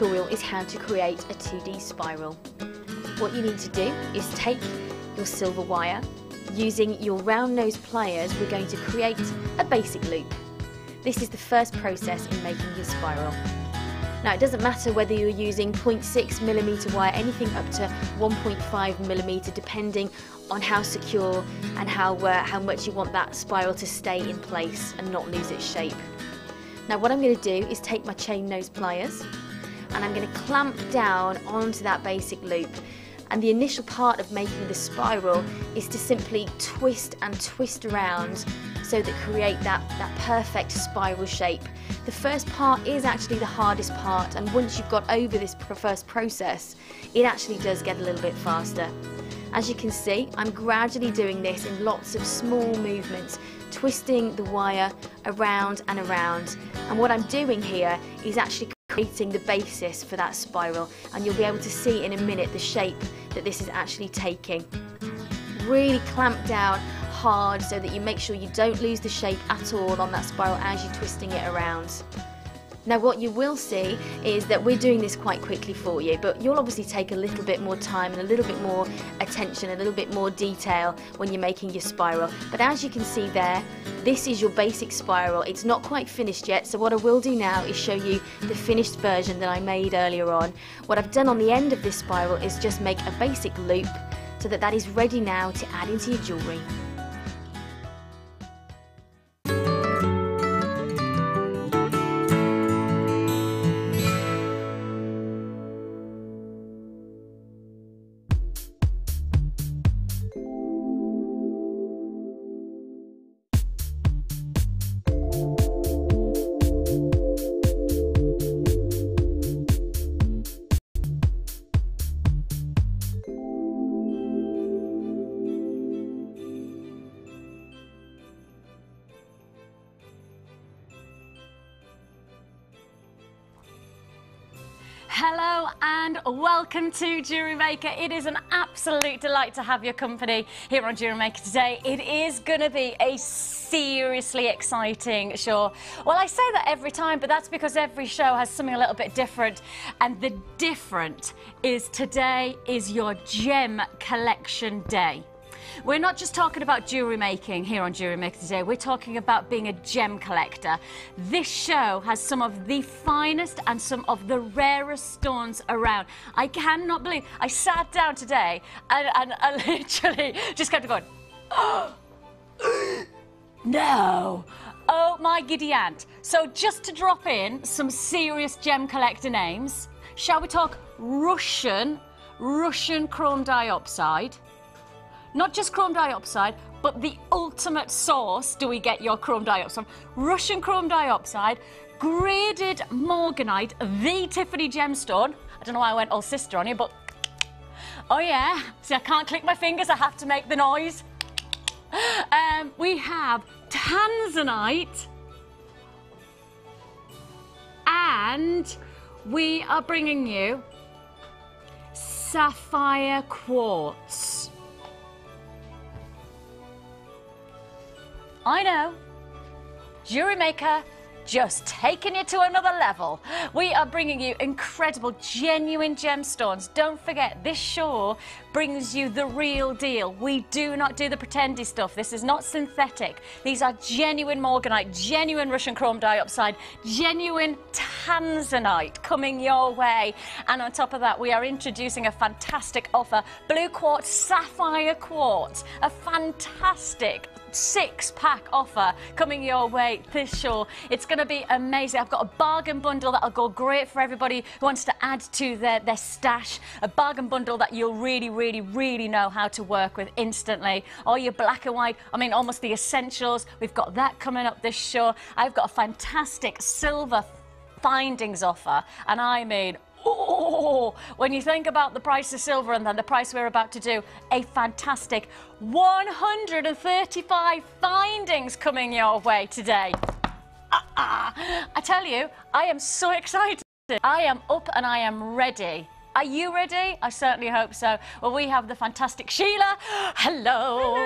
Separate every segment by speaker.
Speaker 1: tutorial is how to create a 2D spiral. What you need to do is take your silver wire. Using your round nose pliers, we're going to create a basic loop. This is the first process in making your spiral. Now, it doesn't matter whether you're using 0.6mm wire, anything up to 1.5mm, depending on how secure and how much you want that spiral to stay in place and not lose its shape. Now, what I'm going to do is take my chain nose pliers and I'm going to clamp down onto that basic loop. And the initial part of making the spiral is to simply twist and twist around so that create that perfect spiral shape. The first part is actually the hardest part, and once you've got over this first process, it actually does get a little bit faster. As you can see, I'm gradually doing this in lots of small movements, twisting the wire around and around. And what I'm doing here is actually creating the basis for that spiral, and you'll be able to see in a minute the shape that this is actually taking. Really clamp down hard so that you make sure you don't lose the shape at all on that spiral as you're twisting it around. Now, what you will see is that we're doing this quite quickly for you, but you'll obviously take a little bit more time and a little bit more attention, a little bit more detail when you're making your spiral. But as you can see there, this is your basic spiral. It's not quite finished yet, so what I will do now is show you the finished version that I made earlier on. What I've done on the end of this spiral is just make a basic loop so that that is ready now to add into your jewellery.
Speaker 2: Hello and welcome to Jewellery Maker. It is an absolute delight to have your company here on Jewellery Maker today. It is going to be a seriously exciting show. Well, I say that every time, but that's because every show has something a little bit different. And the different is today is your gem collection day. We're not just talking about jewellery making here on Jewellery Maker today, we're talking about being a gem collector. This show has some of the finest and some of the rarest stones around. I cannot believe, I sat down today and I literally just kept going, oh, no, oh my giddy aunt. So just to drop in some serious gem collector names, shall we talk Russian chrome dioxide? Not just chrome dioxide, but the ultimate source do we get your chrome dioxide from. Russian chrome dioxide, graded morganite, the Tiffany gemstone. I don't know why I went all sister on you, but oh yeah. See, I can't click my fingers, I have to make the noise. We have tanzanite, and we are bringing you sapphire quartz. I know, Jewellery Maker, just taking it to another level. We are bringing you incredible, genuine gemstones. Don't forget, this show brings you the real deal. We do not do the pretendy stuff. This is not synthetic. These are genuine morganite, genuine Russian chrome dioxide, genuine tanzanite coming your way. And on top of that, we are introducing a fantastic offer, blue quartz, sapphire quartz, a fantastic 6-pack offer coming your way this show. It's going to be amazing. I've got a bargain bundle that'll go great for everybody who wants to add to their stash. A bargain bundle that you'll really know how to work with instantly. All your black and white, I mean almost the essentials. We've got that coming up this show. I've got a fantastic silver findings offer, and I mean, oh, when you think about the price of silver and then the price we're about to do, a fantastic 135 findings coming your way today. I tell you, I am so excited. I am up and I am ready. Are you ready? I certainly hope so. Well, we have the fantastic Sheila. Hello.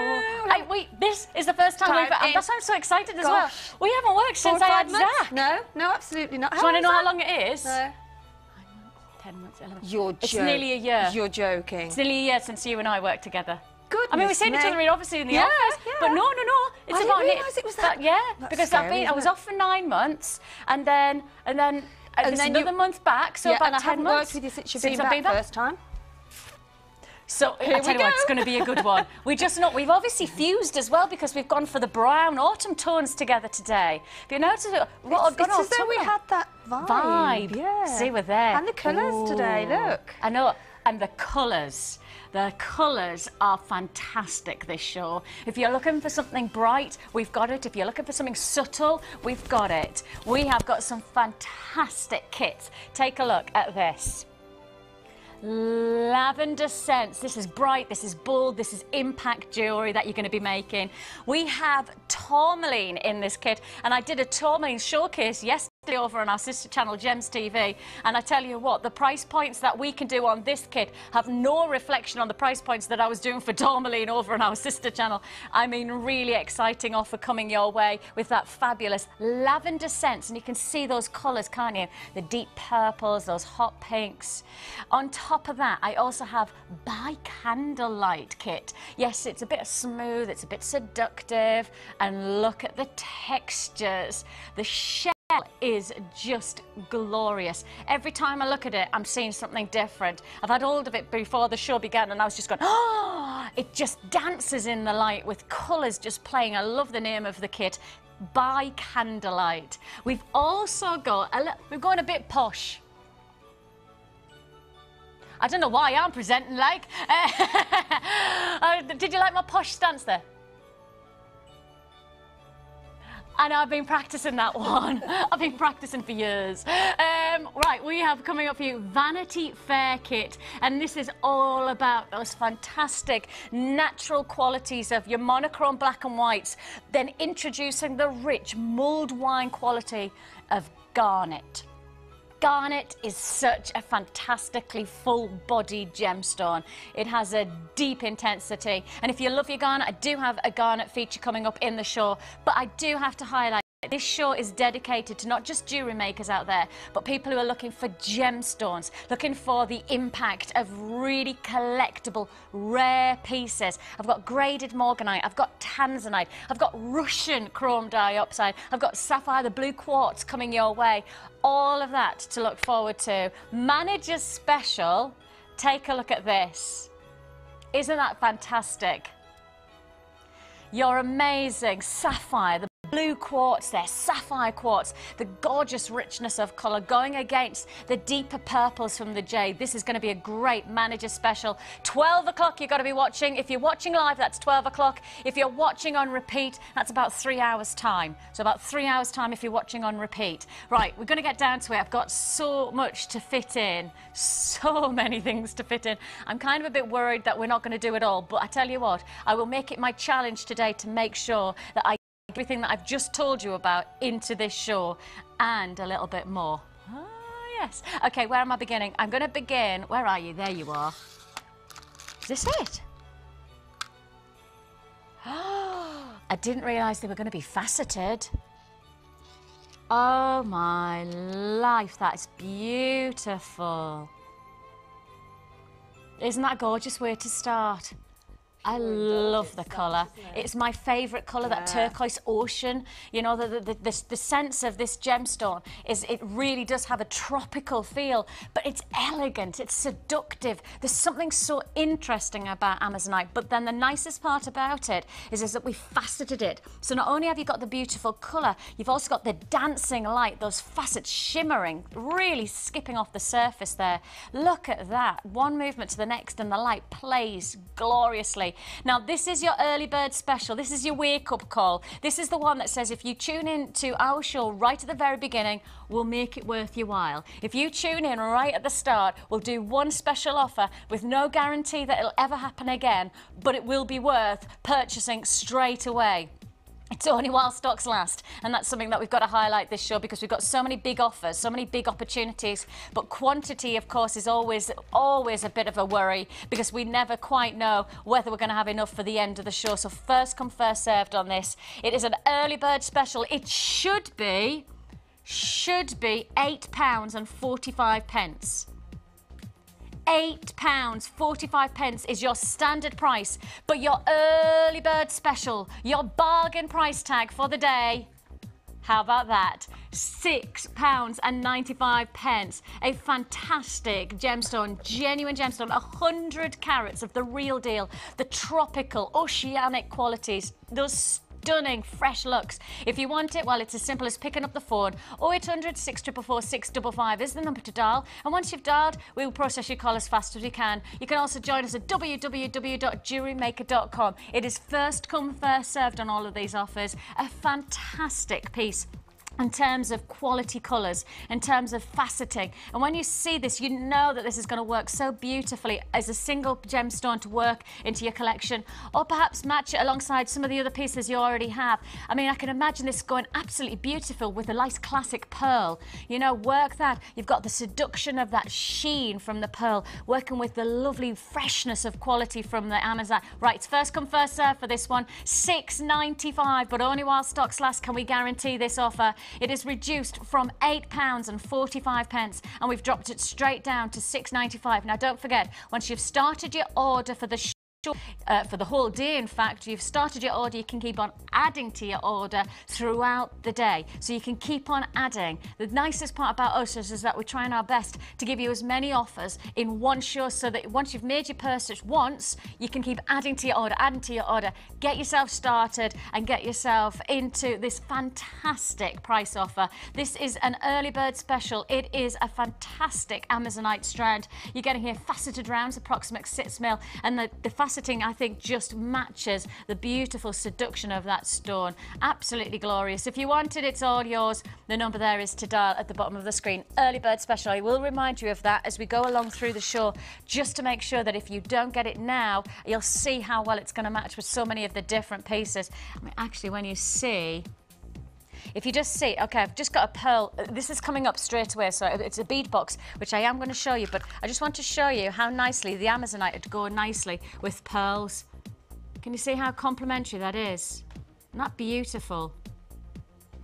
Speaker 3: Hello.
Speaker 2: This is the first time we've... That's why I'm so excited as well. We haven't worked since I had Zach.
Speaker 3: No, absolutely not.
Speaker 2: Do you want to know how long it is?
Speaker 3: No.
Speaker 2: 10 months, 11.
Speaker 3: It's
Speaker 2: nearly a year.
Speaker 3: You're joking.
Speaker 2: It's nearly a year since you and I worked together.
Speaker 3: Goodness
Speaker 2: I mean, we've seen each other obviously in the office, but no. It's
Speaker 3: I didn't realise it was that.
Speaker 2: Yeah,
Speaker 3: That's
Speaker 2: because
Speaker 3: scary,
Speaker 2: I was off for 9 months, and then another month back, so about 10 months.
Speaker 3: And I haven't worked with you since you've been back first time.
Speaker 2: So I tell you what, it's going to be a good one. We've obviously fused as well because we've gone for the brown autumn tones together today. Have you noticed what I've got on?
Speaker 3: It's as though we had that vibe.
Speaker 2: Yeah. See, we're there.
Speaker 3: And the colours today, look.
Speaker 2: I know, and the colours. The colours are fantastic this show. If you're looking for something bright, we've got it. If you're looking for something subtle, we've got it. We have got some fantastic kits. Take a look at this. Lavender scents. This is bright, this is bold, this is impact jewellery that you're going to be making. We have tourmaline in this kit, and I did a tourmaline showcase yesterday over on our sister channel Gems TV, and I tell you what, the price points that we can do on this kit have no reflection on the price points that I was doing for tourmaline over on our sister channel. I mean, really exciting offer coming your way with that fabulous lavender scents, and you can see those colours, can't you? The deep purples, those hot pinks. On top of that, I also have by candlelight kit. Yes, it's a bit smooth, it's a bit seductive, and look at the textures. The shell is just glorious. Every time I look at it, I'm seeing something different. I've had hold of it before the show began, and I was just going, oh, it just dances in the light with colours just playing. I love the name of the kit, by candlelight. We've also got we've gone a bit posh. I don't know why I'm presenting like. Did you like my posh stance there? I know, I've been practicing that one. I've been practicing for years. Right, we have coming up for you Vanity Fair kit, and this is all about those fantastic natural qualities of your monochrome black and whites, then introducing the rich mulled wine quality of garnet. Garnet is such a fantastically full-bodied gemstone. It has a deep intensity, and if you love your garnet, I do have a garnet feature coming up in the show, but I do have to highlight this show is dedicated to not just jewellery makers out there, but people who are looking for gemstones, looking for the impact of really collectible, rare pieces. I've got graded morganite, I've got tanzanite, I've got Russian chrome diopside, I've got sapphire, the blue quartz coming your way. All of that to look forward to. Manager's Special, take a look at this. Isn't that fantastic? Your amazing sapphire, the blue quartz there, sapphire quartz, the gorgeous richness of colour going against the deeper purples from the jade. This is going to be a great manager special. 12 o'clock you've got to be watching. If you're watching live, that's 12 o'clock. If you're watching on repeat, that's about 3 hours time. So about 3 hours time if you're watching on repeat. Right, we're going to get down to it. I've got so much to fit in, so many things to fit in. I'm kind of a bit worried that we're not going to do it all, but I tell you what, I will make it my challenge today to make sure that I everything that I've just told you about into this show and a little bit more. Ah, yes. Okay, where am I beginning? I'm going to begin. Where are you? There you are. Is this it? Oh, I didn't realise they were going to be faceted. Oh my life, that is beautiful. Isn't that a gorgeous way to start? I love the colour. It's my favourite colour, that turquoise ocean. You know, the sense of this gemstone is it really does have a tropical feel, but it's elegant, it's seductive. There's something so interesting about Amazonite, but then the nicest part about it is that we faceted it. So not only have you got the beautiful colour, you've also got the dancing light, those facets shimmering, really skipping off the surface there. Look at that. One movement to the next and the light plays gloriously. Now, this is your early bird special. This is your wake-up call. This is the one that says if you tune in to our show right at the very beginning, we'll make it worth your while. If you tune in right at the start, we'll do one special offer with no guarantee that it'll ever happen again, but it will be worth purchasing straight away. It's only while stocks last, and that's something that we've got to highlight this show because we've got so many big offers, so many big opportunities, but quantity, of course, is always a bit of a worry because we never quite know whether we're going to have enough for the end of the show. So first come, first served on this. It is an early bird special. It should be £8.45. £8.45 is your standard price, but your early bird special, your bargain price tag for the day, how about that? £6.95. A fantastic gemstone, genuine gemstone, 100 carats of the real deal, the tropical, oceanic qualities, those stunning fresh looks. If you want it, well, it's as simple as picking up the phone. 0800 644 655 is the number to dial, and once you've dialed, we will process your call as fast as we can. You can also join us at www.jewellerymaker.com. It is first come, first served on all of these offers. A fantastic piece in terms of quality colours, in terms of faceting. And when you see this, you know that this is going to work so beautifully as a single gemstone to work into your collection, or perhaps match it alongside some of the other pieces you already have. I mean, I can imagine this going absolutely beautiful with a nice classic pearl. You know, work that. You've got the seduction of that sheen from the pearl, working with the lovely freshness of quality from the Amazon. Right, it's first come, first serve for this one. £6.95, but only while stocks last can we guarantee this offer. It is reduced from £8.45, and we've dropped it straight down to £6.95. Now, don't forget, once you've started your order for the for the whole day, in fact, you've started your order, you can keep on adding to your order throughout the day. So you can keep on adding. The nicest part about us is that we're trying our best to give you as many offers in one show, so that once you've made your purchase once, you can keep adding to your order, get yourself started and get yourself into this fantastic price offer. This is an early bird special. It is a fantastic Amazonite strand. You're getting here faceted rounds, approximate 6 mil, and the faceting, I think, just matches the beautiful seduction of that stone. Absolutely glorious. If you want it, it's all yours. The number there is to dial at the bottom of the screen. Early bird special. I will remind you of that as we go along through the show, just to make sure that if you don't get it now, you'll see how well it's going to match with so many of the different pieces. I mean, actually, when you see, if you just see, okay, I've just got a pearl. This is coming up straight away, so it's a bead box, which I am going to show you, but I just want to show you how nicely the Amazonite would go nicely with pearls. Can you see how complimentary that is? Isn't that beautiful?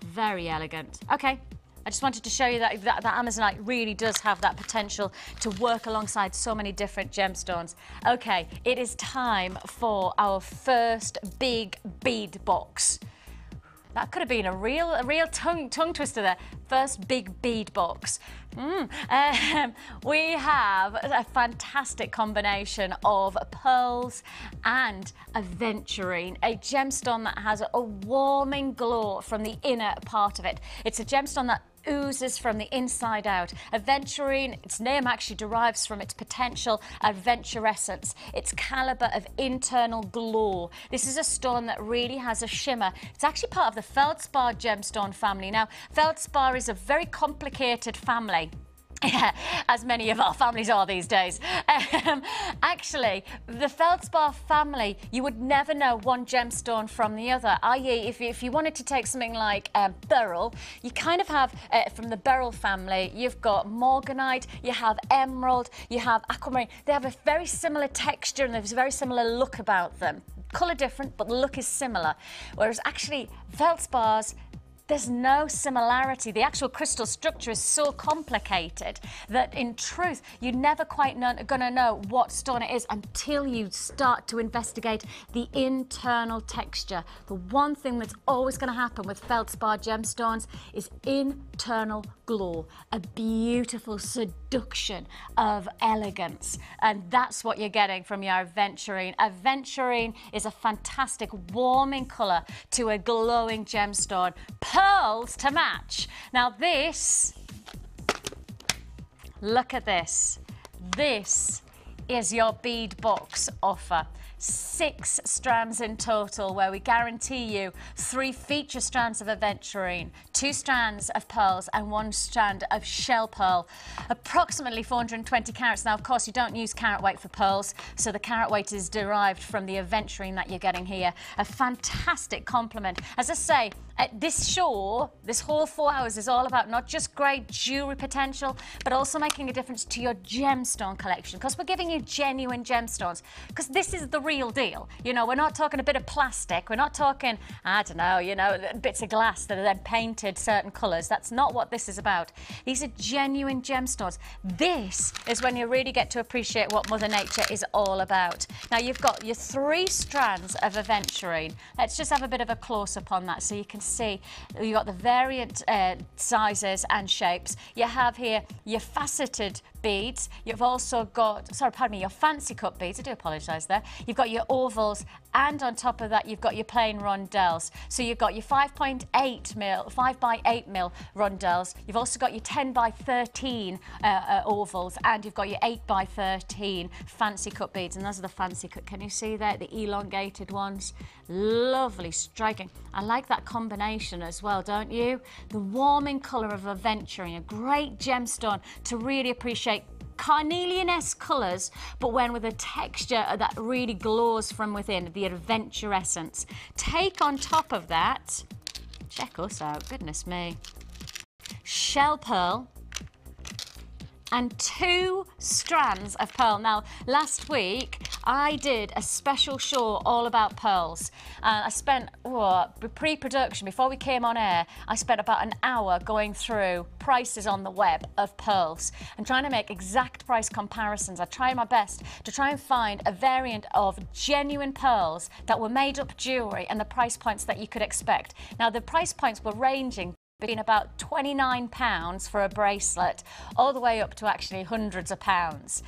Speaker 2: Very elegant. Okay. I just wanted to show you that Amazonite really does have that potential to work alongside so many different gemstones. Okay, it is time for our first big bead box. That could have been a real tongue twister there. First big bead box. We have a fantastic combination of pearls and aventurine, a gemstone that has a warming glow from the inner part of it. It's a gemstone that oozes from the inside out. Aventurine, its name actually derives from its potential adventurescence, its caliber of internal glow. This is a stone that really has a shimmer. It's actually part of the feldspar gemstone family. Now, feldspar is a very complicated family. As many of our families are these days. Actually, the feldspar family, you would never know one gemstone from the other, i.e. if you wanted to take something like beryl, you kind of have, from the beryl family, you've got morganite, you have emerald, you have aquamarine. They have a very similar texture and there's a very similar look about them. Colour different, but the look is similar. Whereas actually, feldspars, there's no similarity. The actual crystal structure is so complicated that in truth, you're never quite gonna know what stone it is until you start to investigate the internal texture. The one thing that's always gonna happen with feldspar gemstones is internal glow, a beautiful seduction of elegance. And that's what you're getting from your aventurine. Aventurine is a fantastic warming colour to a glowing gemstone. Pearls to match. Now this, look at this. This is your bead box offer. 6 strands in total, where we guarantee you 3 feature strands of aventurine, 2 strands of pearls and 1 strand of shell pearl. Approximately 420 carats. Now, of course, you don't use carat weight for pearls, so the carat weight is derived from the aventurine that you're getting here. A fantastic complement. As I say, This show, this whole 4 hours is all about not just great jewellery potential, but also making a difference to your gemstone collection, because we're giving you genuine gemstones, because this is the real deal. You know, we're not talking a bit of plastic, we're not talking, I don't know, you know, bits of glass that are then painted certain colours. That's not what this is about. These are genuine gemstones. This is when you really get to appreciate what Mother Nature is all about. Now, you've got your 3 strands of aventurine. Let's just have a bit of a close-up on that so you can see. You've got the variant sizes and shapes. You have here your faceted beads. You've also got, sorry, pardon me, your fancy cut beads. I do apologise there. You've got your ovals, and on top of that, you've got your plain rondelles. So you've got your 5.8 mil, 5 by 8 mil rondelles. You've also got your 10 by 13 ovals, and you've got your 8 by 13 fancy cut beads. And those are the fancy cut. Can you see that? The elongated ones. Lovely, striking. I like that combination as well, don't you? The warming colour of aventurine, a great gemstone to really appreciate carnelian-esque colours, but when with a texture that really glows from within, the adventure essence. Take on top of that, check us out, goodness me, shell pearl, and 2 strands of pearl. Now, last week, I did a special show all about pearls. I spent, pre-production, before we came on air, I spent about an hour going through prices on the web of pearls and trying to make exact price comparisons. I tried my best to try and find a variant of genuine pearls that were made up jewellery and the price points that you could expect. Now, the price points were ranging between about £29 for a bracelet all the way up to actually hundreds of pounds.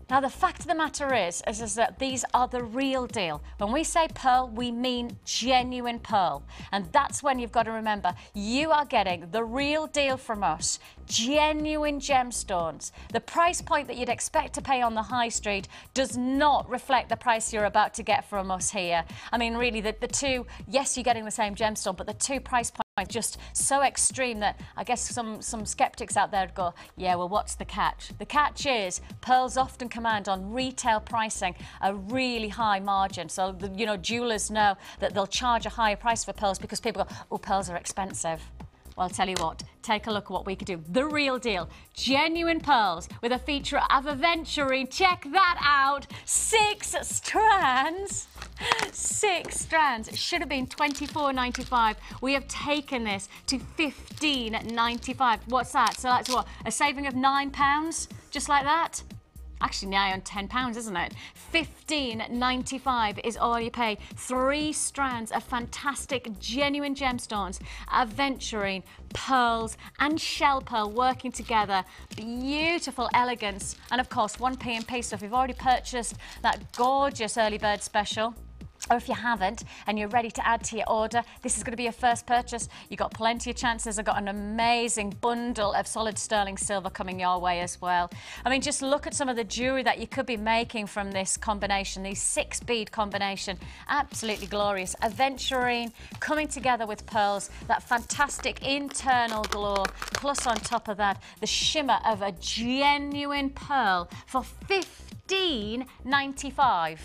Speaker 2: Now, the fact of the matter is that these are the real deal. When we say pearl, we mean genuine pearl. And that's when you've got to remember, you are getting the real deal from us, genuine gemstones. The price point that you'd expect to pay on the high street does not reflect the price you're about to get from us here. I mean, really, the two, yes, you're getting the same gemstone, but the 2 price points just so extreme that I guess some skeptics out there would go, yeah, well, what's the catch? The catch is pearls often command on retail pricing a really high margin. So, you know, jewellers know that they'll charge a higher price for pearls because people go, oh, pearls are expensive. Well, I'll tell you what, take a look at what we could do. The real deal. Genuine pearls with a feature of aventurine. Check that out. 6 strands. 6 strands. It should have been £24.95. We have taken this to £15.95. What's that? So that's what? A saving of £9? Just like that? Actually, nigh on £10, isn't it? £15.95 is all you pay. 3 strands of fantastic, genuine gemstones, aventurine, pearls, and shell pearl working together. Beautiful elegance. And of course, 1p&p. So if you've already purchased that gorgeous early bird special, or if you haven't and you're ready to add to your order, this is going to be your first purchase. You've got plenty of chances. I've got an amazing bundle of solid sterling silver coming your way as well. I mean, just look at some of the jewellery that you could be making from this combination, these 6 bead combination. Absolutely glorious. Aventurine coming together with pearls, that fantastic internal glow, plus on top of that, the shimmer of a genuine pearl for £15.95.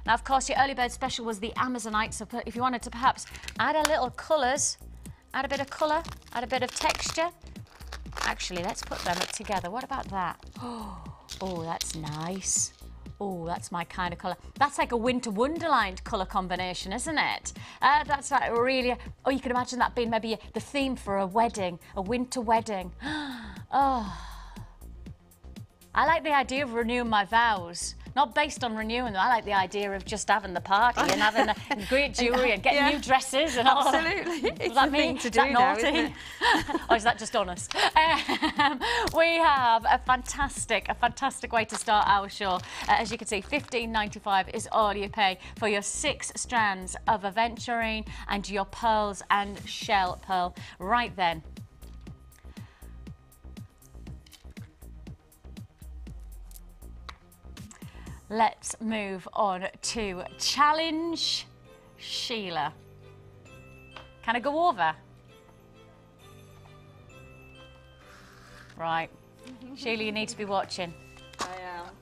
Speaker 2: Now, of course, your early bird special was the Amazonite, so if you wanted to perhaps add a little colours, add a bit of colour, add a bit of texture. Actually, let's put them together. What about that? Oh, that's nice. Oh, that's my kind of colour. That's like a winter wonderland colour combination, isn't it? That's like really... Oh, you can imagine that being maybe the theme for a wedding, a winter wedding. Oh, I like the idea of renewing my vows. Not based on renewing them. I like the idea of just having the party and having the great jewellery and getting new dresses and all.
Speaker 3: Absolutely.
Speaker 2: Does that mean to do now, isn't it? Or is that just honest? We have a fantastic way to start our show. As you can see, £15.95 is all you pay for your 6 strands of aventurine and your pearls and shell pearl. Right then. Let's move on to Challenge Sheila. Can I go over? Right. Sheila, you need to be watching.
Speaker 3: I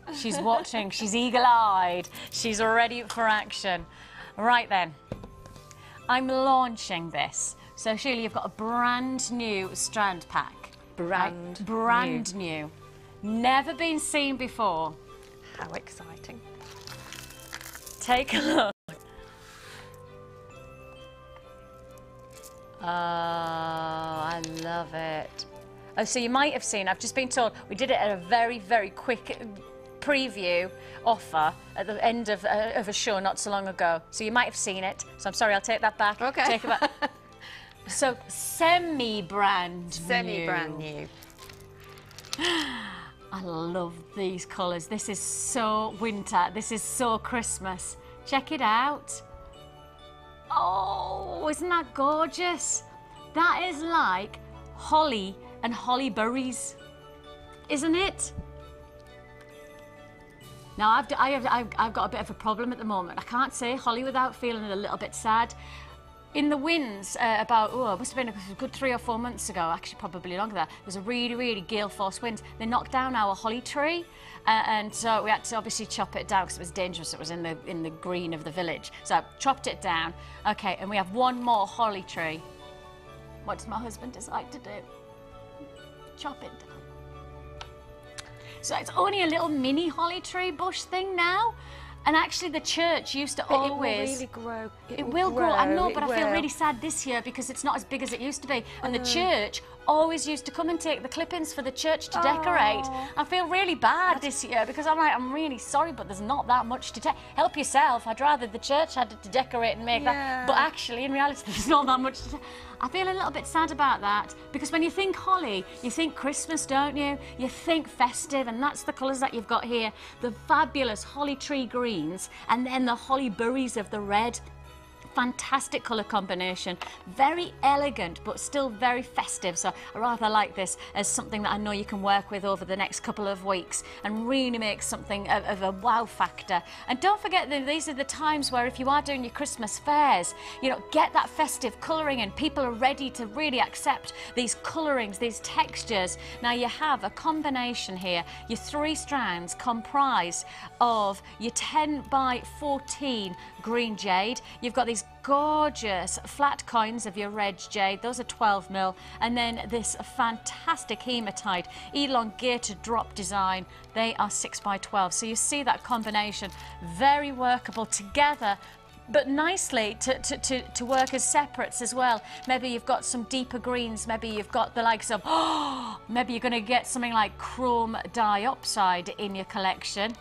Speaker 3: am.
Speaker 2: She's watching. She's eagle-eyed. She's ready for action. Right then. I'm launching this So Sheila, you've got a brand new strand pack. Brand new. Never been seen before.
Speaker 3: How exciting.
Speaker 2: Take a look. Oh, I love it. Oh, so you might have seen, I've just been told, we did it at a very, very quick preview offer at the end of a show not so long ago. So you might have seen it. So I'm sorry, I'll take that back.
Speaker 3: Okay.
Speaker 2: Take it back. So semi-brand
Speaker 3: new.
Speaker 2: I love these colours. This is so winter. This is so Christmas. Check it out. Oh, isn't that gorgeous? That is like holly and holly berries, isn't it? Now, I've got a bit of a problem at the moment. I can't say holly without feeling a little bit sad. In the winds, it must have been a good 3 or 4 months ago, actually probably longer than that, there was a really, really gale force wind. They knocked down our holly tree, and so we had to obviously chop it down because it was dangerous. It was in the green of the village. So I chopped it down. Okay, and we have one more holly tree. What does my husband decide to do? Chop it down. So it's only a little mini holly tree bush thing now. And actually the church used to always...
Speaker 3: It will really grow.
Speaker 2: It will grow, I know, but I feel really sad this year because it's not as big as it used to be. And the church always used to come and take the clippings for the church to decorate. I feel really bad this year because I'm like, I'm really sorry, but there's not that much to take. Help yourself. I'd rather the church had to decorate and make that. But actually, in reality, there's not that much to take. I feel a little bit sad about that because when you think holly, you think Christmas, don't you? You think festive, and that's the colours that you've got here. The fabulous holly tree greens and then the holly berries of the red. Fantastic colour combination, very elegant but still very festive, so I rather like this as something that I know you can work with over the next couple of weeks and really make something of a wow factor. And don't forget that these are the times where if you are doing your Christmas fairs, you know, get that festive colouring and people are ready to really accept these colourings, these textures. Now you have a combination here. Your 3 strands comprise of your 10 by 14 green jade. You've got these gorgeous flat coins of your red jade, those are 12mm, and then this fantastic hematite elongated drop design, they are 6 by 12. So you see that combination, very workable together, but nicely to work as separates as well. Maybe you've got some deeper greens, maybe you've got the likes of, maybe you're going to get something like chrome dioxide in your collection.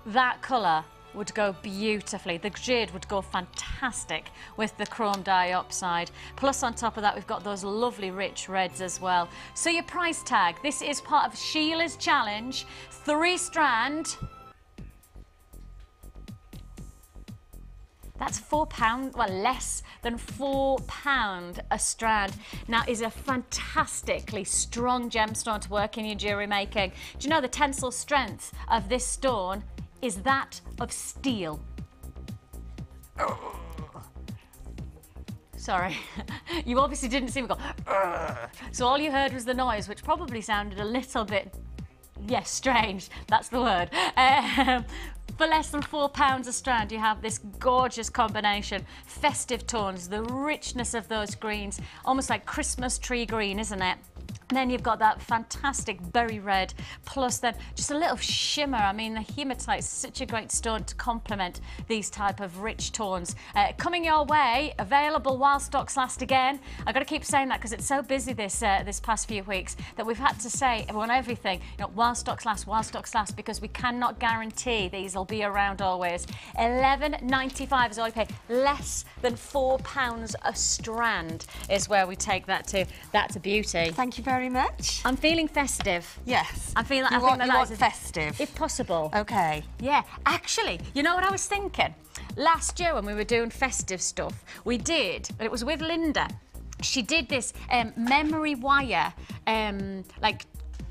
Speaker 2: That colour would go beautifully. The jade would go fantastic with the chrome dioxide. Plus on top of that, we've got those lovely rich reds as well. So your price tag, this is part of Sheila's challenge, 3 strand. That's £4, well, less than £4 a strand. Now, is a fantastically strong gemstone to work in your jewellery making. Do you know the tensile strength of this stone is that of steel? Sorry, you obviously didn't see me go, so all you heard was the noise, which probably sounded a little bit, yes, strange, that's the word. For less than £4 a strand, you have this gorgeous combination, festive tones, the richness of those greens, almost like Christmas tree green, isn't it? And then you've got that fantastic berry red, plus then just a little shimmer. I mean, the hematite is such a great stone to complement these type of rich tones. Coming your way, available while stocks last again. I've got to keep saying that because it's so busy this past few weeks that we've had to say on everything, you know, while stocks last, because we cannot guarantee these will be around always. £11.95 is all you pay. Less than £4 a strand is where we take that to. That's a beauty.
Speaker 3: Thank you very much.
Speaker 2: I'm feeling festive.
Speaker 3: Yes.
Speaker 2: I feel like
Speaker 3: you
Speaker 2: I think
Speaker 3: want
Speaker 2: that
Speaker 3: festive.
Speaker 2: if possible.
Speaker 3: Okay.
Speaker 2: Yeah. Actually, you know what I was thinking? Last year when we were doing festive stuff, we did, and it was with Linda. She did this memory wire, like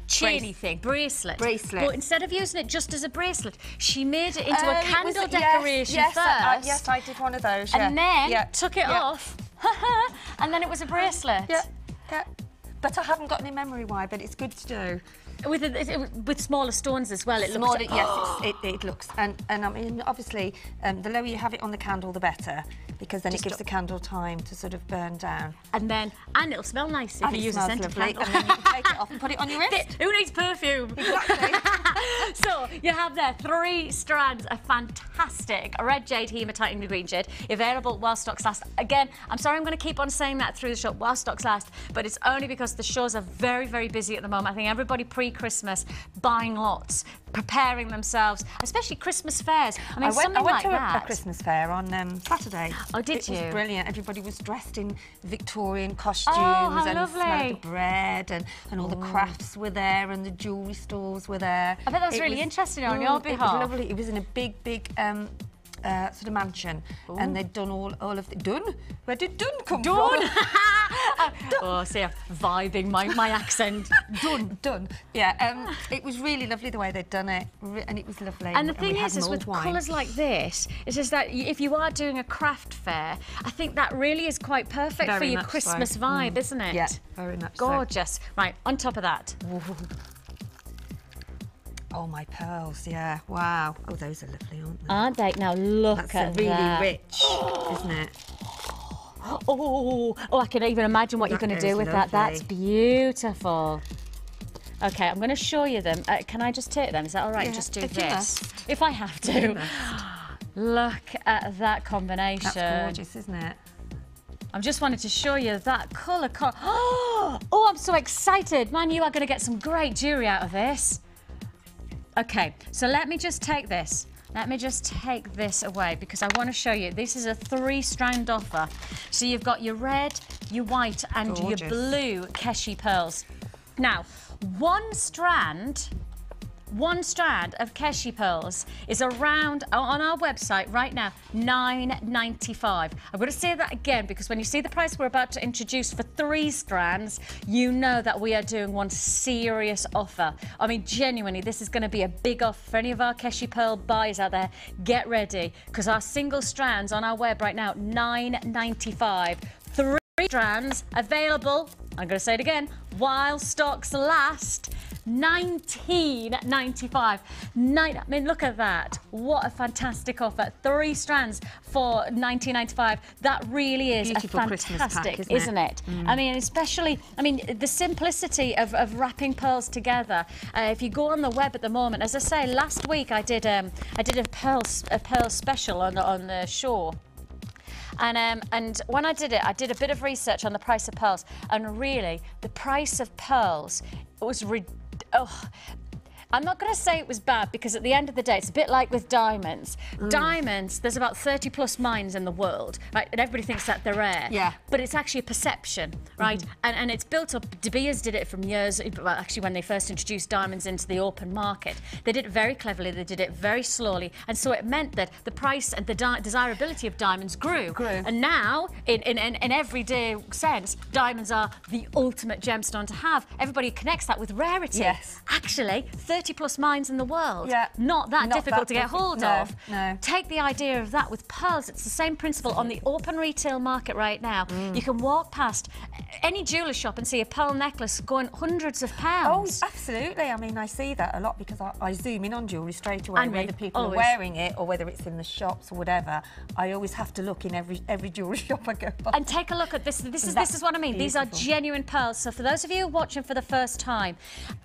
Speaker 2: chainy thing, bracelet. But instead of using it just as a bracelet, she made it into a candle decoration first.
Speaker 3: Yes, I did one of those.
Speaker 2: And then took it off, and then it was a bracelet.
Speaker 3: Yeah. But I haven't got any memory wire, but it's good to do.
Speaker 2: With smaller stones as well, it
Speaker 3: smaller,
Speaker 2: looks...
Speaker 3: Yes, it looks. And I mean, obviously, the lower you have it on the candle, the better. because then it gives the candle time to sort of burn down.
Speaker 2: And it'll smell nice if
Speaker 3: And
Speaker 2: you
Speaker 3: it
Speaker 2: use a
Speaker 3: smells
Speaker 2: scented
Speaker 3: lovely.
Speaker 2: candle.
Speaker 3: And then you can take it off and put it on your wrist.
Speaker 2: Who needs perfume?
Speaker 3: Exactly.
Speaker 2: So you have there 3 strands of fantastic red jade, hematite and green jade, available while stocks last. Again, I'm sorry I'm going to keep on saying that through the show, while stocks last, but it's only because the shows are very, very busy at the moment. I think everybody pre-Christmas buying lots, preparing themselves, especially Christmas fairs. I mean,
Speaker 3: I went to
Speaker 2: that.
Speaker 3: a Christmas fair on Saturday.
Speaker 2: Oh, did you?
Speaker 3: It was brilliant. Everybody was dressed in Victorian costumes
Speaker 2: how
Speaker 3: and
Speaker 2: lovely.
Speaker 3: smelled the bread, and all the crafts were there, and the jewellery stores were there.
Speaker 2: I bet that's really interesting on your behalf.
Speaker 3: It was lovely. It was in a big sort of mansion, and they'd done all of the... Done? Where did done come from?
Speaker 2: Oh, see, I'm vibing my accent.
Speaker 3: Done. Yeah, it was really lovely the way they'd done it, and it was lovely.
Speaker 2: And the thing is with
Speaker 3: wine.
Speaker 2: colours like this, it's just that if you are doing a craft fair, I think that really is quite perfect
Speaker 3: Very
Speaker 2: for your
Speaker 3: much
Speaker 2: Christmas
Speaker 3: so.
Speaker 2: vibe, isn't it?
Speaker 3: Yeah, very much so.
Speaker 2: Gorgeous. Right, on top of that.
Speaker 3: Oh, my pearls, yeah. Wow. Oh, those are lovely, aren't they?
Speaker 2: Aren't they? Now look
Speaker 3: That's
Speaker 2: at
Speaker 3: really
Speaker 2: that.
Speaker 3: rich, isn't it?
Speaker 2: Oh, I can even imagine what you're going to do with that. That's
Speaker 3: lovely.
Speaker 2: beautiful. Okay, I'm going to show you them. Can I just take them? Is that all right?
Speaker 3: Yeah,
Speaker 2: Just do
Speaker 3: if you
Speaker 2: this.
Speaker 3: must.
Speaker 2: If I have to. Look at that combination.
Speaker 3: That's gorgeous, isn't it?
Speaker 2: I just wanted to show you that colour. Oh, I'm so excited. Man, you are going to get some great jewellery out of this. Okay, so let me just take this. Let me just take this away because I want to show you. This is a 3-strand offer. So you've got your red, your white and
Speaker 3: Gorgeous.
Speaker 2: your blue Keshi pearls. Now, one strand of Keshi pearls is around, on our website right now, $9.95. I'm going to say that again because when you see the price we're about to introduce for 3 strands, you know that we are doing one serious offer. I mean, genuinely, this is going to be a big offer for any of our Keshi pearl buyers out there. Get ready because our single strands on our web right now, $9.95. 3 strands available, I'm going to say it again, while stocks last. $19.95. I mean, look at that. What a fantastic offer. 3 strands for $19.95. That really is
Speaker 3: Beautiful
Speaker 2: a
Speaker 3: Christmas
Speaker 2: fantastic,
Speaker 3: pack,
Speaker 2: isn't it? I mean, especially, the simplicity of wrapping pearls together. If you go on the web at the moment, as I say, last week I did a pearl special on the show. And when I did a bit of research on the price of pearls, and really, the price of pearls was I'm not going to say it was bad because at the end of the day, it's a bit like with diamonds. Diamonds, there's about 30 plus mines in the world, right? And everybody thinks that they're rare.
Speaker 3: Yeah.
Speaker 2: But it's actually a perception, right? And it's built up. De Beers did it from years, well, actually when they first introduced diamonds into the open market. They did it very cleverly, they did it very slowly. And so it meant that the price and the desirability of diamonds grew. And now, in everyday sense, diamonds are the ultimate gemstone to have. Everybody connects that with rarity.
Speaker 3: Yes.
Speaker 2: Actually, 30 plus mines in the world.
Speaker 3: Yeah.
Speaker 2: Not that difficult to get hold of.
Speaker 3: No.
Speaker 2: Take the idea of that with pearls. It's the same principle on the open retail market right now. You can walk past any jeweller shop and see a pearl necklace going hundreds of
Speaker 3: Oh,
Speaker 2: pounds.
Speaker 3: absolutely. I mean, I see that a lot because I zoom in on jewellery straight away,
Speaker 2: And me,
Speaker 3: whether people
Speaker 2: always.
Speaker 3: are wearing it or whether it's in the shops or whatever. I always have to look in every jewellery shop I go by.
Speaker 2: And take a look at this. This is what I mean. These are genuine pearls. So for those of you watching for the first time,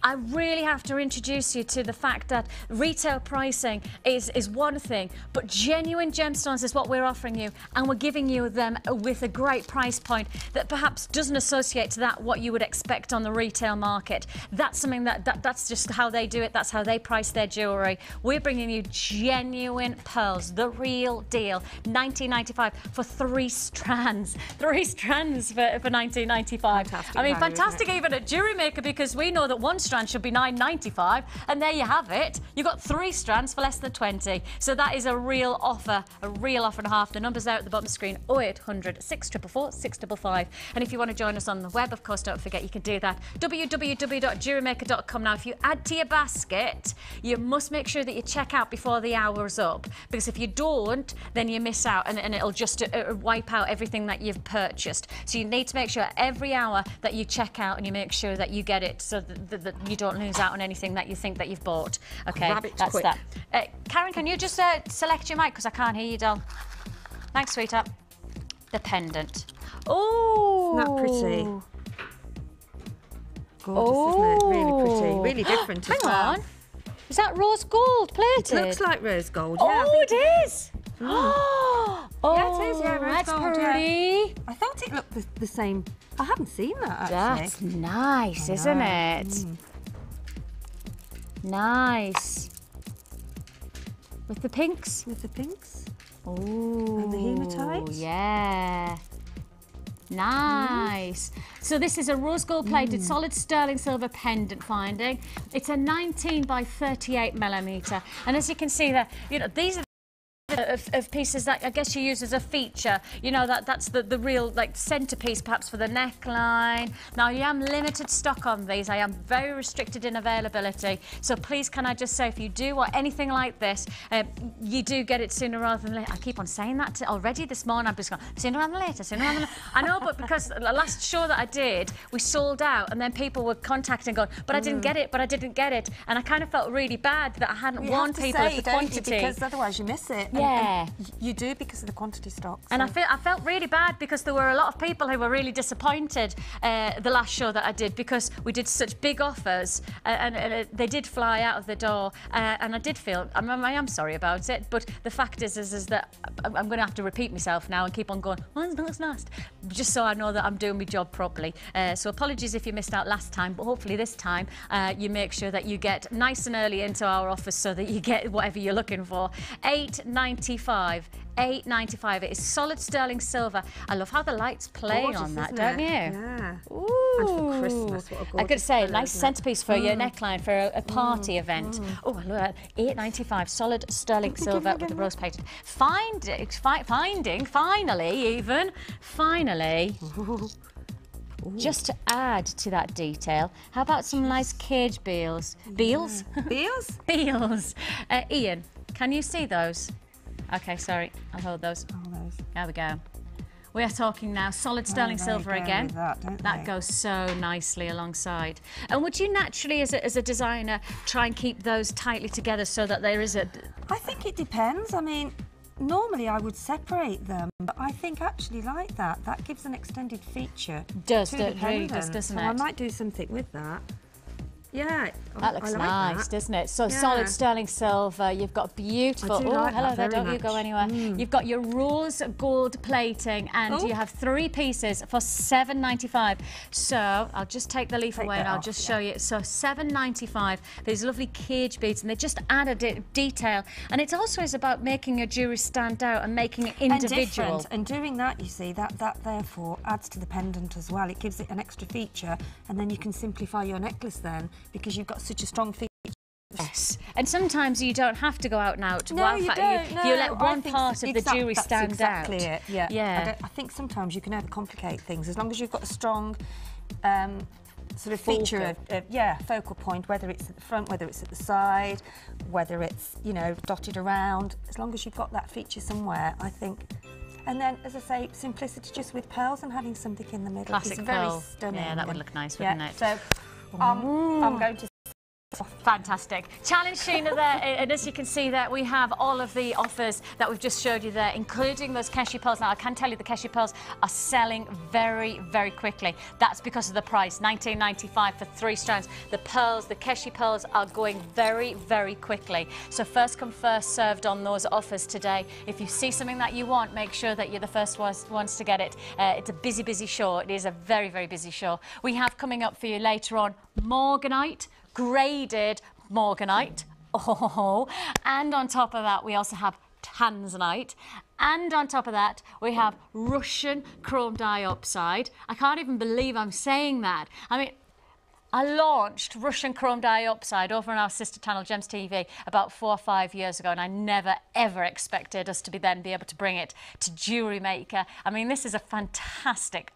Speaker 2: I really have to introduce you to the fact that retail pricing is one thing, but genuine gemstones is what we're offering you, and we're giving you them with a great price point that perhaps doesn't associate to that what you would expect on the retail market. That's something that's just how they do it. That's how they price their jewellery. We're bringing you genuine pearls, the real deal. $19.95 for 3 strands. 3 strands for $19.95.
Speaker 3: Fantastic
Speaker 2: I mean,
Speaker 3: value,
Speaker 2: fantastic even at Jewellery Maker because we know that 1 strand should be $9.95, and there you have it. You've got 3 strands for less than 20. So that is a real offer and a half. The number's there at the bottom of the screen, 0800 644 655. And if you want to join us on the web, of course, don't forget you can do that. www.jewellerymaker.com. Now, if you add to your basket, you must make sure that you check out before the hour's up, because if you don't, then you miss out, and it'll just wipe out everything that you've purchased. So you need to make sure every hour that you check out and you make sure that you get it so that you don't lose out on anything that you think that you've bought. Okay, that's
Speaker 3: quick.
Speaker 2: that. Karen, can you just select your mic because I can't hear you, doll? Thanks, sweetheart. the pendant. Oh,
Speaker 3: Isn't that pretty? Gorgeous, isn't it? Really pretty, really different as well.
Speaker 2: Hang on. Is that rose gold plated?
Speaker 3: It looks like rose gold, yeah.
Speaker 2: Oh, it is. Oh,
Speaker 3: Yeah, it is, yeah, rose
Speaker 2: that's
Speaker 3: gold,
Speaker 2: pretty.
Speaker 3: I thought it looked the same. I haven't seen that, actually.
Speaker 2: That's nice, isn't it? Nice. With the pinks?
Speaker 3: With the pinks.
Speaker 2: Oh,
Speaker 3: and the hematite.
Speaker 2: Yeah. Nice. So this is a rose gold plated solid sterling silver pendant finding. It's a 19 by 38 millimetre. And as you can see there, you know, these are of pieces that I guess you use as a feature. You know, that's the real like centerpiece perhaps for the neckline. Now I am limited stock on these. I am very restricted in availability. So please can I just say, if you do want anything like this, you do get it sooner rather than later. I keep on saying that already this morning. I'm just going sooner rather than later, sooner rather than later. I know, but because the last show that I did, we sold out, and then people were contacting going, but I didn't get it, but I didn't get it. And I kind of felt really bad that I hadn't warned people of the quantity.
Speaker 3: Because otherwise you miss it.
Speaker 2: Yeah.
Speaker 3: And you do, because of the quantity stock. So.
Speaker 2: And I felt really bad because there were a lot of people who were really disappointed the last show that I did, because we did such big offers and they did fly out of the door, and I did feel, I am sorry about it, but the fact is that I'm going to have to repeat myself now and keep on going, what's last? Just so I know that I'm doing my job properly. So apologies if you missed out last time, but hopefully this time you make sure that you get nice and early into our office so that you get whatever you're looking for. $8.95. $8.95. It is solid sterling silver. I love how the light's playing on that, don't you?
Speaker 3: Yeah.
Speaker 2: Ooh.
Speaker 3: And for Christmas, what a gorgeous
Speaker 2: I could say,
Speaker 3: colour,
Speaker 2: nice centrepiece for your neckline for a party event. Oh, I love that. $8.95. Solid sterling silver with the rose plated. Finding, finally. Just to add to that detail, how about some nice cage beals? Beals?
Speaker 3: Beals?
Speaker 2: Beals. Ian, can you see those? Okay, sorry, I'll hold those. There we go. We are talking now solid sterling silver again. That goes so nicely alongside. And would you naturally, as a designer, try and keep those tightly together so that there is a...
Speaker 3: I think it depends. I mean, normally I would separate them, but I think actually like that gives an extended feature.
Speaker 2: It really does, doesn't it?
Speaker 3: So I might do something with that. Yeah,
Speaker 2: that looks nice, doesn't it? So solid sterling silver. You've got beautiful. Oh, hello there! Don't you go anywhere. You've got your rose gold plating, and you have 3 pieces for $7.95. So I'll just take the leaf away and I'll just show you. So $7.95. These lovely cage beads, and they just add a detail. And it also is about making your jewellery stand out and making it individual.
Speaker 3: And doing that, you see, that therefore adds to the pendant as well. It gives it an extra feature, and then you can simplify your necklace then, because you've got such a strong feature.
Speaker 2: Yes, and sometimes you don't have to go out and out.
Speaker 3: No, you don't.
Speaker 2: You let one part of the jewellery stand out.
Speaker 3: That's exactly it. Yeah. I think sometimes you can overcomplicate things, as long as you've got a strong sort of feature focal point, whether it's at the front, whether it's at the side, whether it's, you know, dotted around. As long as you've got that feature somewhere, I think. And then, as I say, simplicity just with pearls and having something in the middle.
Speaker 2: Classic
Speaker 3: is
Speaker 2: pearl.
Speaker 3: very stunning.
Speaker 2: Yeah, that would look nice, wouldn't it?
Speaker 3: So I'm going to...
Speaker 2: Fantastic. Challenge Sheena there, and as you can see there, we have all of the offers that we've just showed you there, including those Keshi pearls. Now, I can tell you the Keshi pearls are selling very, very quickly. That's because of the price, $19.95 for 3 strands. The pearls, the Keshi pearls, are going very, very quickly. So first come, first served on those offers today. If you see something that you want, make sure that you're the first ones to get it. It's a busy, busy show. It is a very, very busy show. We have coming up for you later on Morganite, graded Morganite. Oh, and on top of that, we also have Tanzanite. And on top of that, we have Russian chrome dioxide. I can't even believe I'm saying that. I mean, I launched Russian chrome dioxide over on our sister channel, Gems TV, about 4 or 5 years ago, and I never, ever expected us to be able to bring it to Jewellery Maker. I mean, this is a fantastic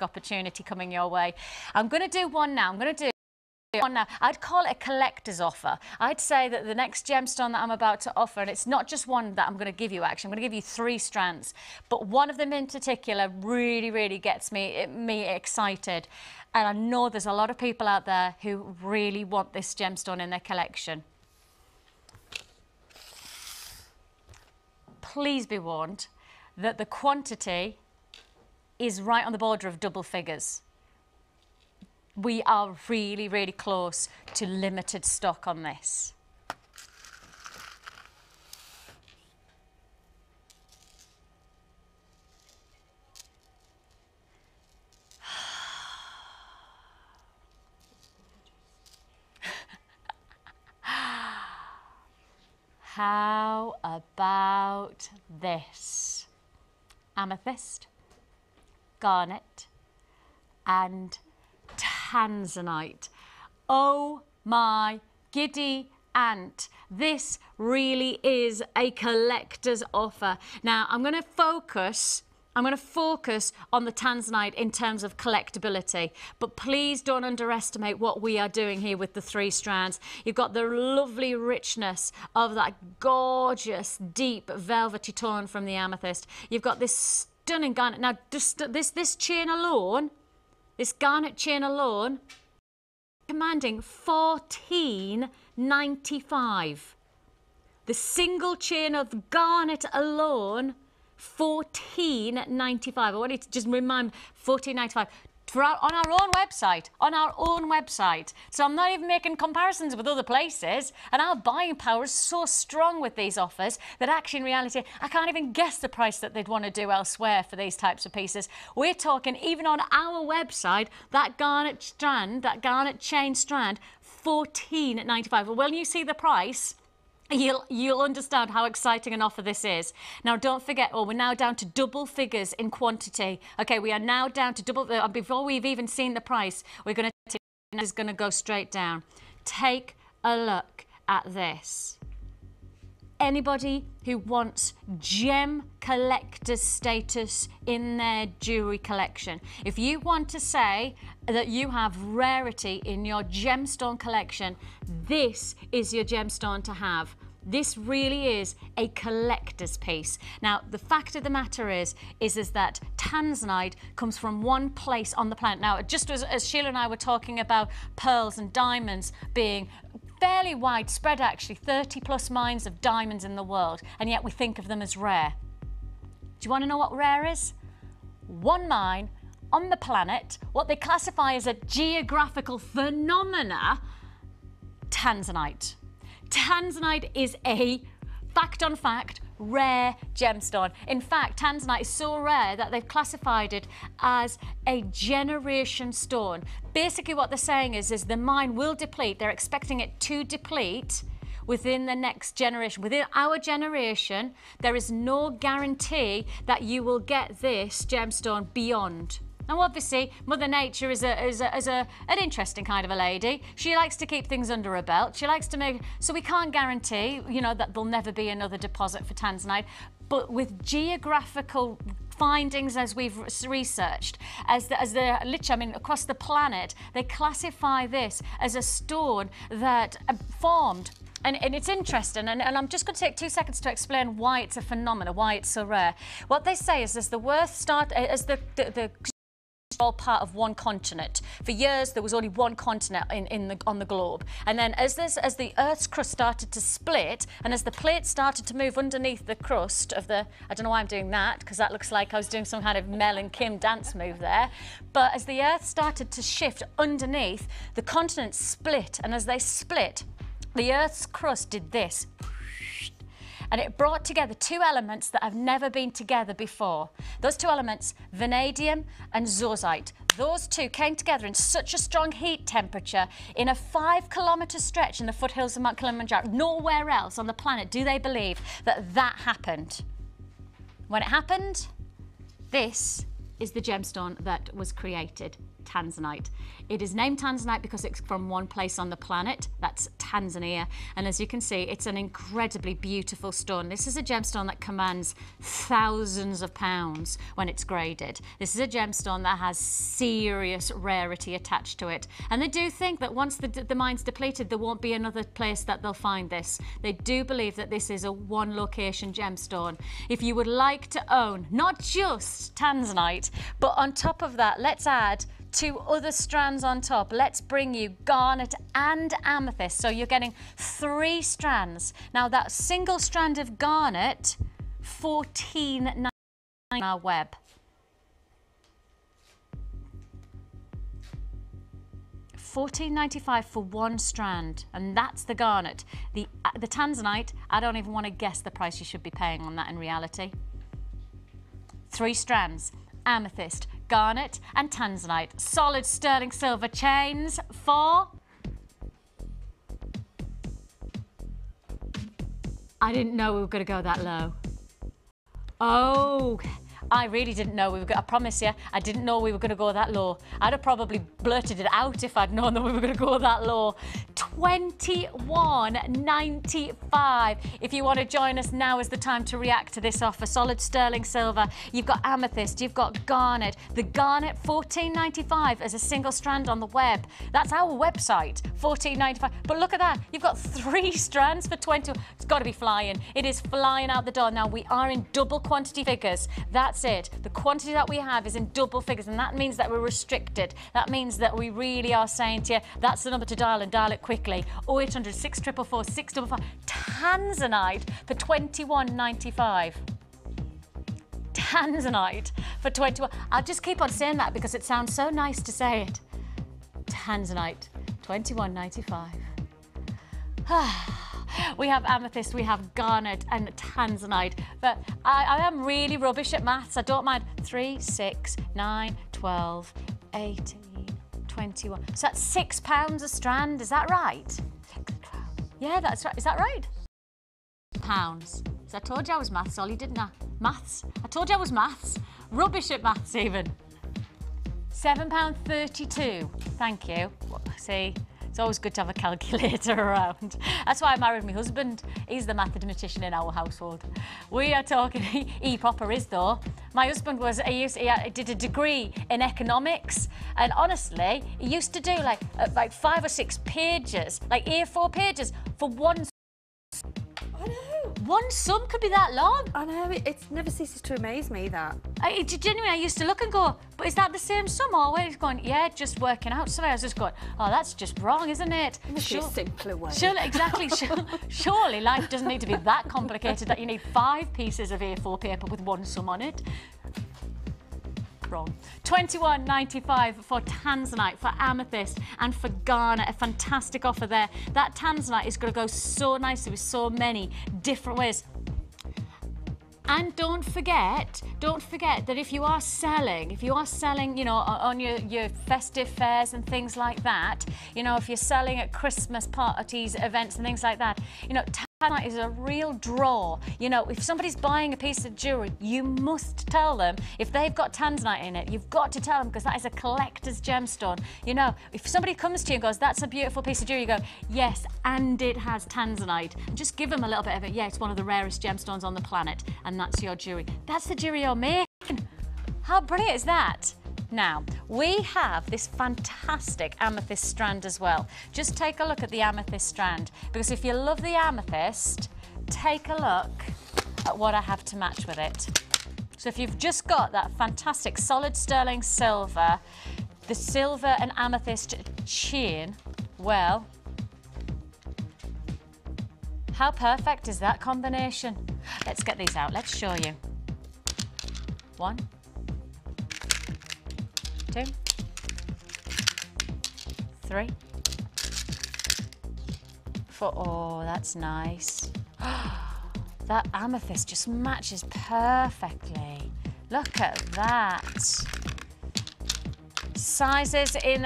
Speaker 2: opportunity coming your way. I'm going to do one now. Now, I'd call it a collector's offer. I'd say that the next gemstone that I'm about to offer, and it's not just one that I'm going to give you, actually, I'm going to give you 3 strands, but one of them in particular really, really gets me excited. And I know there's a lot of people out there who really want this gemstone in their collection. Please be warned that the quantity is right on the border of double figures. We are really, really close to limited stock on this. How about this? Amethyst, garnet, and tanzanite. Oh my giddy aunt. This really is a collector's offer. Now I'm going to focus on the tanzanite in terms of collectability, but please don't underestimate what we are doing here with the 3 strands. You've got the lovely richness of that gorgeous, deep, velvety tone from the amethyst. You've got this stunning garnet. Now, just this chain alone, this garnet chain alone, commanding $14.95. The single chain of garnet alone, $14.95. I want you to just remind $14.95 on our own website. So I'm not even making comparisons with other places, and our buying power is so strong with these offers that actually in reality I can't even guess the price that they'd want to do elsewhere for these types of pieces. We're talking even on our website, that garnet strand, that garnet chain strand, $14.95. Well, when you see the price, you'll understand how exciting an offer this is. Now, don't forget, we're now down to double figures in quantity. Okay, we are now down to double, before we've even seen the price, we're going to, this is going to go straight down. Take a look at this. Anybody who wants gem collector status in their jewellery collection, if you want to say that you have rarity in your gemstone collection, this is your gemstone to have. This really is a collector's piece. Now, the fact of the matter is that tanzanite comes from one place on the planet. Now, just as Sheila and I were talking about pearls and diamonds being fairly widespread, actually, 30+ mines of diamonds in the world, and yet we think of them as rare. Do you want to know what rare is? One mine on the planet, what they classify as a geographical phenomena, tanzanite. Tanzanite is a fact on fact rare gemstone. In fact, tanzanite is so rare that they've classified it as a generation stone. Basically what they're saying is the mine will deplete. They're expecting it to deplete within the next generation. Within our generation, there is no guarantee that you will get this gemstone beyond. Now, obviously, Mother Nature is an interesting kind of a lady. She likes to keep things under her belt. She likes to make, so we can't guarantee, you know, that there'll never be another deposit for tanzanite. But with geographical findings, as we've researched, literally, I mean, across the planet, they classify this as a stone that formed. And it's interesting, and I'm just going to take 2 seconds to explain why it's a phenomenon, why it's so rare. What they say is as the all part of one continent. For years, there was only one continent on the globe. And then as the Earth's crust started to split, and as the plates started to move underneath the crust of the, I don't know why I'm doing that, because that looks like I was doing some kind of Mel and Kim dance move there. But as the Earth started to shift underneath, the continents split. And as they split, the Earth's crust did this. And it brought together 2 elements that have never been together before. Those 2 elements, vanadium and zozite. Those 2 came together in such a strong heat temperature in a 5-kilometre stretch in the foothills of Mount Kilimanjaro. Nowhere else on the planet do they believe that that happened. When it happened, this is the gemstone that was created, tanzanite. It is named tanzanite because it's from one place on the planet, that's Tanzania, and as you can see, it's an incredibly beautiful stone. This is a gemstone that commands thousands of pounds when it's graded. This is a gemstone that has serious rarity attached to it, and they do think that once the mine's depleted, there won't be another place that they'll find this. They do believe that this is a one location gemstone. If you would like to own not just tanzanite, but on top of that, let's add 2 other strands on top. Let's bring you garnet and amethyst. So you're getting 3 strands. Now that single strand of garnet, $14.99 on our web. $14.95 for one strand, and that's the garnet. The tanzanite, I don't even want to guess the price you should be paying on that in reality. 3 strands, amethyst, garnet and tanzanite. Solid sterling silver chains for... I didn't know we were going to go that low. Oh, I really didn't know we were going to, I promise you, I didn't know we were going to go that low. I'd have probably blurted it out if I'd known that we were going to go that low. $21.95. If you want to join us, now is the time to react to this offer. Solid sterling silver, you've got amethyst, you've got garnet. The garnet, $14.95 as a single strand on the web. That's our website, $14.95. But look at that, you've got 3 strands for $20. It's got to be flying. It is flying out the door. Now, we are in double quantity figures. That's it. The quantity that we have is in double figures, and that means that we're restricted. That means that we really are saying to you, that's the number to dial, and dial it quickly. 0800 644 655. Tanzanite for $21.95. Tanzanite for $21. I'll just keep on saying that because it sounds so nice to say it. Tanzanite, $21.95. We have amethyst, we have garnet and tanzanite, but I am really rubbish at maths. I don't mind. 3, 6, 9, 12, 18, 21. So that's £6 a strand, is that right? Yeah, that's right. Is that right? Pounds. So I told you I was maths, Ollie, didn't I? Maths. I told you I was maths. Rubbish at maths even. £7.32. Thank you. See? It's always good to have a calculator around. That's why I married my husband. He's the mathematician in our household. We are talking, he proper is though. My husband was, he did a degree in economics, and honestly, he used to do like 5 or 6 pages, like A4 pages for one.
Speaker 3: I know.
Speaker 2: One sum could be that long.
Speaker 3: I know, it never ceases to amaze me that.
Speaker 2: Genuinely, I used to look and go, but is that the same sum? Or where he's going, yeah, just working out somewhere. I was just going, oh, that's just wrong, isn't it?
Speaker 3: Must be a simpler way.
Speaker 2: Surely, exactly. Surely life doesn't need to be that complicated that you need 5 pieces of A4 paper with one sum on it. Wrong. $21.95 for tanzanite, for amethyst and for garnet. A fantastic offer there. That tanzanite is going to go so nicely with so many different ways. And don't forget that if you are selling, you know, on your festive fairs and things like that, you know, if you're selling at Christmas parties, events and things like that, you know, tanzanite is a real draw. You know, if somebody's buying a piece of jewellery, you must tell them. If they've got tanzanite in it, you've got to tell them, because that is a collector's gemstone. You know, if somebody comes to you and goes, that's a beautiful piece of jewellery, you go, yes, and it has tanzanite. And just give them a little bit of it. Yeah, it's one of the rarest gemstones on the planet, and that's your jewellery. That's the jewellery you're making. How brilliant is that? Now, we have this fantastic amethyst strand as well. Just take a look at the amethyst strand, because if you love the amethyst, take a look at what I have to match with it. So if you've just got that fantastic solid sterling silver, the silver and amethyst chain, well, how perfect is that combination? Let's get these out, let's show you. 1, 2, 3, 4. Oh, that's nice. That amethyst just matches perfectly. Look at that. Sizes in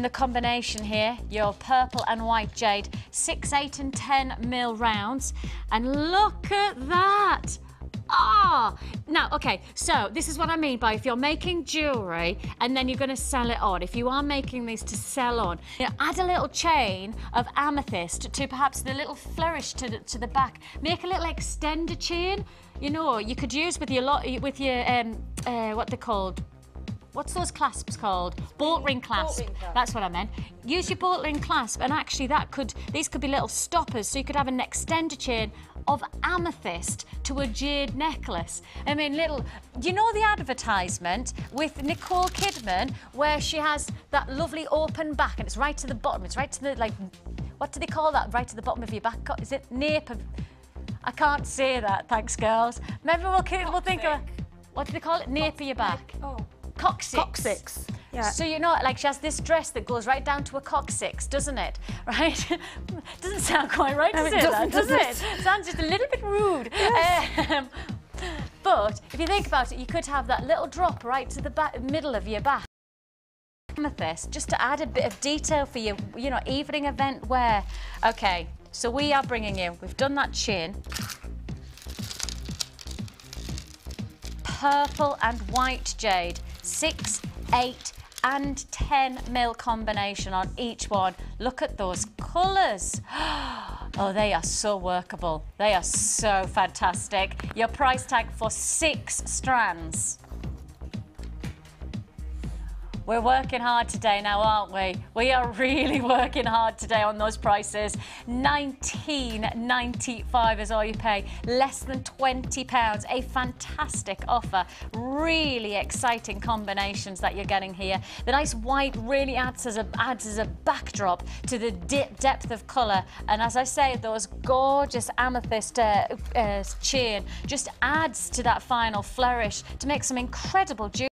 Speaker 2: the combination here. Your purple and white jade, 6, 8 and 10 mil rounds. And look at that. Ah! Now, okay, so this is what I mean by if you're making jewellery and then you're going to sell it on, if you are making these to sell on, you know, add a little chain of amethyst to perhaps the little flourish to the back. Make a little extender chain, you know, you could use with your, what they're called. What's those clasps called? Bolt ring clasp. That's what I meant. Use your bolt ring clasp, and actually these could be little stoppers, so you could have an extender chain of amethyst to a jade necklace. I mean, you know the advertisement with Nicole Kidman where she has that lovely open back and it's right to the bottom, it's right to the, like, what do they call that? Right to the bottom of your back? Is it nape of, I can't say that, thanks girls. Maybe we'll think of, what do they call it? Nape of your back.
Speaker 3: Oh.
Speaker 2: Coccyx.
Speaker 3: Coccyx. Yeah.
Speaker 2: So you know, like she has this dress that goes right down to her coccyx, doesn't it? Right? Doesn't sound quite right, does it? Does it? Sounds just a little bit rude. Yes. But if you think about it, you could have that little drop right to the middle of your back. Amethyst, just to add a bit of detail for your, you know, evening event wear. Okay, so we are bringing you, we've done that chin. Purple and white jade, 6, 8 and 10 mil combination on each one. Look at those colours. Oh, they are so workable. They are so fantastic. Your price tag for 6 strands. We're working hard today now, aren't we? We are really working hard today on those prices. $19.95 is all you pay, less than £20. A fantastic offer. Really exciting combinations that you're getting here. The nice white really adds as a backdrop to the depth of colour. And as I say, those gorgeous amethyst chain just adds to that final flourish to make some incredible jewellery.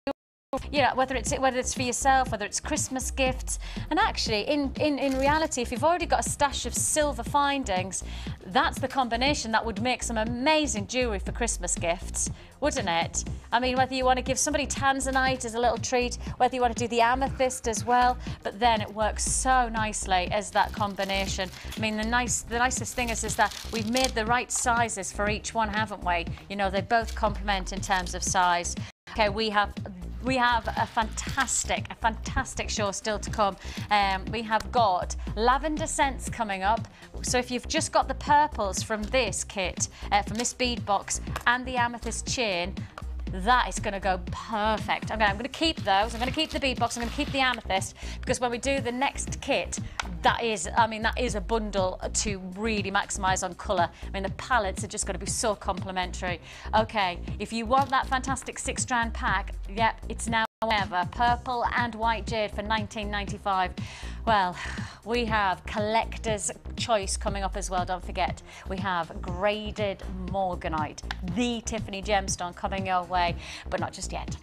Speaker 2: You know, whether it's for yourself, whether it's Christmas gifts. And actually, in reality, if you've already got a stash of silver findings, that's the combination that would make some amazing jewellery for Christmas gifts, wouldn't it? I mean, whether you want to give somebody tanzanite as a little treat, whether you want to do the amethyst as well, but then it works so nicely as that combination. I mean, the nicest thing is that we've made the right sizes for each one, haven't we? You know, they both complement in terms of size. Okay, we have a fantastic show still to come. We have got lavender scents coming up. So if you've just got the purples from this kit, from this bead box, and the amethyst chain, that is going to go perfect. I'm going to keep those. I'm going to keep the bead box. I'm going to keep the amethyst, because when we do the next kit, that is a bundle to really maximise on colour. I mean, the palettes are just going to be so complementary. Okay, if you want that fantastic 6-strand pack, yep, it's now ever. Purple and white jade for $19.95. Well, we have collector's choice coming up as well, don't forget. We have graded morganite, the Tiffany gemstone, coming your way, but not just yet.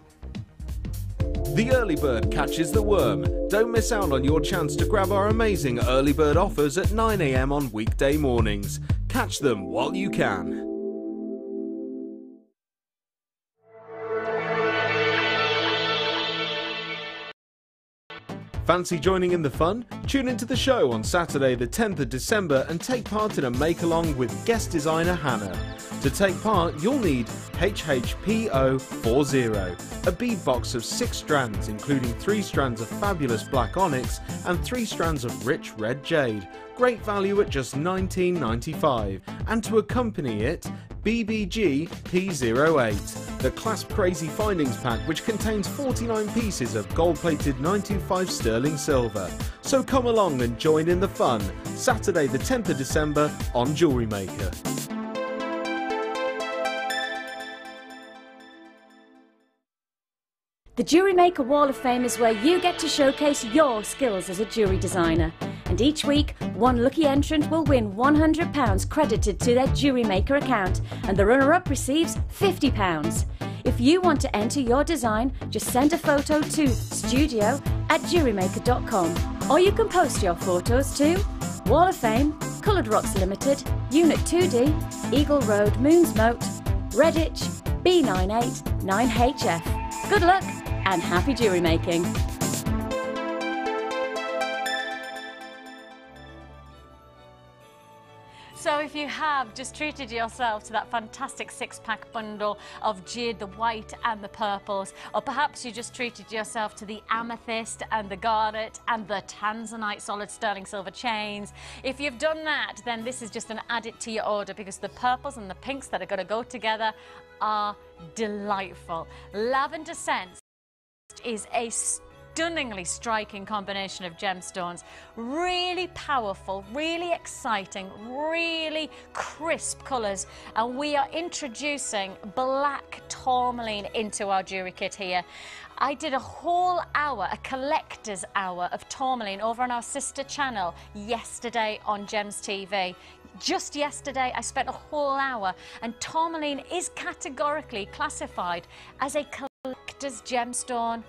Speaker 4: The early bird catches the worm. Don't miss out on your chance to grab our amazing early bird offers at 9 AM on weekday mornings. Catch them while you can. Fancy joining in the fun? Tune into the show on Saturday the 10th of December and take part in a make-along with guest designer Hannah. To take part, you'll need HHPO40, a bead box of 6 strands, including 3 strands of fabulous black onyx and 3 strands of rich red jade. Great value at just $19.95. And to accompany it, BBG P08, the Clasp Crazy Findings Pack, which contains 49 pieces of gold-plated 925 sterling silver. So come along and join in the fun, Saturday the 10th of December on Jewellery Maker.
Speaker 5: The Jewellery Maker Wall of Fame is where you get to showcase your skills as a jewellery designer. And each week, one lucky entrant will win £100 credited to their Jewellery Maker account, and the runner-up receives £50. If you want to enter your design, just send a photo to studio@jewellerymaker.com, or you can post your photos to Wall of Fame, Coloured Rocks Limited, Unit 2D, Eagle Road, Moonsmote, Redditch, B989HF. Good luck and happy jewellery making!
Speaker 2: So if you have just treated yourself to that fantastic 6-pack bundle of jade, the white and the purples, or perhaps you just treated yourself to the amethyst and the garnet and the tanzanite solid sterling silver chains, if you've done that, then this is just an add it to your order, because the purples and the pinks that are going to go together are delightful. Lavender Scents is a stunningly striking combination of gemstones. Really powerful, really exciting, really crisp colours. And we are introducing black tourmaline into our jewellery kit here. I did a whole hour, a collector's hour of tourmaline over on our sister channel yesterday on Gems TV. Just yesterday, I spent a whole hour, and tourmaline is categorically classified as a collector's gemstone.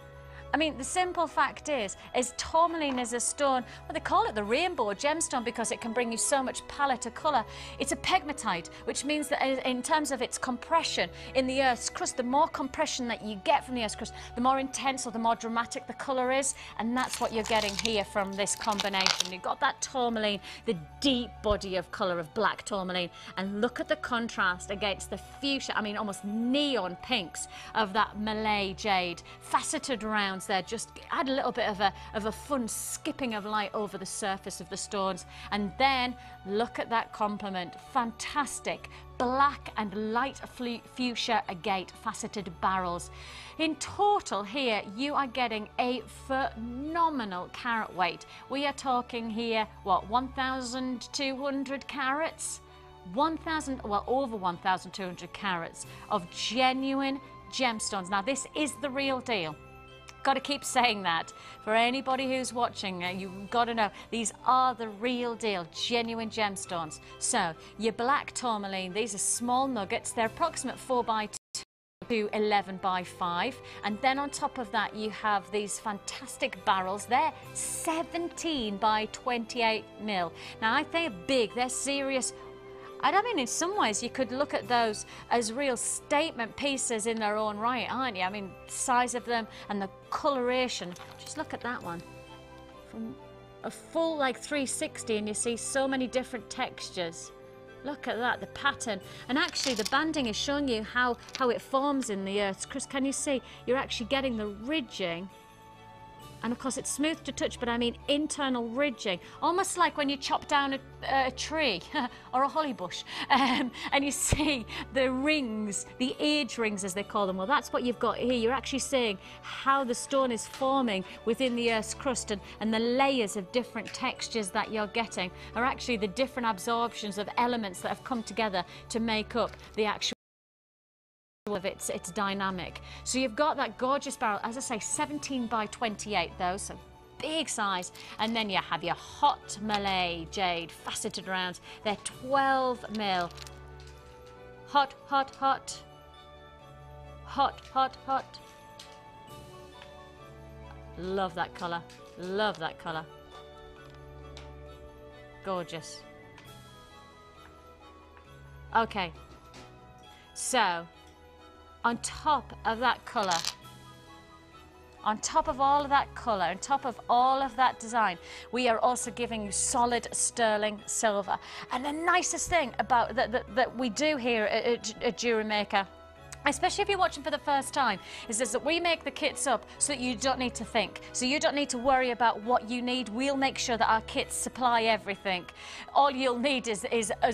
Speaker 2: I mean, the simple fact is tourmaline is a stone, well, they call it the rainbow gemstone because it can bring you so much palette of colour. It's a pegmatite, which means that in terms of its compression in the Earth's crust, the more compression that you get from the Earth's crust, the more intense or the more dramatic the colour is, and that's what you're getting here from this combination. You've got that tourmaline, the deep body of colour of black tourmaline, and look at the contrast against the fuchsia, I mean almost neon pinks of that Malay jade. Faceted rounds there just add a little bit of a fun skipping of light over the surface of the stones. And then look at that complement, fantastic black and light fuchsia agate faceted barrels. In total here you are getting a phenomenal carat weight. We are talking here, what, 1,200 carats? 1,000, well, over 1,200 carats of genuine gemstones. Now this is the real deal. Got to keep saying that. For anybody who's watching, you've got to know these are the real deal, genuine gemstones. So your black tourmaline, these are small nuggets. They're approximate 4 by 2 to 11 by 5, and then on top of that you have these fantastic barrels. They're 17 by 28 mil. Now I think big, they're serious. I mean, in some ways you could look at those as real statement pieces in their own right, aren't you? I mean, size of them and the coloration. Just look at that one. From a full like 360 and you see so many different textures. Look at that, the pattern. And actually the banding is showing you how it forms in the Earth's crust. Can you see? You're actually getting the ridging. And of course it's smooth to touch, but I mean internal ridging, almost like when you chop down a tree or a holly bush, and you see the rings, the age rings as they call them. Well, that's what you've got here. You're actually seeing how the stone is forming within the Earth's crust, and the layers of different textures that you're getting are actually the different absorptions of elements that have come together to make up the actual of its dynamic. So you've got that gorgeous barrel, as I say, 17 by 28 though, so big size. And then you have your hot Malay jade faceted rounds. They're 12 mil. Hot, hot, hot. Hot, hot, hot. Love that colour. Love that colour. Gorgeous. Okay. So on top of that colour, on top of all of that colour, on top of all of that design, we are also giving you solid sterling silver. And the nicest thing about that we do here at Jewellery Maker, especially if you're watching for the first time, is that we make the kits up so that you don't need to think. So you don't need to worry about what you need. We'll make sure that our kits supply everything. All you'll need is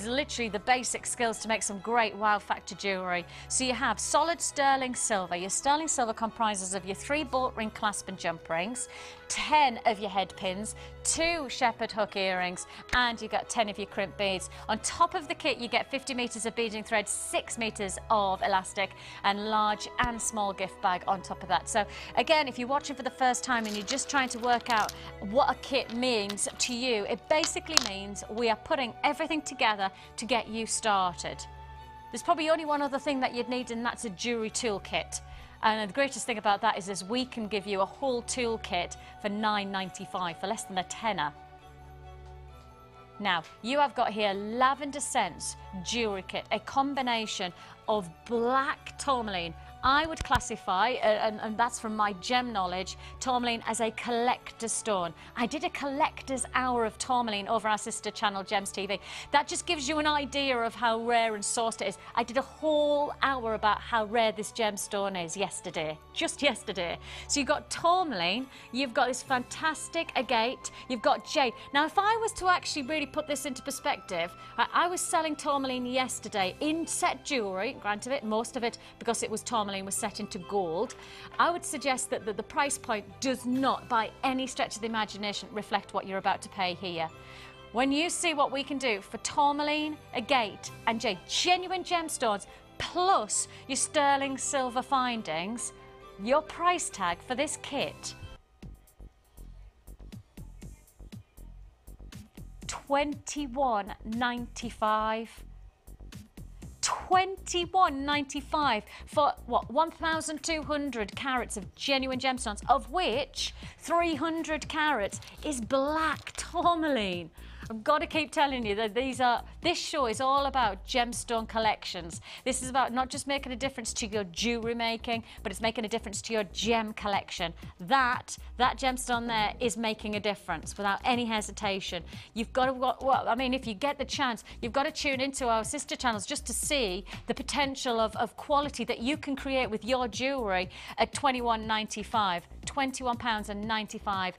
Speaker 2: literally the basic skills to make some great wow factor jewellery. So you have solid sterling silver. Your sterling silver comprises of your 3 bolt ring clasp and jump rings, 10 of your head pins, 2 shepherd hook earrings, and you got 10 of your crimp beads. On top of the kit you get 50 metres of beading thread, 6 metres of elastic, and large and small gift bag on top of that. So again, if you're watching for the first time and you're just trying to work out what a kit means to you, it basically means we are putting everything together to get you started. There's probably only one other thing that you'd need, and that's a jewellery toolkit. And the greatest thing about that is we can give you a whole toolkit for £9.95, for less than a tenner. Now, you have got here Lavender Scents jewellery kit, a combination of black tourmaline. I would classify, and that's from my gem knowledge, tourmaline as a collector's stone. I did a collector's hour of tourmaline over our sister channel, Gems TV. That just gives you an idea of how rare and sourced it is. I did a whole hour about how rare this gemstone is yesterday, just yesterday. So you've got tourmaline, you've got this fantastic agate, you've got jade. Now, if I was to actually really put this into perspective, I was selling tourmaline yesterday in set jewellery, granted most of it, because it was tourmaline, was set into gold. I would suggest that the price point does not, by any stretch of the imagination, reflect what you're about to pay here. When you see what we can do for tourmaline, agate and jade, genuine gemstones, plus your sterling silver findings, your price tag for this kit, £21.95. £21.95 for, what, 1,200 carats of genuine gemstones, of which 300 carats is black tourmaline. I've got to keep telling you that this show is all about gemstone collections. This is about not just making a difference to your jewellery making, but it's making a difference to your gem collection. That gemstone there is making a difference without any hesitation. You've got to, well, I mean, if you get the chance, you've got to tune into our sister channels just to see the potential of quality that you can create with your jewellery at £21.95. £21.95.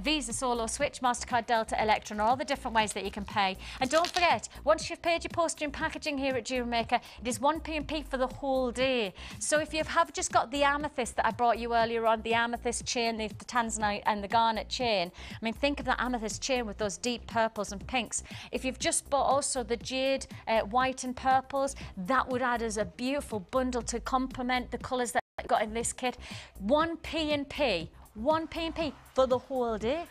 Speaker 2: Visa, Solo, Switch, MasterCard, Delta, Electron, all the different ways that you can pay. And don't forget, once you've paid your postage and packaging here at Jewellery Maker, it is 1 P&P for the whole day. So if you have just got the amethyst that I brought you earlier on, the amethyst chain, the tanzanite and the garnet chain, I mean, think of that amethyst chain with those deep purples and pinks. If you've just bought also the jade, white and purples, that would add as a beautiful bundle to complement the colours that I've got in this kit. 1 P&P. 1 P&P for the whole day.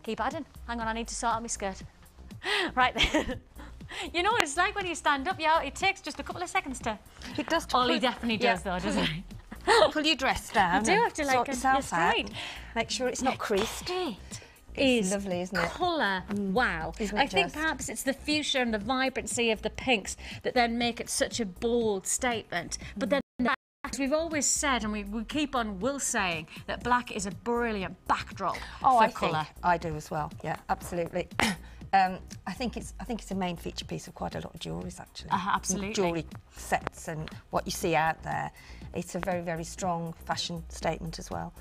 Speaker 2: Keep adding. Hang on, I need to sort out my skirt. Right then. You know what it's like when you stand up, yeah, it takes just a couple of seconds to...
Speaker 3: It does.
Speaker 2: Ollie definitely does though, doesn't he?
Speaker 3: Pull your dress down.
Speaker 2: You do have to like
Speaker 3: yourself out.
Speaker 2: right.
Speaker 3: Make sure it's not creased.
Speaker 2: Is
Speaker 3: lovely, isn't it?
Speaker 2: Colour, wow. I think perhaps it's the fuchsia and the vibrancy of the pinks that then make it such a bold statement. But then, as we've always said, and we keep on saying, that black is a brilliant backdrop for colour.
Speaker 3: I do as well. Yeah, absolutely. I think it's a main feature piece of quite a lot of jewelleries, actually.
Speaker 2: Absolutely.
Speaker 3: Jewellery sets and what you see out there. It's a very, very strong fashion statement as well.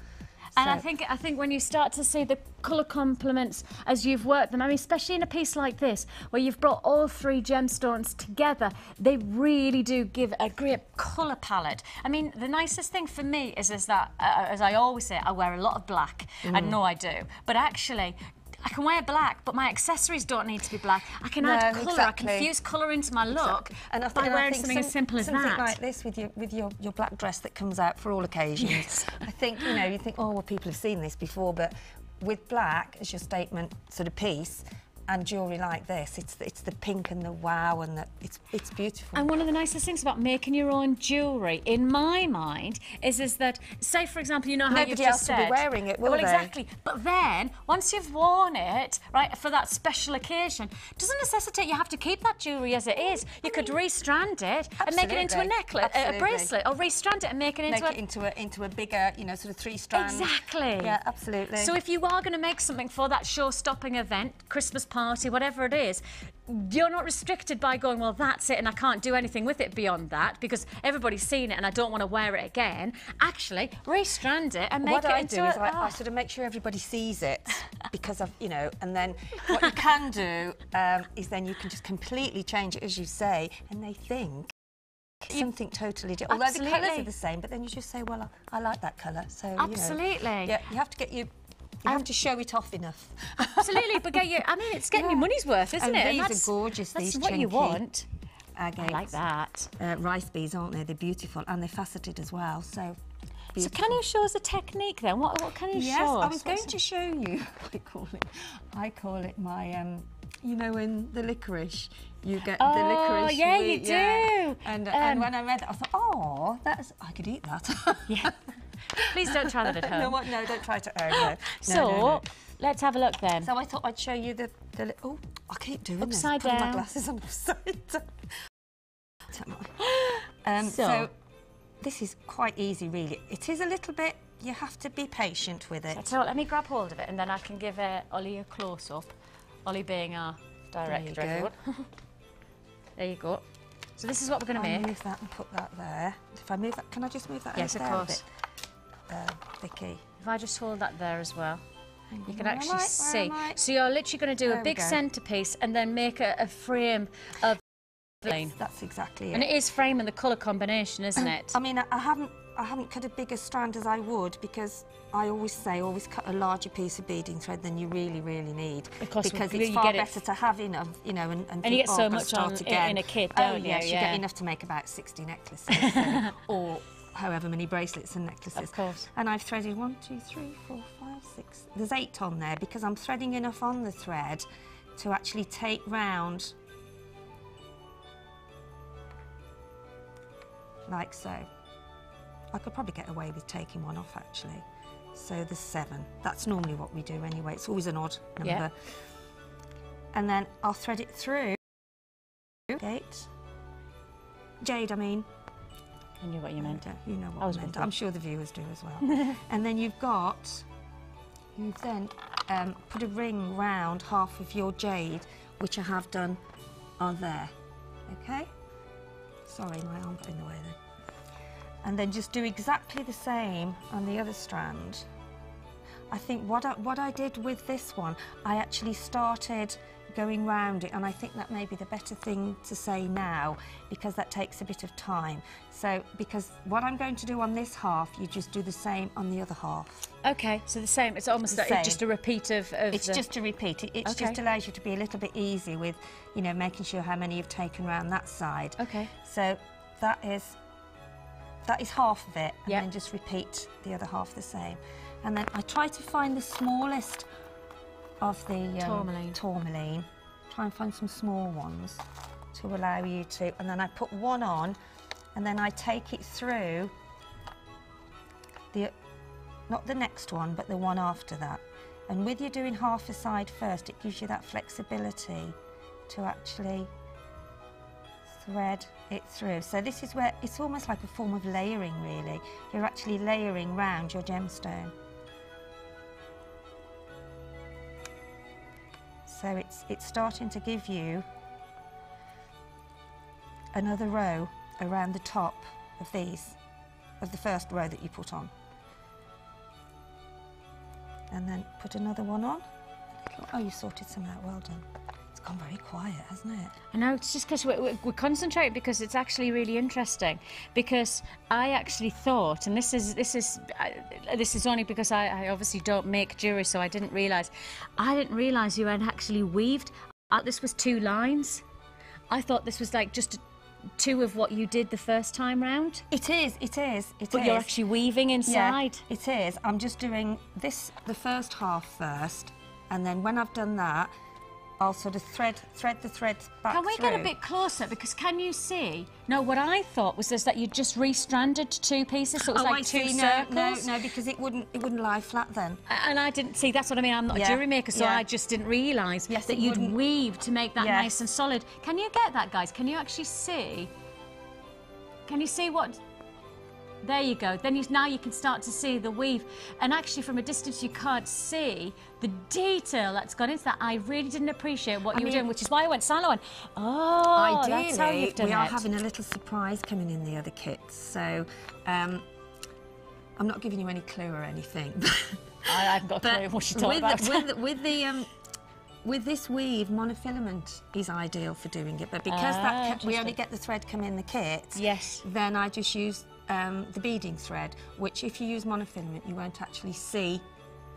Speaker 2: And
Speaker 3: So-
Speaker 2: I think when you start to see the colour complements as you've worked them, I mean, especially in a piece like this, where you've brought all three gemstones together, they really do give a great colour palette. I mean, the nicest thing for me is that, as I always say, I wear a lot of black. I know I do. But actually, I can wear black, but my accessories don't need to be black. I can add colour,
Speaker 3: exactly.
Speaker 2: I can fuse colour into my look by wearing something as simple as
Speaker 3: something
Speaker 2: that.
Speaker 3: like this with your black dress that comes out for all occasions.
Speaker 2: Yes.
Speaker 3: I think, you know, you think, oh, well, people have seen this before, but with black as your statement sort of piece, and jewellery like this, it's the pink and the wow, and it's beautiful.
Speaker 2: And one of the nicest things about making your own jewellery, in my mind, is that, say for example, you know how you've just said...
Speaker 3: Nobody else will be wearing it, will they?
Speaker 2: Exactly. But then, once you've worn it, right, for that special occasion, doesn't necessitate you have to keep that jewellery as it is. You could restrand it and make it into a necklace, a bracelet, or restrand it and make it
Speaker 3: into a bigger, you know, sort of 3-strand.
Speaker 2: Exactly.
Speaker 3: Yeah, absolutely.
Speaker 2: So if you are going to make something for that show-stopping event, Christmas party, whatever it is, you're not restricted by going, well, that's it and I can't do anything with it beyond that because everybody's seen it and I don't want to wear it again. Actually, restrand it and make it into
Speaker 3: I sort of make sure everybody sees it because of, you know, and then what you can do is then you can just completely change it, as you say, and they think something totally different. Although the colours are the same, but then you just say, well, I like that colour. So,
Speaker 2: absolutely.
Speaker 3: You know, yeah, you have to get you have to show it off enough.
Speaker 2: Absolutely, but I mean, it's getting your money's worth, isn't it?
Speaker 3: And these are gorgeous,
Speaker 2: that's
Speaker 3: these
Speaker 2: what
Speaker 3: chunky
Speaker 2: you want.
Speaker 3: Agates.
Speaker 2: I like that.
Speaker 3: Rice beads, aren't they? They're beautiful, and they're faceted as well, so beautiful.
Speaker 2: So can you show us a technique then? What can you show us?
Speaker 3: Yes, I was going to show you. I call it my, you know, in the licorice, you get the licorice.
Speaker 2: Oh, yeah, you do.
Speaker 3: And when I read it, I thought, oh, I could eat that.
Speaker 2: Yeah. Please don't try that at home.
Speaker 3: No, don't try it at home. No.
Speaker 2: So, let's have a look then.
Speaker 3: So I thought I'd show you the oh, I keep doing
Speaker 2: upside
Speaker 3: this.
Speaker 2: down.
Speaker 3: Putting my glasses on upside down. So this is quite easy, really. It is a little bit. You have to be patient with it.
Speaker 2: So let me grab hold of it, and then I can give Ollie a close-up. Ollie being our director.
Speaker 3: There you go.
Speaker 2: There you go. So this is what we're going to make.
Speaker 3: Move that and put that there. If I move that, can I just move that?
Speaker 2: Yes, of course.
Speaker 3: Vicky.
Speaker 2: If I just hold that there as well, you can
Speaker 3: Where
Speaker 2: actually
Speaker 3: am I?
Speaker 2: see. So you're literally going to do a big centerpiece and then make a frame of plain.
Speaker 3: That's exactly it.
Speaker 2: And it is frame and the colour combination, isn't it?
Speaker 3: I mean, I haven't cut a bigger strand as I would because I always say always cut a larger piece of beading thread than you really, really need. Because it's far better to have enough, you know, and
Speaker 2: you get so much on in a kit, don't you?
Speaker 3: Yes, you get enough to make about 60 necklaces or however many bracelets and necklaces.
Speaker 2: Of course.
Speaker 3: And I've threaded 1, 2, 3, 4, 5, 6. There's 8 on there because I'm threading enough on the thread to actually take round like so. I could probably get away with taking one off actually. So there's 7. That's normally what we do anyway. It's always an odd number.
Speaker 2: Yeah.
Speaker 3: And then I'll thread it through. Jade, I mean.
Speaker 2: I knew what you meant.
Speaker 3: You know what
Speaker 2: I was
Speaker 3: I meant.
Speaker 2: wondering.
Speaker 3: I'm sure the viewers do as well. And then you've then put a ring round half of your jade, which I have done on there. Okay? Sorry, my arm got in the way there. And then just do exactly the same on the other strand. I think what I did with this one, I actually started going round it, and I think that may be the better thing to say now, because that takes a bit of time. So, because what I'm going to do on this half, you just do the same on the other half.
Speaker 2: Okay, so the same. It's almost like just a repeat of
Speaker 3: It's just a repeat. It just allows you to be a little bit easy with, you know, making sure how many you've taken around that side.
Speaker 2: Okay.
Speaker 3: So that is half of it, and
Speaker 2: Yep.
Speaker 3: then just repeat the other half the same. And then I try to find the smallest of the tourmaline. Try and find some small ones to allow you to, and then I put one on, and then I take it through not the next one, but the one after that. And with you doing half a side first, it gives you that flexibility to actually thread it through. So this is where it's almost like a form of layering, really. You're actually layering round your gemstone. So it's starting to give you another row around the top of of the first row that you put on. And then put another one on. Oh, you sorted some out, well done. It's gone very quiet, hasn't it?
Speaker 2: I know, it's just because we're concentrating, because it's actually really interesting. Because I actually thought, and this is only because I obviously don't make jewellery, so I didn't realise you had actually weaved. This was 2 lines. I thought this was like just 2 of what you did the first time round.
Speaker 3: It is.
Speaker 2: But you're actually weaving inside.
Speaker 3: Yeah, it is. I'm just doing the first half first, and then when I've done that, I'll sort of thread the threads back
Speaker 2: Can we
Speaker 3: through.
Speaker 2: get a bit closer? Because can you see? No, what I thought was that you just restranded 2 pieces, so it was like 2 circles.
Speaker 3: No, because it wouldn't lie flat then.
Speaker 2: And I didn't see. That's what I mean. I'm not a jewellery maker, so I just didn't realise that you'd weave to make that nice and solid. Can you get that, guys? Can you actually see? Can you see what? There you go. Then now you can start to see the weave, and actually from a distance you can't see the detail that's gone into that. I really didn't appreciate what you were doing, which is why I went silent. I went, oh, that's how you've done it.
Speaker 3: We are having a little surprise coming in the other kits, so I'm not giving you any clue or anything.
Speaker 2: I haven't got a clue what you're talking about.
Speaker 3: With this weave, monofilament is ideal for doing it, but because we only get the thread come in the kit, then I just use the beading thread, which if you use monofilament, you won't actually see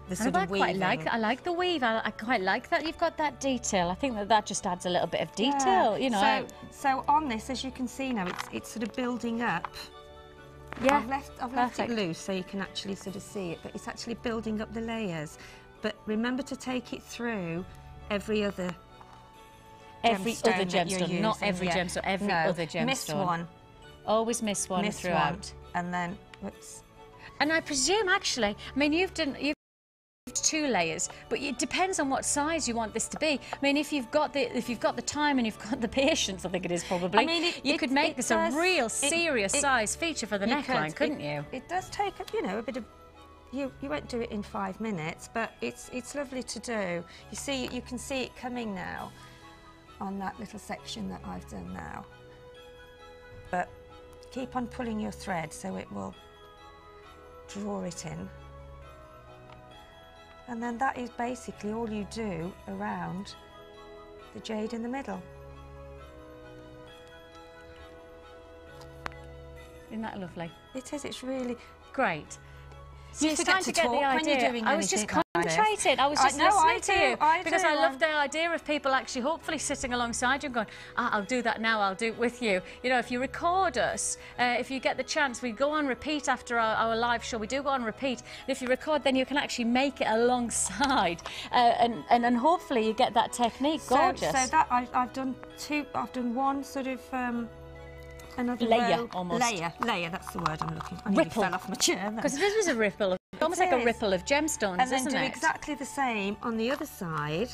Speaker 3: the sort of weaving.
Speaker 2: I like the weave. I quite like that you've got that detail. I think that just adds a little bit of detail, you know.
Speaker 3: So on this, as you can see now, it's sort of building up.
Speaker 2: Yeah,
Speaker 3: I've left it loose so you can actually sort of see it, but it's actually building up the layers. But remember to take it through every other gemstone,
Speaker 2: not every gemstone, every other gemstone.
Speaker 3: Miss one.
Speaker 2: Always miss one throughout.
Speaker 3: And then, whoops.
Speaker 2: And I presume, actually, I mean, you've 2 layers, but it depends on what size you want this to be. I mean, if you've got the time and you've got the patience, I think it is probably. I mean, you could make this a real serious size feature for the neckline, couldn't you?
Speaker 3: It does take, you know, a bit of. You won't do it in 5 minutes, but it's lovely to do. You can see it coming now on that little section that I've done now. But keep on pulling your thread so it will draw it in. And then that is basically all you do around the jade in the middle.
Speaker 2: Isn't that lovely?
Speaker 3: It is, it's really
Speaker 2: great.
Speaker 3: So you forget to talk when you're doing
Speaker 2: I was just
Speaker 3: anything like this.
Speaker 2: concentrating. I was just listening to you because I love
Speaker 3: do.
Speaker 2: the idea of people actually hopefully sitting alongside you and going, I'll do that now, I'll do it with you. You know, if you record us, if you get the chance, we go on repeat after our live show. We do go on repeat. And if you record, then you can actually make it alongside, and hopefully you get that technique. Gorgeous.
Speaker 3: So that I've done 2. I've done one sort of another
Speaker 2: layer,
Speaker 3: row.
Speaker 2: almost.
Speaker 3: Layer, that's the word I'm looking for. I nearly
Speaker 2: Ripple.
Speaker 3: fell off my chair.
Speaker 2: Because it is a ripple, almost like a
Speaker 3: is.
Speaker 2: ripple of gemstones,
Speaker 3: And then
Speaker 2: isn't
Speaker 3: do
Speaker 2: it?
Speaker 3: exactly the same on the other side.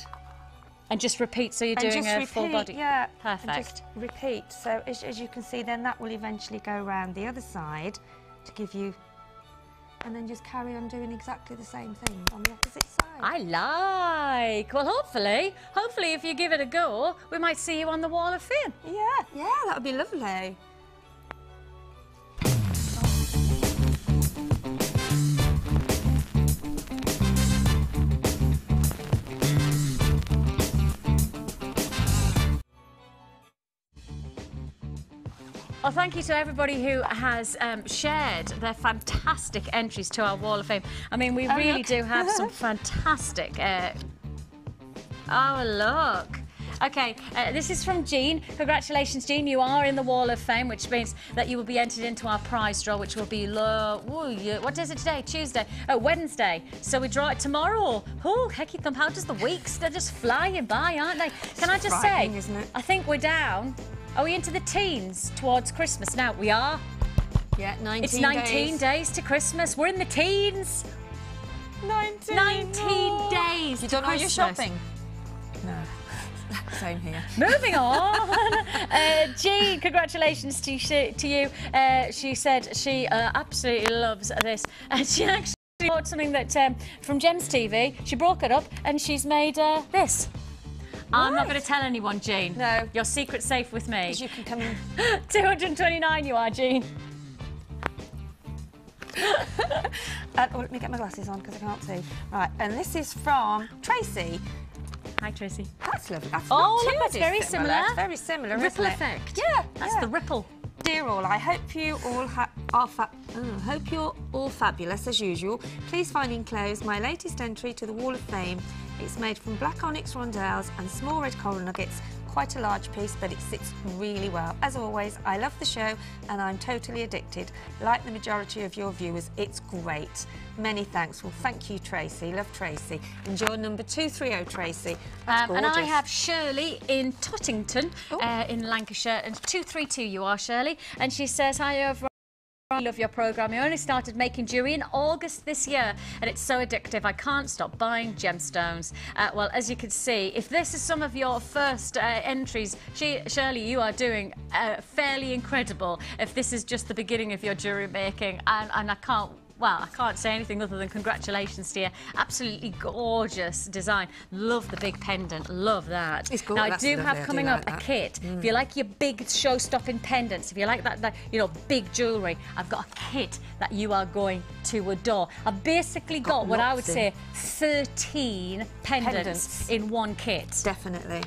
Speaker 2: And just repeat, so you're
Speaker 3: And
Speaker 2: doing
Speaker 3: just
Speaker 2: a
Speaker 3: repeat,
Speaker 2: full body.
Speaker 3: yeah.
Speaker 2: Perfect.
Speaker 3: And just repeat. So as you can see, then that will eventually go around the other side to give you, and then just carry on doing exactly the same thing on the opposite side.
Speaker 2: I like. Well, hopefully if you give it a go, we might see you on the Wall of Fame.
Speaker 3: Yeah, that would be lovely.
Speaker 2: Well, thank you to everybody who has shared their fantastic entries to our Wall of Fame. I mean, we really do have some fantastic... Oh, look. Okay, this is from Jean. Congratulations, Jean. You are in the Wall of Fame, which means that you will be entered into our prize draw, which will be... what is it today? Tuesday? Oh, Wednesday. So we draw it tomorrow. Oh, hecky thump. How does the weeks? They're just flying by, aren't they? Can I just say,
Speaker 3: isn't it?
Speaker 2: I think we're down. Are we into the teens towards Christmas now? We are.
Speaker 3: Yeah, 19
Speaker 2: It's 19 days to Christmas. We're in the teens. 19 days.
Speaker 3: You
Speaker 2: to
Speaker 3: done all your
Speaker 2: Christmas.
Speaker 3: shopping? No. Same here.
Speaker 2: Moving on. Jean, congratulations to you. She said she absolutely loves this. And she actually bought something that from Gems TV. She broke it up and she's made this. I'm not going to tell anyone, Jean.
Speaker 3: No.
Speaker 2: Your secret's safe with me.
Speaker 3: You can come in.
Speaker 2: 229 you are, Jean.
Speaker 3: Let me get my glasses on because I can't see. Right, and this is from Tracy.
Speaker 2: Hi, Tracy.
Speaker 3: That's lovely. That's
Speaker 2: Oh,
Speaker 3: not
Speaker 2: look,
Speaker 3: too
Speaker 2: that's very similar.
Speaker 3: It's very similar,
Speaker 2: Ripple
Speaker 3: isn't it?
Speaker 2: effect.
Speaker 3: Yeah,
Speaker 2: That's the ripple.
Speaker 3: Dear all, I hope you all hope you're all fabulous as usual. Please find enclosed my latest entry to the Wall of Fame. It's made from black onyx rondelles and small red coral nuggets. Quite a large piece, but it sits really well. As always, I love the show and I'm totally addicted. Like the majority of your viewers, it's great. Many thanks. Well, thank you, Tracy. Love Tracy. And your number 230, Tracy. That's
Speaker 2: And I
Speaker 3: gorgeous.
Speaker 2: have Shirley in Tottington, in Lancashire, and 232 you are, Shirley. And she says, hi, over. I love your programme. I only started making jewellery in August this year and it's so addictive. I can't stop buying gemstones. Well, as you can see, if this is some of your first entries, Shirley, you are doing fairly incredible. If this is just the beginning of your jewellery making, and I can't say anything other than congratulations to you. Absolutely gorgeous design. Love the big pendant. Love that.
Speaker 3: It's
Speaker 2: Now, I
Speaker 3: gorgeous.
Speaker 2: do have coming up a kit. If you like your big show-stopping pendants, if you like that, you know, big jewellery, I've got a kit that you are going to adore. I've basically got what I would say 13 pendants in one kit.
Speaker 3: Definitely.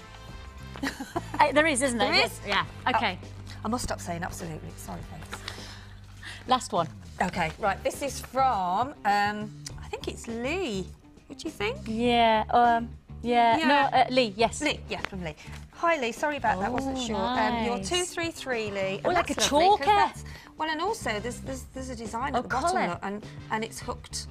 Speaker 2: There is, isn't there?
Speaker 3: There is?
Speaker 2: Yeah. Okay.
Speaker 3: I must stop saying absolutely. Sorry, folks.
Speaker 2: Last one.
Speaker 3: Okay, right. This is from, I think it's Lee. What do you think?
Speaker 2: Yeah. No, Lee. Yes.
Speaker 3: Lee, yeah, from Lee. Hi, Lee. Sorry about that. Wasn't sure. You're
Speaker 2: Nice.
Speaker 3: 233, Lee.
Speaker 2: Oh, like a
Speaker 3: that's lovely, 'cause
Speaker 2: choker.
Speaker 3: that's- Well, and also there's a design at the bottom,
Speaker 2: collar.
Speaker 3: look, and it's hooked.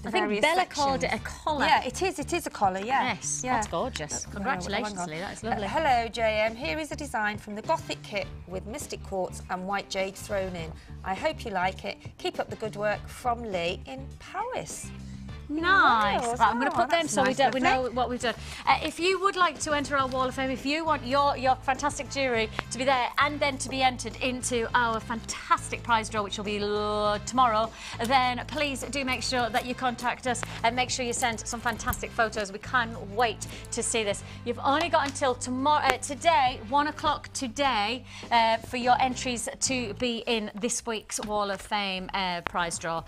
Speaker 3: the
Speaker 2: I think
Speaker 3: various
Speaker 2: Bella
Speaker 3: sections.
Speaker 2: called it a collar.
Speaker 3: Yeah, it is. It is a collar. Yeah.
Speaker 2: Yes,
Speaker 3: Yeah.
Speaker 2: that's gorgeous. Congratulations,
Speaker 3: hang on.
Speaker 2: Lee. That's lovely.
Speaker 3: Hello, JM. Here is a design from the Gothic kit with mystic quartz and white jade thrown in. I hope you like it. Keep up the good work, from Lee in Paris.
Speaker 2: Nice.
Speaker 3: Wales.
Speaker 2: Right, I'm going to
Speaker 3: Oh,
Speaker 2: put them
Speaker 3: that's
Speaker 2: so
Speaker 3: nice,
Speaker 2: we know
Speaker 3: lovely.
Speaker 2: what we've done. If you would like to enter our Wall of Fame, if you want your fantastic jewellery to be there and then to be entered into our fantastic prize draw, which will be tomorrow, then please do make sure that you contact us and make sure you send some fantastic photos. We can't wait to see this. You've only got until tomorrow, today, 1 o'clock today, for your entries to be in this week's Wall of Fame prize draw.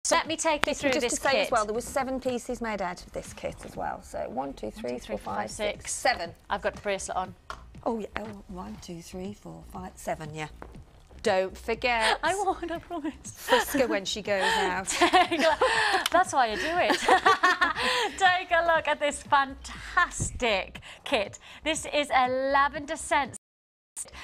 Speaker 2: So let me take you through
Speaker 3: Just
Speaker 2: this
Speaker 3: to say
Speaker 2: kit.
Speaker 3: as well, there was 7 pieces made out of this kit as well. So 1, 2, 3, 4, 5, 6, 7.
Speaker 2: I've got the bracelet on.
Speaker 3: Oh yeah. Oh, 1, 2, 3, 4, 5, 7. Yeah. Don't forget.
Speaker 2: I won't, I promise.
Speaker 3: Frisker when she goes out.
Speaker 2: That's why I do it. Take a look at this fantastic kit. This is a lavender scent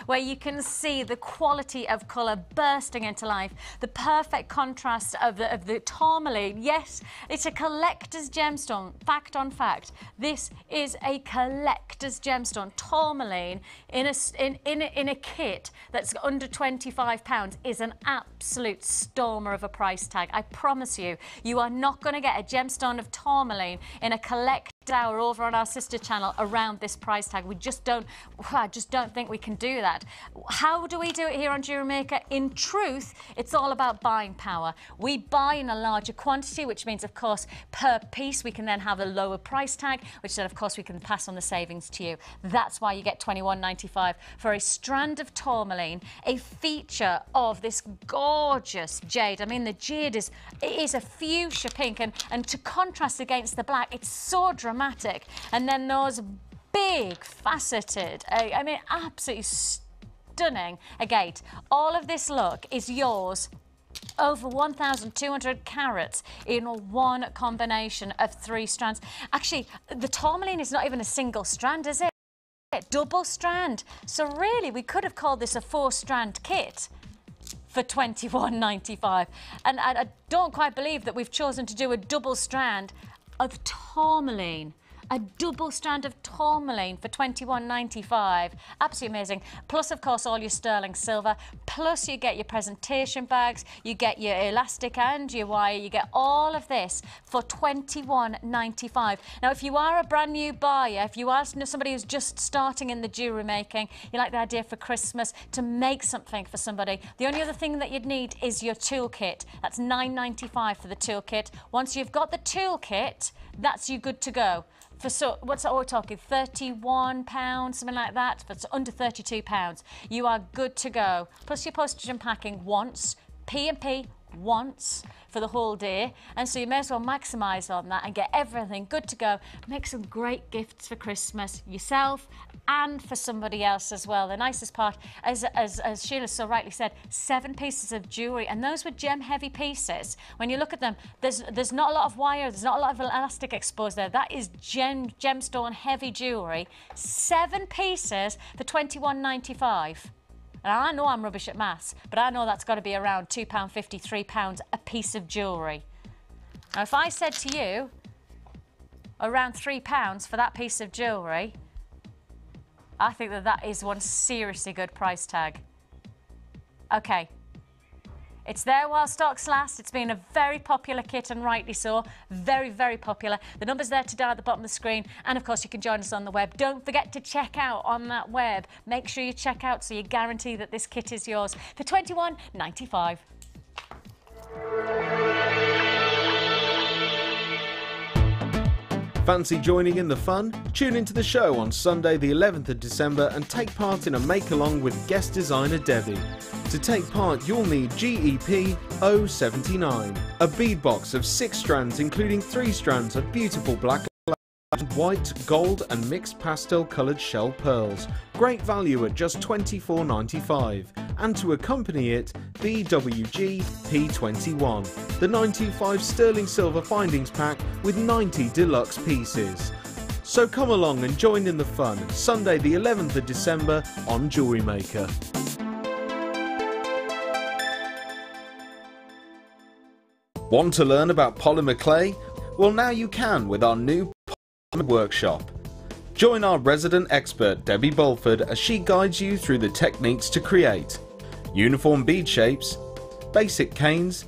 Speaker 2: where you can see the quality of colour bursting into life, the perfect contrast of the tourmaline. Yes, it's a collector's gemstone. Fact on fact, this is a collector's gemstone. Tourmaline in a kit that's under £25 is an absolute stormer of a price tag. I promise you, you are not going to get a gemstone of tourmaline in a collect hour over on our sister channel around this price tag. I just don't think we can do that. How do we do it here on Jewellery Maker? In truth, it's all about buying power. We buy in a larger quantity, which means, of course, per piece we can then have a lower price tag, which then, of course, we can pass on the savings to you. That's why you get £21.95 for a strand of tourmaline, a feature of this gorgeous jade. I mean, the jade is a fuchsia pink, and to contrast against the black, it's so dramatic. And then those big faceted, I mean, absolutely stunning agate. All of this look is yours, over 1,200 carats in one combination of 3 strands. Actually, the tourmaline is not even a single strand, is it? Double strand. So really, we could have called this a 4-strand kit for £21.95. And I don't quite believe that we've chosen to do a double strand of tourmaline. A double strand of tourmaline for £21.95. Absolutely amazing. Plus, of course, all your sterling silver. Plus, you get your presentation bags, you get your elastic and your wire. You get all of this for £21.95. Now, if you are a brand new buyer, if you are somebody who's just starting in the jewellery making, you like the idea for Christmas to make something for somebody, the only other thing that you'd need is your toolkit. That's £9.95 for the toolkit. Once you've got the toolkit, that's you good to go. For what's that we're talking, £31, something like that. For under £32, you are good to go. Plus your postage and packing once, P&P once for the whole day, and so you may as well maximise on that and get everything good to go. Make some great gifts for Christmas yourself and for somebody else as well. The nicest part, as Sheila so rightly said, 7 pieces of jewellery, and those were gem heavy pieces. When you look at them, there's not a lot of wire, there's not a lot of elastic exposed there. That is gemstone heavy jewellery. 7 pieces for £21.95. And I know I'm rubbish at maths, but I know that's got to be around £2.50, £3 a piece of jewellery. Now, if I said to you, around £3 for that piece of jewellery, I think that is one seriously good price tag. Okay. It's there while stocks last. It's been a very popular kit, and rightly so. Very, very popular. The number's there to dial at the bottom of the screen. And, of course, you can join us on the web. Don't forget to check out on that web. Make sure you check out so you guarantee that this kit is yours for £21.95.
Speaker 4: Fancy joining in the fun? Tune into the show on Sunday the 11th of December and take part in a make-along with guest designer Debbie. To take part, you'll need GEP 079, a bead box of 6 strands including 3 strands of beautiful black, white, gold and mixed pastel coloured shell pearls. Great value at just £24.95. And to accompany it, the WG P21, the 925 sterling silver findings pack with 90 deluxe pieces. So come along and join in the fun, Sunday the 11th of December on Jewellery Maker. Want to learn about polymer clay? Well, now you can with our new polymer workshop. Join our resident expert Debbie Bulford as she guides you through the techniques to create uniform bead shapes, basic canes,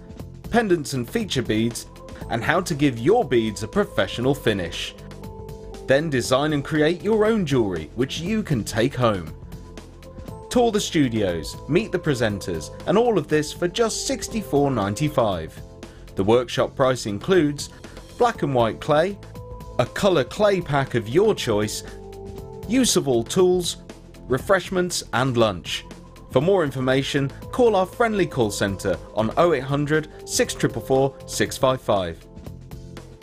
Speaker 4: pendants and feature beads, and how to give your beads a professional finish. Then design and create your own jewellery which you can take home. Tour the studios, meet the presenters, and all of this for just £64.95. The workshop price includes black and white clay, a colour clay pack of your choice, use of all tools, refreshments and lunch. For more information, call our friendly call centre on 0800 644 655.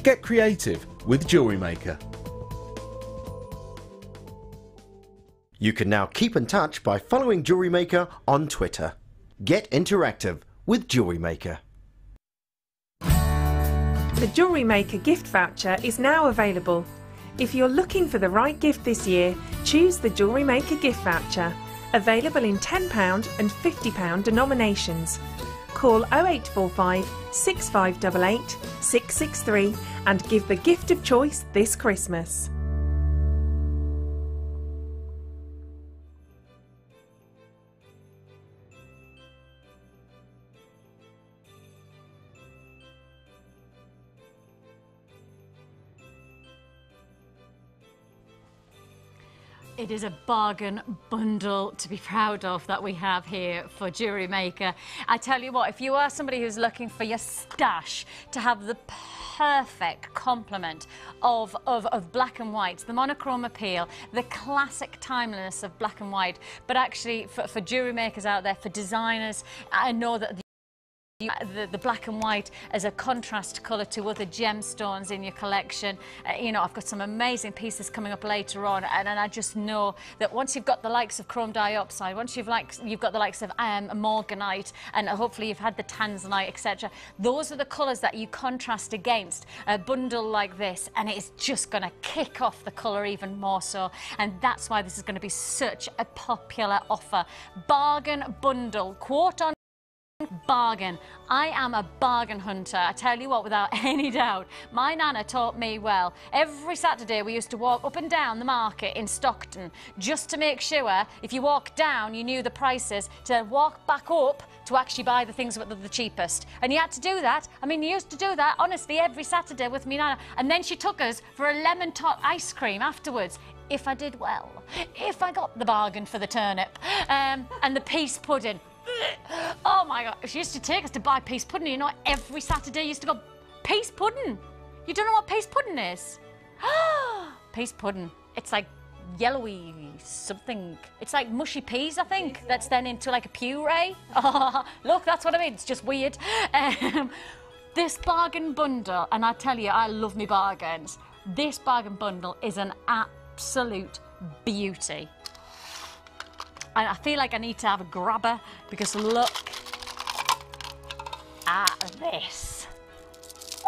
Speaker 4: Get creative with Jewellery Maker.
Speaker 6: You can now keep in touch by following Jewellery Maker on Twitter. Get interactive with Jewellery Maker.
Speaker 7: The Jewellery Maker gift voucher is now available. If you're looking for the right gift this year, choose the Jewellery Maker gift voucher. Available in £10 and £50 denominations. Call 0845 6588 663 and give the gift of choice this Christmas.
Speaker 2: It is a bargain bundle to be proud of that we have here for Jewellery Maker. I tell you what, if you are somebody who's looking for your stash to have the perfect complement of black and white, the monochrome appeal, the classic timelessness of black and white, but actually for jewellery makers out there, for designers, I know that the black and white as a contrast colour to other gemstones in your collection. You know, I've got some amazing pieces coming up later on, and I just know that once you've got the likes of chrome dioxide, once you've got the likes of morganite, and hopefully you've had the tanzanite, etc., those are the colours that you contrast against a bundle like this, and it's just going to kick off the colour even more so, and that's why this is going to be such a popular offer. Bargain bundle, quote on bargain. I am a bargain hunter, I tell you what, without any doubt. My nana taught me well. Every Saturday we used to walk up and down the market in Stockton just to make sure if you walk down you knew the prices, to walk back up to actually buy the things that were the cheapest. And you had to do that. I mean, you used to do that honestly every Saturday with me nana, and then she took us for a lemon tot ice cream afterwards. If I did well, if I got the bargain for the turnip and the peas pudding. Oh my God, she used to take us to buy peas pudding. You know, every Saturday used to go, peas pudding? You don't know what peas pudding is? Peas pudding. It's like yellowy something. It's like mushy peas, I think, that's then into like a puree. Oh, look, that's what I mean. It's just weird. This bargain bundle, and I tell you, I love me bargains. This bargain bundle is an absolute beauty. I feel like I need to have a grabber because look at this.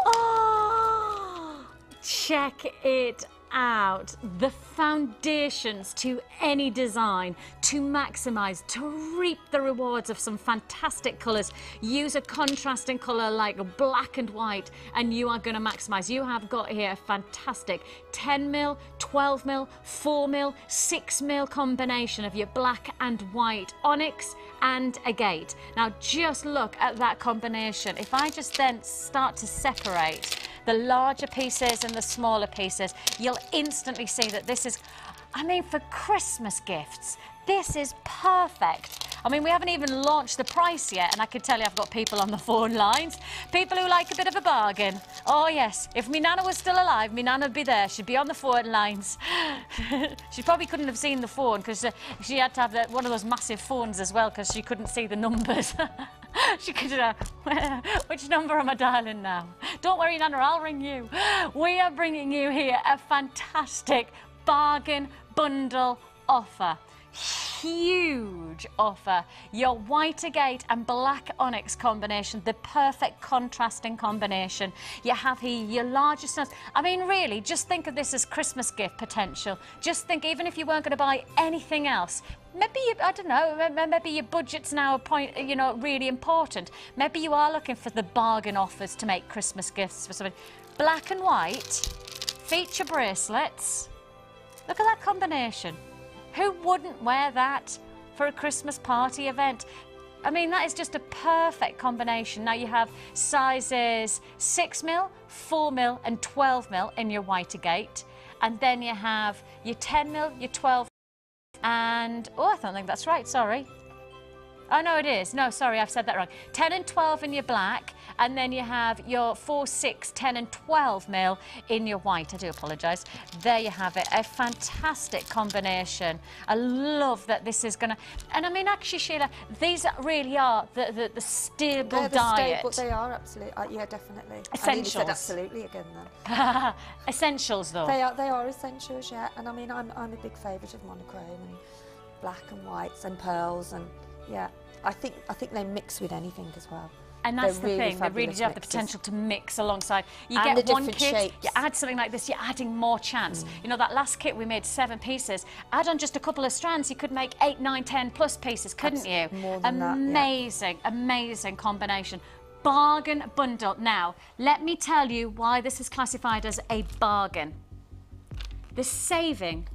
Speaker 2: Oh, check it out. The foundations to any design, to maximise, to reap the rewards of some fantastic colours. Use a contrasting colour like black and white and you are going to maximise. You have got here a fantastic 10mm, 12mm, 4mm, 6mm combination of your black and white onyx and agate. Now just look at that combination. If I just then start to separate the larger pieces and the smaller pieces, you'll instantly see that this is, I mean, for Christmas gifts, this is perfect. I mean, we haven't even launched the price yet, and I can tell you I've got people on the phone lines, people who like a bit of a bargain. Oh yes, if me nana was still alive, me nana would be there. She'd be on the phone lines. She probably couldn't have seen the phone because she had to have one of those massive phones as well because she couldn't see the numbers. She could which number am I dialing now? Don't worry, Nana, I'll ring you. We are bringing you here a fantastic bargain bundle offer. Huge offer. Your white agate and black onyx combination, the perfect contrasting combination. You have here your larger stones. I mean, really, just think of this as Christmas gift potential. Just think, even if you weren't going to buy anything else, maybe I don't know, maybe your budget's now a point, you know, really important. Maybe you are looking for the bargain offers to make Christmas gifts for somebody. Black and white, feature bracelets. Look at that combination. Who wouldn't wear that for a Christmas party event? I mean, that is just a perfect combination. Now you have sizes 6mm, 4mm and 12mm in your white agate. And then you have your 10mm, your 12mm and, oh, I don't think that's right, sorry. Oh, no, it is. No, sorry, I've said that wrong. 10 and 12 in your black, and then you have your 4, 6, 10 and 12mm in your white. I do apologise. There you have it. A fantastic combination. I love that this is going to... And I mean, actually, Sheila, these really are the stable diet.
Speaker 3: Stable, they are, absolutely. Yeah, definitely.
Speaker 2: Essentials.
Speaker 3: I nearly said absolutely again then.
Speaker 2: Essentials, though.
Speaker 3: They are essentials, yeah. And I mean, I'm a big favourite of monochrome and black and whites and pearls and... Yeah, I think they mix with anything as well.
Speaker 2: And that's the
Speaker 3: really
Speaker 2: thing, they really
Speaker 3: fabulous
Speaker 2: do have the
Speaker 3: mixes.
Speaker 2: potential to mix alongside. You
Speaker 3: And
Speaker 2: get
Speaker 3: the
Speaker 2: one
Speaker 3: different
Speaker 2: kit,
Speaker 3: shapes.
Speaker 2: you add something like this, you're adding more chance. You know, that last kit we made 7 pieces, add on just a couple of strands, you could make 8, 9, 10 plus pieces, couldn't you?
Speaker 3: More than that, yeah.
Speaker 2: Amazing, amazing combination. Bargain bundle. Now, let me tell you why this is classified as a bargain. The saving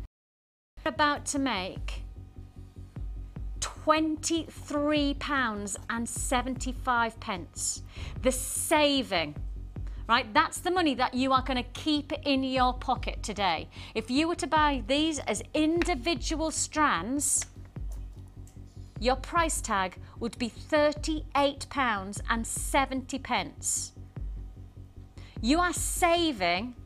Speaker 2: we're about to make £23.75. The saving, right? That's the money that you are going to keep in your pocket today. If you were to buy these as individual strands, your price tag would be £38.70. You are saving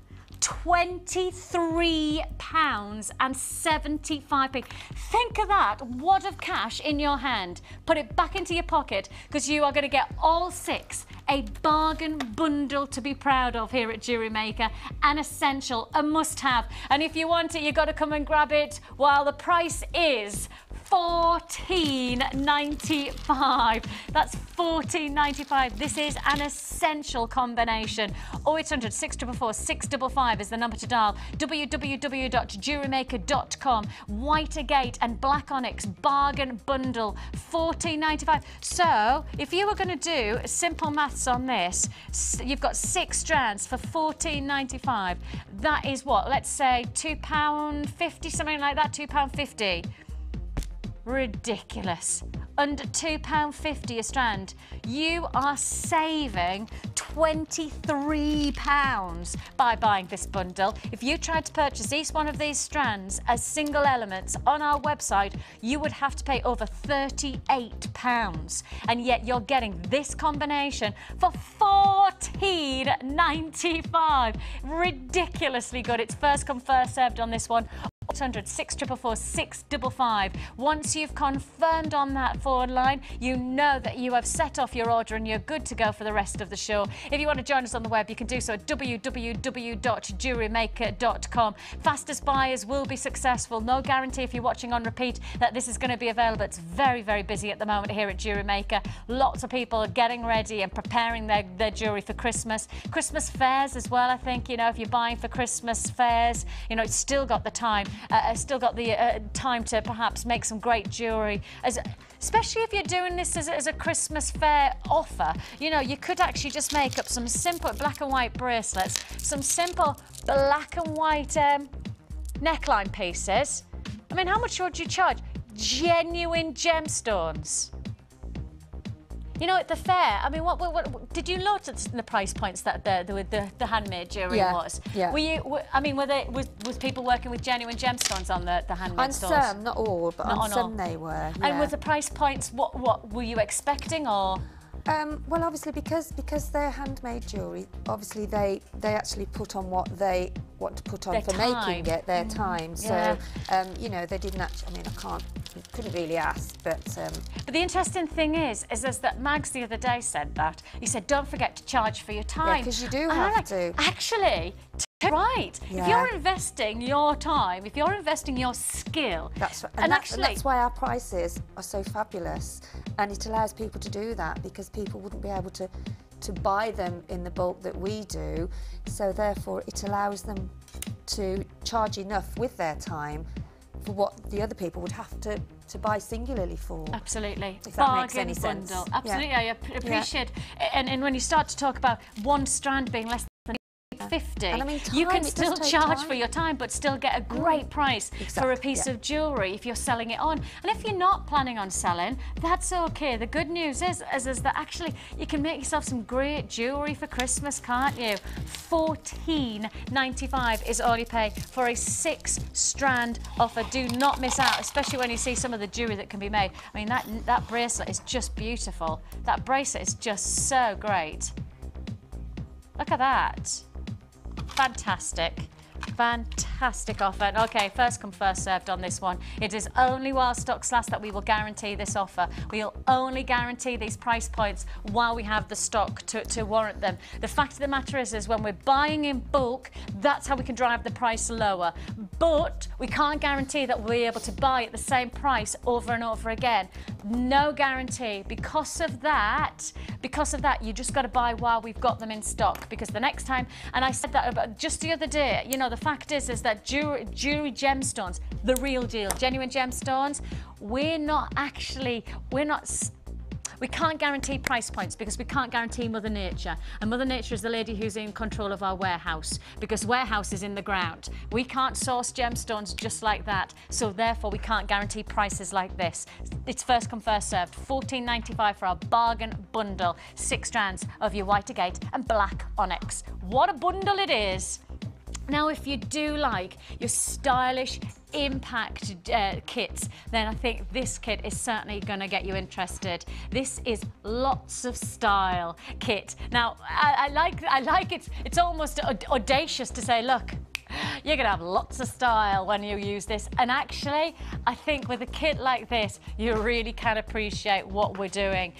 Speaker 2: £23.75. Think of that wad of cash in your hand. Put it back into your pocket, because you are going to get all 6, a bargain bundle to be proud of here at Jewellery Maker, an essential, a must-have. And if you want it, you've got to come and grab it while the price is £14.95. That's £14.95. This is an essential combination. 0800 644 655 is the number to dial. www.jewellerymaker.com. White agate and black onyx bargain bundle, £14.95. So if you were going to do simple maths on this, you've got 6 strands for £14.95. That is what? Let's say £2.50, something like that. £2.50. Ridiculous. Under £2.50 a strand. You are saving £23 by buying this bundle. If you tried to purchase each one of these strands as single elements on our website, you would have to pay over £38. And yet you're getting this combination for £14.95. Ridiculously good. It's first come, first served on this one. 800 644 655. Once you've confirmed on that forward line, you know that you have set off your order and you're good to go for the rest of the show. If you want to join us on the web, you can do so at www.jewellerymaker.com. Fastest buyers will be successful. No guarantee if you're watching on repeat that this is going to be available. It's very, very busy at the moment here at Jewellery Maker. Lots of people are getting ready and preparing their jewellery for Christmas. Christmas fairs as well, I think. You know, if you're buying for Christmas fairs, you know, it's still got the time. Still got the time to perhaps make some great jewellery, especially if you're doing this as a Christmas fair offer. You know, you could actually just make up some simple black and white bracelets, some simple black and white neckline pieces. I mean, how much would you charge? Genuine gemstones. You know, at the fair, I mean, what did you notice the price points that the handmade jewellery was?
Speaker 3: Yeah.
Speaker 2: Was people working with genuine gemstones on the handmade
Speaker 3: On
Speaker 2: stores?
Speaker 3: some, not all, but on some they were. Yeah.
Speaker 2: And with the price points, what were you expecting, or?
Speaker 3: Well, obviously, because they're handmade jewellery, obviously they actually put on what they want to put on
Speaker 2: Their
Speaker 3: for
Speaker 2: time.
Speaker 3: making it, their time.
Speaker 2: Yeah.
Speaker 3: So, you know, they didn't actually, I mean, couldn't really ask, but...
Speaker 2: But the interesting thing is that Mags the other day said that. He said, don't forget to charge for your time.
Speaker 3: Yeah, because you do have to.
Speaker 2: Actually, right.
Speaker 3: Yeah.
Speaker 2: If you're investing your time, if you're investing your skill...
Speaker 3: That's right. And that's why our prices are so fabulous. And it allows people to do that, because people wouldn't be able to buy them in the bulk that we do. So therefore, it allows them to charge enough with their time for what the other people would have to buy singularly for.
Speaker 2: Absolutely.
Speaker 3: If that makes any sense.
Speaker 2: Bundle. Absolutely,
Speaker 3: Yeah.
Speaker 2: I appreciate and when you start to talk about one strand being less than 50,
Speaker 3: And I mean,
Speaker 2: you
Speaker 3: time,
Speaker 2: can
Speaker 3: it
Speaker 2: still
Speaker 3: does take
Speaker 2: charge
Speaker 3: time.
Speaker 2: for your time but still get a great price for a piece of jewellery if you're selling it on. And if you're not planning on selling, that's okay. The good news is that actually you can make yourself some great jewellery for Christmas, can't you? £14.95 is all you pay for a 6-strand offer. Do not miss out, especially when you see some of the jewellery that can be made. I mean, that bracelet is just beautiful. That bracelet is just so great. Look at that. Fantastic. Fantastic offer. Okay, first come, first served on this one. It is only while stocks last that we will guarantee this offer. We'll only guarantee these price points while we have the stock to warrant them. The fact of the matter is when we're buying in bulk, that's how we can drive the price lower. But we can't guarantee that we'll be able to buy at the same price over and over again. No guarantee. Because of that, because of that, you just got to buy while we've got them in stock, because the next time, and I said that about just the other day, you know, the fact is that jewelry gemstones, the real deal, genuine gemstones, we can't guarantee price points because we can't guarantee Mother Nature. And Mother Nature is the lady who's in control of our warehouse, because warehouse is in the ground. We can't source gemstones just like that. So therefore we can't guarantee prices like this. It's first come, first served. $14.95 for our bargain bundle. 6 strands of your white agate and black onyx. What a bundle it is. Now, if you do like your stylish impact kits, then I think this kit is certainly going to get you interested. This is lots of style kit. Now, I like it. It's almost audacious to say, look, you're going to have lots of style when you use this. And actually, I think with a kit like this, you really can appreciate what we're doing.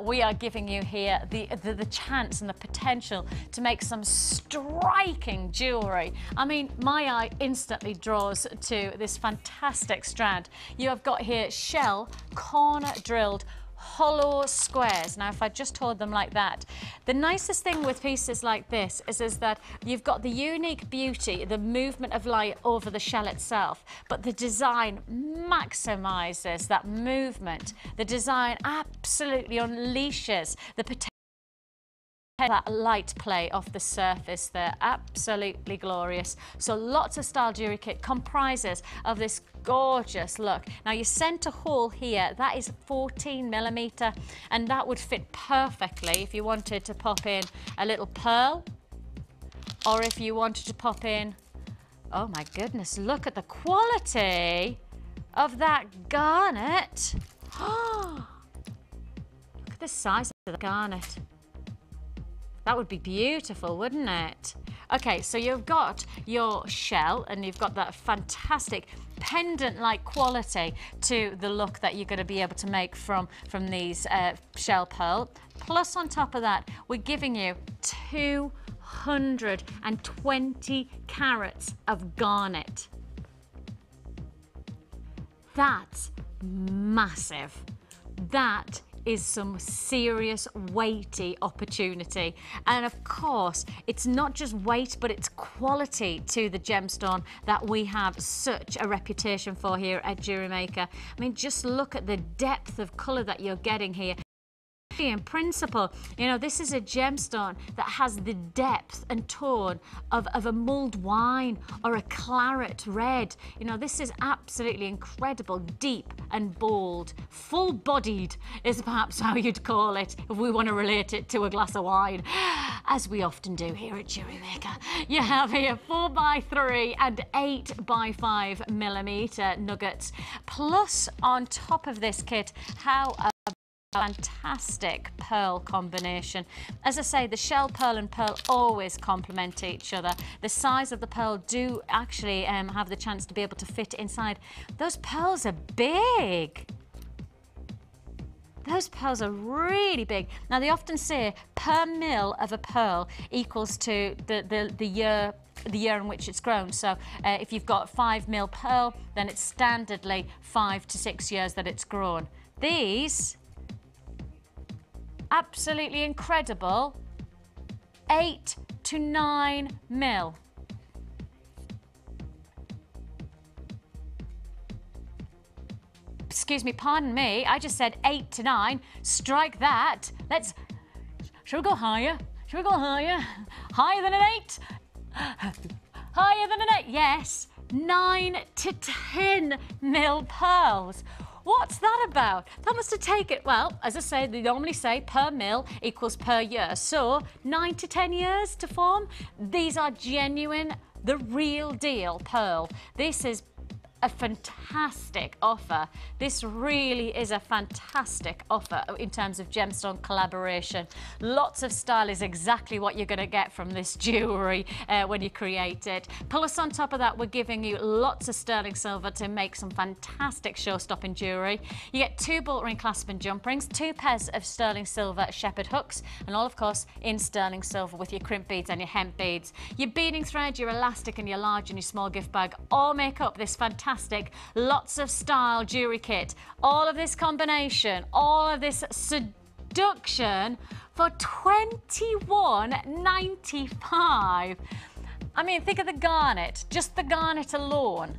Speaker 2: We are giving you here the chance and the potential to make some striking jewellery. I mean, my eye instantly draws to this fantastic strand. You have got here shell, corner drilled, hollow squares. Now, if I just hold them like that, the nicest thing with pieces like this is that you've got the unique beauty, the movement of light over the shell itself, but the design maximizes that movement. The design absolutely unleashes the potential, that light play off the surface there. Absolutely glorious. So lots of style jewellery kit comprises of this gorgeous look. Now, your centre hole here, that is 14mm, and that would fit perfectly if you wanted to pop in a little pearl, or if you wanted to pop in, oh my goodness, look at the quality of that garnet. Oh, look at the size of the garnet. That would be beautiful, wouldn't it? Okay, so you've got your shell and you've got that fantastic pendant-like quality to the look that you're going to be able to make from these shell pearl. Plus, on top of that, we're giving you 220 carats of garnet. That's massive. That is some serious weighty opportunity. And of course, it's not just weight, but it's quality to the gemstone that we have such a reputation for here at Jewellery Maker. I mean, just look at the depth of colour that you're getting here. In principle, you know, this is a gemstone that has the depth and tone of a mulled wine or a claret red. You know, this is absolutely incredible, deep and bold. Full-bodied is perhaps how you'd call it if we want to relate it to a glass of wine, as we often do here at Jewellery Maker. You have here 4x3 and 8x5mm nuggets. Plus, on top of this kit, how fantastic pearl combination. As I say, the shell pearl and pearl always complement each other. The size of the pearl do actually have the chance to be able to fit inside. Those pearls are big. Those pearls are really big. Now, they often say per mil of a pearl equals to the year in which it's grown. So if you've got 5mm pearl, then it's standardly 5 to 6 years that it's grown. These, absolutely incredible, 8 to 9mm. Excuse me, pardon me, I just said 8 to 9. Strike that. Shall we go higher? Shall we go higher? Higher than an 8? Higher than an 8, yes. 9 to 10mm pearls. What's that about? That must have taken, well, as I say, they normally say per mil equals per year. So 9 to 10 years to form. These are genuine, the real deal pearl. This is a fantastic offer. This really is a fantastic offer in terms of gemstone collaboration. Lots of style is exactly what you're going to get from this jewellery when you create it. Plus, on top of that, we're giving you lots of sterling silver to make some fantastic show-stopping jewellery. You get 2 bolt ring clasp and jump rings, 2 pairs of sterling silver shepherd hooks, and all, of course, in sterling silver with your crimp beads and your hemp beads. Your beading thread, your elastic, and your large and your small gift bag all make up this fantastic, lots of style jewellery kit. All of this combination, all of this reduction for £21.95. I mean, think of the garnet, just the garnet alone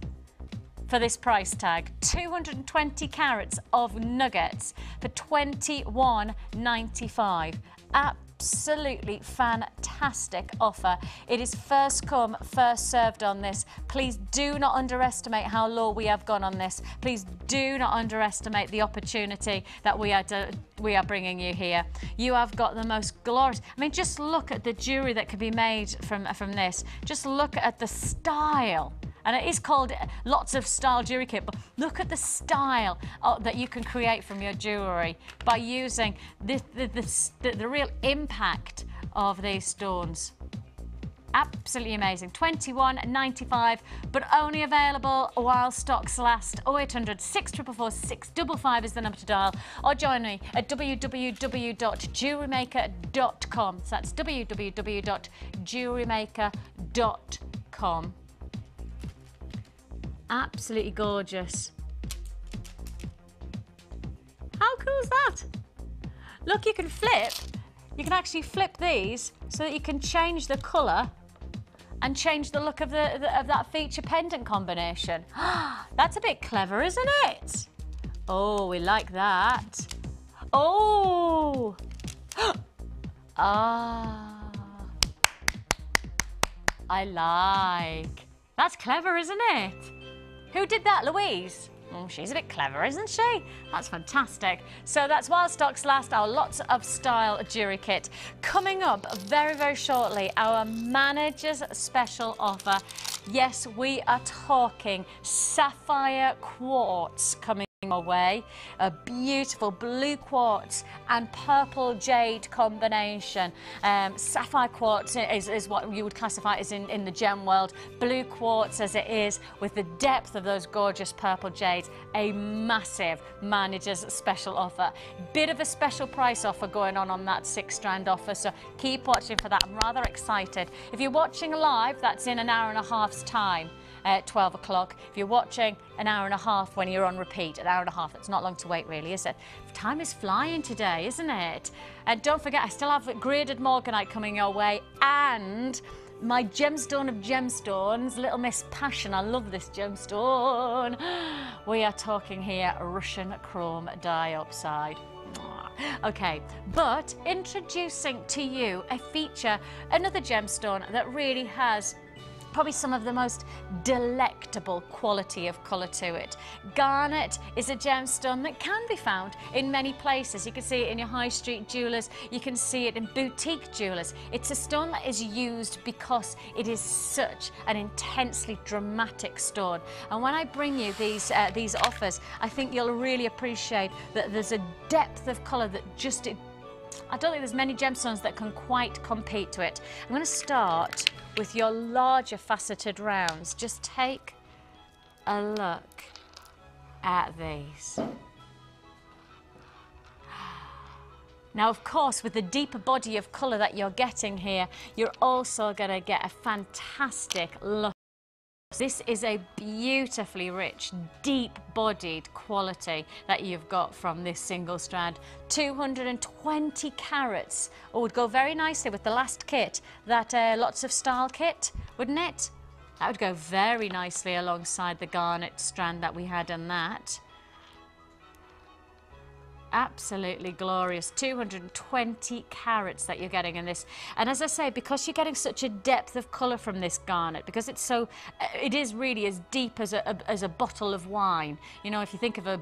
Speaker 2: for this price tag. 220 carats of nuggets for £21.95. Absolutely fantastic offer. It is first come, first served on this. Please do not underestimate how low we have gone on this. Please do not underestimate the opportunity that we are bringing you here. You have got the most glorious, I mean, just look at the jewellery that can be made from this. Just look at the style. And it is called lots of style jewellery kit, but look at the style that you can create from your jewellery by using the real impact of these stones. Absolutely amazing. £21.95, but only available while stocks last. 0800 644 655 is the number to dial, or join me at www.jewellerymaker.com. So that's www.jewellerymaker.com. Absolutely gorgeous. How cool is that? Look, you can actually flip these so that you can change the colour and change the look of that feature pendant combination. That's a bit clever, isn't it? Oh, we like that. Oh! Ah. I like. That's clever, isn't it? Who did that, Louise? Oh, she's a bit clever, isn't she? That's fantastic. So that's while stocks last, our lots of style jewellery kit. Coming up very, very shortly, our manager's special offer. Yes, we are talking sapphire quartz coming our way. A beautiful blue quartz and purple jade combination. Sapphire quartz is what you would classify as in the gem world. Blue quartz as it is, with the depth of those gorgeous purple jades. A massive manager's special offer. Bit of a special price offer going on that 6-strand offer, so keep watching for that. I'm rather excited. If you're watching live, that's in an hour and a half's time. At 12 o'clock. If you're watching, an hour and a half when you're on repeat. An hour and a half, it's not long to wait really, is it? Time is flying today, isn't it? And don't forget, I still have graded morganite coming your way, and my gemstone of gemstones, Little Miss Passion. I love this gemstone. We are talking here Russian chrome dioxide. Okay, but introducing to you a feature, another gemstone that really has probably some of the most delectable quality of colour to it. Garnet is a gemstone that can be found in many places. You can see it in your high street jewellers, you can see it in boutique jewellers. It's a stone that is used because it is such an intensely dramatic stone. And when I bring you these offers, I think you'll really appreciate that there's a depth of colour that just, I don't think there's many gemstones that can quite compete to it. I'm going to start with your larger faceted rounds. Just take a look at these. Now, of course, with the deeper body of colour that you're getting here, you're also going to get a fantastic look. This is a beautifully rich, deep-bodied quality that you've got from this single strand. 220 carats. Oh, would go very nicely with the last kit, that lots of style kit, wouldn't it? That would go very nicely alongside the garnet strand that we had in that. Absolutely glorious. 220 carats that you're getting in this. And as I say, because you're getting such a depth of colour from this garnet, because it's so, it is really as deep as a bottle of wine. You know, if you think of a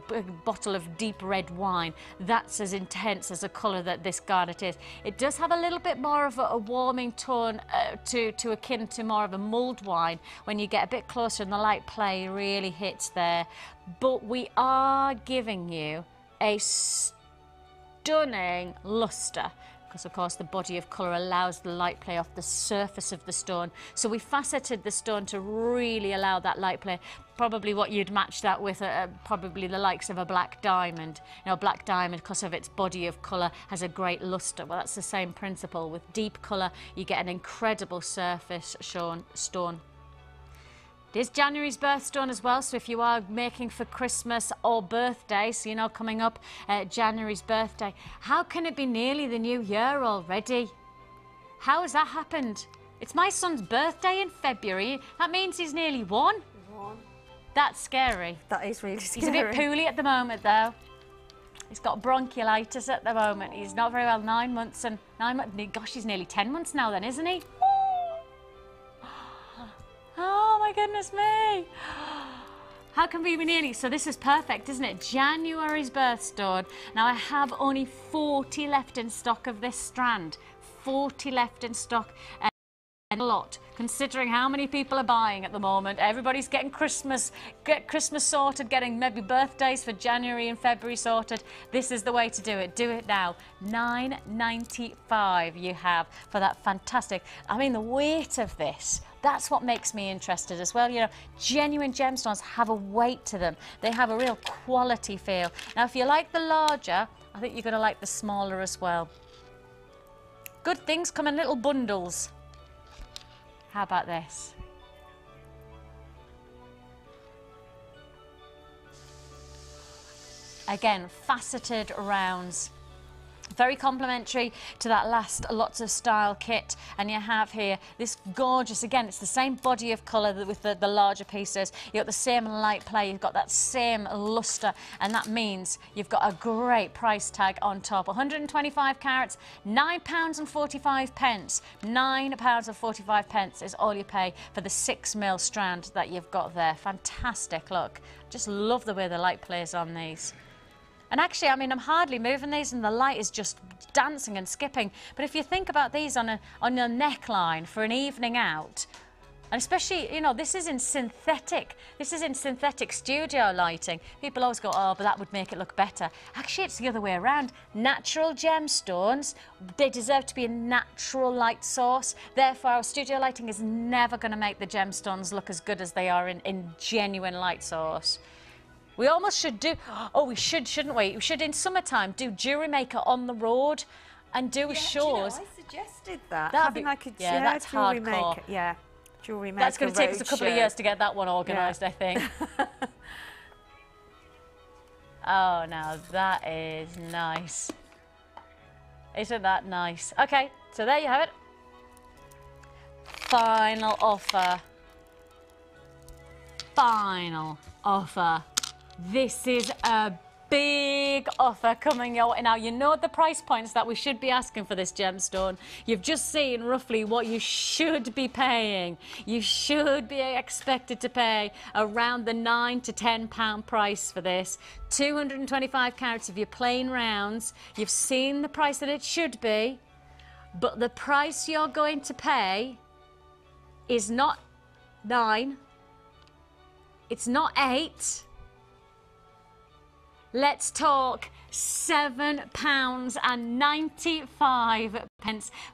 Speaker 2: bottle of deep red wine, that's as intense as a colour that this garnet is. It does have a little bit more of a warming tone to akin to more of a mulled wine when you get a bit closer and the light play really hits there. But we are giving you a stunning lustre, because of course the body of colour allows the light play off the surface of the stone. So we faceted the stone to really allow that light play. Probably what you'd match that with, probably the likes of a black diamond. You know, black diamond, because of its body of colour, has a great lustre. Well, that's the same principle. With deep colour, you get an incredible surface stone. It is January's birthstone as well, so if you are making for Christmas or birthday, so you know, coming up January's birthday, how can it be nearly the new year already? How has that happened? It's my son's birthday in February. That means he's nearly one. That's scary.
Speaker 3: That is really scary.
Speaker 2: He's a bit poorly at the moment, though. He's got bronchiolitis at the moment. He's not very well. 9 months and 9 months. Gosh, he's nearly 10 months now, then, isn't he? Oh my goodness me! How can we be nearly? So this is perfect, isn't it? January's birthstone. Now I have only 40 left in stock of this strand. 40 left in stock. A lot, considering how many people are buying at the moment. Everybody's getting Christmas sorted, getting maybe birthdays for January and February sorted. This is the way to do it. Do it now. $9.95 you have for that fantastic. I mean, the weight of this, that's what makes me interested as well. You know, genuine gemstones have a weight to them. They have a real quality feel. Now, if you like the larger, I think you're going to like the smaller as well. Good things come in little bundles. How about this? Again, faceted rounds. Very complimentary to that last Lots of Style kit. And you have here this gorgeous, again, it's the same body of colour with the larger pieces. You've got the same light play, you've got that same lustre, and that means you've got a great price tag on top. 125 carats, £9.45. £9.45 is all you pay for the 6mm strand that you've got there. Fantastic look. Just love the way the light plays on these. And actually, I mean, I'm hardly moving these and the light is just dancing and skipping. But if you think about these on a neckline for an evening out, and especially, you know, this is in synthetic studio lighting. People always go, oh, but that would make it look better. Actually, it's the other way around. Natural gemstones, they deserve to be a natural light source. Therefore, our studio lighting is never going to make the gemstones look as good as they are in genuine light source. We almost should do, oh, we should, shouldn't we? We should, in summertime, do Jewellery Maker on the road and do shows.
Speaker 3: You know, I suggested that.
Speaker 2: That'd
Speaker 3: That's
Speaker 2: hardcore.
Speaker 3: Maker. Yeah, Jewellery Maker.
Speaker 2: That's going to take us a couple of years to get that one organised, I think. Oh, now that is nice. Isn't that nice? Okay, so there you have it. Final offer. Final offer. This is a big offer coming your way. Now, you know the price points that we should be asking for this gemstone. You've just seen roughly what you should be paying. You should be expected to pay around the £9 to £10 price for this. 225 carats of your plain rounds. You've seen the price that it should be, but the price you're going to pay is not 9. It's not 8. Let's talk £7.95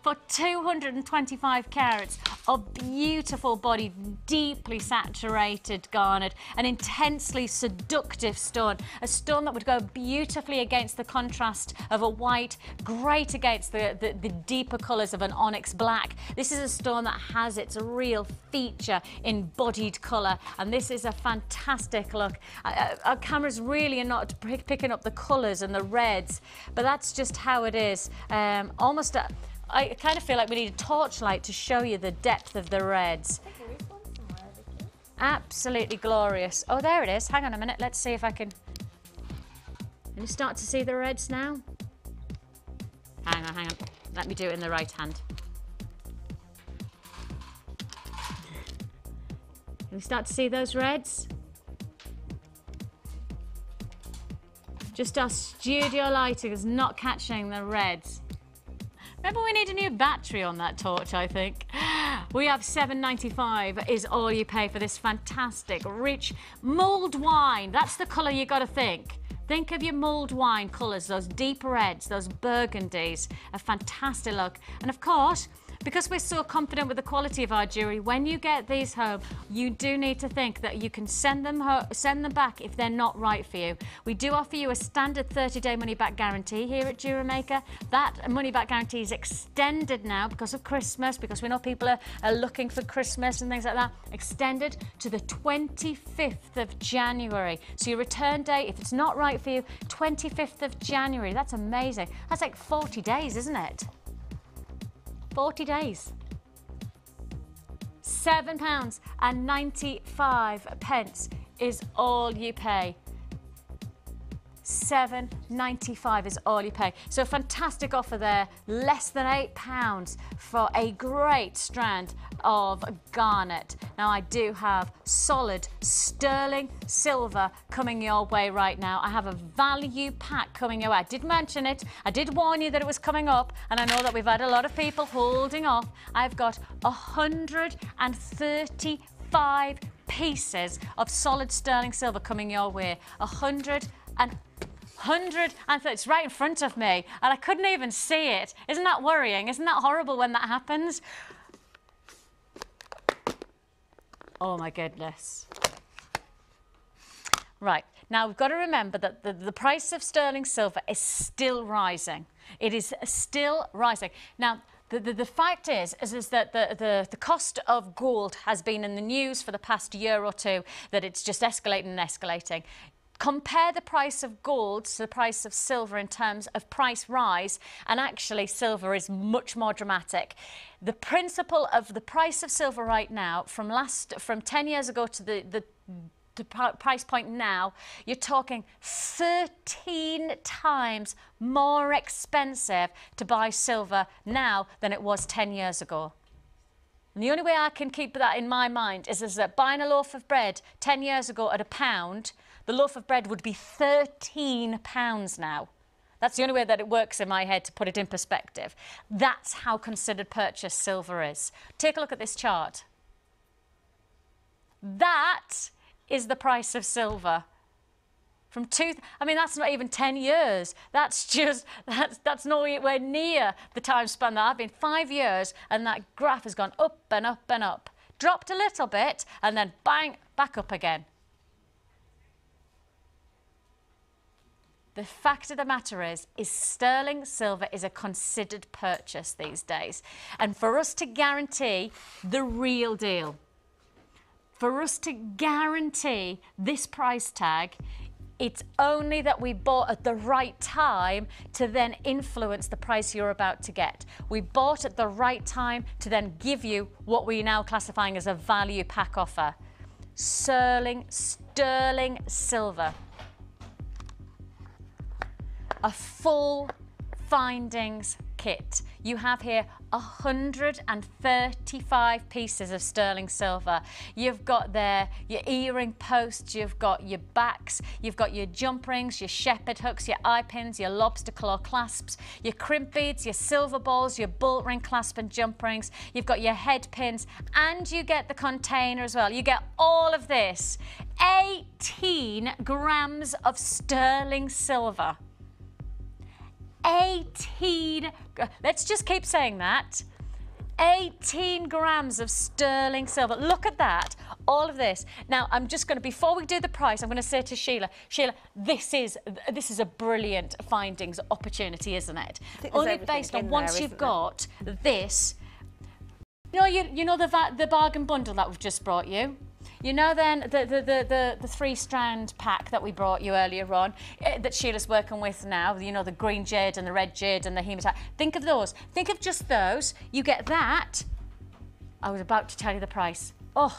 Speaker 2: for 225 carats of beautiful bodied, deeply saturated garnet, an intensely seductive stone, a stone that would go beautifully against the contrast of a white, great against the deeper colours of an onyx black. This is a stone that has its real feature in bodied colour, and this is a fantastic look. Our cameras really are not picking up the colours and the reds, but that's just how it is. I kind of feel like we need a torchlight to show you the depth of the reds. Absolutely glorious. Oh, there it is. Hang on a minute. Let's see if I can you start to see the reds now. Hang on. Let me do it in the right hand. Can you start to see those reds? Just our studio lighting is not catching the reds. Maybe we need a new battery on that torch, I think. We have $7.95 is all you pay for this fantastic, rich mulled wine. That's the colour you got to think. Think of your mulled wine colours, those deep reds, those burgundies. A fantastic look. And of course, because we're so confident with the quality of our jewellery, when you get these home, you do need to think that you can send them back if they're not right for you. We do offer you a standard 30-day money-back guarantee here at Jewellery Maker. That money-back guarantee is extended now because of Christmas, because we know people are looking for Christmas and things like that. Extended to the 25th of January. So your return date, if it's not right for you, 25th of January. That's amazing. That's like 40 days, isn't it? 40 days. £7.95 is all you pay. £7.95 is all you pay. So a fantastic offer there, less than £8 for a great strand of garnet. Now I do have solid sterling silver coming your way right now. I have a value pack coming your way. I did mention it, I did warn you that it was coming up, and I know that we've had a lot of people holding off. I've got 135 pieces of solid sterling silver coming your way. 130. It's right in front of me and I couldn't even see it. Isn't that worrying? Isn't that horrible when that happens? Oh my goodness. Right, now we've got to remember that the price of sterling silver is still rising. It is still rising. Now, the fact is that the cost of gold has been in the news for the past year or two, that it's just escalating and escalating. Compare the price of gold to the price of silver in terms of price rise, and actually silver is much more dramatic. The principle of the price of silver right now, from 10 years ago to the price point now, you're talking 13 times more expensive to buy silver now than it was 10 years ago. And the only way I can keep that in my mind is that buying a loaf of bread 10 years ago at £1, the loaf of bread would be £13 now. That's the only way that it works in my head, to put it in perspective. That's how considered purchase silver is. Take a look at this chart. That is the price of silver. I mean, that's not even 10 years. That's nowhere near the time span that I've been. 5 years, and that graph has gone up and up and up. Dropped a little bit, and then bang, back up again. The fact of the matter is sterling silver is a considered purchase these days. And for us to guarantee the real deal, for us to guarantee this price tag, it's only that we bought at the right time to then influence the price you're about to get. We bought at the right time to then give you what we're now classifying as a value pack offer. Sterling silver. A full findings kit. You have here 135 pieces of sterling silver. You've got there your earring posts, you've got your backs, you've got your jump rings, your shepherd hooks, your eye pins, your lobster claw clasps, your crimp beads, your silver balls, your bolt ring clasp and jump rings. You've got your head pins, and you get the container as well. You get all of this. 18 grams of sterling silver. 18, let's just keep saying that. 18 grams of sterling silver. Look at that, all of this. Now, I'm just going to, before we do the price, I'm going to say to Sheila, this is a brilliant findings opportunity, isn't it? Only based on once you've got this. You know the bargain bundle that we've just brought you? You know then the 3-strand pack that we brought you earlier on, that Sheila's working with now, you know, the green jade and the red jade and the hematite. Think of those. Think of just those. You get that. I was about to tell you the price. Oh,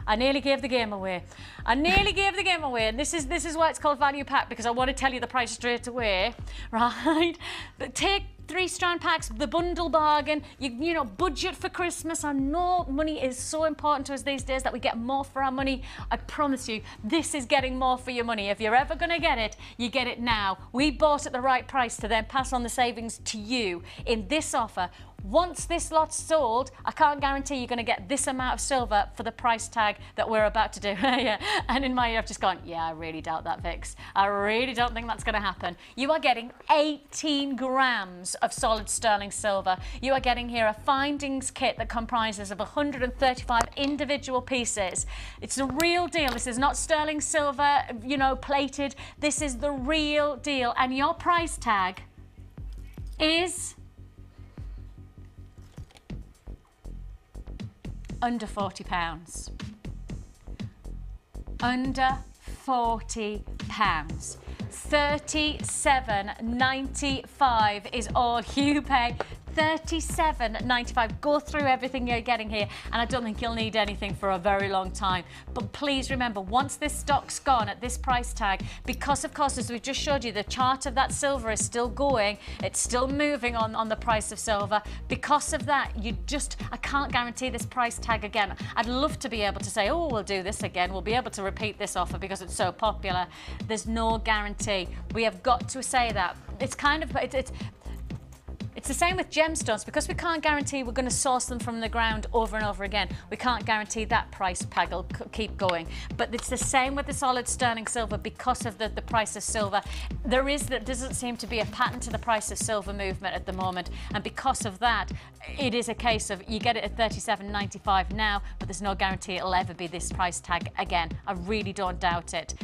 Speaker 2: I nearly gave the game away. I nearly gave the game away, and this is why it's called value pack, because I want to tell you the price straight away, right? But take 3-strand packs, the bundle bargain, you know, budget for Christmas. I know money is so important to us these days that we get more for our money. I promise you, this is getting more for your money. If you're ever going to get it, you get it now. We bought at the right price to then pass on the savings to you in this offer. once this lot's sold, I can't guarantee you're going to get this amount of silver for the price tag that we're about to do. Yeah. And in my ear, I've just gone, yeah, I really doubt that, Vix. I really don't think that's going to happen. You are getting 18 grams of solid sterling silver. You are getting here a findings kit that comprises of 135 individual pieces. It's a real deal. This is not sterling silver, you know, plated. This is the real deal. And your price tag is under £40. Under £40. £37.95 is all you pay. £37.95. Go through everything you're getting here, and I don't think you'll need anything for a very long time. But please remember, once this stock's gone at this price tag, because of course, as we just showed you, the chart of that silver is still going, it's still moving on the price of silver. Because of that, I can't guarantee this price tag again. I'd love to be able to say, oh, we'll do this again, we'll be able to repeat this offer because it's so popular. There's no guarantee. We have got to say that. It's kind of, it's the same with gemstones. Because we can't guarantee we're going to source them from the ground over and over again, we can't guarantee that price tag will keep going. But it's the same with the solid sterling silver. Because of the price of silver, there doesn't seem to be a pattern to the price of silver movement at the moment, and because of that, it is a case of you get it at £37.95 now, but there's no guarantee it'll ever be this price tag again. I really don't doubt it.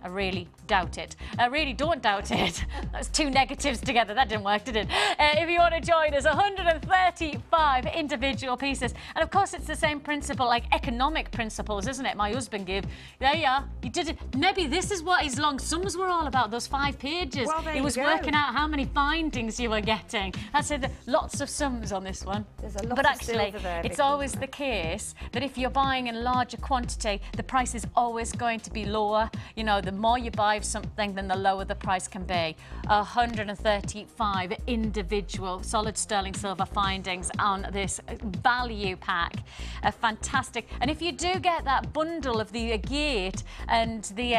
Speaker 2: I really doubt it. I really don't doubt it. That's two negatives together. That didn't work, did it? If you want to join us, 135 individual pieces. And of course, it's the same principle, like economic principles, isn't it? My husband gave. There you are. You did it. Maybe this is what his long sums were all about, those 5 pages.
Speaker 3: Well, there
Speaker 2: he
Speaker 3: you
Speaker 2: was
Speaker 3: go.
Speaker 2: working out how many findings you were getting. I said lots of sums on this one.
Speaker 3: There's a lot
Speaker 2: but
Speaker 3: of
Speaker 2: actually,
Speaker 3: silver there,
Speaker 2: it's
Speaker 3: Vicky.
Speaker 2: always the case that if you're buying in larger quantity, the price is always going to be lower. You know, the more you buy of something, then the lower the price can be. 135 individual solid sterling silver findings on this value pack. Fantastic. And if you do get that bundle of the agate and the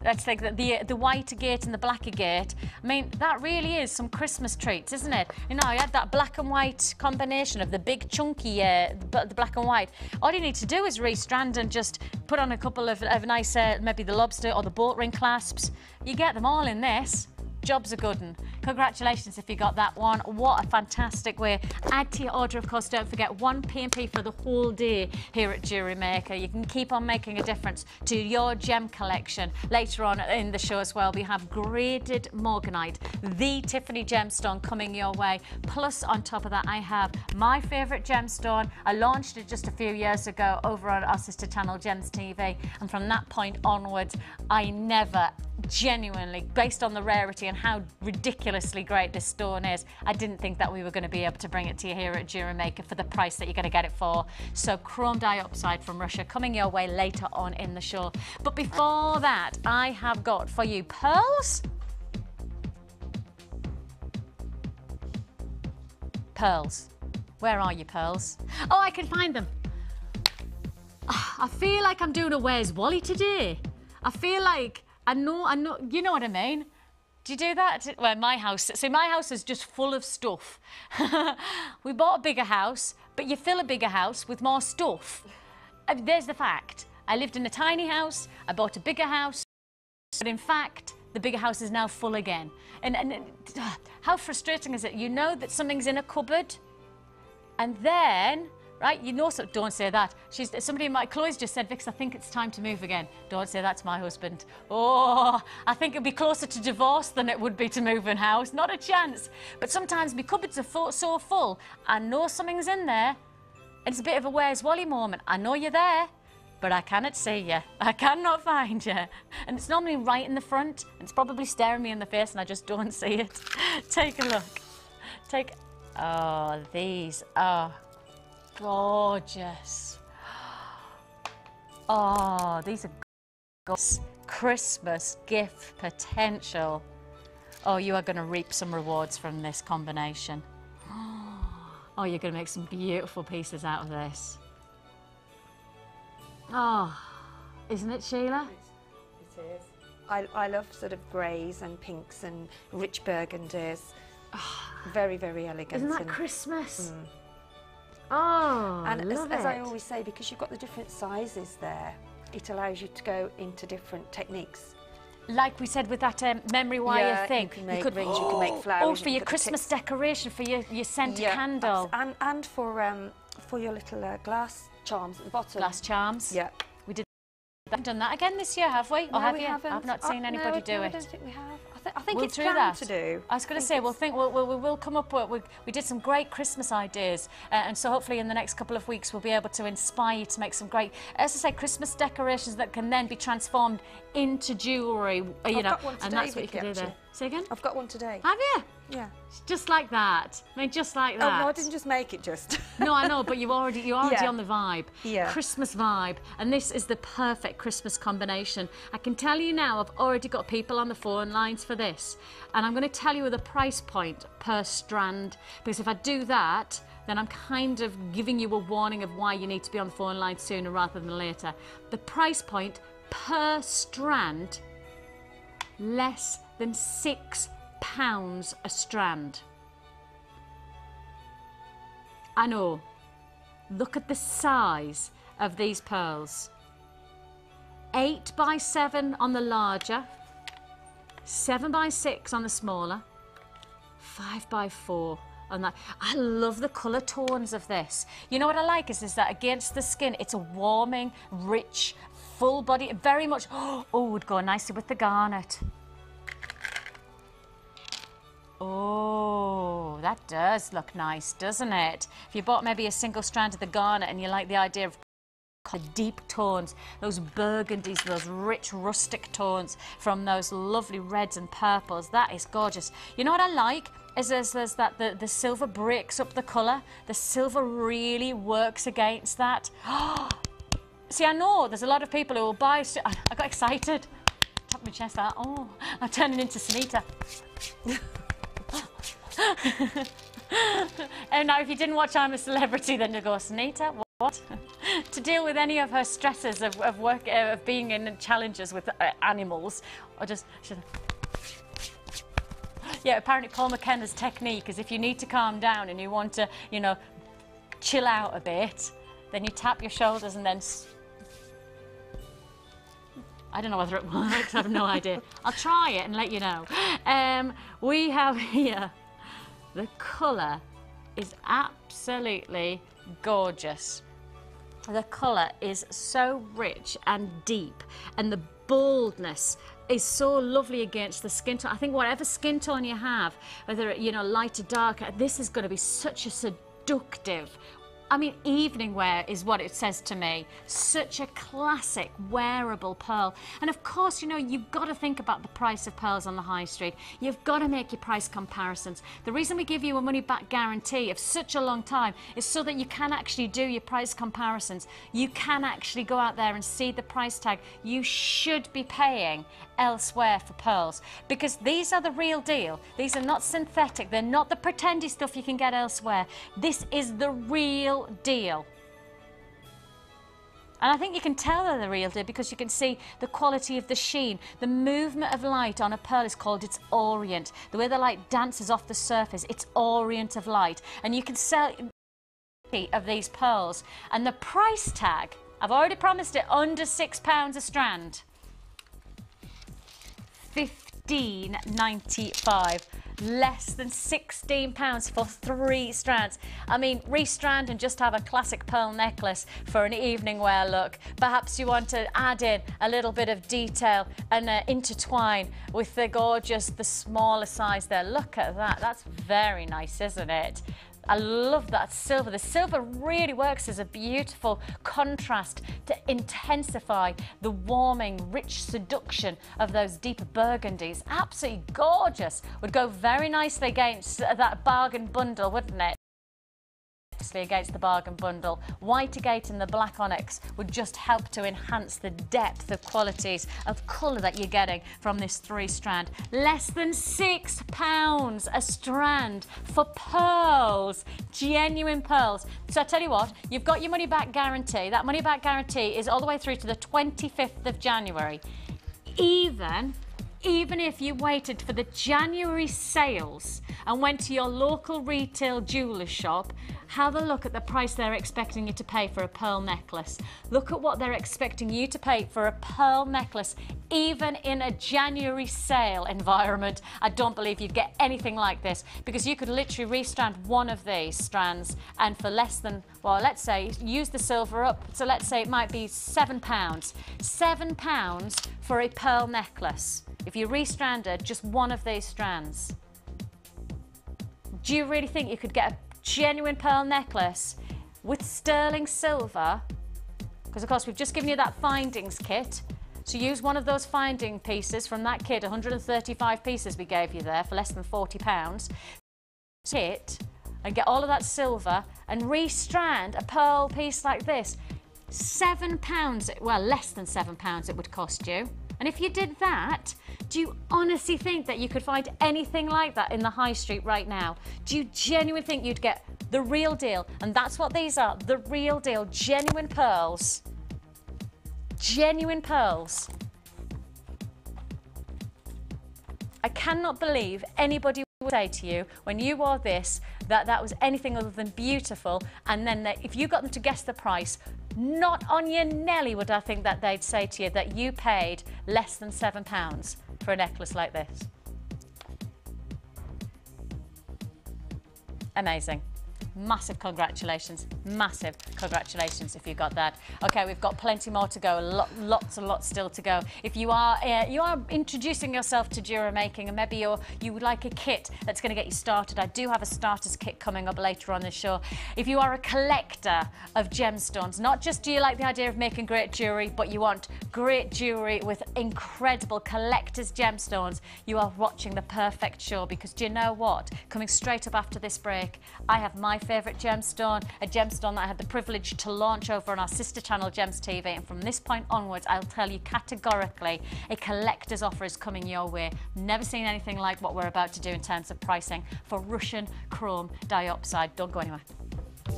Speaker 2: let's take the white agate and the black agate. I mean, that really is some Christmas treats, isn't it? You know, I had that black and white combination of the big chunky, the black and white. All you need to do is restrand and just put on a couple of nice, maybe the lobster or the boat ring clasps. You get them all in this. Job's a good one. Congratulations if you got that one. What a fantastic way. Add to your order, of course. Don't forget, 1 P&P for the whole day here at Jewellery Maker. You can keep on making a difference to your gem collection. Later on in the show as well, we have graded morganite, the Tiffany gemstone, coming your way. Plus, on top of that, I have my favourite gemstone. I launched it just a few years ago over on our sister channel, Gems TV. And from that point onwards, I never genuinely, based on the rarity and how ridiculously great this stone is, I didn't think that we were going to be able to bring it to you here at Jewellery Maker for the price that you're going to get it for. So chrome dioxide from Russia coming your way later on in the show. But before that, I have got for you pearls. Pearls. Where are you, pearls? Oh, I can find them. I feel like I'm doing a Where's Wally today. I feel like I know, you know what I mean? Do you do that? Well, my house, see, my house is just full of stuff. We bought a bigger house, but you fill a bigger house with more stuff. There's the fact. I lived in a tiny house, I bought a bigger house, but in fact, the bigger house is now full again. And how frustrating is it? You know that something's in a cupboard, and then, right, you know, so don't say that. Chloe's just said, Vix, I think it's time to move again. Don't say that to my husband. Oh, I think it'd be closer to divorce than it would be to move in house. Not a chance. But sometimes my cupboards are so full, I know something's in there. It's a bit of a Where's Wally moment. I know you're there, but I cannot see you. I cannot find you. And it's normally right in the front. And it's probably staring me in the face and I just don't see it. Take a look. Oh, these are gorgeous. Oh, these are gorgeous. Christmas gift potential. Oh, you are going to reap some rewards from this combination. Oh, you're going to make some beautiful pieces out of this. Oh, isn't it, Sheila?
Speaker 3: It is. I love sort of greys and pinks and rich burgundies. Very, very elegant.
Speaker 5: Isn't that Christmas? Oh,
Speaker 3: and
Speaker 5: love
Speaker 3: as I
Speaker 5: it.
Speaker 3: always say, because you've got the different sizes there, it allows you to go into different techniques.
Speaker 2: Like we said with that memory wire thing.
Speaker 3: You can make rings, you can make flowers.
Speaker 2: Oh, for your Christmas decoration, for your scented candle.
Speaker 3: And for your little glass charms at the bottom.
Speaker 2: Glass charms.
Speaker 3: Yeah.
Speaker 2: We haven't done that again this year, have we?
Speaker 3: No,
Speaker 2: or have
Speaker 3: we
Speaker 2: you?
Speaker 3: haven't.
Speaker 2: I've not seen anybody do
Speaker 3: no,
Speaker 2: it.
Speaker 3: I don't think we have. I think
Speaker 2: We'll
Speaker 3: it's
Speaker 2: do
Speaker 3: planned
Speaker 2: that.
Speaker 3: to do.
Speaker 2: I was going to say, we'll come up with, we did some great Christmas ideas, and so hopefully in the next couple of weeks we'll be able to inspire you to make some great, as I say, Christmas decorations that can then be transformed into jewellery,
Speaker 3: I've got one
Speaker 2: and
Speaker 3: today,
Speaker 2: that's what you can do
Speaker 3: Vicky,
Speaker 2: there.
Speaker 3: actually.
Speaker 2: Say again?
Speaker 3: I've got one today.
Speaker 2: Have you?
Speaker 3: Yeah.
Speaker 2: Just like that. I mean, just like that.
Speaker 3: Oh, no, I didn't just make it just.
Speaker 2: No, I know, but you're already
Speaker 3: Yeah.
Speaker 2: on the vibe.
Speaker 3: Yeah.
Speaker 2: Christmas vibe. And this is the perfect Christmas combination. I can tell you now, I've already got people on the phone lines for this. And I'm going to tell you the price point per strand. Because if I do that, then I'm kind of giving you a warning of why you need to be on the phone line sooner rather than later. The price point per strand, less than £6 a strand. I know. Look at the size of these pearls. 8 by 7 on the larger, 7 by 6 on the smaller, 5 by 4 on that. I love the colour tones of this. You know what I like is that against the skin, it's a warming, rich, full body, very much, oh, would go nicely with the garnet. Oh, that does look nice, doesn't it? If you bought maybe a single strand of the garnet and you like the idea of the deep tones, those burgundies, those rich rustic tones from those lovely reds and purples, that is gorgeous. You know what I like? Is that the silver breaks up the colour. The silver really works against that. See, I know there's a lot of people who will buy... I got excited. Tapped my chest out. Oh, I'm turning into Sunita. And now if you didn't watch I'm a Celebrity, then you go, Sunita, what? To deal with any of her stresses of work, of being in challenges with animals, or just... Yeah, apparently Paul McKenna's technique is if you need to calm down and you want to, you know, chill out a bit, then you tap your shoulders and then... I don't know whether it works, I have no idea. I'll try it and let you know. We have here, the colour is absolutely gorgeous. The colour is so rich and deep, and the boldness is so lovely against the skin tone. I think whatever skin tone you have, whether, you know, light or dark, this is going to be such a seductive, I mean, evening wear is what it says to me. Such a classic wearable pearl. And of course, you know, you've got to think about the price of pearls on the high street. You've got to make your price comparisons. The reason we give you a money-back guarantee of such a long time is so that you can actually do your price comparisons. You can actually go out there and see the price tag you should be paying elsewhere for pearls, because these are the real deal. These are not synthetic. They're not the pretendy stuff you can get elsewhere. This is the real deal. And I think you can tell they're the real deal because you can see the quality of the sheen. The movement of light on a pearl is called its orient. The way the light dances off the surface, it's orient of light. And you can sell of these pearls. And the price tag, I've already promised it, under £6 a strand. £15.95, less than £16 for 3 strands. I mean, restrand and just have a classic pearl necklace for an evening wear look. Perhaps you want to add in a little bit of detail and intertwine with the gorgeous, the smaller size there. Look at that, that's very nice, isn't it? I love that silver. The silver really works as a beautiful contrast to intensify the warming, rich seduction of those deeper burgundies. Absolutely gorgeous. Would go very nicely against that bargain bundle, wouldn't it? Against the bargain bundle. White agate and the black onyx would just help to enhance the depth of qualities of colour that you're getting from this 3 strand. Less than £6 a strand for pearls, genuine pearls. So I tell you what, you've got your money back guarantee. That money back guarantee is all the way through to the 25th of January. Even even if you waited for the January sales and went to your local retail jeweller shop, have a look at the price they're expecting you to pay for a pearl necklace. Look at what they're expecting you to pay for a pearl necklace, even in a January sale environment. I don't believe you'd get anything like this, because you could literally restrand one of these strands and for less than, well, let's say, use the silver up, so let's say it might be £7. £7 for a pearl necklace if you restranded just one of these strands. Do you really think you could get a genuine pearl necklace with sterling silver? Because of course we've just given you that findings kit, so use one of those finding pieces from that kit, 135 pieces we gave you there for less than £40. Kit and get all of that silver and restrand a pearl piece like this. £7, well, less than £7 it would cost you. And if you did that, do you honestly think that you could find anything like that in the high street right now? Do you genuinely think you'd get the real deal? And that's what these are, the real deal, genuine pearls. Genuine pearls. I cannot believe anybody would say to you when you wore this that that was anything other than beautiful, and then if you got them to guess the price, not on your Nelly would I think that they'd say to you that you paid less than £7 for a necklace like this. Amazing. Massive congratulations, massive congratulations if you got that. Okay, we've got plenty more to go, lots and lots still to go. If you are introducing yourself to jewellery making, and maybe you would like a kit that's going to get you started, I do have a starters kit coming up later on the show. If you are a collector of gemstones, not just do you like the idea of making great jewellery, but you want great jewellery with incredible collector's gemstones, you are watching the perfect show, because do you know what? Coming straight up after this break, I have my favourite gemstone, a gemstone that I had the privilege to launch over on our sister channel Gems TV, and from this point onwards I'll tell you categorically a collector's offer is coming your way. Never seen anything like what we're about to do in terms of pricing for Russian chrome dioxide. Don't go anywhere.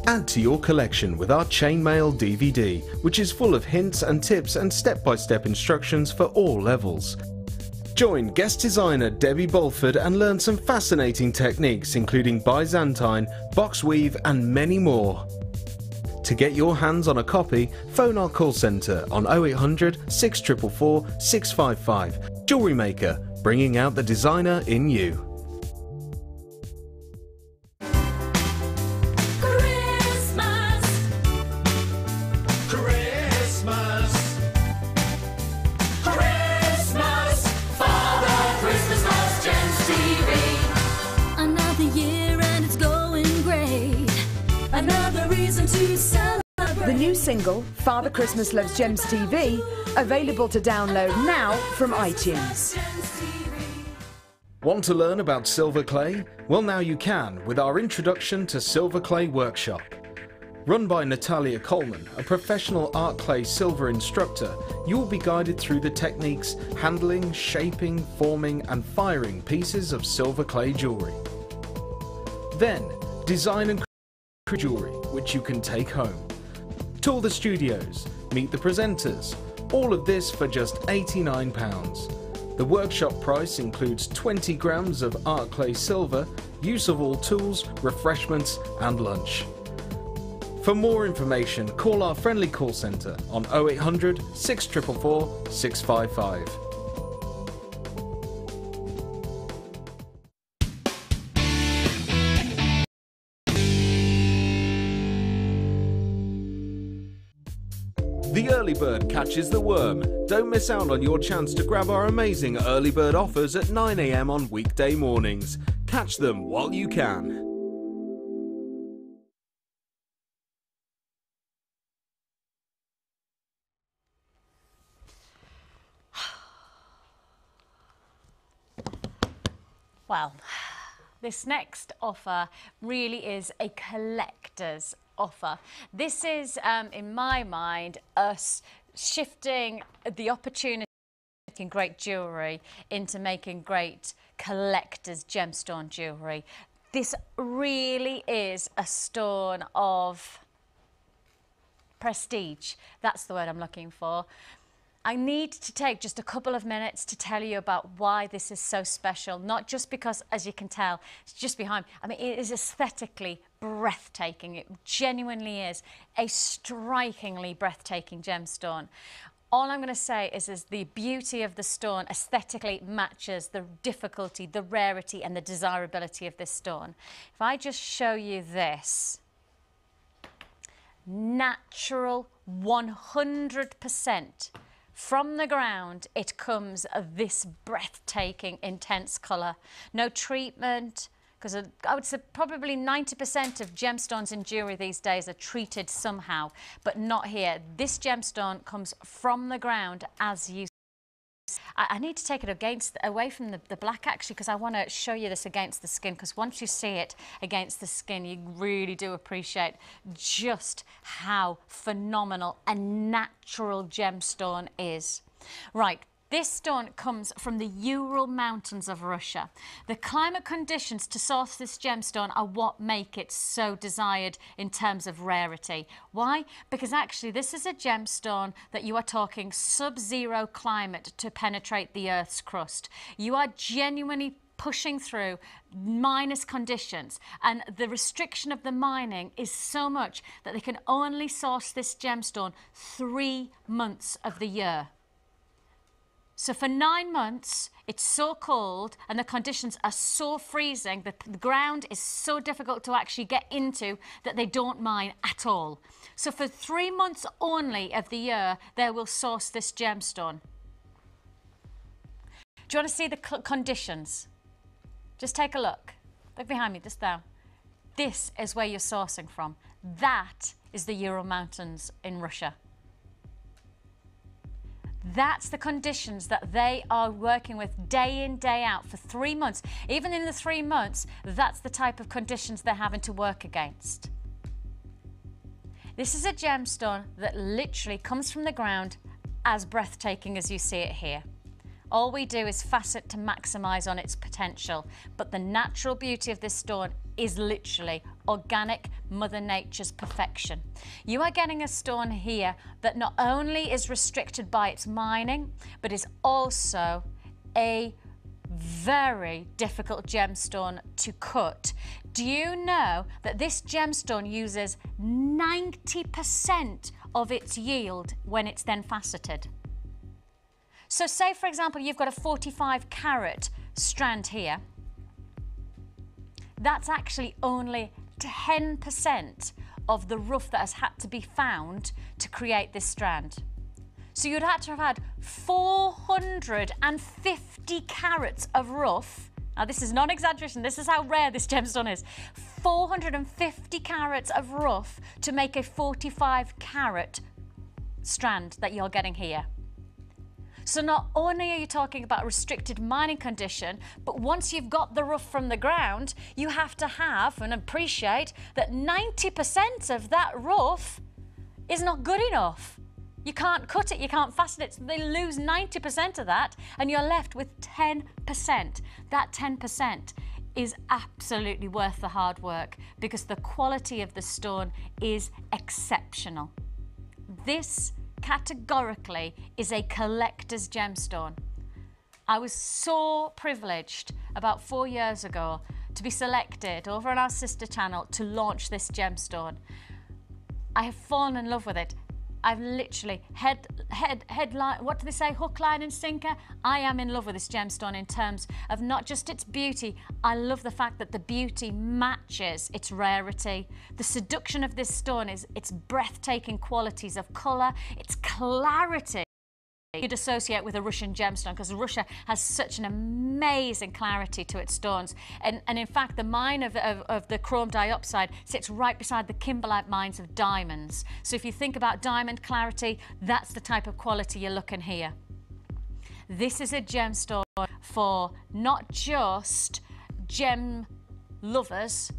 Speaker 4: Add to your collection with our chainmail DVD, which is full of hints and tips and step-by-step instructions for all levels. Join guest designer Debbie Bolford and learn some fascinating techniques including Byzantine, box weave and many more. To get your hands on a copy, phone our call centre on 0800 644 655. Jewellery Maker, bringing out the designer in you.
Speaker 8: The new single, Father Christmas Loves Gems TV, available to download now from iTunes.
Speaker 4: Want to learn about silver clay? Well, now you can with our Introduction to Silver Clay workshop. Run by Natalia Coleman, a professional art clay silver instructor, you will be guided through the techniques handling, shaping, forming and firing pieces of silver clay jewellery. Then, design and create jewellery which you can take home. Tour the studios, meet the presenters, all of this for just £89. The workshop price includes 20 grams of art clay silver, use of all tools, refreshments and lunch. For more information, call our friendly call centre on 0800 644 655. The early bird catches the worm. Don't miss out on your chance to grab our amazing early bird offers at 9 AM on weekday mornings. Catch them while you can.
Speaker 2: Well, this next offer really is a collector's offer. This is, in my mind, us shifting the opportunity of making great jewellery into making great collector's gemstone jewellery. This really is a stone of prestige. That's the word I'm looking for. I need to take just a couple of minutes to tell you about why this is so special. Not just because, as you can tell, it's just behind. I mean, it is aesthetically breathtaking. It genuinely is a strikingly breathtaking gemstone. All I'm going to say is the beauty of the stone aesthetically matches the difficulty, the rarity and the desirability of this stone. If I just show you this, natural 100%. From the ground, it comes of this breathtaking, intense colour. No treatment, because I would say probably 90% of gemstones in jewellery these days are treated somehow, but not here. This gemstone comes from the ground as you see. I need to take it away from the black actually, because I want to show you this against the skin, because once you see it against the skin, you really do appreciate just how phenomenal a natural gemstone is. Right. This stone comes from the Ural Mountains of Russia. The climate conditions to source this gemstone are what make it so desired in terms of rarity. Why? Because actually this is a gemstone that you are talking sub-zero climate to penetrate the Earth's crust. You are genuinely pushing through minus conditions, and the restriction of the mining is so much that they can only source this gemstone 3 months of the year. So for 9 months, it's so cold and the conditions are so freezing, the ground is so difficult to actually get into that they don't mine at all. So for 3 months only of the year, they will source this gemstone. Do you want to see the conditions? Just take a look. Look behind me, just there. This is where you're sourcing from. That is the Ural Mountains in Russia. That's the conditions that they are working with day in, day out for 3 months. Even in the 3 months, that's the type of conditions they're having to work against. This is a gemstone that literally comes from the ground as breathtaking as you see it here. All we do is facet to maximise on its potential, but the natural beauty of this stone is literally organic Mother Nature's perfection. You are getting a stone here that not only is restricted by its mining, but is also a very difficult gemstone to cut. Do you know that this gemstone uses 90% of its yield when it's then faceted? So say, for example, you've got a 45 carat strand here. That's actually only 10% of the rough that has had to be found to create this strand. So you'd have to have had 450 carats of rough. Now this is not an exaggeration, this is how rare this gemstone is. 450 carats of rough to make a 45 carat strand that you're getting here. So not only are you talking about restricted mining condition, but once you've got the rough from the ground, you have to have and appreciate that 90% of that rough is not good enough. You can't cut it, you can't fasten it, so they lose 90% of that and you're left with 10%. That 10% is absolutely worth the hard work because the quality of the stone is exceptional. This categorically is a collector's gemstone. I was so privileged about 4 years ago to be selected over on our sister channel to launch this gemstone. I have fallen in love with it. I've literally headline, what do they say, hook, line and sinker? I am in love with this gemstone in terms of not just its beauty, I love the fact that the beauty matches its rarity. The seduction of this stone is its breathtaking qualities of colour, its clarity. You'd associate with a Russian gemstone because Russia has such an amazing clarity to its stones, and in fact the mine of the chrome dioxide sits right beside the kimberlite mines of diamonds. So if you think about diamond clarity, that's the type of quality you're looking here. This is a gemstone for not just gem lovers.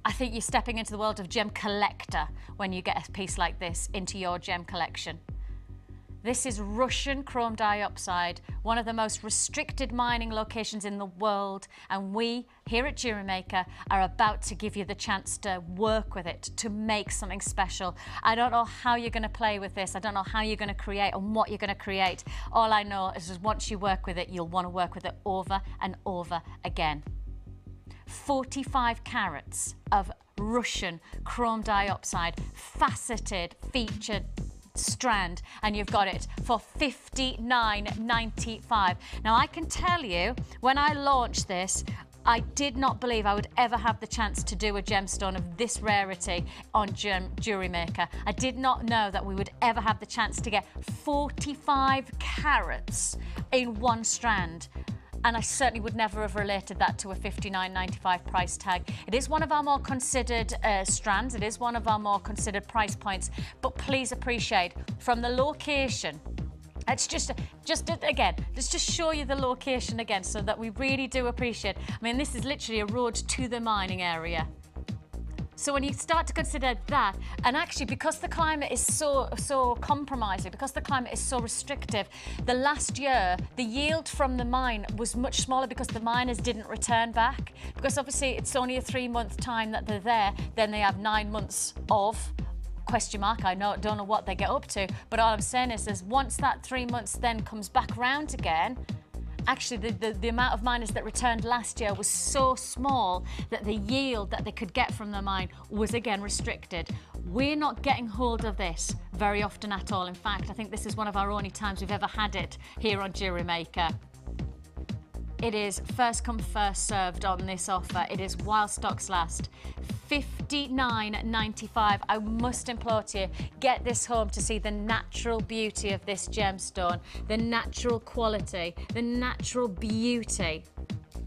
Speaker 2: I think you're stepping into the world of gem collector when you get a piece like this into your gem collection. This is Russian chrome dioxide, one of the most restricted mining locations in the world, and we here at Jewellery Maker are about to give you the chance to work with it, to make something special. I don't know how you're going to play with this, I don't know how you're going to create and what you're going to create. All I know is once you work with it, you'll want to work with it over and over again. 45 carats of Russian chrome dioxide, faceted, featured strand, and you've got it for $59.95. Now I can tell you, when I launched this, I did not believe I would ever have the chance to do a gemstone of this rarity on Jewellery Maker. I did not know that we would ever have the chance to get 45 carats in one strand. And I certainly would never have related that to a $59.95 price tag. It is one of our more considered strands. It is one of our more considered price points. But please appreciate, from the location, let's just show you the location again so that we really do appreciate. I mean, this is literally a road to the mining area. So when you start to consider that, and actually because the climate is so compromising, because the climate is so restrictive, the last year the yield from the mine was much smaller because the miners didn't return back. Because obviously it's only a 3-month time that they're there, then they have 9 months of question mark. I don't know what they get up to, but all I'm saying is once that 3 months then comes back around again, actually the amount of miners that returned last year was so small that the yield that they could get from the mine was again restricted. We're not getting hold of this very often at all. In fact, I think this is one of our only times we've ever had it here on Jewellery Maker. It is first come, first served on this offer. It is while stocks last. $59.95. I must implore to you, get this home to see the natural beauty of this gemstone, the natural quality, the natural beauty.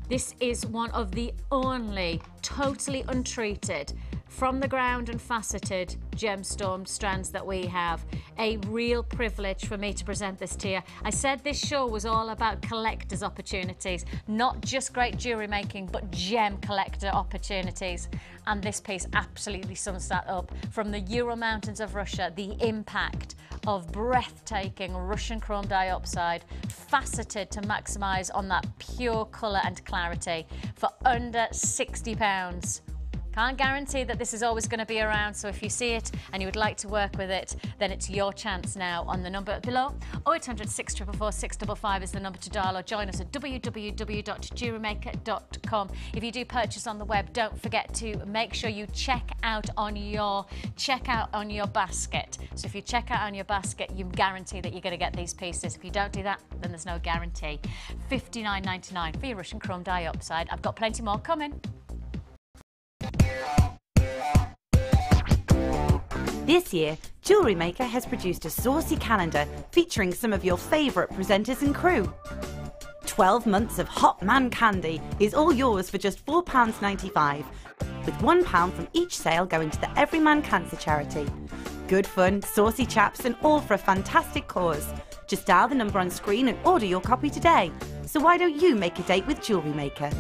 Speaker 2: This is one of the only totally untreated, from the ground and faceted gemstone strands that we have. A real privilege for me to present this to you. I said this show was all about collectors' opportunities, not just great jewellery making, but gem collector opportunities. And this piece absolutely sums that up. From the Ural Mountains of Russia, the impact of breathtaking Russian chrome dioxide, faceted to maximise on that pure colour and clarity, for under £60. Can't guarantee that this is always going to be around, so if you see it and you would like to work with it, then it's your chance now on the number below. 0800 644 655 is the number to dial, or join us at www.jewellerymaker.com. If you do purchase on the web, don't forget to make sure you check out on your basket. So if you check out on your basket, you guarantee that you're going to get these pieces. If you don't do that, then there's no guarantee. $59.99 for your Russian chrome dioxide. I've got plenty more coming.
Speaker 9: This year, Jewellery Maker has produced a saucy calendar featuring some of your favourite presenters and crew. 12 months of hot man candy is all yours for just £4.95, with £1 from each sale going to the Everyman Cancer Charity. Good fun, saucy chaps, and all for a fantastic cause. Just dial the number on screen and order your copy today. So why don't you make a date with Jewellery Maker?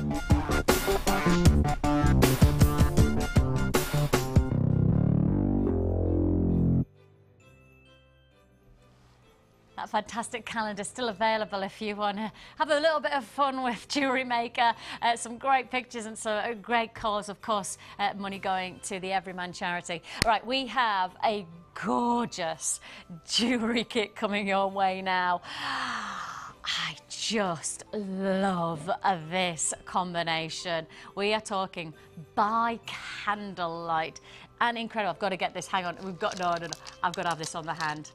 Speaker 2: That fantastic calendar still available if you want to have a little bit of fun with Jewellery Maker. Some great pictures and some great cause, of course, money going to the Everyman charity. Right, we have a gorgeous jewellery kit coming your way now. I just love this combination. We are talking by candlelight and incredible. I've got to get this, hang on, we've got, no, I've got to have this on the hand.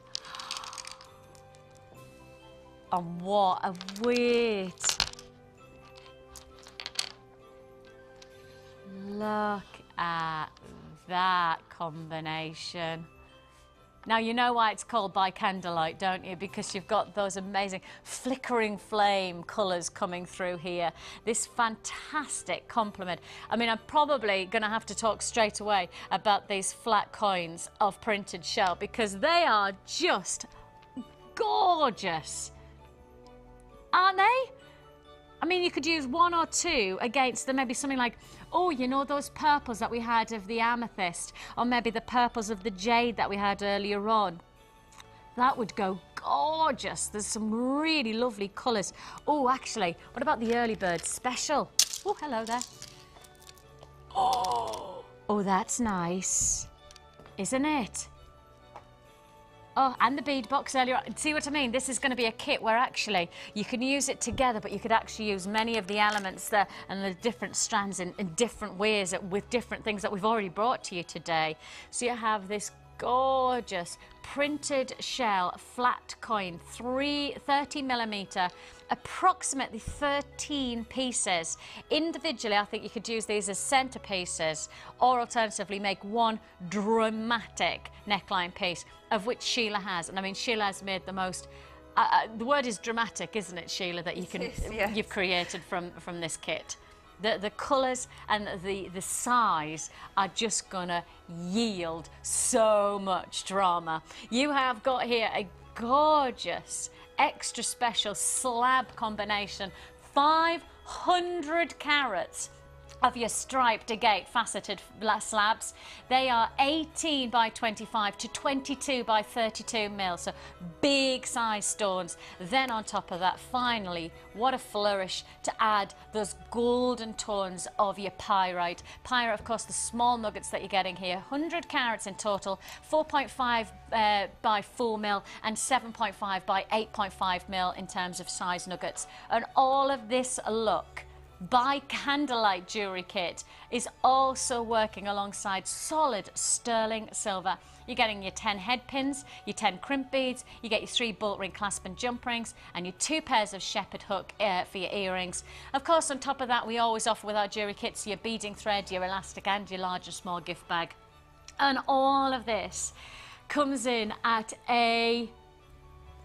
Speaker 2: And what a weight. Look at that combination. Now, you know why it's called by candlelight, don't you? Because you've got those amazing flickering flame colours coming through here. This fantastic complement. I mean, I'm probably going to have to talk straight away about these flat coins of printed shell, because they are just gorgeous. Aren't they? I mean, you could use one or two against them, maybe something like, oh, you know, those purples that we had of the amethyst, or maybe the purples of the jade that we had earlier on. That would go gorgeous. There's some really lovely colours. Oh, actually, what about the early bird special? Oh, hello there. Oh, that's nice, isn't it? Oh, and the bead box earlier on. See what I mean? This is going to be a kit where actually you can use it together, but you could actually use many of the elements there and the different strands in different ways with different things that we've already brought to you today. So you have this gorgeous printed shell flat coin, 30mm, approximately 13 pieces. Individually, I think you could use these as centerpieces, or alternatively make one dramatic neckline piece, of which Sheila has. And I mean, Sheila has made the most, the word is dramatic, isn't it, Sheila, that you can,
Speaker 3: yes.
Speaker 2: You've created from this kit. The colours and the size are just gonna yield so much drama. You have got here a gorgeous, extra special slab combination, 500 carats of your striped agate faceted slabs. They are 18 by 25 to 22 by 32 mil, so big size stones. Then on top of that, finally, what a flourish to add those golden tones of your pyrite. Pyrite, of course, the small nuggets that you're getting here, 100 carats in total, 4.5 by 4 mil and 7.5 by 8.5 mil in terms of size nuggets. And all of this look by candlelight jewellery kit is also working alongside solid sterling silver. You're getting your 10 head pins, your 10 crimp beads, you get your 3 bolt ring clasp and jump rings, and your 2 pairs of shepherd hook for your earrings. Of course, on top of that, we always offer with our jewellery kits your beading thread, your elastic, and your large and small gift bag. And all of this comes in at a,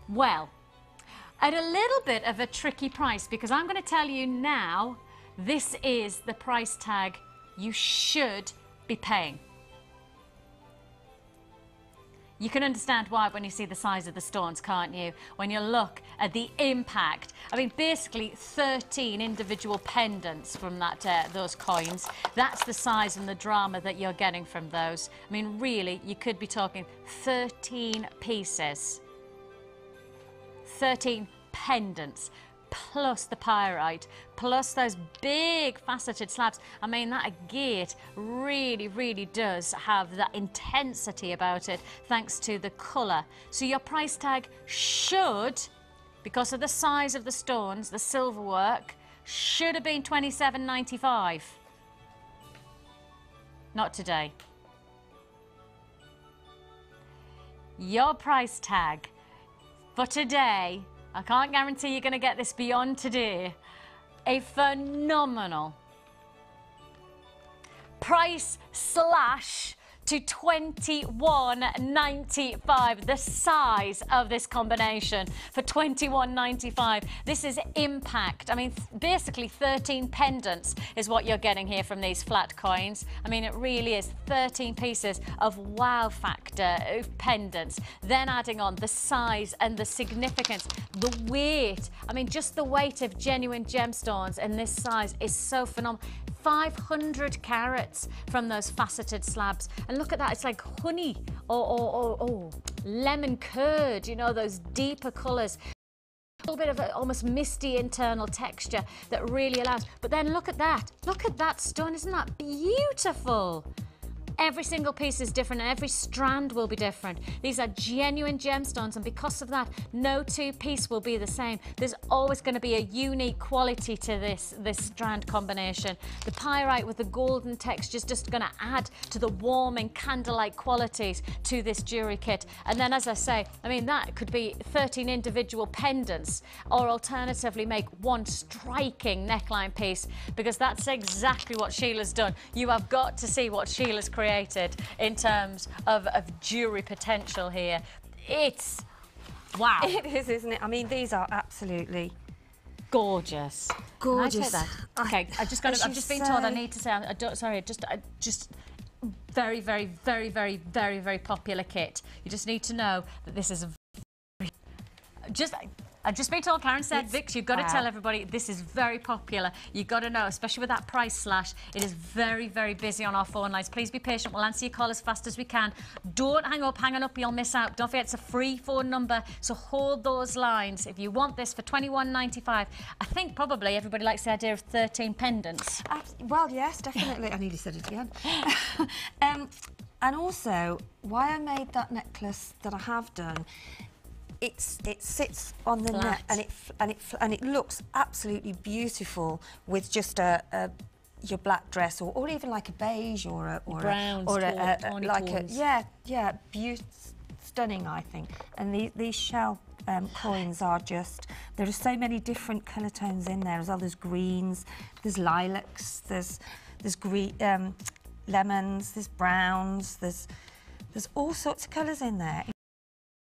Speaker 2: well, at a little bit of a tricky price, because I'm going to tell you now, this is the price tag you should be paying. You can understand why when you see the size of the stones, can't you? When you look at the impact. I mean, basically 13 individual pendants from that those coins. That's the size and the drama that you're getting from those. I mean, really, you could be talking 13 pieces. 13 pendants, plus the pyrite, plus those big faceted slabs. I mean, that agate really, really does have that intensity about it, thanks to the colour. So your price tag should, because of the size of the stones, the silver work, should have been $27.95. Not today. Your price tag for today, I can't guarantee you're going to get this beyond today, a phenomenal price slash to $21.95, the size of this combination for $21.95. This is impact. I mean, basically 13 pendants is what you're getting here from these flat coins. I mean, it really is 13 pieces of wow factor pendants. Then adding on the size and the significance, the weight. I mean, just the weight of genuine gemstones in this size is so phenomenal. 500 carats from those faceted slabs, and look at that, it's like honey or lemon curd, you know, those deeper colours, a little bit of an almost misty internal texture that really allows. But then look at that stone, isn't that beautiful? Every single piece is different and every strand will be different. These are genuine gemstones, and because of that, no two piece will be the same. There's always going to be a unique quality to this strand combination. The pyrite with the golden texture is just going to add to the warming candlelight qualities to this jewellery kit. And then, as I say, I mean, that could be 13 individual pendants, or alternatively make one striking neckline piece, because that's exactly what Sheila's done. You have got to see what Sheila's created in terms of jewellery potential here. It's wow.
Speaker 3: It is, isn't it? I mean, these are absolutely
Speaker 2: gorgeous.
Speaker 3: Gorgeous.
Speaker 2: Can I say that? Okay, I've just been told I need to say, I just very, very, very, very, very, very popular kit. You just need to know that this is a I've just been told, Karen said, Vix, you've got to tell everybody this is very popular. You've got to know, especially with that price slash, it is very, very busy on our phone lines. Please be patient. We'll answer your call as fast as we can. Don't hang up. Hang on up, you'll miss out. Don't forget, it's a free phone number, so hold those lines. If you want this for £21.95, I think probably everybody likes the idea of 13 pendants.
Speaker 3: Well, yes, definitely. I nearly said it again. And also, why I made that necklace that I have done, it sits on the neck and it looks absolutely beautiful with just your black dress or even like a beige or stunning, I think. And these shell coins are just, there are so many different colour tones in there as well. There's greens, there's lilacs, there's green, lemons, there's browns, there's all sorts of colours in there.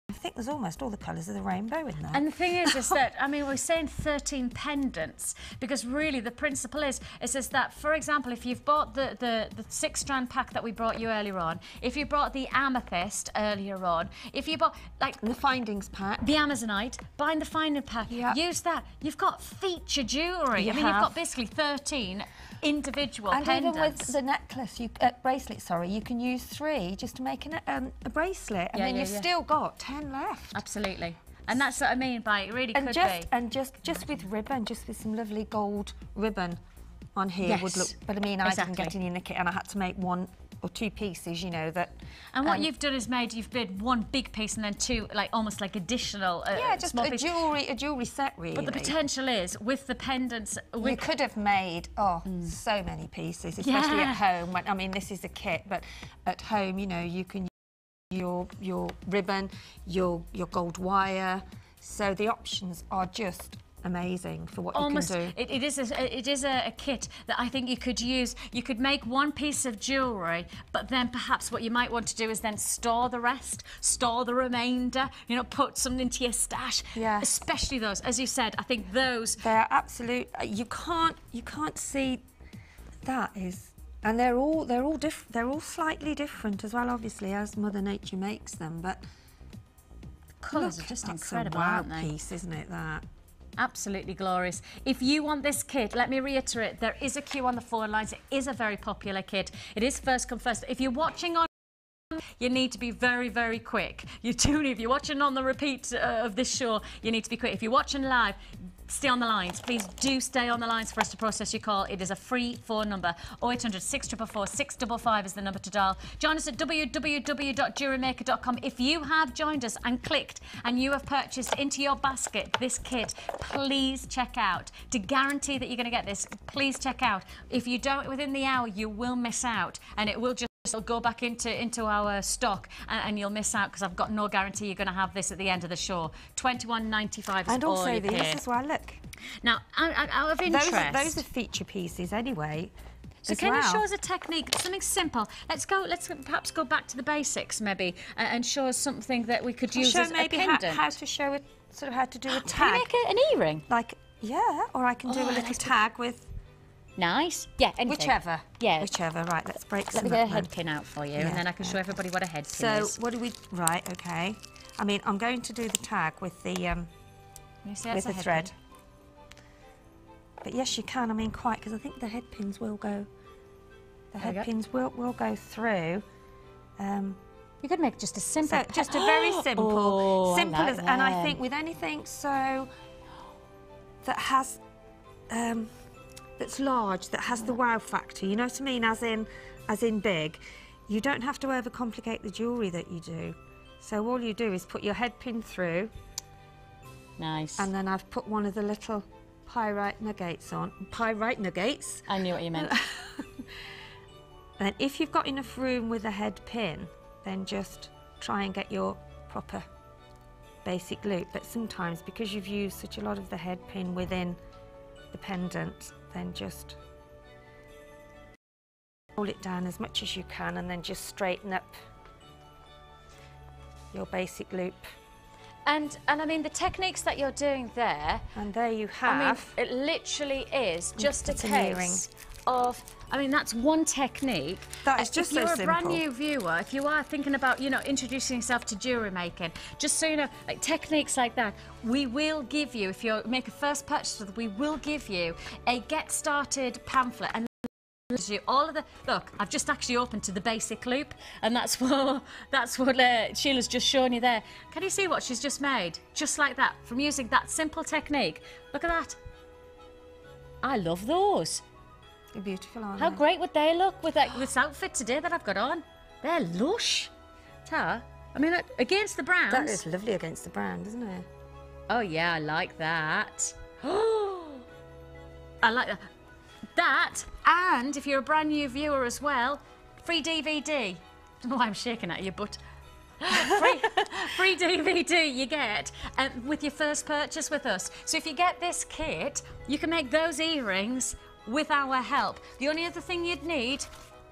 Speaker 3: I think there's almost all the colours of the rainbow in there.
Speaker 2: And the thing is that, I mean, we're saying 13 pendants because really the principle is that, for example, if you've bought the 6-strand pack that we brought you earlier on, if you brought the amethyst earlier on, if you bought, like...
Speaker 3: the findings pack.
Speaker 2: The Amazonite, buying the finding pack, use that. You've got feature jewellery. You've got basically 13 individual pendants.
Speaker 3: And even with the necklace, bracelet, sorry, you can use 3 just to make a bracelet. And then you've still got 10 left.
Speaker 2: Absolutely. And that's what I mean by it really could be.
Speaker 3: And just with ribbon, just with some lovely gold ribbon on here would look... But I mean, I didn't get any in the kit and I had to make 1 or 2 pieces, you know, that...
Speaker 2: And what you've done is you've made 1 big piece and then 2, like, almost like additional
Speaker 3: just
Speaker 2: small
Speaker 3: a jewellery set, really.
Speaker 2: But the potential is, with the pendants...
Speaker 3: You could have made, so many pieces, especially at home. I mean, this is a kit, but at home, you know, you can use your ribbon, your gold wire. So the options are just amazing for what you can do.
Speaker 2: It is a kit that I think you could use. You could make 1 piece of jewellery, but then perhaps what you might want to do is then store the rest, store the remainder, you know, put something into your stash.
Speaker 3: Yeah.
Speaker 2: Especially those, as you said, I think those...
Speaker 3: They're absolute... You can't see that is... And they're all different. They're all slightly different as well, obviously, as Mother Nature makes them, but...
Speaker 2: The colours are just incredible,
Speaker 3: aren't they? Piece, isn't it, that?
Speaker 2: Absolutely glorious. If you want this kit, let me reiterate, there is a queue on the phone lines. It is a very popular kit. It is first come first. If you're watching on, you need to be very, very quick. If you're watching on the repeat of this show, you need to be quick. If you're watching live, stay on the lines. Please do stay on the lines for us to process your call. It is a free phone number. 0800 644 655 is the number to dial. Join us at www.jewellerymaker.com. If you have joined us and clicked and you have purchased into your basket this kit, please check out. To guarantee that you're going to get this, please check out. If you don't within the hour, you will miss out, and it will just go back into our stock and you'll miss out because I've got no guarantee you're going to have this at the end of the show. £21.95 is
Speaker 3: and
Speaker 2: all
Speaker 3: also
Speaker 2: you
Speaker 3: these
Speaker 2: pay.
Speaker 3: as well, look.
Speaker 2: Now, out of interest...
Speaker 3: Those are feature pieces anyway.
Speaker 2: So can you show us a technique, something simple? Let's perhaps go back to the basics maybe and show us something that we could use as a pendant.
Speaker 3: How to show it, sort of how to do a tag.
Speaker 2: Can you make an earring?
Speaker 3: Like, or I can do a little tag with...
Speaker 2: Nice. Yeah, anything.
Speaker 3: Whichever.
Speaker 2: Yeah.
Speaker 3: Whichever. Right, let's break some
Speaker 2: Let me get a head pin out for you, and then I can show everybody what a head pin is.
Speaker 3: So, what do we... Right, OK. I mean, I'm going to do the tag with the thread. But yes, you can. I mean, quite, because I think the head pins will go... The head pins will go through.
Speaker 2: You could make just a simple...
Speaker 3: So, just a very simple... simple
Speaker 2: like
Speaker 3: and I think with anything so... that has... that's large, that has the wow factor, you know what I mean, as in big. You don't have to overcomplicate the jewellery that you do. So all you do is put your head pin through.
Speaker 2: Nice.
Speaker 3: And then I've put one of the little pyrite nuggets on. Pyrite nuggets?
Speaker 2: I knew what you meant.
Speaker 3: And if you've got enough room with a head pin, then just try and get your proper basic loop. But sometimes, because you've used such a lot of the head pin within the pendant, then just roll it down as much as you can and then just straighten up your basic loop.
Speaker 2: And I mean, the techniques that you're doing there...
Speaker 3: And there you have...
Speaker 2: I mean, it literally is just a case of, I mean, that's one technique.
Speaker 3: That is just so
Speaker 2: If you're a brand
Speaker 3: simple.
Speaker 2: new viewer, if you are thinking about, you know, introducing yourself to jewellery making, just so you know, like techniques like that, we will give you, if you make a first purchase with us, we will give you a get started pamphlet. And you all of the look. I've just actually opened to the basic loop, and that's what Sheila's just shown you there. Can you see what she's just made? Just like that, from using that simple technique. Look at that. I love those.
Speaker 3: They're beautiful, aren't
Speaker 2: How
Speaker 3: they?
Speaker 2: great would they look with this outfit today that I've got on? They're lush. Tara, I mean, against the browns.
Speaker 3: That is lovely against the brand, isn't it?
Speaker 2: Oh yeah, I like that. Oh, I like that. That, and if you're a brand new viewer as well, free DVD. I don't know why I'm shaking at you, but free DVD you get with your first purchase with us. So if you get this kit, you can make those earrings with our help. The only other thing you'd need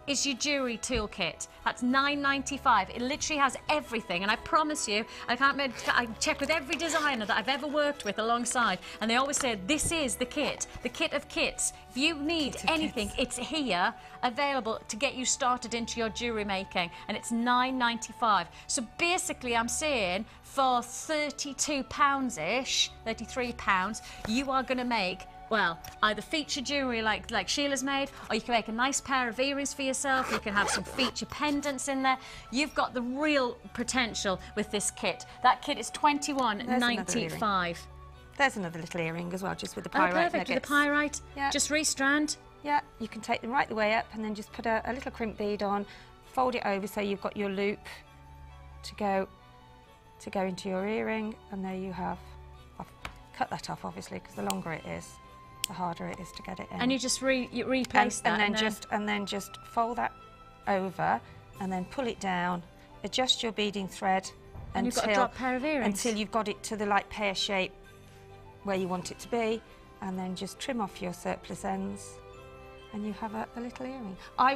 Speaker 2: is your jewellery toolkit. That's $9.95. It literally has everything, and I promise you, I check with every designer that I've ever worked with alongside, and they always say this is the kit of kits. If you need anything, it's here, available to get you started into your jewellery making, and it's $9.95. So basically, I'm saying for £32-ish, £33, you are going to make, well, either feature jewellery like Sheila's made, or you can make a nice pair of earrings for yourself. You can have some feature pendants in there. You've got the real potential with this kit. That kit is $21.95.
Speaker 3: There's another little earring as well, just with the
Speaker 2: Oh,
Speaker 3: pyrite
Speaker 2: perfect,
Speaker 3: nuggets.
Speaker 2: with the pyrite.
Speaker 3: Yeah.
Speaker 2: Just restrand.
Speaker 3: Yeah, you can take them right the way up and then just put a little crimp bead on, fold it over so you've got your loop to go into your earring, and there you have. I've cut that off obviously because the longer it is, the harder it is to get it in.
Speaker 2: And you just replace that,
Speaker 3: and then just fold that over, and then pull it down. Adjust your beading thread
Speaker 2: and you've got a drop pair of earrings
Speaker 3: until you've got it to the like pear shape where you want it to be, and then just trim off your surplus ends, and you have a little earring. I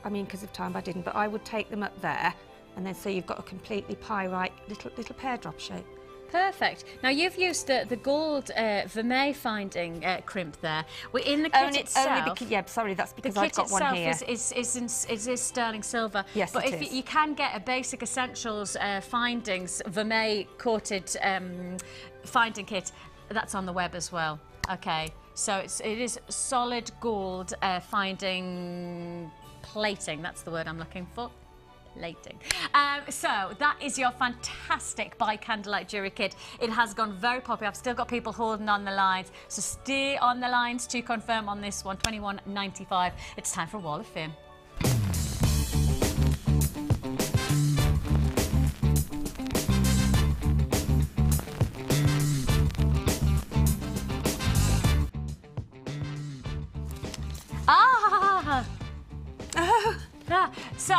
Speaker 3: mean, because of time I didn't, but I would take them up there, and then so you've got a completely pyrite little pear drop shape.
Speaker 2: Perfect. Now you've used the gold vermeil finding crimp there. We're in the kit itself.
Speaker 3: That's because I've got one here.
Speaker 2: The kit itself is sterling silver.
Speaker 3: Yes,
Speaker 2: but
Speaker 3: it is.
Speaker 2: You can get a basic essentials findings vermeil coated finding kit. That's on the web as well. Okay, so it is solid gold finding plating. That's the word I'm looking for. So that is your fantastic by candlelight jewellery kit. It has gone very popular. I've still got people holding on the lines, so stay on the lines to confirm on this one. $21.95. It's time for Wall of Fame. So,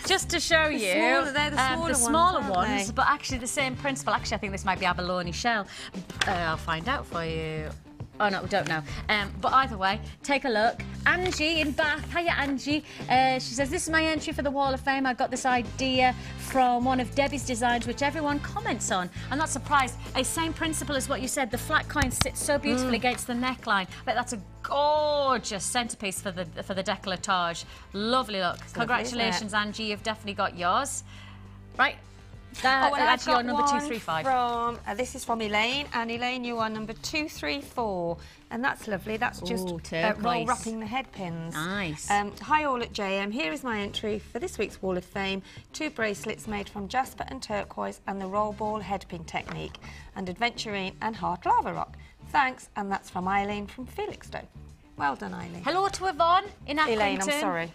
Speaker 2: just to show you,
Speaker 3: they're the
Speaker 2: smaller
Speaker 3: ones,
Speaker 2: ones, but actually the same principle. Actually, I think this might be abalone shell. I'll find out for you. Oh, no, we don't know. But either way, take a look. Angie in Bath. Hiya, Angie. She says, this is my entry for the Wall of Fame. I got this idea from one of Debbie's designs, which everyone comments on. I'm not surprised. A same principle as what you said. The flat coin sits so beautifully against the neckline. But that's a gorgeous centrepiece for the décolletage. Lovely look. Congratulations, Angie. You've definitely got yours. Right. That's your number 235.
Speaker 3: From this is from Elaine, and Elaine, you are number 234, and that's lovely. That's just roll wrapping the head pins.
Speaker 2: Nice.
Speaker 3: Hi all at JM. Here is my entry for this week's Wall of Fame: 2 bracelets made from jasper and turquoise, and the roll ball head pin technique, and adventurine and heart lava rock. Thanks, and that's from Eileen from Felixstowe. Well done, Eileen.
Speaker 2: Hello to Yvonne in Accrington.
Speaker 3: Elaine, I'm sorry.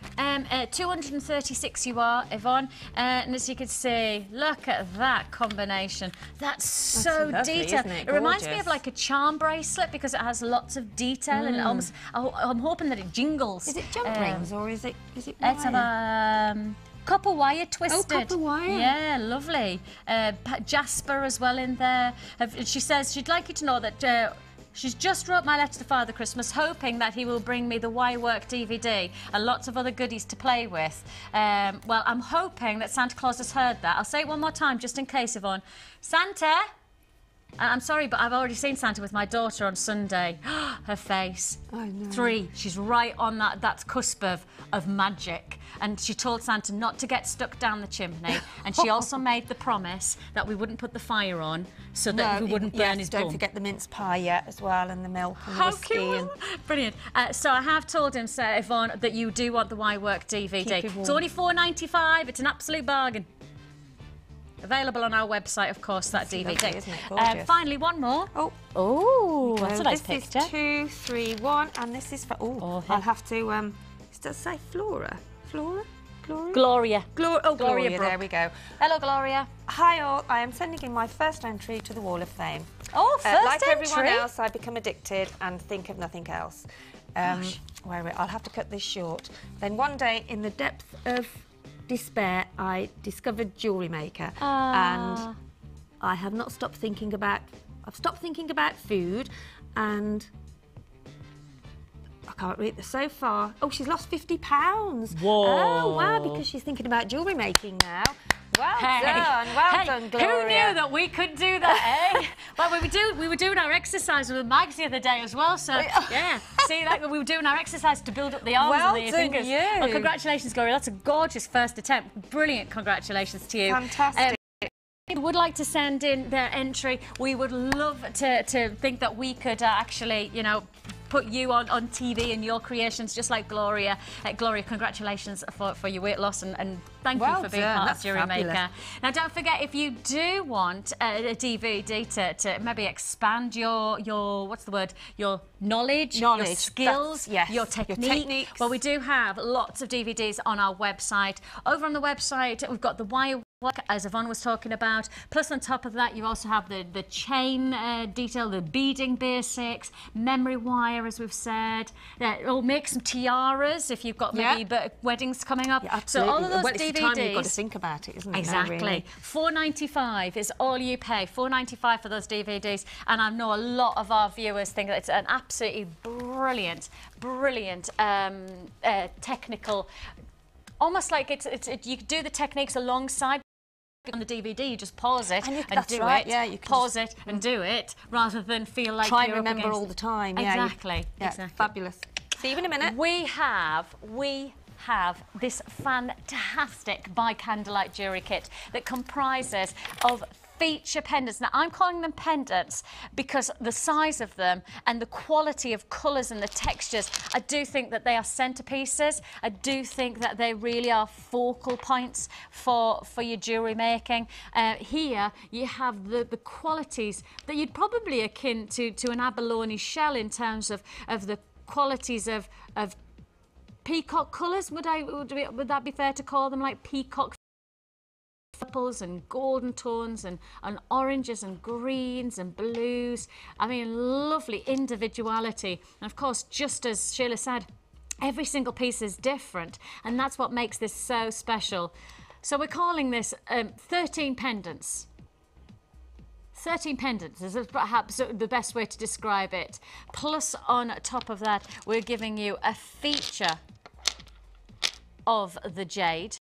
Speaker 2: 236 you are, Yvonne. And as you can see, look at that combination. That's so
Speaker 3: lovely,
Speaker 2: detailed.
Speaker 3: isn't it?
Speaker 2: It reminds me
Speaker 3: Gorgeous.
Speaker 2: of like a charm bracelet because it has lots of detail and it almost. I'm hoping that it jingles.
Speaker 3: Is it jump rings or is it
Speaker 2: It's
Speaker 3: wire?
Speaker 2: Copper wire twisted.
Speaker 3: Oh, copper wire.
Speaker 2: Yeah, lovely. Jasper as well in there. She says she'd like you to know that she's just wrote my letter to Father Christmas, hoping that he will bring me the Why Work DVD and lots of other goodies to play with. Well, I'm hoping that Santa Claus has heard that. I'll say it one more time, just in case, Yvonne. Santa, I'm sorry, but I've already seen Santa with my daughter on Sunday. Her face.
Speaker 3: I know.
Speaker 2: 3. She's right on that cusp of magic. And she told Santa not to get stuck down the chimney. And she also made the promise that we wouldn't put the fire on so that we wouldn't burn his bum.
Speaker 3: Don't forget the mince pie yet as well, and the milk and the
Speaker 2: How
Speaker 3: whiskey.
Speaker 2: cute! Brilliant. So I have told him, Sir Yvonne, that you do want the Why Work DVD. It's only £4.95. It's an absolute bargain. Available on our website, of course, that DVD.
Speaker 3: Lovely, isn't it? Gorgeous.
Speaker 2: Finally, one more.
Speaker 3: Oh,
Speaker 2: that's a nice picture.
Speaker 3: This is 2, 3, 1, and this is for. I'll have to. It does say Flora. Flora? Gloria?
Speaker 2: Gloria.
Speaker 3: Gloria,
Speaker 2: Brooke.
Speaker 3: there we go.
Speaker 2: Hello, Gloria.
Speaker 3: Hi all, I am sending in my first entry to the Wall of Fame.
Speaker 2: Oh, first
Speaker 3: like
Speaker 2: entry.
Speaker 3: everyone else, I become addicted and think of nothing else. I'll have to cut this short. Then one day, in the depth of despair, I discovered Jewellery Maker, and I have not stopped thinking about. I've stopped thinking about food, and I can't read this so far. Oh, she's lost £50.
Speaker 2: Whoa!
Speaker 3: Oh wow, because she's thinking about jewellery making now. Well done, Gloria.
Speaker 2: Who knew that we could do that, eh? Well, we were doing our exercise with Mags the other day as well, so yeah. See, like we were doing our exercise to build up the arms and the fingers.
Speaker 3: You.
Speaker 2: Well, congratulations, Gloria. That's a gorgeous first attempt. Brilliant. Congratulations to you.
Speaker 3: Fantastic.
Speaker 2: If you would like to send in their entry, we would love to think that we could actually, you know, put you on TV and your creations, just like Gloria. Gloria, congratulations for your weight loss and thank you for being part of Jewellery Maker. Now, don't forget, if you do want a DVD to maybe expand your what's the word? Your knowledge, your skills, your technique. Well, we do have lots of DVDs on our website. Over on the website, we've got the Wire Work, as Yvonne was talking about. Plus, on top of that, you also have the chain detail, the beading basics, memory wire, as we've said. It'll make some tiaras if you've got maybe weddings coming up.
Speaker 3: Yeah,
Speaker 2: so all of those
Speaker 3: well,
Speaker 2: DVDs.
Speaker 3: It's the time you've got to think about it, isn't it?
Speaker 2: Exactly.
Speaker 3: Now, really?
Speaker 2: £4.95 is all you pay. £4.95 for those DVDs, and I know a lot of our viewers think that it's an absolutely brilliant technical. Almost like you could do the techniques alongside. On the DVD, you just pause it and do it. Yeah, you can pause it and do it, rather than feel like
Speaker 3: try and
Speaker 2: you're
Speaker 3: remember all the time.
Speaker 2: Exactly.
Speaker 3: Exactly. Fabulous. See you in a minute.
Speaker 2: We have this fantastic by candlelight jewellery kit that comprises of feature pendants. Now, I'm calling them pendants because the size of them and the quality of colours and the textures, I do think that they are centerpieces. I do think that they really are focal points for your jewellery making. Here, you have the qualities that you'd probably akin to an abalone shell in terms of the qualities of peacock colours. Would that be fair to call them, like peacock purples and golden tones and oranges and greens and blues? I mean, lovely individuality. And of course, just as Sheila said, every single piece is different, and that's what makes this so special. So we're calling this 13 pendants. 13 pendants is perhaps the best way to describe it. Plus, on top of that, we're giving you a feature of the jade.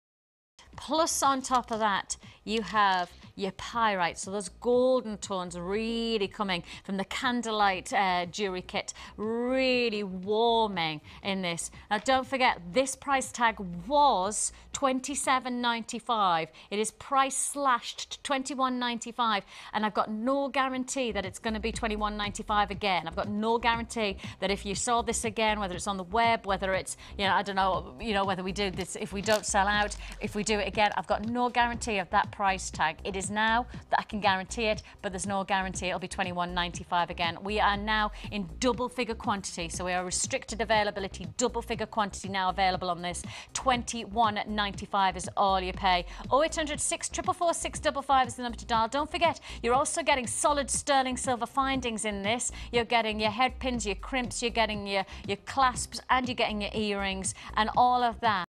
Speaker 2: Plus, on top of that, you have your pyrite, so those golden tones really coming from the candlelight jewellery kit, really warming in this. Now, don't forget, this price tag was $27.95. It is price slashed to $21.95, and I've got no guarantee that it's going to be $21.95 again. I've got no guarantee that if you saw this again, whether it's on the web, whether it's, I don't know, whether we do this, if we don't sell out, if we do it again, I've got no guarantee of that price tag. It is now that I can guarantee it, but there's no guarantee it'll be $21.95 again. We are now in double figure quantity, so we are restricted availability, double figure quantity now available on this. $21.95 is all you pay. 0800 644 655 is the number to dial. Don't forget, you're also getting solid sterling silver findings in this. You're getting your head pins, your crimps, you're getting your clasps, and you're getting your earrings, and all of that.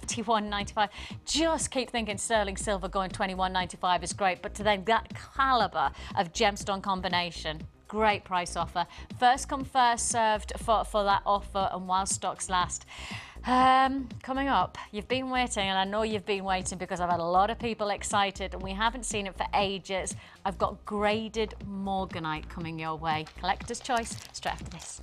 Speaker 2: $21.95. Just keep thinking sterling silver going $21.95 is great, but to then that calibre of gemstone combination, great price offer. First come, first served for that offer, and while stocks last. Coming up, you've been waiting, and I know you've been waiting because I've had a lot of people excited and we haven't seen it for ages. I've got graded morganite coming your way. Collector's choice, straight after this.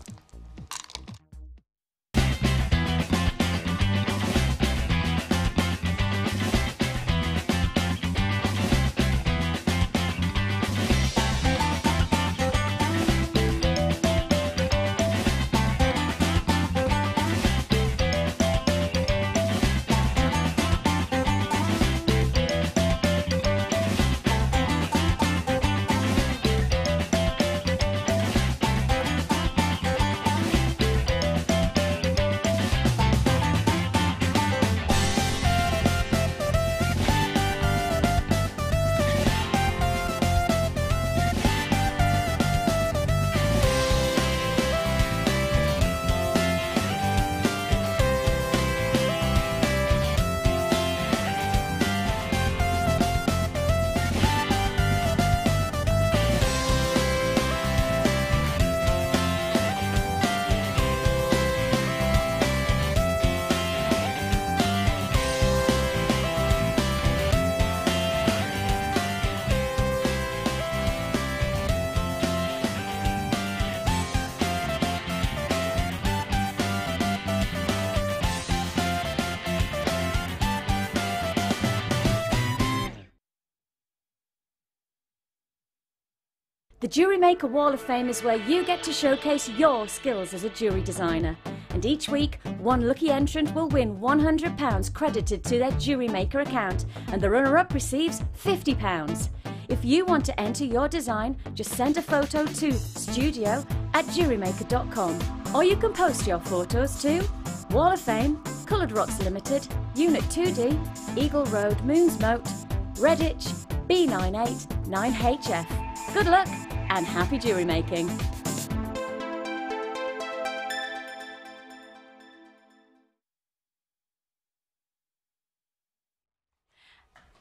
Speaker 5: The Jewellery Maker Wall of Fame is where you get to showcase your skills as a jewellery designer. And each week, one lucky entrant will win £100 credited to their Jewellery Maker account, and the runner-up receives £50. If you want to enter your design, just send a photo to studio@jewellerymaker.com, or you can post your photos to Wall of Fame, Coloured Rocks Limited, Unit 2D, Eagle Road, Moonsmote, Redditch, B98 9HF. Good luck and happy jewellery making.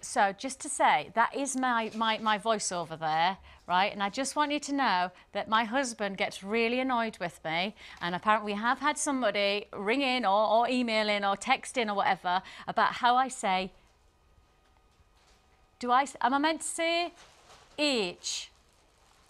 Speaker 2: So just to say, that is my voiceover there, right? And I just want you to know that my husband gets really annoyed with me, and apparently we have had somebody ring in or email in or text in or whatever about how I say, am I meant to say H?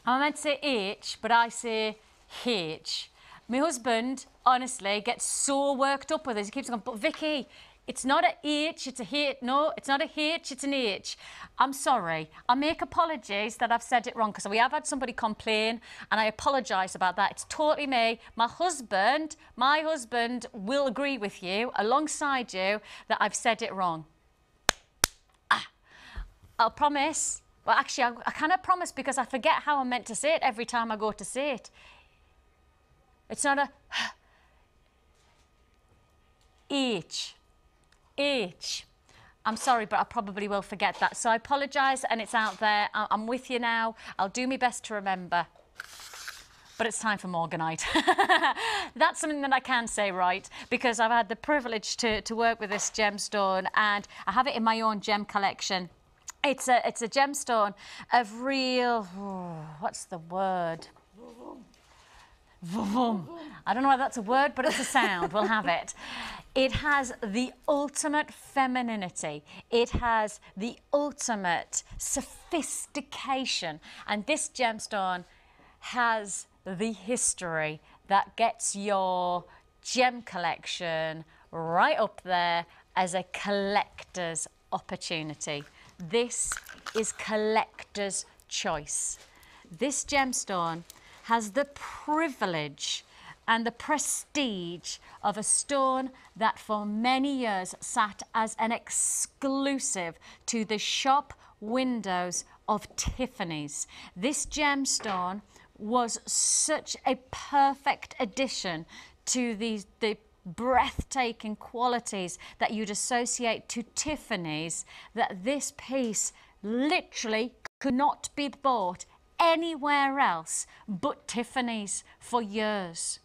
Speaker 2: I'm meant to say H, but I say H. My husband, honestly, gets so worked up with this. He keeps going, but Vicky, it's not a H, it's a H. No, it's not a H, it's an H. I'm sorry. I make apologies that I've said it wrong, because we have had somebody complain, and I apologise about that. It's totally me. My husband will agree with you, alongside you, that I've said it wrong. I'll promise. Well, actually, I cannot promise, because I forget how I'm meant to say it every time I go to say it. It's not a H. H. I'm sorry, but I probably will forget that. So I apologise, and it's out there. I'm with you now. I'll do my best to remember. But it's time for morganite. That's something that I can say right, because I've had the privilege to work with this gemstone, and I have it in my own gem collection. It's a gemstone of real, what's the word? I don't know why that's a word, but it's a sound. We'll have it. It has the ultimate femininity. It has the ultimate sophistication. And this gemstone has the history that gets your gem collection right up there as a collector's opportunity. This is collector's choice. This gemstone has the privilege and the prestige of a stone that for many years sat as an exclusive to the shop windows of Tiffany's. This gemstone was such a perfect addition to the breathtaking qualities that you'd associate to Tiffany's, that this piece literally could not be bought anywhere else but Tiffany's for years.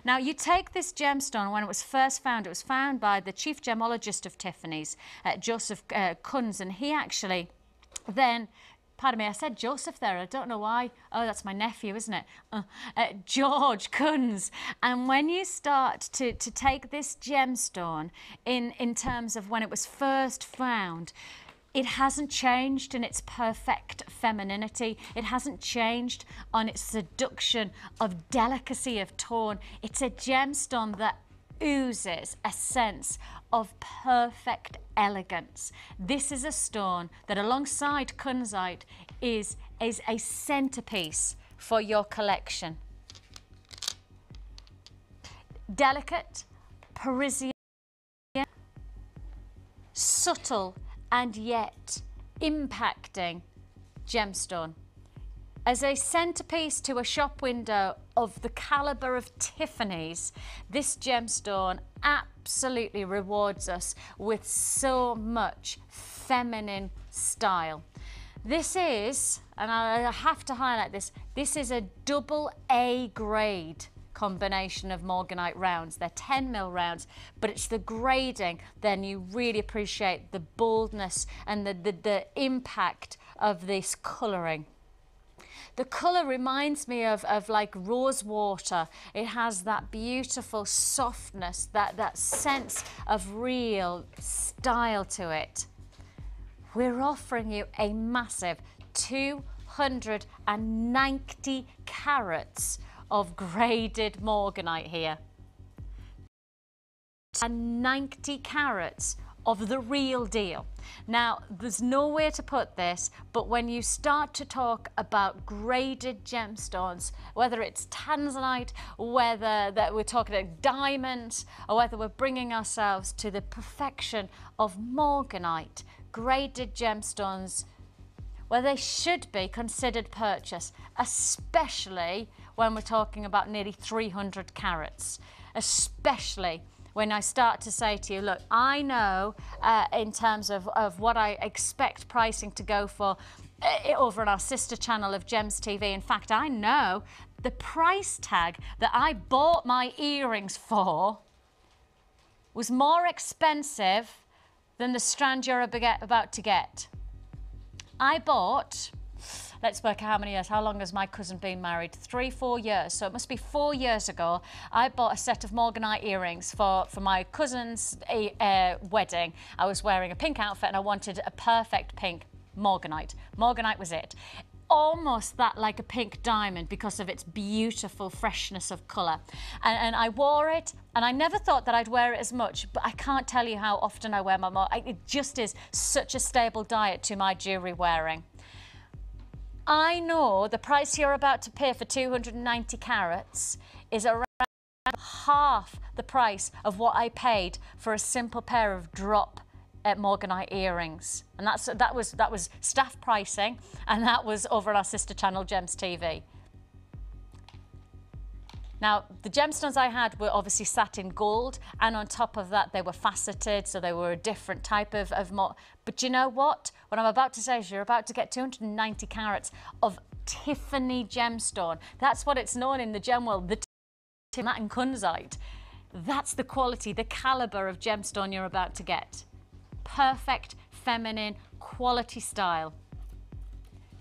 Speaker 2: Now, you take this gemstone, when it was first found, it was found by the chief gemologist of Tiffany's, Joseph Kunz, and he actually then pardon me, I said Joseph there, I don't know why. Oh, that's my nephew, isn't it? George Kunz. And when you start to take this gemstone in terms of when it was first found, it hasn't changed in its perfect femininity. It hasn't changed on its seduction of delicacy of tone. It's a gemstone that oozes a sense of perfect elegance. This is a stone that, alongside kunzite, is a centerpiece for your collection. Delicate, Parisian, subtle, and yet impacting gemstone. As a centerpiece to a shop window of the caliber of Tiffany's, this gemstone absolutely rewards us with so much feminine style. This is, and I have to highlight this, this is a double A grade combination of morganite rounds. They're 10mm rounds, but it's the grading, then you really appreciate the boldness and the impact of this colouring. The colour reminds me of like rose water. It has that beautiful softness, that sense of real style to it. We're offering you a massive 290 carats of graded morganite here. And 90 carats of the real deal. Now, there's nowhere to put this, but when you start to talk about graded gemstones, whether it's tanzanite, whether that we're talking about diamonds, or whether we're bringing ourselves to the perfection of morganite, graded gemstones, well, they should be considered purchase, especially when we're talking about nearly 300 carats, especially when I start to say to you, look, I know in terms of what I expect pricing to go for over on our sister channel of Gems TV. In fact, I know the price tag that I bought my earrings for was more expensive than the strand you're about to get. I bought, let's work out how many years, how long has my cousin been married? 3-4 years, so it must be 4 years ago. I bought a set of morganite earrings for my cousin's wedding. I was wearing a pink outfit and I wanted a perfect pink morganite. Morganite was it. Almost that like a pink diamond because of its beautiful freshness of colour. And I wore it, and I never thought that I'd wear it as much, but I can't tell you how often I wear my it just is such a stable diet to my jewellery wearing. I know the price you're about to pay for 290 carats is around half the price of what I paid for a simple pair of drop morganite earrings, and that was staff pricing, and that was over on our sister channel Gems TV. Now, the gemstones I had were obviously satin gold, and on top of that they were faceted, so they were a different type of but you know what? What I'm about to say is you're about to get 290 carats of Tiffany gemstone. That's what it's known in the gem world, the Tiffany and kunzite. That's the quality, the caliber of gemstone you're about to get. Perfect, feminine, quality style.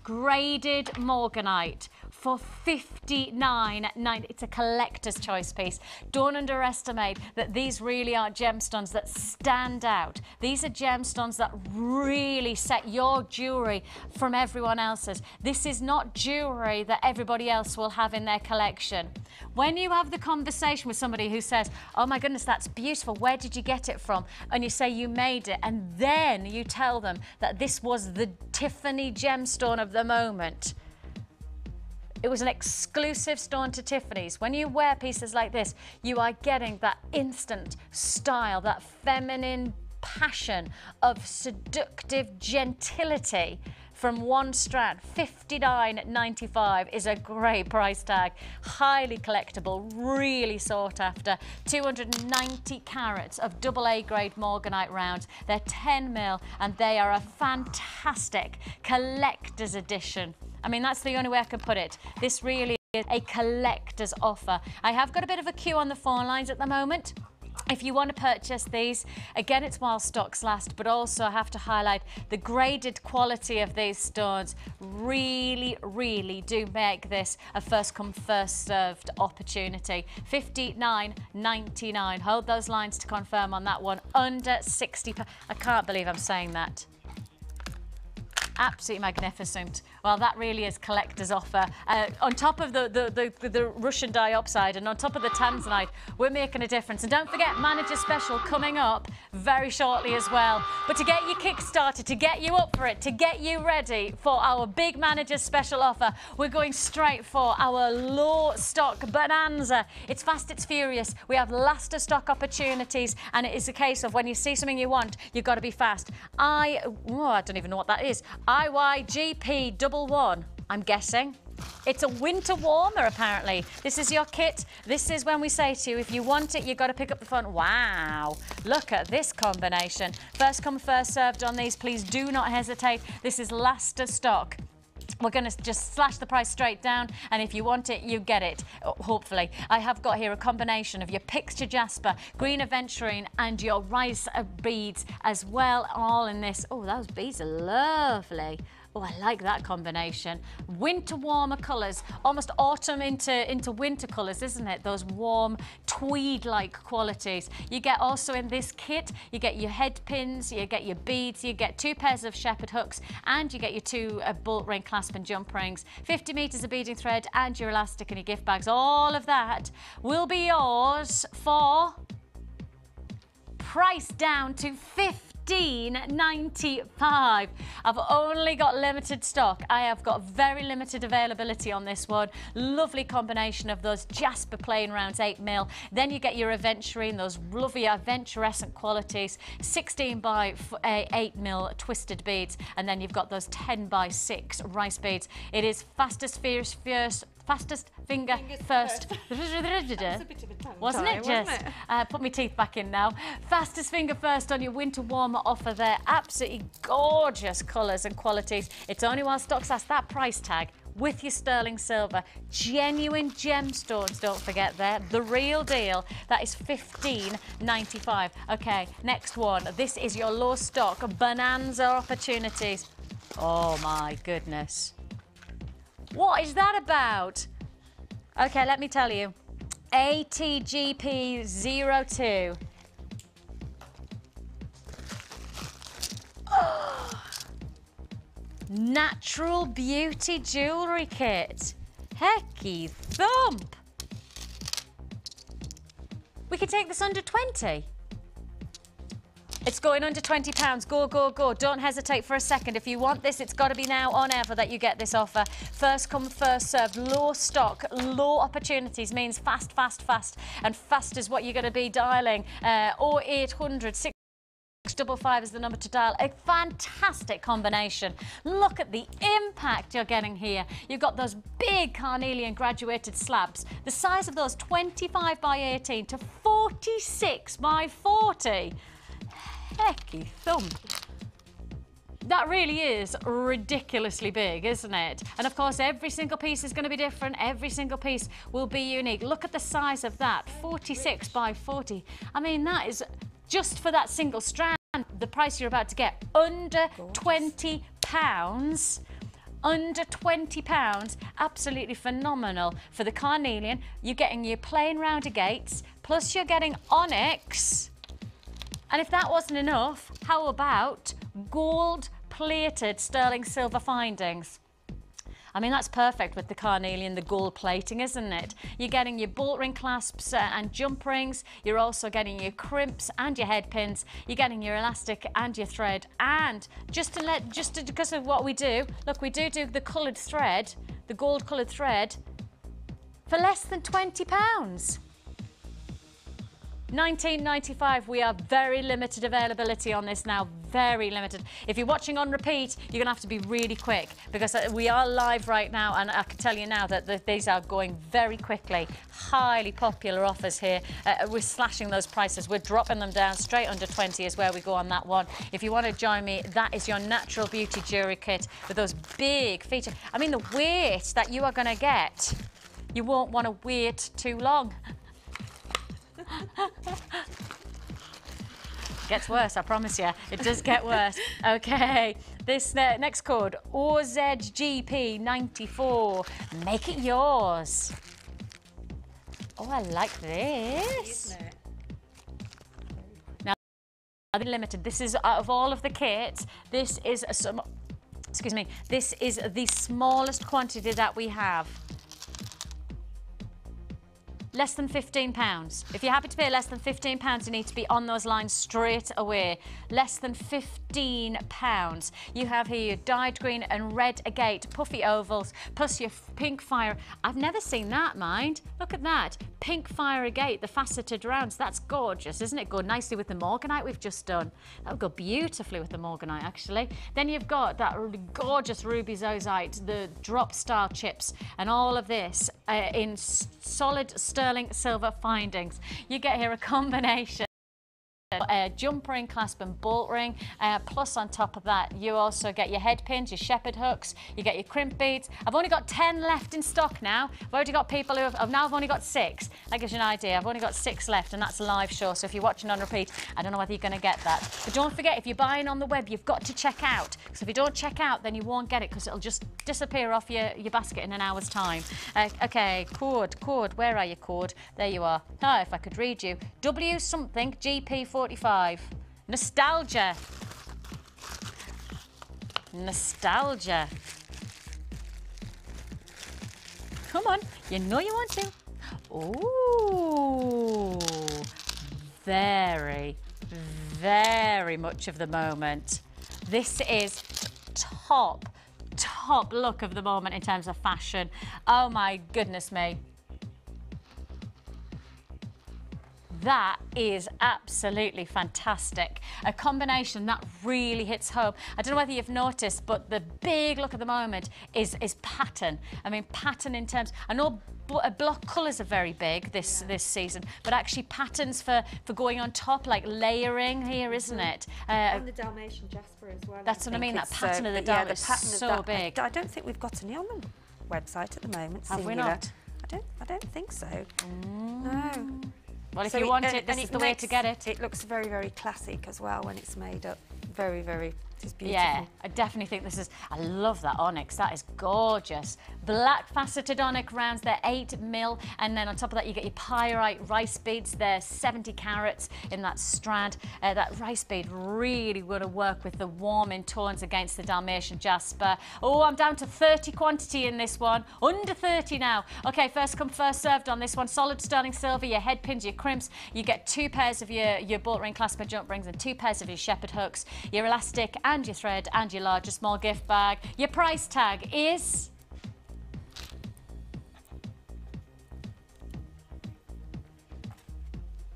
Speaker 2: Graded morganite for $59.90. It's a collector's choice piece. Don't underestimate that these really are gemstones that stand out. These are gemstones that really set your jewellery from everyone else's. This is not jewellery that everybody else will have in their collection. When you have the conversation with somebody who says, oh my goodness, that's beautiful, where did you get it from? And you say you made it, and then you tell them that this was the Tiffany gemstone of the moment. It was an exclusive stone to Tiffany's. When you wear pieces like this, you are getting that instant style, that feminine passion of seductive gentility from one strand. $59.95 is a great price tag. Highly collectible, really sought after. 290 carats of AA grade morganite rounds. They're 10mm and they are a fantastic collector's edition. I mean, that's the only way I can put it. This really is a collector's offer. I have got a bit of a queue on the phone lines at the moment. If you want to purchase these, again, it's while stocks last, but also I have to highlight the graded quality of these stones really, really do make this a first come, first served opportunity. $59.99. Hold those lines to confirm on that one. Under £60. I can't believe I'm saying that. Absolutely magnificent. Well, that really is collector's offer. On top of the Russian diopside and on top of the tanzanite, we're making a difference. And don't forget, Manager Special coming up very shortly as well. But to get you kick-started, to get you up for it, to get you ready for our big Manager Special offer, we're going straight for our low stock bonanza. It's fast, it's furious. We have last of stock opportunities, and it is a case of when you see something you want, you've got to be fast. I don't even know what that is. IYGP11, I'm guessing. It's a winter warmer, apparently. This is your kit. This is when we say to you, if you want it, you've got to pick up the phone. Wow, look at this combination. First come, first served on these. Please do not hesitate. This is last of stock. We're going to just slash the price straight down, and if you want it, you get it, hopefully. I have got here a combination of your Picture Jasper, Green Aventurine, and your Rice beads as well, all in this. Oh, those beads are lovely. Oh, I like that combination. Winter warmer colours, almost autumn into winter colours, isn't it? Those warm tweed-like qualities. You get also in this kit, you get your head pins, you get your beads, you get 2 pairs of shepherd hooks, and you get your 2 bolt ring clasp and jump rings, 50 metres of beading thread, and your elastic and your gift bags. All of that will be yours for price down to $15.95. I've only got limited stock. I have got very limited availability on this one. Lovely combination of those Jasper plain rounds, 8mm. Then you get your Aventurine, those lovely adventurescent qualities, 16 by 8mm twisted beads, and then you've got those 10 by 6 rice beads. It is fastest finger first. Wasn't it just? Put my teeth back in now. Fastest finger first on your winter warmer offer there. Absolutely gorgeous colours and qualities. It's only while stocks last. That price tag with your sterling silver, genuine gemstones, don't forget there, the real deal. That is $15.95. Okay, next one. This is your low stock bonanza opportunities. Oh my goodness. What is that about? Okay, let me tell you. ATGP02. Natural Beauty Jewellery Kit. Hecky thump. We can take this under 20. It's going under £20. Go, go, go. Don't hesitate for a second. If you want this, it's got to be now on ever that you get this offer. First come, first served. Low stock, low opportunities means fast, fast, fast. And fast is what you're going to be dialing. 0800 655 is the number to dial. A fantastic combination. Look at the impact you're getting here. You've got those big carnelian graduated slabs. The size of those 25 by 18 to 46 by 40. Hecky thump. That really is ridiculously big, isn't it? And of course, every single piece is going to be different. Every single piece will be unique. Look at the size of that, 46 by 40. I mean, that is just for that single strand. The price you're about to get, under £20. Under £20, absolutely phenomenal. For the carnelian, you're getting your plain round agates, plus you're getting onyx. And if that wasn't enough, how about gold-plated sterling silver findings? I mean, that's perfect with the carnelian, the gold plating, isn't it? You're getting your bolt ring clasps and jump rings. You're also getting your crimps and your head pins. You're getting your elastic and your thread. And because of what we do, look, we do the coloured thread, the gold coloured thread, for less than £20. $19.95. We are very limited availability on this now, very limited. If you're watching on repeat, you're gonna have to be really quick because we are live right now, and I can tell you now that these are going very quickly. Highly popular offers here. We're slashing those prices. We're dropping them down straight under 20 is where we go on that one. If you want to join me, that is your Natural Beauty Jewellery Kit with those big features. I mean, the weight that you are gonna get, you won't want to wait too long. Gets worse, I promise you. It does get worse. Okay, this next code, OZGP94. Make it yours. Oh, I like this. Now, limited. This is out of all of the kits. This is excuse me. This is the smallest quantity that we have. Less than £15. If you're happy to pay less than £15, you need to be on those lines straight away. Less than £15. You have here your dyed green and red agate puffy ovals, plus your pink fire. I've never seen that, mind. Look at that. Pink fire agate, the faceted rounds. That's gorgeous, isn't it? Go nicely with the morganite we've just done. That would go beautifully with the morganite, actually. Then you've got that gorgeous ruby zozite, the drop style chips, and all of this in solid sterling silver findings. You get here a combination. A jump ring, clasp and bolt ring, plus on top of that you also get your head pins, your shepherd hooks, you get your crimp beads. I've only got 10 left in stock now. I've already got people who have, now I've only got 6. That gives you an idea. I've only got 6 left, and that's a live show, so if you're watching on repeat, I don't know whether you're going to get that. But don't forget, if you're buying on the web, you've got to check out, because if you don't check out, then you won't get it, because it'll just disappear off your basket in an hour's time. Okay, cord, where are you, cord? There you are. Oh, if I could read you. W something GP45. Nostalgia. Nostalgia. Come on, you know you want to. Ooh, very, very much of the moment. This is top look of the moment in terms of fashion. Oh my goodness me. That is absolutely fantastic. A combination that really hits home. I don't know whether you've noticed, but the big look at the moment is pattern. I mean, pattern in terms, I know block colours are very big this season, but actually patterns for going on top, like layering here, isn't it?
Speaker 3: And the Dalmatian Jasper as well.
Speaker 2: That's what I mean, that pattern of the Dalmatian is so big.
Speaker 3: I don't think we've got any on the website at the moment.
Speaker 2: Have we not?
Speaker 3: I don't think so. No.
Speaker 2: Well, if you want it, this is the way to get it.
Speaker 3: It looks very, very classic as well when it's made up. Very, very, it's beautiful.
Speaker 2: Yeah, I definitely think this is, I love that onyx, that is gorgeous. Black faceted onyx rounds, they're 8mm, and then on top of that you get your pyrite rice beads, they're 70 carats in that strand. That rice bead really would work with the warming tones against the Dalmatian Jasper. Oh, I'm down to 30 quantity in this one, under 30 now. Okay, first come, first served on this one. Solid sterling silver, your head pins, your crimps, you get 2 pairs of your bolt ring clasp and jump rings and 2 pairs of your shepherd hooks, your elastic and your thread and your larger small gift bag. Your price tag is...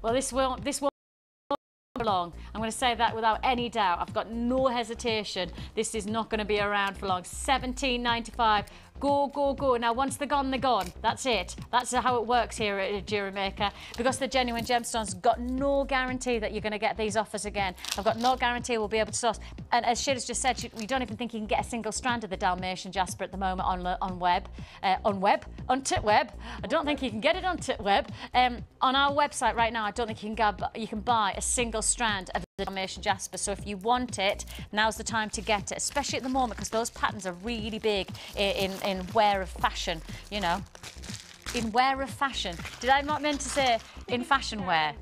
Speaker 2: Well, this won't long. I'm going to say that without any doubt. I've got no hesitation. This is not going to be around for long. £17.95. Go, go, go. Now, once they're gone, they're gone. That's it. That's how it works here at Jewellery Maker. Because the genuine gemstones, got no guarantee that you're going to get these offers again. I've got no guarantee we'll be able to source. And as Sheila's just said, we don't even think you can get a single strand of the Dalmatian Jasper at the moment on Titweb. I don't think you can get it on Titweb. On our website right now, I don't think you can buy a single strand of the Dalmatian Jasper. So if you want it, now's the time to get it, especially at the moment, because those patterns are really big in wear of fashion, you know. In wear of fashion. Did I not mean to say in fashion wear?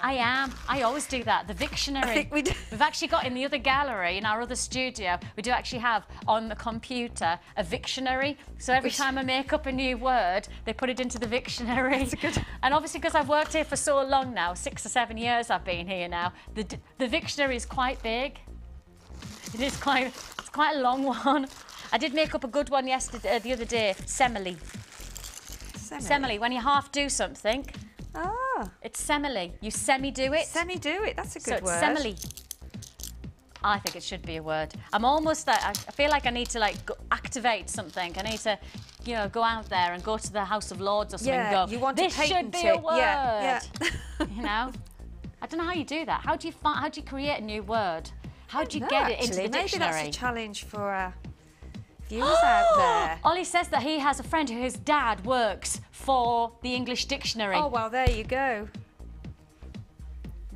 Speaker 2: I am. I always do that. The Victionary.
Speaker 3: I think we do.
Speaker 2: We've actually got in the other gallery, in our other studio, we do actually have on the computer a Victionary. So every time I make up a new word, they put it into the Victionary. That's a good. And obviously, because I've worked here for so long now, 6 or 7 years I've been here now, the Victionary is quite big. It is quite. It's quite a long one. I did make up a good one yesterday, the other day. Semele. Semele. When you half do something.
Speaker 3: Ah.
Speaker 2: It's semele. You semi-do it.
Speaker 3: Semi-do it. That's a good word.
Speaker 2: So it's semele. I think it should be a word. I'm almost like, I feel like I need to activate something. I need to, you know, go out there and go to the House of Lords or something and go,
Speaker 3: you want
Speaker 2: this
Speaker 3: to
Speaker 2: should be a word.
Speaker 3: Yeah.
Speaker 2: You know? I don't know how you do that. How do you create a new word? How do you get it into the dictionary?
Speaker 3: Maybe that's a challenge for viewers out there.
Speaker 2: Ollie says that he has a friend whose dad works for the English Dictionary.
Speaker 3: Oh, well, there you go.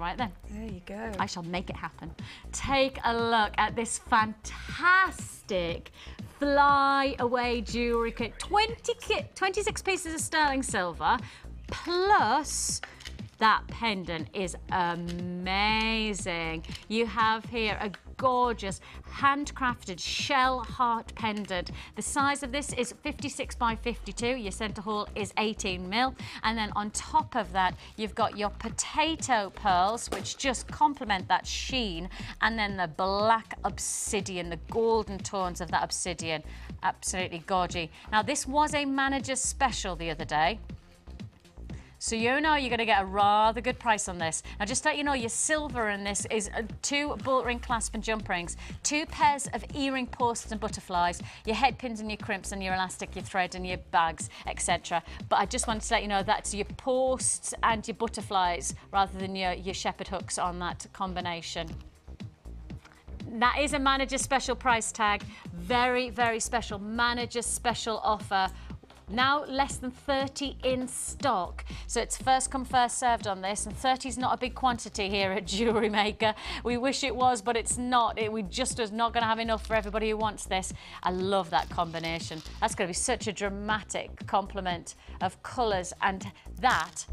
Speaker 2: Right then.
Speaker 3: There you go.
Speaker 2: I shall make it happen. Take a look at this fantastic fly-away jewellery kit. 26 pieces of sterling silver, plus that pendant is amazing. You have here a gorgeous handcrafted shell heart pendant. The size of this is 56 by 52. Your centre hole is 18 mil. And then on top of that, you've got your potato pearls, which just complement that sheen. And then the black obsidian, the golden tones of that obsidian. Absolutely gorgy. Now, this was a manager's special the other day. So you know you're going to get a rather good price on this. Now just to let you know, your silver in this is 2 bullet ring clasp and jump rings, 2 pairs of earring posts and butterflies, your head pins and your crimps and your elastic, your thread and your bags, etc. But I just wanted to let you know that's your posts and your butterflies rather than your shepherd hooks on that combination. That is a manager special price tag. Very, very special manager special offer. Now less than 30 in stock, so it's first come first served on this, and 30 is not a big quantity here at Jewellery Maker. We wish it was, but it's not. We just is not going to have enough for everybody who wants this. I love that combination. That's going to be such a dramatic complement of colours, and that,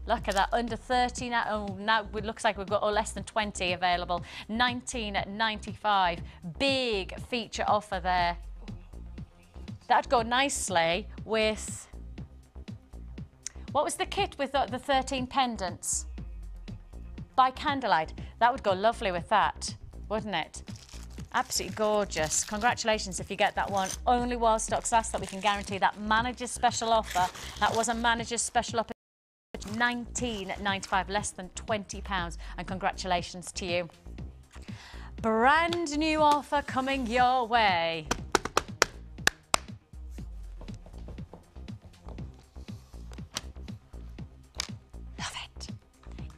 Speaker 2: look at that, under 30 now. Oh, now it looks like we've got less than 20 available. $19.95, big feature offer there. That'd go nicely with, what was the kit with the 13 pendants? By candlelight. That would go lovely with that, wouldn't it? Absolutely gorgeous. Congratulations if you get that one. Only while stocks last that we can guarantee that manager's special offer. That was a manager's special offer. $19.95, less than £20. And congratulations to you. Brand new offer coming your way.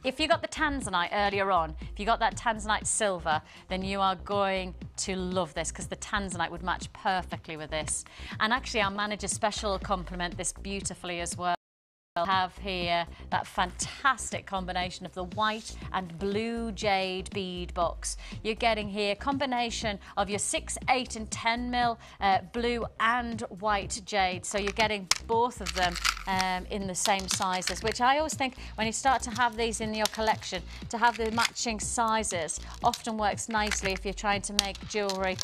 Speaker 2: If you got the tanzanite earlier on, if you got that tanzanite silver, then you are going to love this, because the tanzanite would match perfectly with this. And actually our manager special will complement this beautifully as well. We'll have here that fantastic combination of the white and blue jade bead box. You're getting here a combination of your 6, 8 and 10 mil blue and white jade. So you're getting both of them in the same sizes, which I always think when you start to have these in your collection, to have the matching sizes often works nicely if you're trying to make jewellery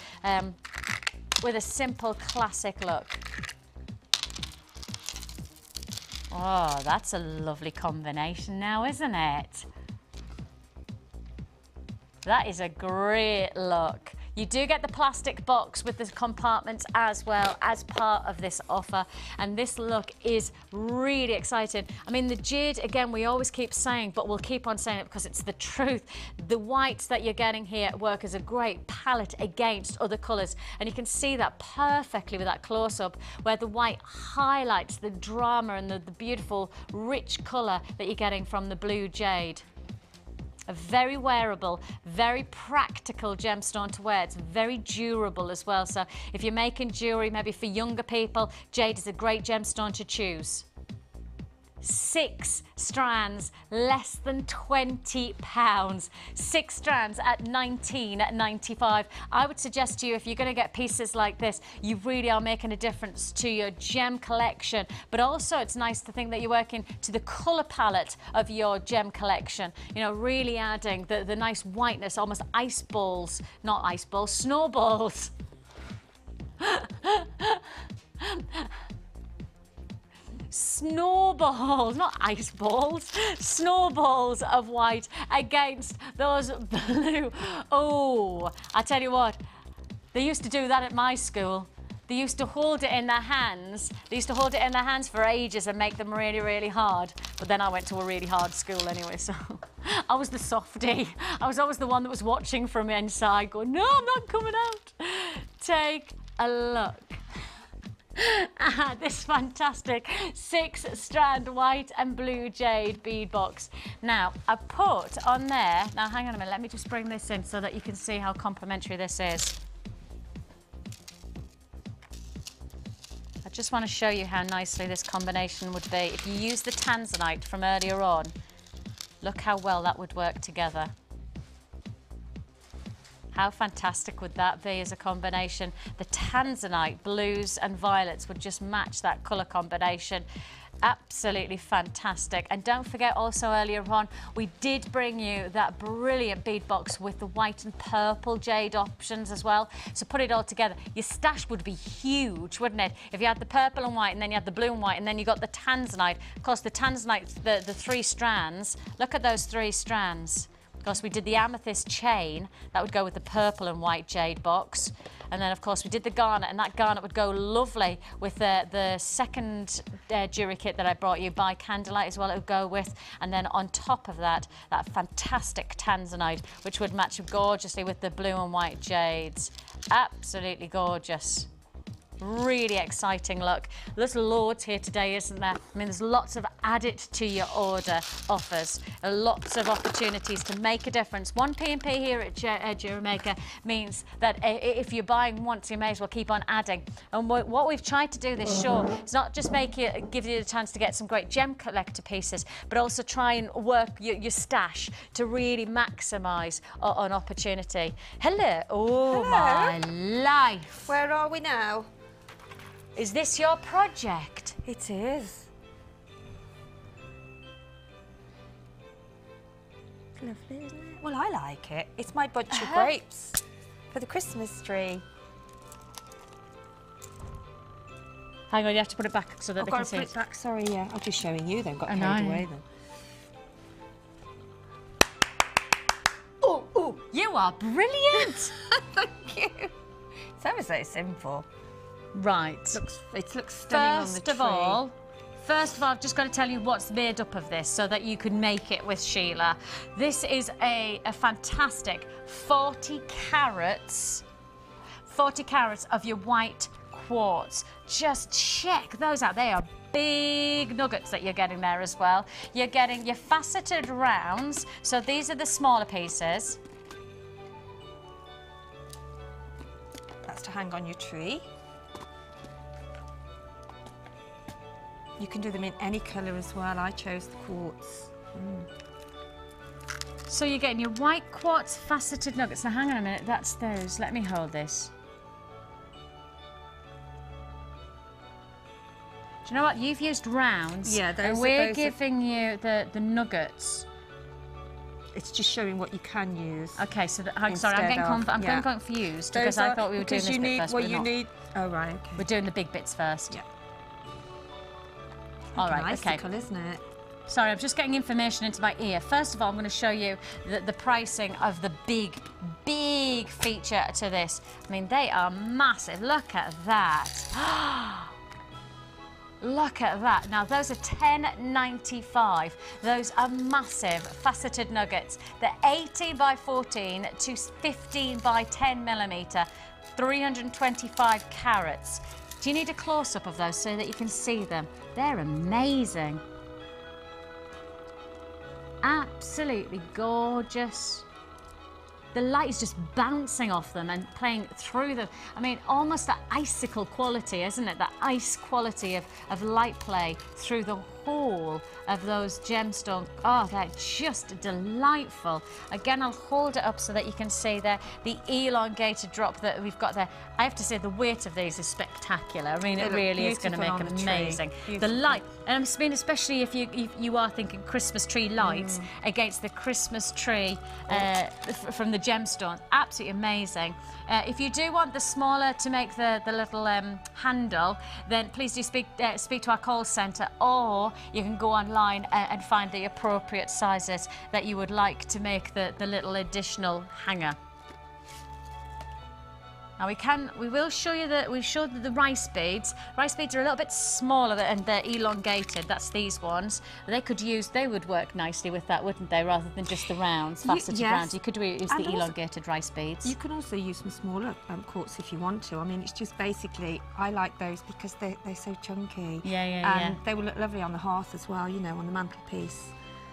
Speaker 2: with a simple classic look. Oh, that's a lovely combination now, isn't it? That is a great look. You do get the plastic box with the compartments as well as part of this offer, and this look is really exciting. I mean, the jade, again, we always keep saying, but we'll keep on saying it because it's the truth. The whites that you're getting here work as a great palette against other colours, and you can see that perfectly with that close-up where the white highlights the drama and the beautiful rich colour that you're getting from the blue jade. A very wearable, very practical gemstone to wear. It's very durable as well. So if you're making jewellery, maybe for younger people, jade is a great gemstone to choose. 6 strands, less than £20. 6 strands at $19.95. I would suggest to you, if you're going to get pieces like this, you really are making a difference to your gem collection. But also it's nice to think that you're working to the colour palette of your gem collection. You know, really adding the nice whiteness, almost ice balls, not ice balls, snowballs. Snowballs, not ice balls, snowballs of white against those blue. Oh, I tell you what, they used to do that at my school. They used to hold it in their hands. They used to hold it in their hands for ages and make them really, really hard. But then I went to a really hard school anyway, so I was the softie. I was always the one that was watching from inside going, no, I'm not coming out. Take a look. This fantastic 6-strand white and blue jade bead box. Now, I put on there, now hang on a minute, let me just bring this in so that you can see how complimentary this is. I just want to show you how nicely this combination would be. If you use the tanzanite from earlier on, Look how well that would work together. How fantastic would that be as a combination? The tanzanite blues and violets would just match that colour combination. Absolutely fantastic. And don't forget also earlier on, we did bring you that brilliant bead box with the white and purple jade options as well. So put it all together. Your stash would be huge, wouldn't it? If you had the purple and white and then you had the blue and white and then you got the tanzanite. Of course, the tanzanite, the 3 strands, look at those 3 strands. Of course, we did the amethyst chain. That would go with the purple and white jade box. And then, of course, we did the garnet, and that garnet would go lovely with the second jewellery kit that I brought you by Candlelight as well. It would go with. And then on top of that, that fantastic tanzanite, which would match gorgeously with the blue and white jades. Absolutely gorgeous. Really exciting look. There's loads here today, isn't there? I mean, there's lots of add it to your order offers, lots of opportunities to make a difference. 1 P&P here at Jewellery Maker means that if you're buying once, you may as well keep on adding. And what we've tried to do this show is not just give you the chance to get some great gem collector pieces, but also try and work your stash to really maximise on opportunity. Hello. Oh,
Speaker 3: Hello.
Speaker 2: my life.
Speaker 3: Where are we now?
Speaker 2: Is this your project?
Speaker 3: It is. Lovely, isn't it? Well, I like it. It's my bunch of grapes for the Christmas tree.
Speaker 2: Hang on, you have to put it back so that they can see
Speaker 3: I've got to put it back. Sorry, yeah. I'm just showing you then. Got carried away then.
Speaker 2: Oh, you are brilliant.
Speaker 3: Thank you. It's ever so simple.
Speaker 2: Right.
Speaker 3: It looks stunning on the tree.
Speaker 2: First of all, I've just got to tell you what's made up of this so that you can make it with Sheila. This is a fantastic 40 carats of your white quartz. Just check those out. They are big nuggets that you're getting there as well. You're getting your faceted rounds. So these are the smaller pieces.
Speaker 3: That's to hang on your tree. You can do them in any colour as well. I chose the quartz.
Speaker 2: So you're getting your white quartz faceted nuggets. Now hang on a minute, that's those. Let me hold this. Do you know what? You've used rounds.
Speaker 3: Yeah, those
Speaker 2: and we're giving you the nuggets.
Speaker 3: It's just showing what you can use.
Speaker 2: Okay, so I'm getting confused because I thought we were doing this bit first.
Speaker 3: Oh, right, okay.
Speaker 2: We're doing the big bits first.
Speaker 3: Yeah.
Speaker 2: All right,
Speaker 3: nice,
Speaker 2: okay.
Speaker 3: isn't it?
Speaker 2: Sorry, I'm just getting information into my ear. First of all, I'm going to show you the pricing of the big feature to this. I mean, they are massive. Look at that. Look at that. Now, those are $10.95. Those are massive faceted nuggets. They're 18 by 14 to 15 by 10 millimetre, 325 carats. Do you need a close-up of those so that you can see them? They're amazing. Absolutely gorgeous. The light is just bouncing off them and playing through them. I mean, almost that icicle quality, isn't it? That ice quality of light play through the whole of those gemstones. Oh, they're just delightful. Again, I'll hold it up so that you can see the elongated drop that we've got there. I have to say the weight of these is spectacular. I mean, it really is going to make them amazing. The light, and I mean, especially if you are thinking Christmas tree lights against the Christmas tree from the gemstone, absolutely amazing. If you do want the smaller to make the little handle, then please do speak to our call centre, or you can go online and find the appropriate sizes that you would like to make the little additional hanger. Now we will show you we've showed the rice beads. Rice beads are a little bit smaller and they're elongated. That's these ones. They would work nicely with that, wouldn't they? Rather than just the rounds, faceted rounds. You could use the elongated rice beads.
Speaker 3: You can also use some smaller quartz if you want to. I mean, it's just basically, I like those because they're so chunky.
Speaker 2: Yeah.
Speaker 3: And they will look lovely on the hearth as well, you know, on the mantelpiece.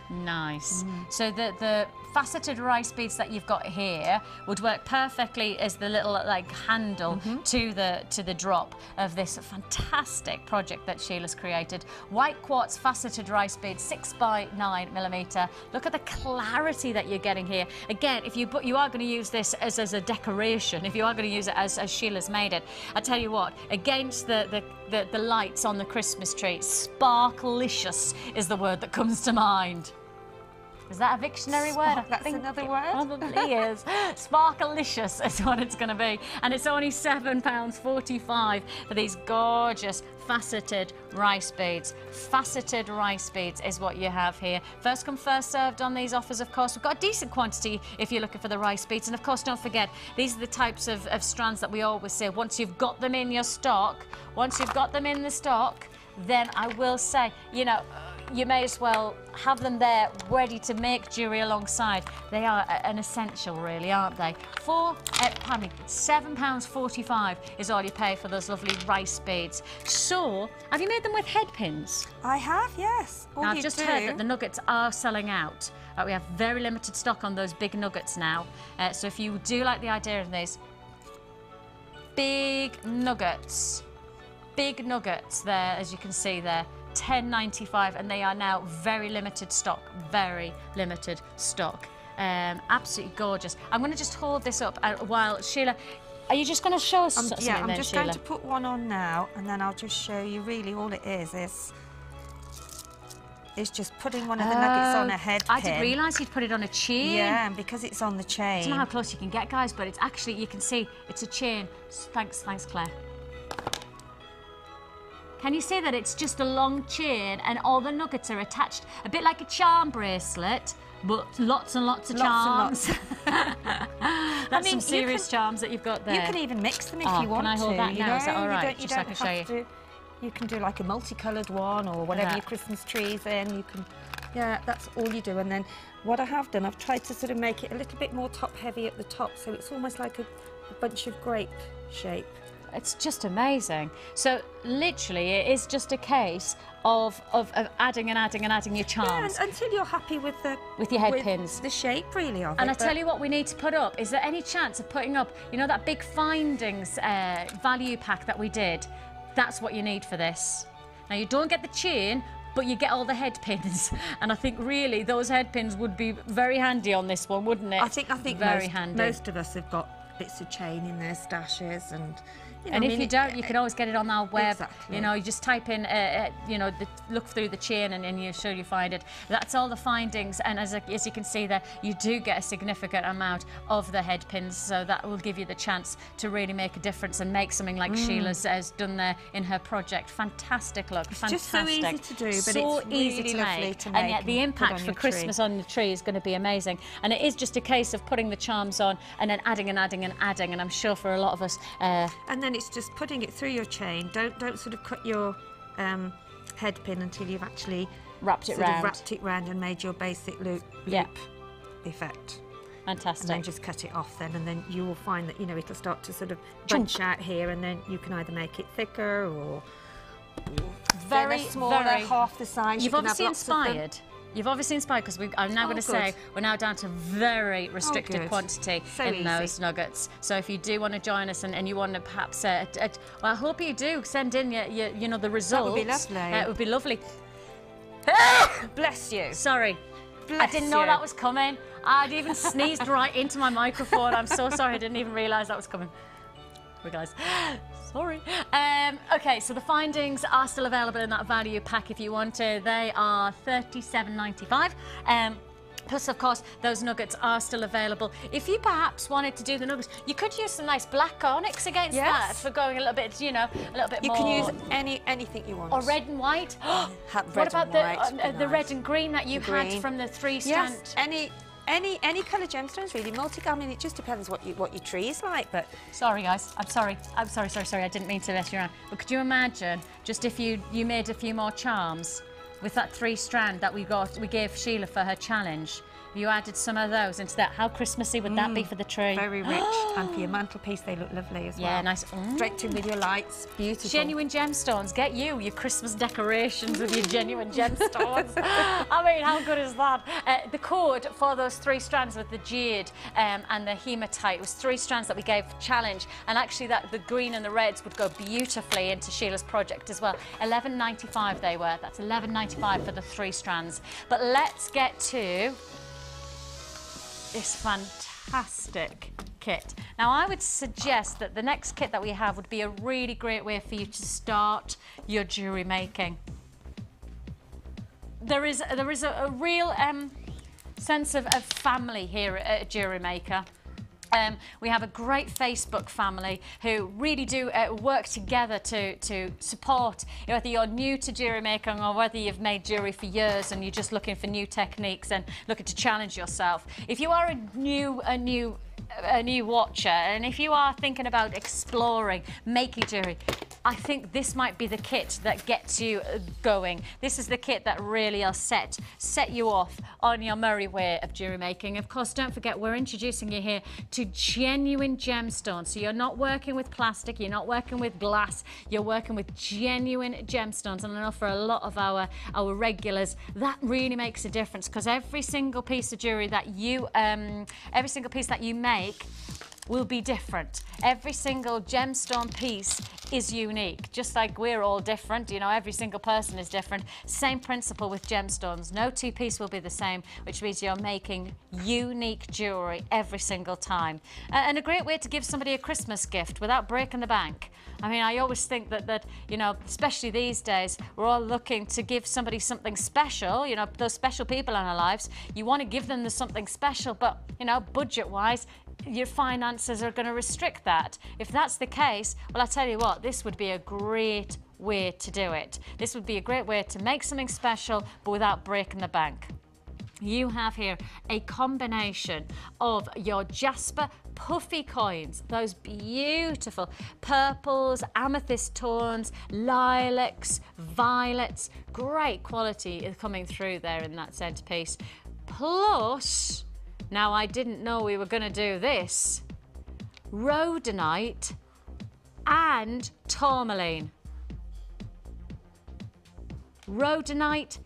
Speaker 2: Nice. So the faceted rice beads that you've got here would work perfectly as the little like handle to the drop of this fantastic project that Sheila's created. White quartz faceted rice beads, 6 by 9 millimeter. Look at the clarity that you're getting here. Again, if you are going to use this as a decoration, if you are going to use it as Sheila's made it, I tell you what, against the lights on the Christmas tree, sparklicious is the word that comes to mind. Is that a dictionary word?
Speaker 3: That's another word.
Speaker 2: Probably is. Sparkalicious is what it's going to be. And it's only £7.45 for these gorgeous faceted rice beads. Faceted rice beads is what you have here. First come, first served on these offers, of course. We've got a decent quantity if you're looking for the rice beads. And of course, don't forget, these are the types of strands that we always say, once you've got them in your stock, then I will say, you know, you may as well have them there ready to make jewellery alongside. They are an essential, really, aren't they? £7.45 is all you pay for those lovely rice beads. So, have you made them with head pins?
Speaker 3: I have, yes.
Speaker 2: Now, I've just heard that the nuggets are selling out. We have very limited stock on those big nuggets now. So if you do like the idea of these, big nuggets there, as you can see there, £10.95, and they are now very limited stock, absolutely gorgeous. I'm going to just hold this up while Sheila, are you just going to show us something
Speaker 3: yeah, I'm
Speaker 2: then,
Speaker 3: just
Speaker 2: Sheila?
Speaker 3: going to put one on now, and then I'll just show you really all it is just putting one of the nuggets on a head pin.
Speaker 2: I didn't realise you'd put it on a chain.
Speaker 3: Yeah, and because it's on the chain.
Speaker 2: I don't know how close you can get, guys, but it's actually, you can see, it's a chain. Thanks, Claire. Can you see that it's just a long chain and all the nuggets are attached? A bit like a charm bracelet, but lots and lots of charms. That's some serious charms that you've got there.
Speaker 3: You can even mix them if you want to.
Speaker 2: Can I hold that now? Is that all right?
Speaker 3: You
Speaker 2: just so I can show you.
Speaker 3: You can do like a multicoloured one or whatever your Christmas tree's in. You can, yeah, that's all you do. And then what I have done, I've tried to sort of make it a little bit more top heavy at the top, so it's almost like a bunch of grape shape.
Speaker 2: It's just amazing. So literally, it is just a case of adding and adding and adding your charms.
Speaker 3: Yeah, until you're happy with
Speaker 2: your head pins,
Speaker 3: the shape really of it.
Speaker 2: And I tell you what, we need to put up. Is there any chance of putting up, you know, that big findings value pack that we did? That's what you need for this. Now you don't get the chain, but you get all the head pins, and I think really those head pins would be very handy on this one, wouldn't it?
Speaker 3: I think
Speaker 2: very handy.
Speaker 3: Most of us have got bits of chain in their stashes, and you know,
Speaker 2: and if you don't, you can always get it on our web.
Speaker 3: Exactly.
Speaker 2: You know, you just type in, you know, look through the chain, and you're sure you find it. That's all the findings, and as you can see there, you do get a significant amount of the head pins, so that will give you the chance to really make a difference and make something like Sheila's has done there in her project. Fantastic look, fantastic.
Speaker 3: Just so easy to do, but
Speaker 2: so
Speaker 3: it's
Speaker 2: easy
Speaker 3: really
Speaker 2: to
Speaker 3: lovely
Speaker 2: make.
Speaker 3: to make.
Speaker 2: And yet the impact for Christmas on the tree is going to be amazing. And it is just a case of putting the charms on and then adding and adding and adding. And I'm sure for a lot of us,
Speaker 3: and then it's just putting it through your chain. Don't sort of cut your head pin until you've actually
Speaker 2: wrapped it
Speaker 3: round and made your basic loop effect.
Speaker 2: Fantastic.
Speaker 3: And then just cut it off then, and then you will find that, you know, it'll start to sort of bunch out here, and then you can either make it thicker or
Speaker 2: very
Speaker 3: smaller, half the size.
Speaker 2: You've obviously inspired. You've obviously inspired, because I'm now going to say we're now down to very restricted quantity in those nuggets. So if you do want to join us and you want to perhaps, well, I hope you do send in your you know, the results.
Speaker 3: That would be lovely.
Speaker 2: It would be lovely.
Speaker 3: Bless you.
Speaker 2: Sorry. I didn't know that was coming. I'd even sneezed right into my microphone. I'm so sorry. I didn't even realise that was coming. Sorry, guys. Sorry. Okay, so the findings are still available in that value pack if you want to. They are $37.95. Plus, of course, those nuggets are still available. If you perhaps wanted to do the nuggets, you could use some nice black onyx against that for going a little bit, you know, a little bit more.
Speaker 3: You can use anything you want.
Speaker 2: Or red and white. What about the red and green that you had from the 3-strand?
Speaker 3: Yes, any colour gemstones really. I mean, it just depends what your tree is like. But
Speaker 2: sorry, guys, I'm sorry. I didn't mean to mess you around. But could you imagine just if you made a few more charms with that 3-strand that we gave Sheila for her challenge? You added some of those into that. How Christmassy would that be for the tree?
Speaker 3: Very rich. And for your mantelpiece, they look lovely as well.
Speaker 2: Yeah, nice.
Speaker 3: Straight in with your lights. Beautiful.
Speaker 2: Genuine gemstones. Get your Christmas decorations with your genuine gemstones. I mean, how good is that? The cord for those 3 strands with the jade and the hematite was 3 strands that we gave challenge, and actually that the green and the reds would go beautifully into Sheila's project as well. $11.95 they were. That's $11.95 for the 3 strands. But let's get to this fantastic kit. Now, I would suggest that the next kit that we have would be a really great way for you to start your jewellery making. There is a real sense of family here at Jewellery Maker. We have a great Facebook family who really do work together to support, whether you're new to jewellery making or whether you've made jewellery for years and you're just looking for new techniques and looking to challenge yourself. If you are a new watcher, and if you are thinking about exploring making jewellery, I think this might be the kit that gets you going. This is the kit that really will set you off on your merry way of jewellery making. Of course, don't forget, we're introducing you here to genuine gemstones. So you're not working with plastic, you're not working with glass, you're working with genuine gemstones. And I know for a lot of our regulars, that really makes a difference, because every single piece of jewellery that you, make will be different. Every single gemstone piece is unique, just like we're all different. You know, every single person is different. Same principle with gemstones. No 2 piece will be the same, which means you're making unique jewellery every single time. And a great way to give somebody a Christmas gift without breaking the bank. I mean, I always think that you know, especially these days, we're all looking to give somebody something special. You know, those special people in our lives, you want to give them something special, but, you know, budget-wise, your finances are going to restrict that. If that's the case, well, I tell you what, this would be a great way to do it. This would be a great way to make something special, but without breaking the bank. You have here a combination of your Jasper puffy coins, those beautiful purples, amethyst tones, lilacs, violets. Great quality is coming through there in that centerpiece. Plus, now I didn't know we were going to do this, rhodonite and tourmaline. Rhodonite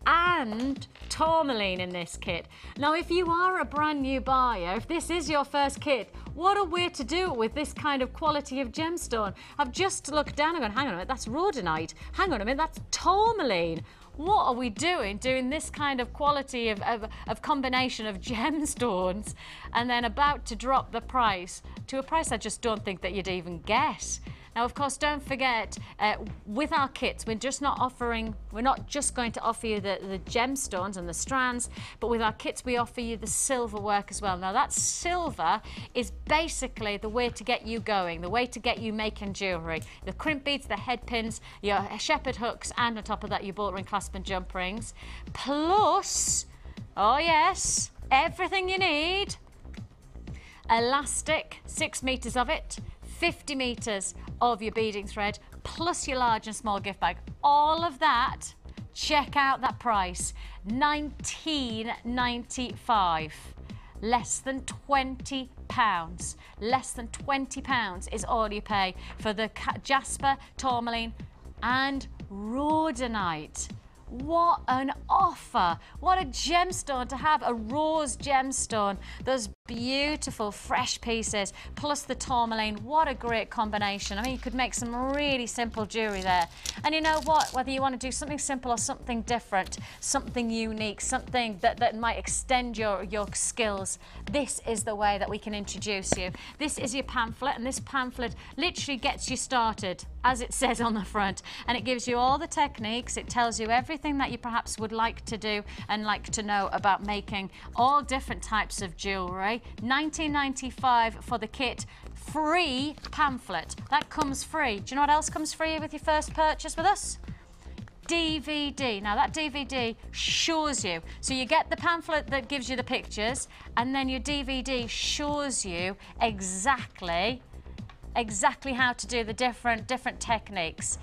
Speaker 2: and tourmaline in this kit. Now, if you are a brand new buyer, if this is your first kit, what a way to do it with this kind of quality of gemstone. I've just looked down and gone, hang on a minute, that's rhodonite. Hang on a minute, that's tourmaline. What are we doing this kind of quality of combination of gemstones, and then about to drop the price to a price I just don't think that you'd even guess. Now, of course, don't forget, with our kits, we're not just going to offer you the gemstones and the strands, but with our kits, we offer you the silver work as well. Now, that silver is basically the way to get you going, the way to get you making jewellery. The crimp beads, the head pins, your shepherd hooks, and on top of that, your bolt ring, clasp and jump rings. Plus, oh yes, everything you need. Elastic, 6 meters of it. 50 meters of your beading thread, plus your large and small gift bag. All of that, check out that price, $19.95. Less than £20. Less than £20 is all you pay for the Jasper, tourmaline and rhodonite. What an offer. What a gemstone to have, a rose gemstone. Those beautiful fresh pieces plus the tourmaline. What a great combination. I mean, you could make some really simple jewellery there. And you know what, whether you want to do something simple or something different, something unique, something that might extend your skills, this is the way that we can introduce you. This is your pamphlet, and this pamphlet literally gets you started, as it says on the front, and it gives you all the techniques. It tells you everything that you perhaps would like to do and like to know about making all different types of jewellery. $19.95 for the kit, free pamphlet. That comes free. Do you know what else comes free with your first purchase with us? DVD. Now that DVD shows you. So you get the pamphlet that gives you the pictures, and then your DVD shows you exactly how to do the different techniques.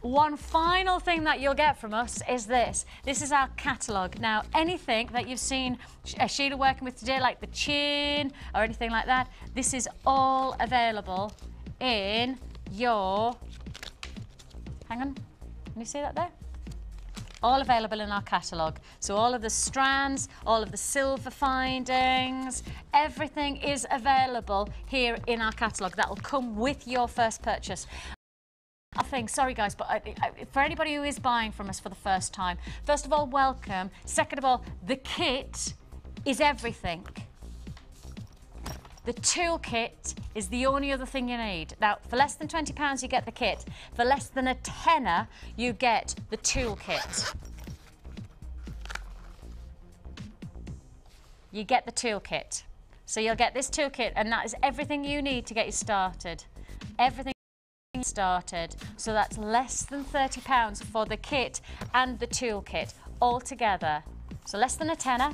Speaker 2: One final thing that you'll get from us is this. This is our catalogue. Now, anything that you've seen Sheila working with today, like the chin or anything like that, this is all available in your... Hang on, can you see that there? All available in our catalogue. So all of the strands, all of the silver findings, everything is available here in our catalogue. That will come with your first purchase. I think, sorry guys, but for anybody who is buying from us for the first time, first of all, welcome. Second of all, the kit is everything. The toolkit is the only other thing you need. Now, for less than £20, you get the kit. For less than a tenner, you get the toolkit. You get the toolkit. So you'll get this toolkit, and that is everything you need to get you started. Everything started. So that's less than £30 for the kit and the toolkit all together. So less than a tenner.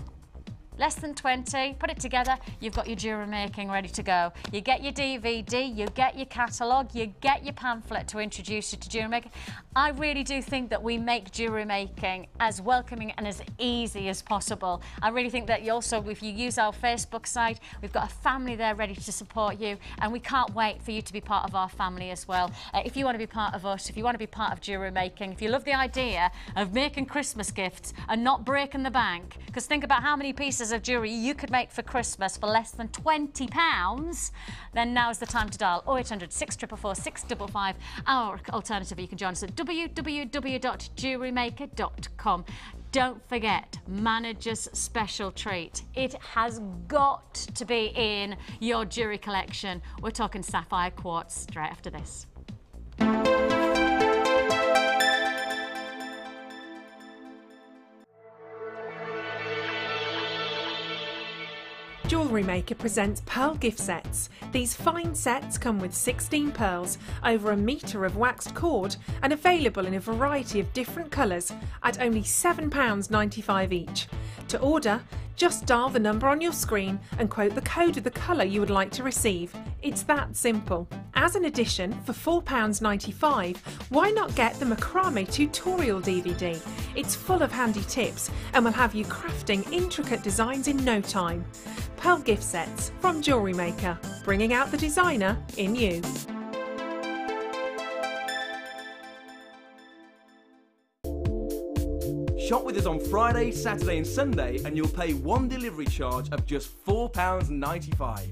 Speaker 2: Less than 20, put it together, you've got your jewellery making ready to go. You get your DVD, you get your catalogue, you get your pamphlet to introduce you to jewellery making. I really do think that we make jewellery making as welcoming and as easy as possible. I really think that you also, if you use our Facebook site, we've got a family there ready to support you, and we can't wait for you to be part of our family as well. If you want to be part of us, if you want to be part of jewellery making, if you love the idea of making Christmas gifts and not breaking the bank, because think about how many pieces of jewellery you could make for Christmas for less than £20, then now's the time to dial 0800 644 655. Our alternative, you can join us at www.jewellerymaker.com. Don't forget, manager's special treat. It has got to be in your jewellery collection. We're talking sapphire quartz straight after this.
Speaker 7: Jewellery Maker presents Pearl Gift Sets. These fine sets come with 16 pearls, over a metre of waxed cord, and available in a variety of different colours at only £7.95 each. To order, just dial the number on your screen and quote the code of the colour you would like to receive. It's that simple. As an addition, for £4.95, why not get the Macrame tutorial DVD? It's full of handy tips and will have you crafting intricate designs in no time. Pearl Gift Sets from Jewellery Maker, bringing out the designer in you.
Speaker 10: Shop with us on Friday, Saturday and Sunday and you'll pay one delivery charge of just £4.95.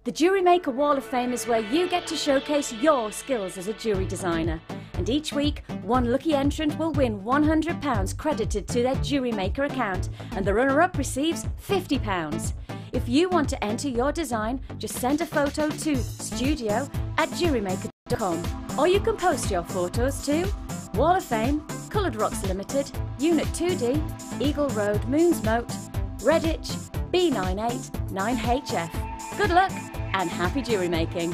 Speaker 5: The Jewellery Maker Wall of Fame is where you get to showcase your skills as a jewellery designer. And each week, one lucky entrant will win £100 credited to their Jewellery Maker account, and the runner-up receives £50. If you want to enter your design, just send a photo to studio@jewellerymaker.com, or you can post your photos to Wall of Fame, Coloured Rocks Limited, Unit 2D, Eagle Road, Moonsmote, Redditch, B98 9HF. Good luck and happy jewellery making.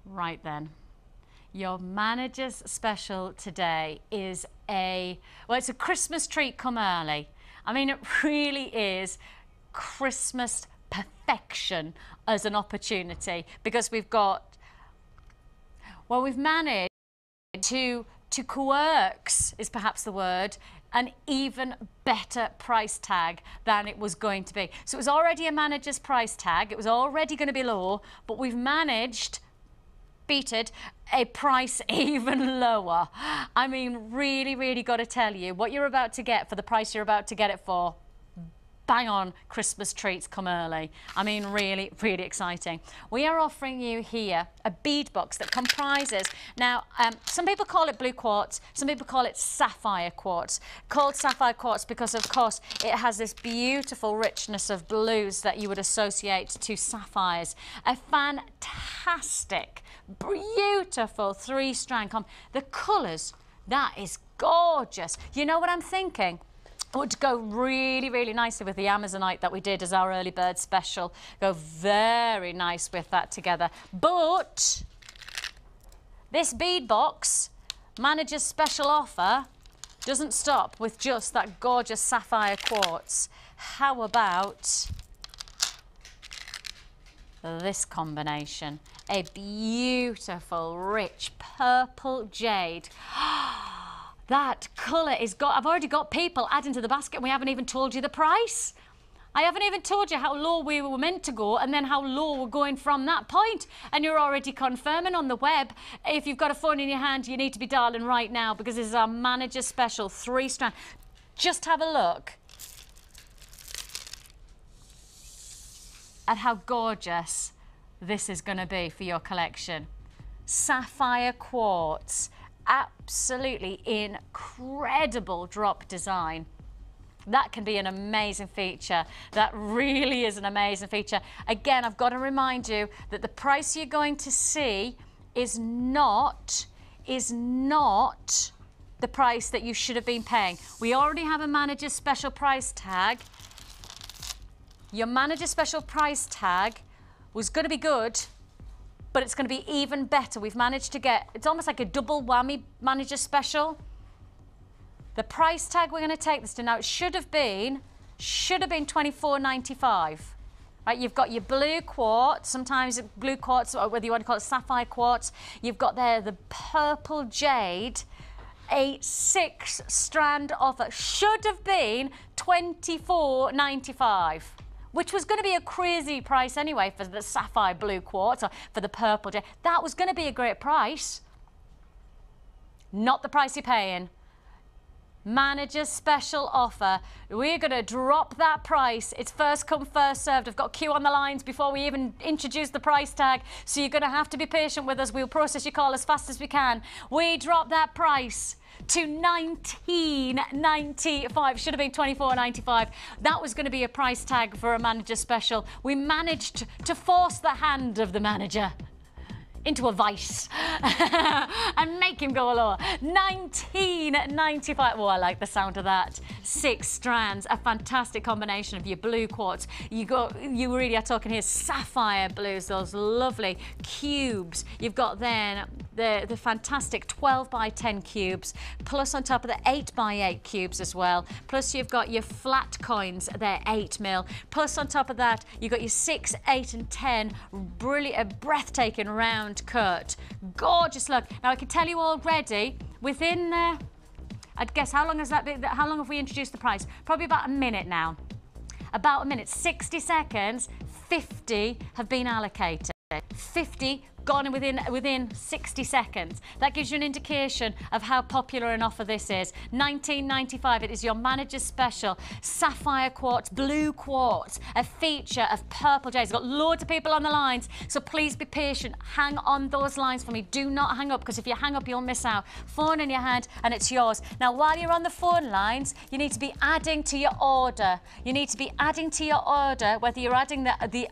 Speaker 2: Right then, your manager's special today is it's a Christmas treat come early. I mean, it really is Christmas perfection as an opportunity, because we've managed to coax, is perhaps the word, an even better price tag than it was going to be. So it was already a manager's price tag, it was already going to be low, but we've managed, beated, a price even lower. I mean, really, really got to tell you, what you're about to get for the price you're about to get it for, bang on Christmas treats come early. I mean, really, really exciting. We are offering you here a bead box that comprises, now, some people call it blue quartz, some people call it sapphire quartz. Called sapphire quartz because, of course, it has this beautiful richness of blues that you would associate to sapphires. A fantastic, beautiful three-strand the colours, that is gorgeous. You know what I'm thinking? Would go really, really nicely with the Amazonite that we did as our early bird special. Go very nice with that together. But this bead box manager's special offer doesn't stop with just that gorgeous sapphire quartz. How about this combination? A beautiful, rich purple jade. That colour is I've already got people adding to the basket and we haven't even told you the price. I haven't even told you how low we were meant to go and then how low we're going from that point. And you're already confirming on the web. If you've got a phone in your hand, you need to be dialing right now because this is our manager special 3-strand. Just have a look at how gorgeous this is going to be for your collection. Sapphire quartz, absolutely incredible drop design. That can be an amazing feature. That really is an amazing feature. Again, I've got to remind you that the price you're going to see is not the price that you should have been paying. We already have a manager's special price tag. Your manager's special price tag was going to be good, but it's going to be even better. We've managed to get, it's almost like a double whammy manager special. The price tag we're going to take this to now, it should have been $24.95. Right, you've got your blue quartz, sometimes blue quartz, or whether you want to call it sapphire quartz. You've got there the purple jade, a 6-strand offer. Should have been $24.95. Which was going to be a crazy price anyway for the sapphire blue quartz or for the purple jade. That was going to be a great price. Not the price you're paying. Manager's special offer. We're going to drop that price. It's first come, first served. I've got a queue on the lines before we even introduce the price tag. So you're going to have to be patient with us. We'll process your call as fast as we can. We drop that price to $19.95. Should have been $24.95. That was going to be a price tag for a manager special. We managed to force the hand of the manager into a vice and make him go lower. $19.95. Oh, I like the sound of that. 6 strands, a fantastic combination of your blue quartz. You really are talking here sapphire blues, those lovely cubes. You've got then the fantastic 12 by 10 cubes, plus on top of the 8 by 8 cubes as well. Plus you've got your flat coins, they're 8 mil. Plus on top of that, you've got your 6, 8 and 10, brilliant, breathtaking round cut. Gorgeous look. Now I can tell you already, within, I'd guess, how long has that been? How long have we introduced the price? Probably about a minute now. About a minute, 60 seconds, 50 have been allocated. 50 gone within 60 seconds. That gives you an indication of how popular an offer this is. $19.95. It is your manager's special sapphire quartz, blue quartz, a feature of purple jades. Got loads of people on the lines, so please be patient. Hang on those lines for me. Do not hang up, because if you hang up, you'll miss out. Phone in your hand and it's yours. Now, while you're on the phone lines, you need to be adding to your order. You need to be adding to your order, whether you're adding the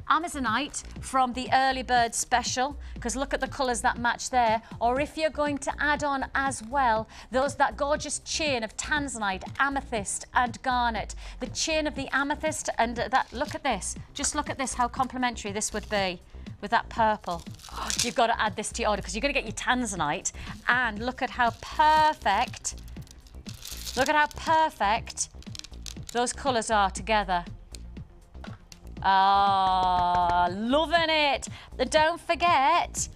Speaker 2: Amazonite from the early bird special, because look at the colours that match there, or if you're going to add on as well that gorgeous chain of tanzanite, amethyst and garnet. The chain of the amethyst and that, look at this, just look at this, how complementary this would be with that purple. Oh, you've got to add this to your order, because you're going to get your tanzanite, and look at how perfect those colours are together. Ah, loving it. Don't forget,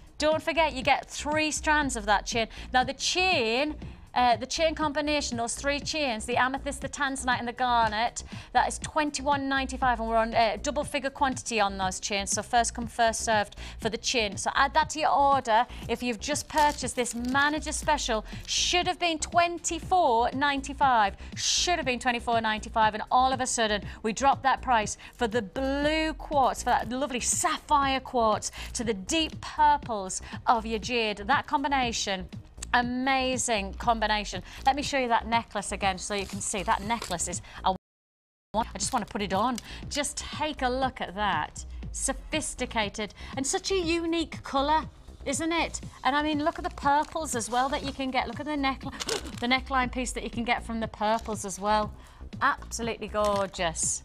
Speaker 2: you get 3 strands of that chain. Now the chain combination, those 3 chains, the amethyst, the tanzanite and the garnet, that is $21.95, and we're on double figure quantity on those chains, so first come, first served for the chain. So add that to your order. If you've just purchased this manager special, should have been $24.95, should have been $24.95, and all of a sudden we dropped that price for the blue quartz, for that lovely sapphire quartz, to the deep purples of your jade. That combination, amazing combination. Let me show you that necklace again so you can see. That necklace is I just want to put it on. Just take a look at that. Sophisticated and such a unique colour, isn't it? And I mean, look at the purples as well that you can get. Look at the neckline piece that you can get from the purples as well. Absolutely gorgeous.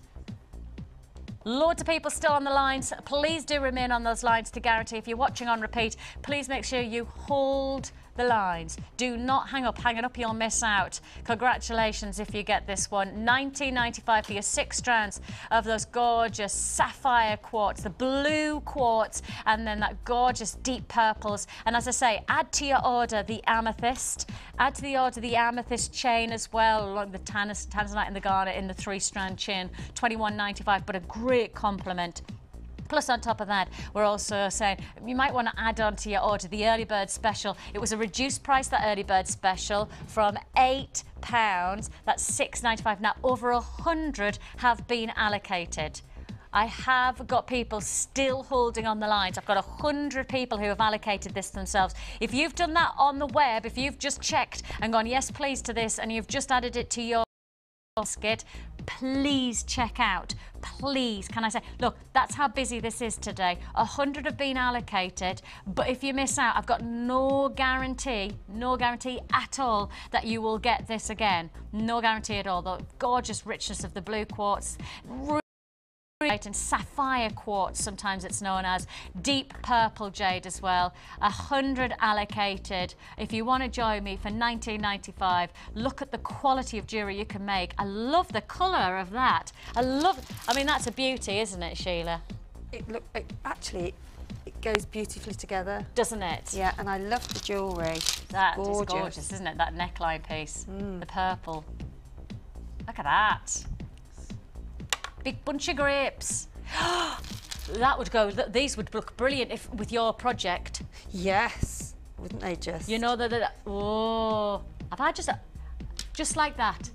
Speaker 2: Loads of people still on the lines. Please do remain on those lines to guarantee. If you're watching on repeat, please make sure you hold the lines. Do not hang up. Hanging up, you'll miss out. Congratulations if you get this one. $19.95 for your 6 strands of those gorgeous sapphire quartz, the blue quartz, and then that gorgeous deep purples. And as I say, add to your order the amethyst. Add to the order the amethyst chain as well, along the tanzanite and the garnet in the 3-strand chain. $21.95, but a great complement. Plus, on top of that, we're also saying you might want to add on to your order the early bird special. It was a reduced price, that early bird special, from £8. That's $6.95. Now, over 100 have been allocated. I have got people still holding on the lines. I've got 100 people who have allocated this themselves. If you've done that on the web, if you've just checked and gone, yes, please, to this, and you've just added it to your basket, please check out. Please, can I say, look, that's how busy this is today. 100 have been allocated, but if you miss out, I've got no guarantee at all that you will get this again. No guarantee at all. The gorgeous richness of the blue quartz, and sapphire quartz, sometimes it's known as, deep purple jade as well. 100 allocated. If you want to join me for $19.95, look at the quality of jewellery you can make. I love the colour of that. I mean, that's a beauty, isn't it, Sheila?
Speaker 3: Actually, it goes beautifully together,
Speaker 2: doesn't it?
Speaker 3: Yeah, and I love the jewellery.
Speaker 2: That is gorgeous, isn't it? That neckline piece, the purple. Look at that. Big bunch of grapes. That would go. These would look brilliant if with your project.
Speaker 3: Yes, wouldn't they just?
Speaker 2: You know that. Oh, have I just like that?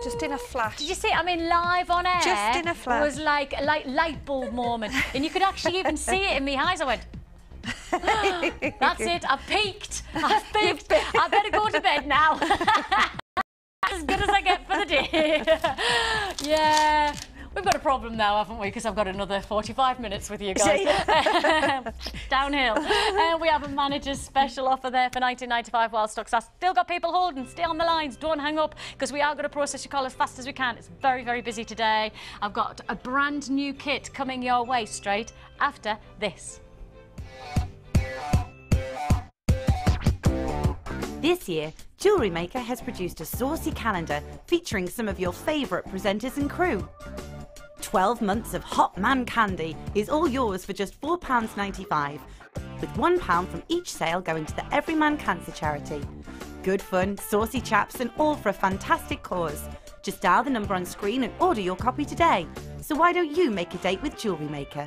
Speaker 3: Just in a flash.
Speaker 2: Did you see it? I mean, live on air.
Speaker 3: Just in a flash.
Speaker 2: It was like a light bulb moment, and you could actually even see it in my eyes. I went. That's it. I've peaked. I've peaked. I better go to bed now. As good as I get for the day. Yeah. We've got a problem now, haven't we? Because I've got another 45 minutes with you guys. Downhill. We have a manager's special offer there for $19.95 while stocks are still got people holding. Stay on the lines. Don't hang up, because we are going to process your call as fast as we can. It's very, very busy today. I've got a brand new kit coming your way straight after this.
Speaker 9: This year, Jewellery Maker has produced a saucy calendar featuring some of your favourite presenters and crew. 12 months of hot man candy is all yours for just £4.95, with £1 from each sale going to the Everyman Cancer Charity. Good fun, saucy chaps, and all for a fantastic cause. Just dial the number on screen and order your copy today. So why don't you make a date with Jewellery Maker?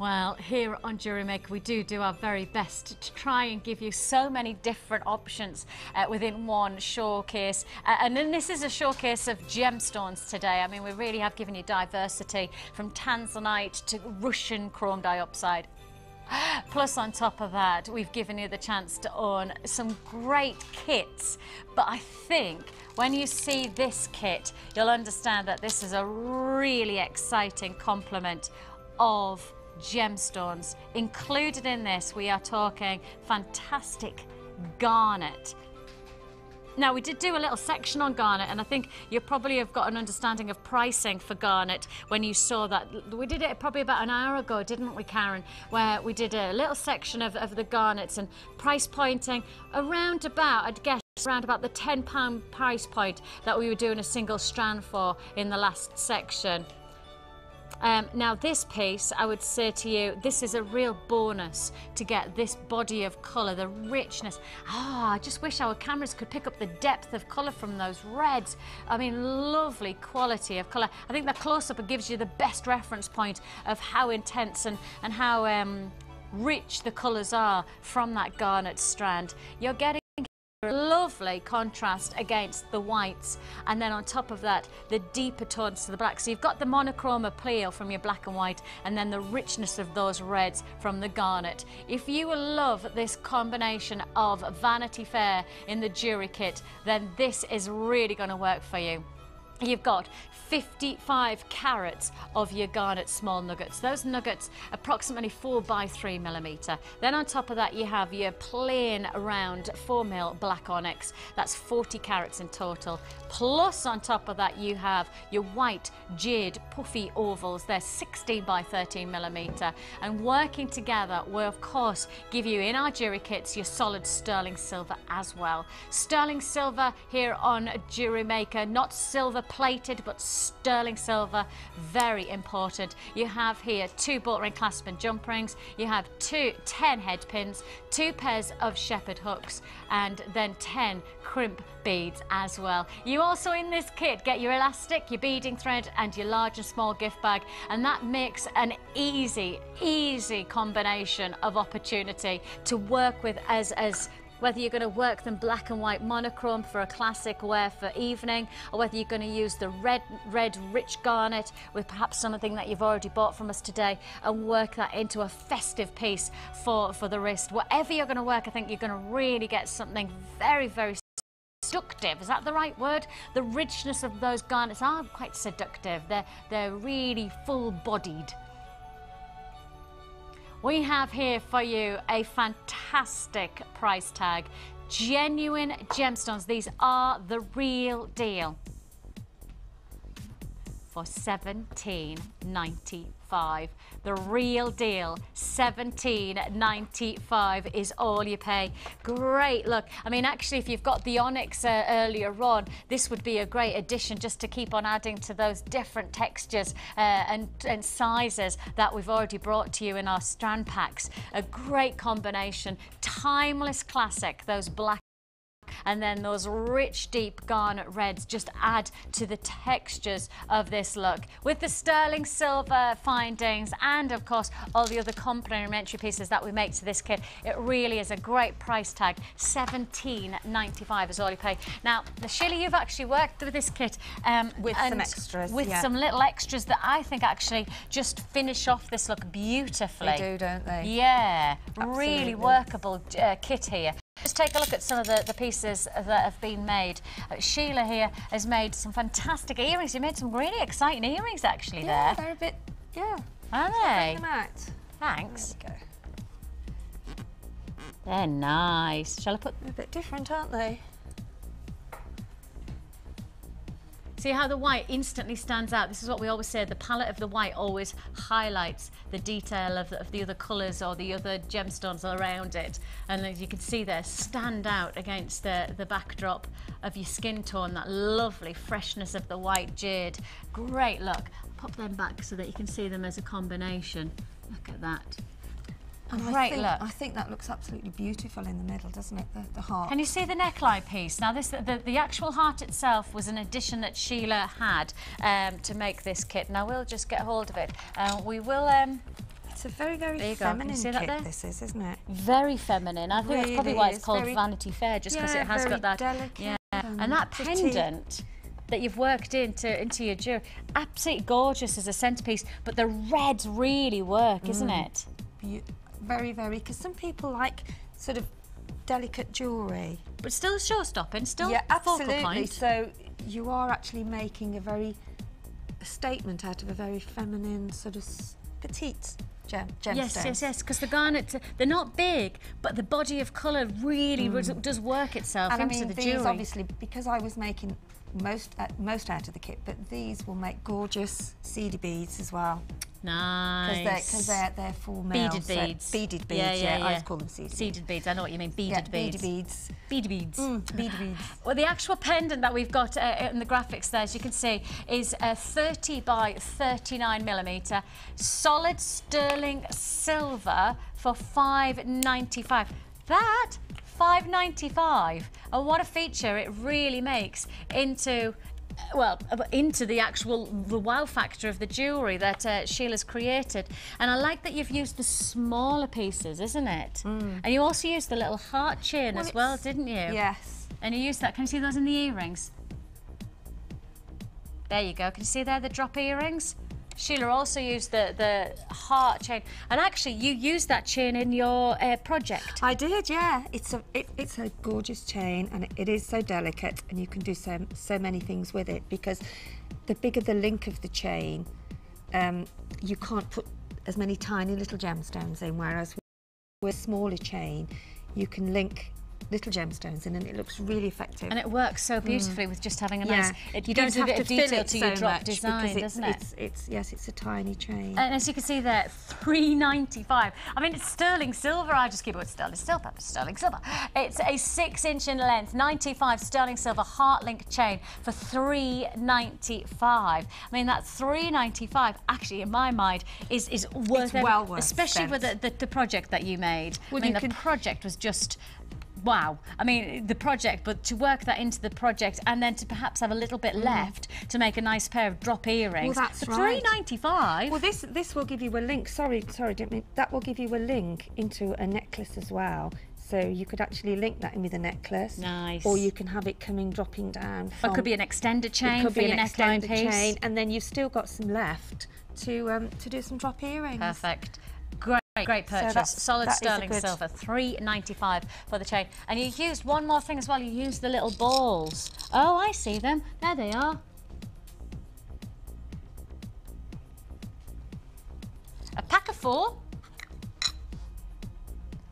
Speaker 2: Well, here on Jewellery Maker, we do our very best to try and give you so many different options within one showcase. And then this is a showcase of gemstones today. I mean, we really have given you diversity from tanzanite to Russian chrome dioxide. Plus, on top of that, we've given you the chance to own some great kits. But I think when you see this kit, you'll understand that this is a really exciting complement of gemstones. Included in this, we are talking fantastic garnet. Now, we did do a little section on garnet, and I think you probably have got an understanding of pricing for garnet when you saw that. We did it probably about an hour ago, didn't we, Karen? Where we did a little section of the garnets and price pointing around about, I'd guess, around about the £10 price point that we were doing a single strand for in the last section. Now this piece, I would say to you, this is a real bonus to get this body of colour, the richness. I just wish our cameras could pick up the depth of colour from those reds. I mean, lovely quality of colour. I think the close-up gives you the best reference point of how intense and how rich the colours are from that garnet strand. You're getting a lovely contrast against the whites, and then on top of that the deeper tones to the black. So you've got the monochrome appeal from your black and white, and then the richness of those reds from the garnet. If you love this combination of Vanity Fair in the jewellery kit, then this is really going to work for you. you've got 55 carats of your garnet small nuggets. Those nuggets approximately 4 by 3 millimetre. Then on top of that you have your plain round 4mm black onyx. That's 40 carats in total. Plus on top of that you have your white jade puffy ovals. They're 16 by 13 millimetre. And working together will of course give you in our jewellery kits your solid sterling silver as well. Sterling silver here on Jewellery Maker, not silver plated but sterling silver, very important. You have here 2 bolt ring clasp and jump rings, you have 10 head pins, 2 pairs of shepherd hooks, and then 10 crimp beads as well. You also in this kit get your elastic, your beading thread and your large and small gift bag, and that makes an easy combination of opportunity to work with as whether you're going to work them black and white monochrome for a classic wear for evening, or whether you're going to use the red rich garnet with perhaps something that you've already bought from us today and work that into a festive piece for the wrist. Whatever you're going to work, I think you're going to really get something very seductive. Is that the right word? The richness of those garnets are quite seductive. They're really full-bodied. We have here for you a fantastic price tag. Genuine gemstones. These are the real deal. For $17.95. The real deal, $17.95 is all you pay. Great look. I mean, actually, if you've got the onyx earlier on, this would be a great addition just to keep on adding to those different textures and sizes that we've already brought to you in our strand packs. A great combination, timeless classic, those black and then those rich deep garnet reds just add to the textures of this look with the sterling silver findings and of course all the other complementary pieces that we make to this kit. It really is a great price tag. $17.95 is all you pay. Now Sheila, you've actually worked with this kit
Speaker 3: with some extras,
Speaker 2: with some little extras that I think actually just finish off this look beautifully.
Speaker 3: They do, don't they?
Speaker 2: Yeah,
Speaker 3: absolutely.
Speaker 2: Really workable kit here. Just take a look at some of the pieces that have been made. Sheila here has made some fantastic earrings. You made some really exciting earrings actually there.
Speaker 3: They're a bit,
Speaker 2: Are they?
Speaker 3: Bring them out.
Speaker 2: Thanks.
Speaker 3: There we go.
Speaker 2: They're nice. Shall I put...
Speaker 3: They're a bit different, aren't they?
Speaker 2: See how the white instantly stands out? This is what we always say, the palette of the white always highlights the detail of the other colours or the other gemstones around it. And as you can see there, stand out against the backdrop of your skin tone, that lovely freshness of the white jade. Great look. Pop them back so that you can see them as a combination. Look at that. Great look.
Speaker 3: I think that looks absolutely beautiful in the middle, doesn't it? The heart.
Speaker 2: Can you see the neckline piece? Now, the actual heart itself was an addition that Sheila had to make this kit. Now we'll just get hold of it. We will.
Speaker 3: It's a very
Speaker 2: there you
Speaker 3: feminine
Speaker 2: go. Can you see that
Speaker 3: kit.
Speaker 2: there?
Speaker 3: This is, isn't it?
Speaker 2: Very feminine. I think that's probably why it's called
Speaker 3: very,
Speaker 2: Vanity Fair, just because it has got that.
Speaker 3: Delicate
Speaker 2: and that pendant that you've worked into your jewellery, absolutely gorgeous as a centrepiece. But the reds really work, isn't it?
Speaker 3: Very, because some people like sort of delicate jewellery.
Speaker 2: But still show-stopping, still
Speaker 3: absolutely.
Speaker 2: focal point.
Speaker 3: So you are actually making a statement out of a very feminine sort of petite gemstone.
Speaker 2: Yes, because the garnet, they're not big, but the body of colour really does work itself
Speaker 3: and
Speaker 2: into
Speaker 3: I mean,
Speaker 2: the
Speaker 3: these
Speaker 2: jewellery.
Speaker 3: Obviously, because I was making most out of the kit, but these will make gorgeous seedy beads as well.
Speaker 2: Nice.
Speaker 3: Because they're full male.
Speaker 2: Beaded beads.
Speaker 3: Beaded beads, I always call them seedy beads.
Speaker 2: Seeded beads, I know what you mean, beaded beads.
Speaker 3: Beaded beads.
Speaker 2: Beaded beads. Well, the actual pendant that we've got in the graphics there, as you can see, is 30 by 39 millimetre, solid sterling silver for $5.95. That $5.95, and what a feature it really makes into the wow factor of the jewellery that Sheila's created. And I like that you've used the smaller pieces, isn't it? And you also used the little heart chain as well, didn't you?
Speaker 3: Yes.
Speaker 2: And you used that. Can you see those in the earrings? There you go. Can you see there the drop earrings? Sheila also used the heart chain, and actually you used that chain in your project.
Speaker 3: I did, yeah. It's a gorgeous chain, and it is so delicate, and you can do so many things with it, because the bigger the link of the chain, you can't put as many tiny little gemstones in, whereas with a smaller chain you can link little gemstones in, and it looks really effective.
Speaker 2: And it works so beautifully with just having a nice. It gives a bit of detail to your drop design, doesn't it?
Speaker 3: Yes, it's a tiny chain.
Speaker 2: And as you can see there, $3.95. I mean, it's sterling silver. I just keep it with sterling silver. Sterling silver. It's a 6-inch in length, 95 sterling silver heart link chain for $3.95. I mean, that $3.95 actually, in my mind, is worth it.
Speaker 3: Well worth
Speaker 2: especially
Speaker 3: spent.
Speaker 2: with the project that you made.
Speaker 3: Well,
Speaker 2: I mean, the project was just. Wow. I mean, the project, but to work that into the project and then to perhaps have a little bit left to make a nice pair of drop earrings.
Speaker 3: Well, that's
Speaker 2: for
Speaker 3: right.
Speaker 2: $3.95.
Speaker 3: Well, this will give you a link. Sorry, didn't mean that will give you a link into a necklace as well. So you could actually link that in with a necklace.
Speaker 2: Nice.
Speaker 3: Or you can have it dropping down.
Speaker 2: Or it could be an extended chain
Speaker 3: for your
Speaker 2: neckline piece.
Speaker 3: Chain, and then you've still got some left to do some drop earrings.
Speaker 2: Perfect. Great purchase. Solid sterling silver, $3.95 for the chain. And you used one more thing as well. You used the little balls. Oh, I see them. There they are. A pack of 4.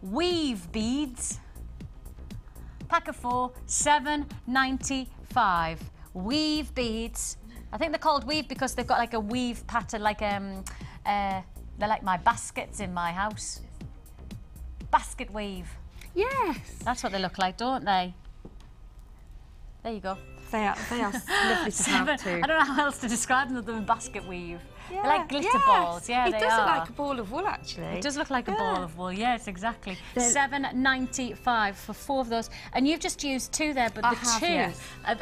Speaker 2: Weave beads. Pack of 4, $7.95. Weave beads. I think they're called weave because they've got like a weave pattern, like they're like my baskets in my house. Basket weave.
Speaker 3: Yes.
Speaker 2: That's what they look like, don't they? There you go.
Speaker 3: They are lovely to have too.
Speaker 2: I don't know how else to describe them other than basket weave.
Speaker 3: Yeah.
Speaker 2: They're like glitter balls. Yeah, they are.
Speaker 3: It does look like a ball of wool, actually.
Speaker 2: It does look like a ball of wool. Yes, exactly. $7.95 for 4 of those. And you've just used 2 there, but the 2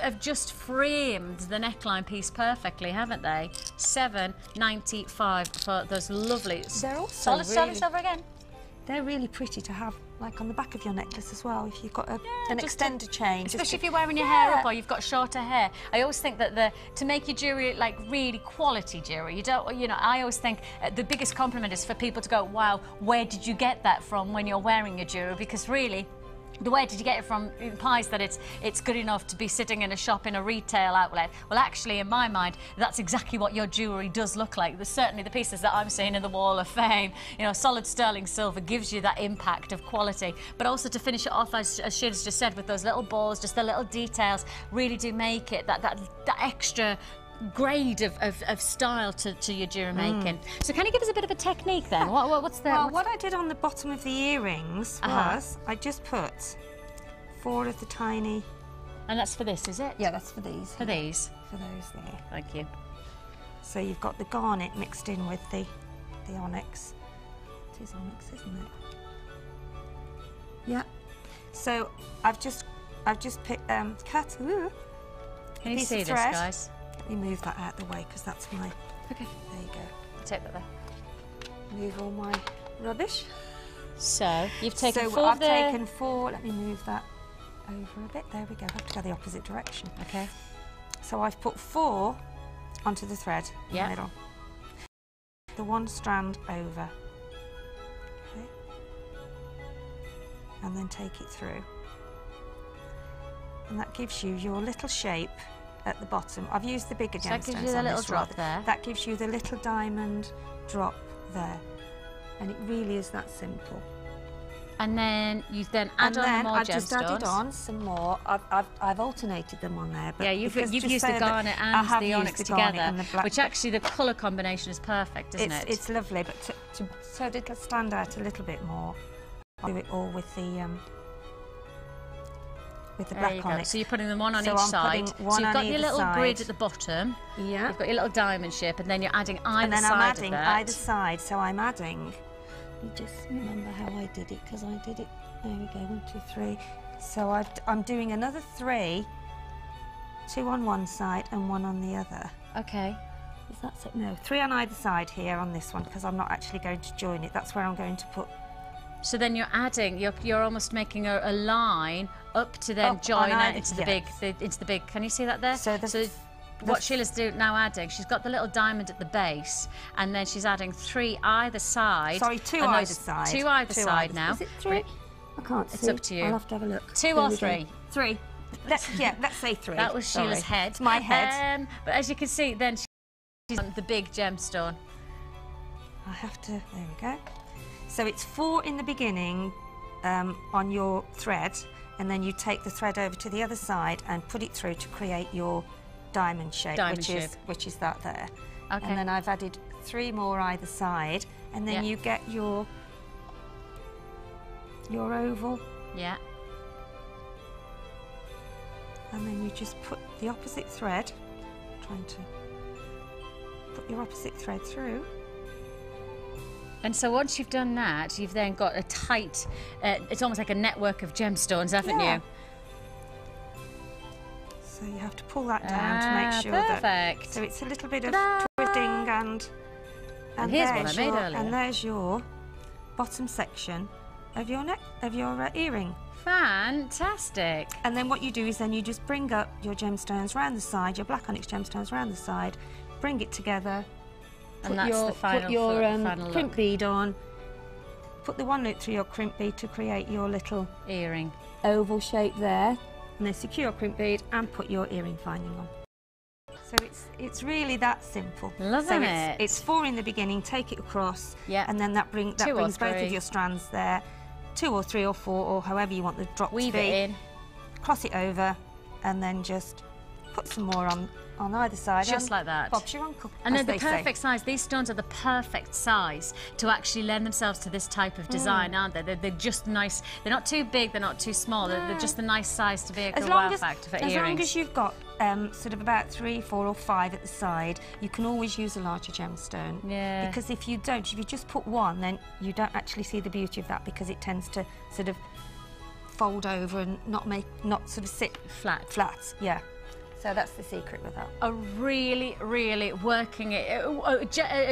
Speaker 2: have just framed the neckline piece perfectly, haven't they? $7.95 for those lovely.
Speaker 3: They're also
Speaker 2: solid sterling silver again.
Speaker 3: They're really pretty to have, like on the back of your necklace as well, if you've got an extended chain.
Speaker 2: Especially if you're wearing your hair up or you've got shorter hair. I always think that to make your jewellery like really quality jewellery, I always think the biggest compliment is for people to go, wow, where did you get that from when you're wearing your jewellery? Because really, the where did you get it from implies that it's good enough to be sitting in a shop in a retail outlet. Well, actually, in my mind, that's exactly what your jewellery does look like. There's certainly the pieces that I'm seeing in the Wall of Fame. Solid sterling silver gives you that impact of quality. But also to finish it off, as Sheila's just said, with those little balls, just the little details really do make it that extra grade of style to your jewellery making. So can you give us a bit of a technique then? What's the...
Speaker 3: Well, what I did on the bottom of the earrings was I just put 4 of the tiny...
Speaker 2: And that's for this, is it?
Speaker 3: Yeah, that's for these.
Speaker 2: For these?
Speaker 3: For those there.
Speaker 2: Thank you.
Speaker 3: So you've got the garnet mixed in with the onyx. It is onyx, isn't it? Yeah. So I've just picked cut. Ooh,
Speaker 2: can you see this, guys?
Speaker 3: Let me move that out of the way because that's my...
Speaker 2: Okay.
Speaker 3: There you go.
Speaker 2: I'll take that there.
Speaker 3: Move all my rubbish.
Speaker 2: So, you've taken 4
Speaker 3: I've taken 4. Let me move that over a bit. There we go. I have to go the opposite direction.
Speaker 2: Okay.
Speaker 3: So I've put 4 onto the thread in the middle. The 1 strand over. Okay. And then take it through. And that gives you your little shape at the bottom. I've used the bigger gemstones.
Speaker 2: That gives you the little drop there.
Speaker 3: That gives you the little diamond drop there. And it really is that simple.
Speaker 2: And then you add on more gemstones.
Speaker 3: I've just added on some more. I've alternated them on there. But
Speaker 2: yeah, you've used the garnet and the onyx together, which actually the colour combination is perfect, isn't it?
Speaker 3: It's lovely, but so it'll stand out a little bit more, I'll do it all with the black onyx.
Speaker 2: So you're putting them one on each side. So you've got your little grid at the bottom.
Speaker 3: Yeah.
Speaker 2: You've got your little diamond shape, and then you're adding either side.
Speaker 3: And then I'm adding either side. So I'm adding. You just remember how I did it because I did it. There we go. 1, 2, 3. So I'm doing another 3. 2 on one side and 1 on the other.
Speaker 2: Okay.
Speaker 3: Is that it? No, 3 on either side here on this one because I'm not actually going to join it. That's where I'm going to put.
Speaker 2: So then you're adding, you're almost making a line up to then join out into the big, Can you see that there?
Speaker 3: So
Speaker 2: what Sheila's now adding, she's got the little diamond at the base, and then she's adding 3 either side.
Speaker 3: Sorry, 2 either side.
Speaker 2: 2 either side now.
Speaker 3: Is it 3? I can't see.
Speaker 2: It's up to you.
Speaker 3: I'll have to have a look.
Speaker 2: 2 or 3?
Speaker 3: 3. Let's say 3.
Speaker 2: That was Sheila's head.
Speaker 3: It's my head.
Speaker 2: But as you can see, then she's on the big gemstone.
Speaker 3: I have to, there we go. So it's 4 in the beginning on your thread, and then you take the thread over to the other side and put it through to create your diamond shape, which is that there.
Speaker 2: Okay.
Speaker 3: And then I've added 3 more either side, and then you get your oval.
Speaker 2: Yeah.
Speaker 3: And then you just put the opposite thread, trying to put your opposite thread through.
Speaker 2: And so once you've done that, you've then got a tight, it's almost like a network of gemstones, haven't you?
Speaker 3: So you have to pull that down to make sure
Speaker 2: perfect.
Speaker 3: So it's a little bit of twisting and
Speaker 2: here's what I made earlier.
Speaker 3: And there's your bottom section of your earring.
Speaker 2: Fantastic.
Speaker 3: And then what you do is then you just bring up your gemstones round the side, your black onyx gemstones round the side, bring it together.
Speaker 2: And that's the final,
Speaker 3: put your
Speaker 2: final
Speaker 3: crimp
Speaker 2: look.
Speaker 3: bead on, put the 1 loop through your crimp bead to create your little
Speaker 2: earring
Speaker 3: oval shape there, and then secure your crimp bead and put your earring finding on. So it's really that simple.
Speaker 2: Loving
Speaker 3: it. It's 4 in the beginning, take it across,
Speaker 2: and
Speaker 3: then that brings both of your strands there, 2 or 3 or 4 or however you want the drop to be.
Speaker 2: Weave it in,
Speaker 3: cross it over, and then just put some more on either side.
Speaker 2: Just like that.
Speaker 3: Bob's your uncle.
Speaker 2: And they're the perfect size. These stones are the perfect size to actually lend themselves to this type of design, aren't they? They're just nice. They're not too big, they're not too small. They're just a nice size to be a wow factor for earrings.
Speaker 3: As long as you've got sort of about 3, 4 or 5 at the side, you can always use a larger gemstone.
Speaker 2: Yeah.
Speaker 3: Because if you just put 1, then you don't actually see the beauty of that, because it tends to sort of fold over and not sort of sit flat. Yeah. So that's the secret with that.
Speaker 2: A really, really working it. A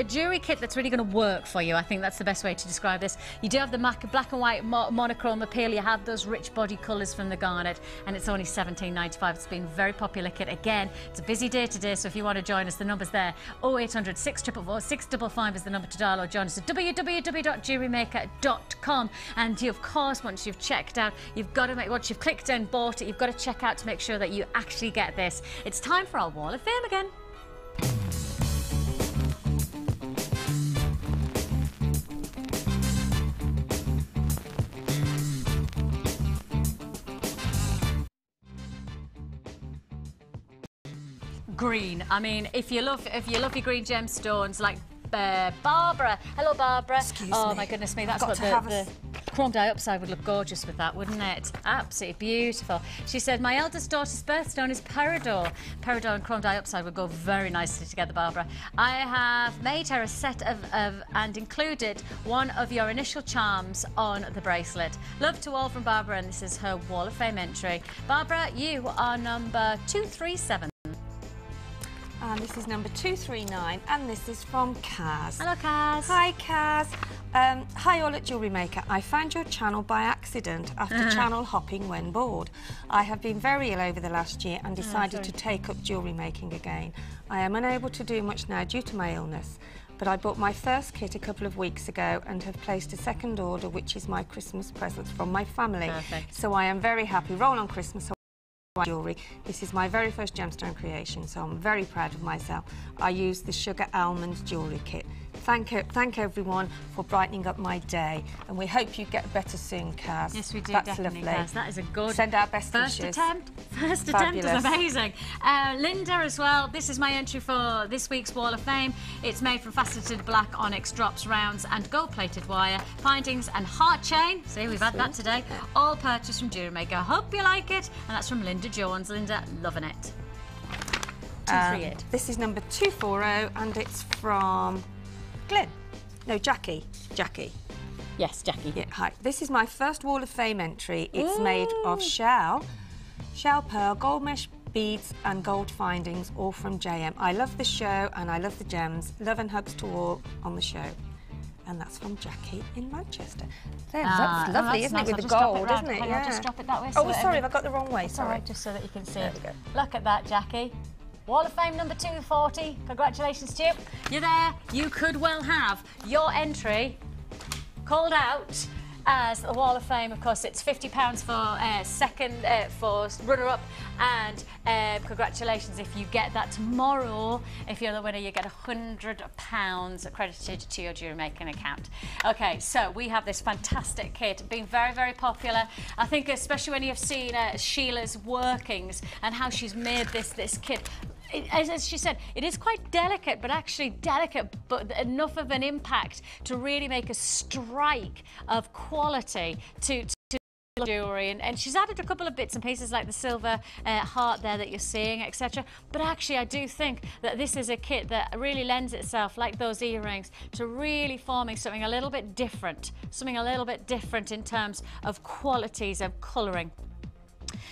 Speaker 2: jewellery kit that's really going to work for you. I think that's the best way to describe this. You do have the black and white monochrome appeal. You have those rich body colours from the garnet, and it's only £17.95. It's been a very popular kit. Again, it's a busy day today, so if you want to join us, the number's there. 0800 644 655 is the number to dial, or join us at www.jewellerymaker.com. And you, of course, once you've checked out, you've got to once you've clicked and bought it, you've got to check out to make sure that you actually get this. It's time for our Wall of Fame again. Green. I mean, if you love your green gemstones, like Barbara. Hello, Barbara.
Speaker 3: Excuse me.
Speaker 2: Oh my goodness me, that's what the chrome diopside would look gorgeous with that, wouldn't it? Absolutely beautiful. She said, my eldest daughter's birthstone is peridot. Peridot and chrome diopside would go very nicely together, Barbara. I have made her a set of and included one of your initial charms on the bracelet. Love to all from Barbara, and this is her Wall of Fame entry. Barbara, you are number 237.
Speaker 3: And this is number 239, and this is from Kaz.
Speaker 2: Hello, Kaz.
Speaker 3: Hi, Kaz. Hi, all at Jewellery Maker. I found your channel by accident after channel hopping when bored. I have been very ill over the last year and decided to take up jewellery making again. I am unable to do much now due to my illness, but I bought my first kit a couple of weeks ago and have placed a second order, which is my Christmas present from my family.
Speaker 2: Perfect.
Speaker 3: So I am very happy. Roll on Christmas. Jewellery. This is my very first gemstone creation, so I'm very proud of myself. I used the Sugar Almond Jewellery Kit. Thank everyone for brightening up my day, and we hope you get better soon, Kaz.
Speaker 2: Yes, we do.
Speaker 3: That's
Speaker 2: definitely,
Speaker 3: lovely.
Speaker 2: Kaz. That is a good.
Speaker 3: Send our best
Speaker 2: first
Speaker 3: wishes.
Speaker 2: First attempt is amazing. Linda as well. This is my entry for this week's Wall of Fame. It's made from faceted black onyx drops, rounds, and gold-plated wire findings and heart chain. See, we've had that today. All purchased from Jewellery Maker. Hope you like it, and that's from Linda Jones. Linda, loving it. 238.
Speaker 3: This is number 240, and it's from Glenn. No, Jackie.
Speaker 2: Yes, Jackie.
Speaker 3: Yeah, hi. This is my first Wall of Fame entry. It's made of shell pearl, gold mesh beads and gold findings, all from JM. I love the show and I love the gems. Love and hugs to all on the show. And that's from Jackie in Manchester. There, that's lovely, isn't it? With the gold, isn't it?
Speaker 2: I'll just drop it that way.
Speaker 3: Oh, sorry, have I got the wrong way? Sorry.
Speaker 2: Just so that you can see
Speaker 3: there
Speaker 2: it.
Speaker 3: We go.
Speaker 2: Look at that, Jackie. Wall of Fame number 240. Congratulations to you. You're there. You could well have your entry called out as the Wall of Fame. Of course, it's £50 for second, for runner-up, and congratulations if you get that tomorrow. If you're the winner, you get £100 accredited to your Jewellery Maker account. Okay, so we have this fantastic kit, being very, very popular. I think especially when you've seen Sheila's workings and how she's made this kit. As she said, it is quite delicate, but actually delicate, but enough of an impact to really make a strike of quality to jewellery. And she's added a couple of bits and pieces like the silver heart there that you're seeing, etc. But actually, I do think that this is a kit that really lends itself, like those earrings, to really forming something a little bit different, in terms of qualities of colouring.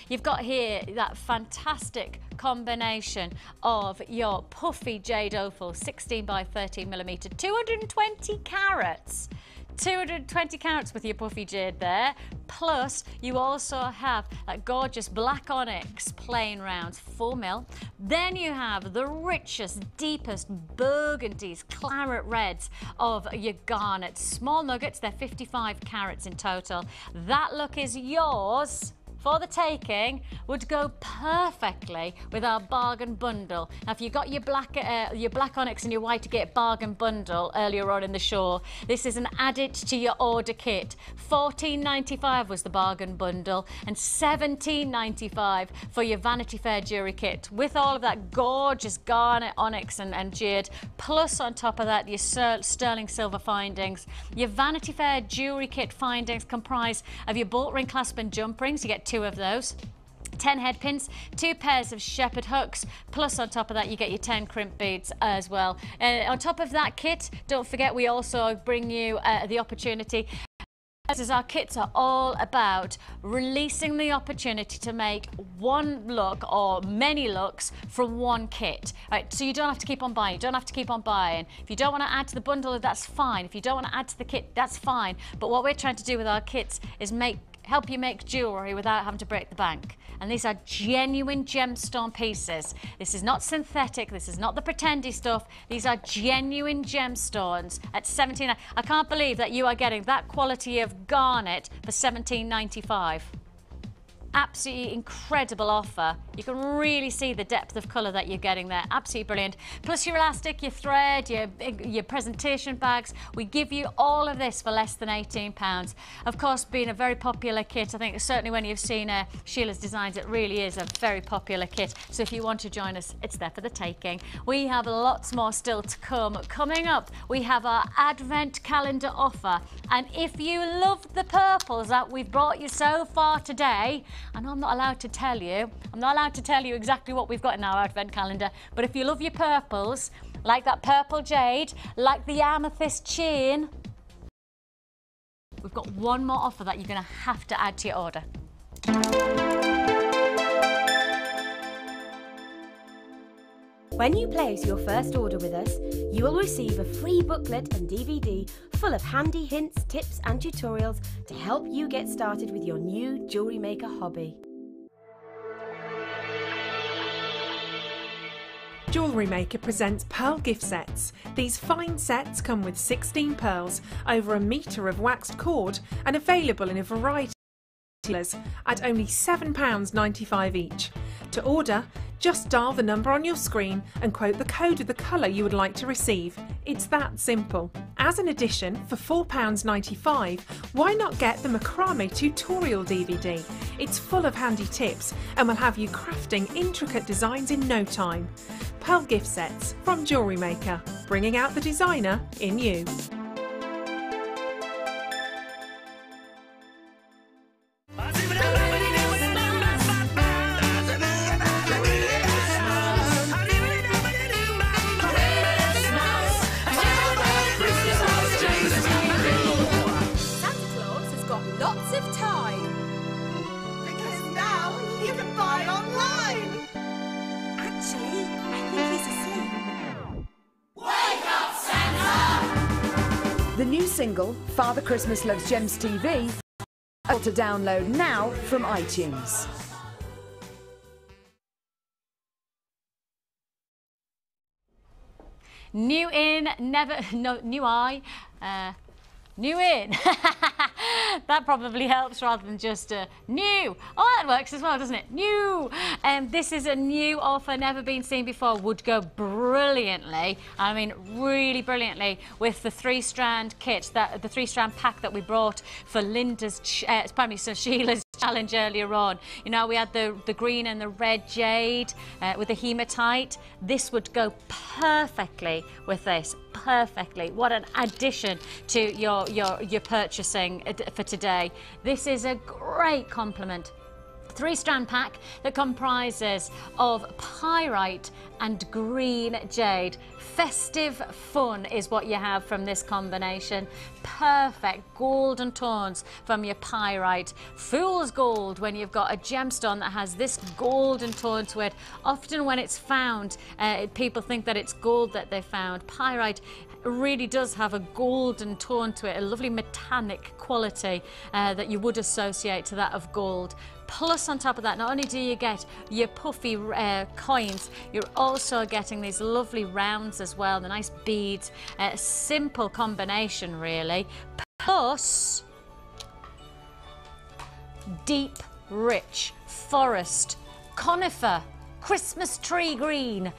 Speaker 2: You've got here that fantastic combination of your puffy jade opal, 16 by 13 millimetre, 220 carats. 220 carats with your puffy jade there. Plus, you also have that gorgeous black onyx plain rounds, 4 mil. Then you have the richest, deepest burgundies, claret reds of your garnets. Small nuggets, they're 55 carats in total. That look is yours for the taking. Would go perfectly with our bargain bundle. Now, if you got your black onyx and your white agate bargain bundle earlier on in the show, this is an added to your order kit. $14.95 was the bargain bundle, and $17.95 for your Vanity Fair jewellery kit, with all of that gorgeous garnet, onyx and jade, plus on top of that your sterling silver findings. Your Vanity Fair jewellery kit findings comprise of your bolt ring, clasp and jump rings. You get 2 of those. 10 head pins, 2 pairs of shepherd hooks, plus on top of that you get your 10 crimp beads as well. On top of that kit, don't forget we also bring you the opportunity, as our kits are all about releasing the opportunity to make one look or many looks from one kit. Right, so you don't have to keep on buying. You don't have to keep on buying. If you don't want to add to the bundle, that's fine. If you don't want to add to the kit, that's fine. But what we're trying to do with our kits is help you make jewellery without having to break the bank. And these are genuine gemstone pieces. This is not synthetic. This is not the pretendy stuff. These are genuine gemstones at $17. I can't believe that you are getting that quality of garnet for $17.95. Absolutely incredible offer. You can really see the depth of colour that you're getting there. Absolutely brilliant. Plus your elastic, your thread, your presentation bags. We give you all of this for less than £18. Of course, being a very popular kit, I think certainly when you've seen Sheila's designs, it really is a very popular kit. So if you want to join us, it's there for the taking. We have lots more still to come. Coming up, we have our Advent calendar offer. And if you love the purples that we've brought you so far today, I know I'm not allowed to tell you. I'm not allowed to tell you exactly what we've got in our Advent calendar, but if you love your purples, like that purple jade, like the amethyst chain, we've got one more offer that you're going to have to add to your order.
Speaker 5: When you place your first order with us, you will receive a free booklet and DVD full of handy hints, tips and tutorials to help you get started with your new Jewellery Maker hobby.
Speaker 7: Jewellery Maker presents Pearl gift sets. These fine sets come with 16 pearls, over a metre of waxed cord, and available in a variety of colours at only £7.95 each. To order, just dial the number on your screen and quote the code of the colour you would like to receive. It's that simple. As an addition, for £4.95, why not get the macrame tutorial DVD? It's full of handy tips and will have you crafting intricate designs in no time. Pearl gift sets from Jewellery Maker, bringing out the designer in you.
Speaker 11: Lots of time. Because now you can buy online. Actually, I think he's asleep. Wake up, Santa!
Speaker 8: The new single, Father Christmas Loves Gems TV, available to download now from iTunes.
Speaker 2: New in, never, no, new eye, new in. That probably helps rather than just new. Oh, that works as well, doesn't it? New. This is a new offer, never been seen before. Would go brilliantly, I mean really brilliantly, with the 3-strand kit, the 3-strand pack that we brought for Linda's, so Sheila's challenge earlier on. You know, we had the green and the red jade with the hematite. This would go perfectly with this. Perfectly. What an addition to your purchasing for today. This is a great compliment. 3-strand pack that comprises of pyrite and green jade. Festive fun is what you have from this combination. Perfect golden tones from your pyrite. Fool's gold when you've got a gemstone that has this golden tone to it. Often when it's found, people think that it's gold that they found. Pyrite really does have a golden tone to it, a lovely metallic quality that you would associate to that of gold. Plus, on top of that, not only do you get your puffy coins, you're also getting these lovely rounds as well, the nice beads. Simple combination, really. Plus, deep, rich forest, conifer, Christmas tree green.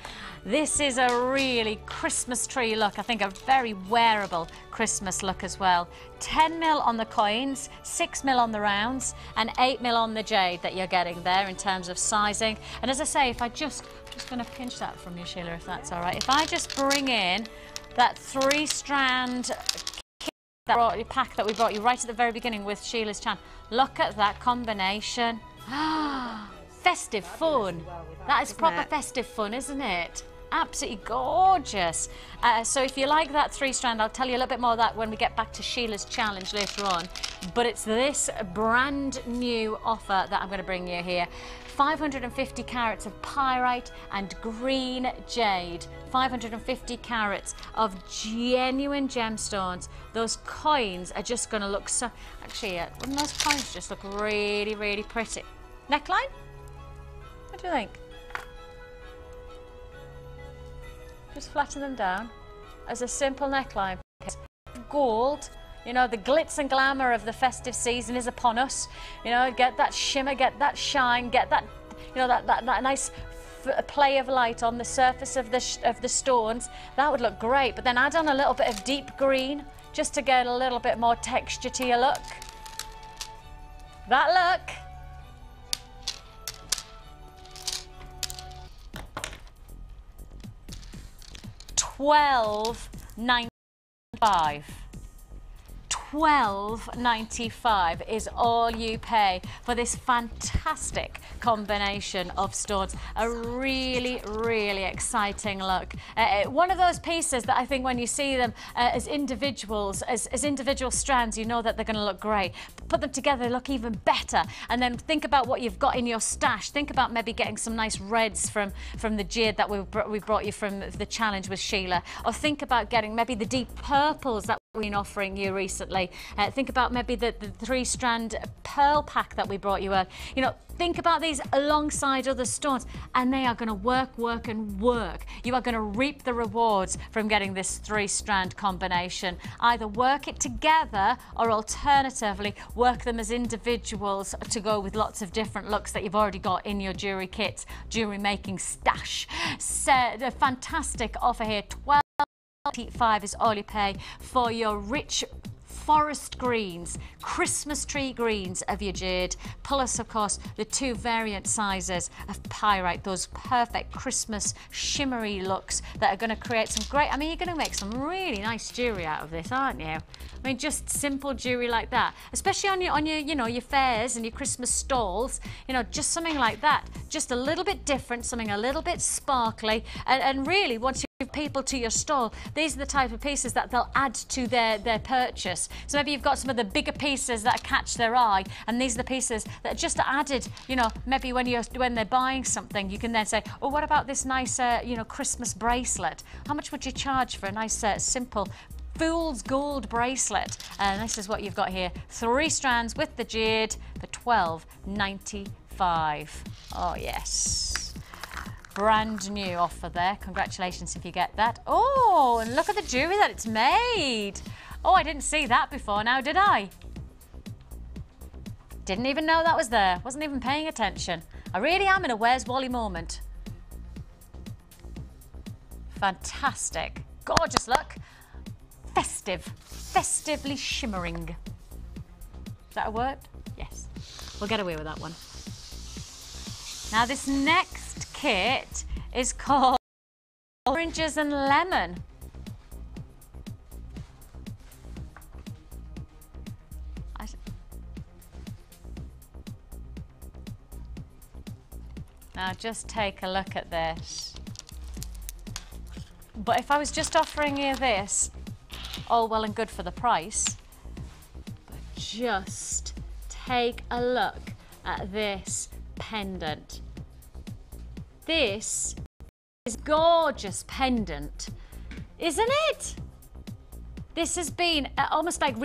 Speaker 2: This is a really Christmas tree look. I think a very wearable Christmas look as well. 10mm on the coins, 6mm on the rounds, and 8mm on the jade that you're getting there in terms of sizing. And as I say, if I I'm just going to pinch that from you, Sheila, if that's all right. If I just bring in that 3-strand pack that we brought you right at the very beginning with Sheila's channel, look at that combination. Festive fun. That is proper festive fun, isn't it? Absolutely gorgeous. So if you like that 3-strand, I'll tell you a little bit more of that when we get back to Sheila's challenge later on. But it's this brand new offer that I'm going to bring you here. 550 carats of pyrite and green jade. 550 carats of genuine gemstones. Those coins are just going to look so... Actually, wouldn't those coins just look really, really pretty? Neckline? What do you think? Just flatten them down as a simple neckline. Gold, you know, the glitz and glamour of the festive season is upon us. You know, get that shimmer, get that shine, get that, you know, that nice play of light on the surface of the stones. That would look great. But then add on a little bit of deep green just to get a little bit more texture to your look. That look. $12.95. $12.95 is all you pay for this fantastic combination of stones. A really, really exciting look. One of those pieces that I think when you see them as individuals, as individual strands, you know that they're going to look great. Put them together, they look even better. And then think about what you've got in your stash. Think about maybe getting some nice reds from the jade that we brought you from the challenge with Sheila. Or think about getting maybe the deep purples that we've been offering you recently. Think about maybe the 3-strand pearl pack that we brought you. You know, think about these alongside other stones, and they are going to work, work, and work. You are going to reap the rewards from getting this 3-strand combination. Either work it together, or alternatively work them as individuals to go with lots of different looks that you've already got in your jewellery kits, jewellery making stash. So, a fantastic offer here. $12.95 is all you pay for your rich forest greens, Christmas tree greens of your jade, plus of course the 2 variant sizes of pyrite, those perfect Christmas shimmery looks that are going to create some great, I mean, you're going to make some really nice jewellery out of this, aren't you? I mean, just simple jewellery like that, especially on your you know, your fairs and your Christmas stalls, you know, just something like that, just a little bit different, something a little bit sparkly, and really once you people to your stall, these are the type of pieces that they'll add to their purchase. So maybe you've got some of the bigger pieces that catch their eye, and these are the pieces that are just added, you know, maybe when they're buying something, you can then say, oh, what about this nice you know, Christmas bracelet? How much would you charge for a nice simple fool's gold bracelet? And this is what you've got here, 3 strands with the jade for $12.95. Oh yes. Brand new offer there. Congratulations if you get that. Oh, and look at the jewellery that it's made. Oh, I didn't see that before now, did I? Didn't even know that was there. Wasn't even paying attention. I really am in a Where's Wally moment. Fantastic. Gorgeous look. Festive. Festively shimmering. Is that a word? Yes. We'll get away with that one. Now this next kit is called Oranges and Lemon. Now just take a look at this. But if I was just offering you this, all well and good for the price, but just take a look at this pendant. This is a gorgeous pendant, isn't it? This has been almost like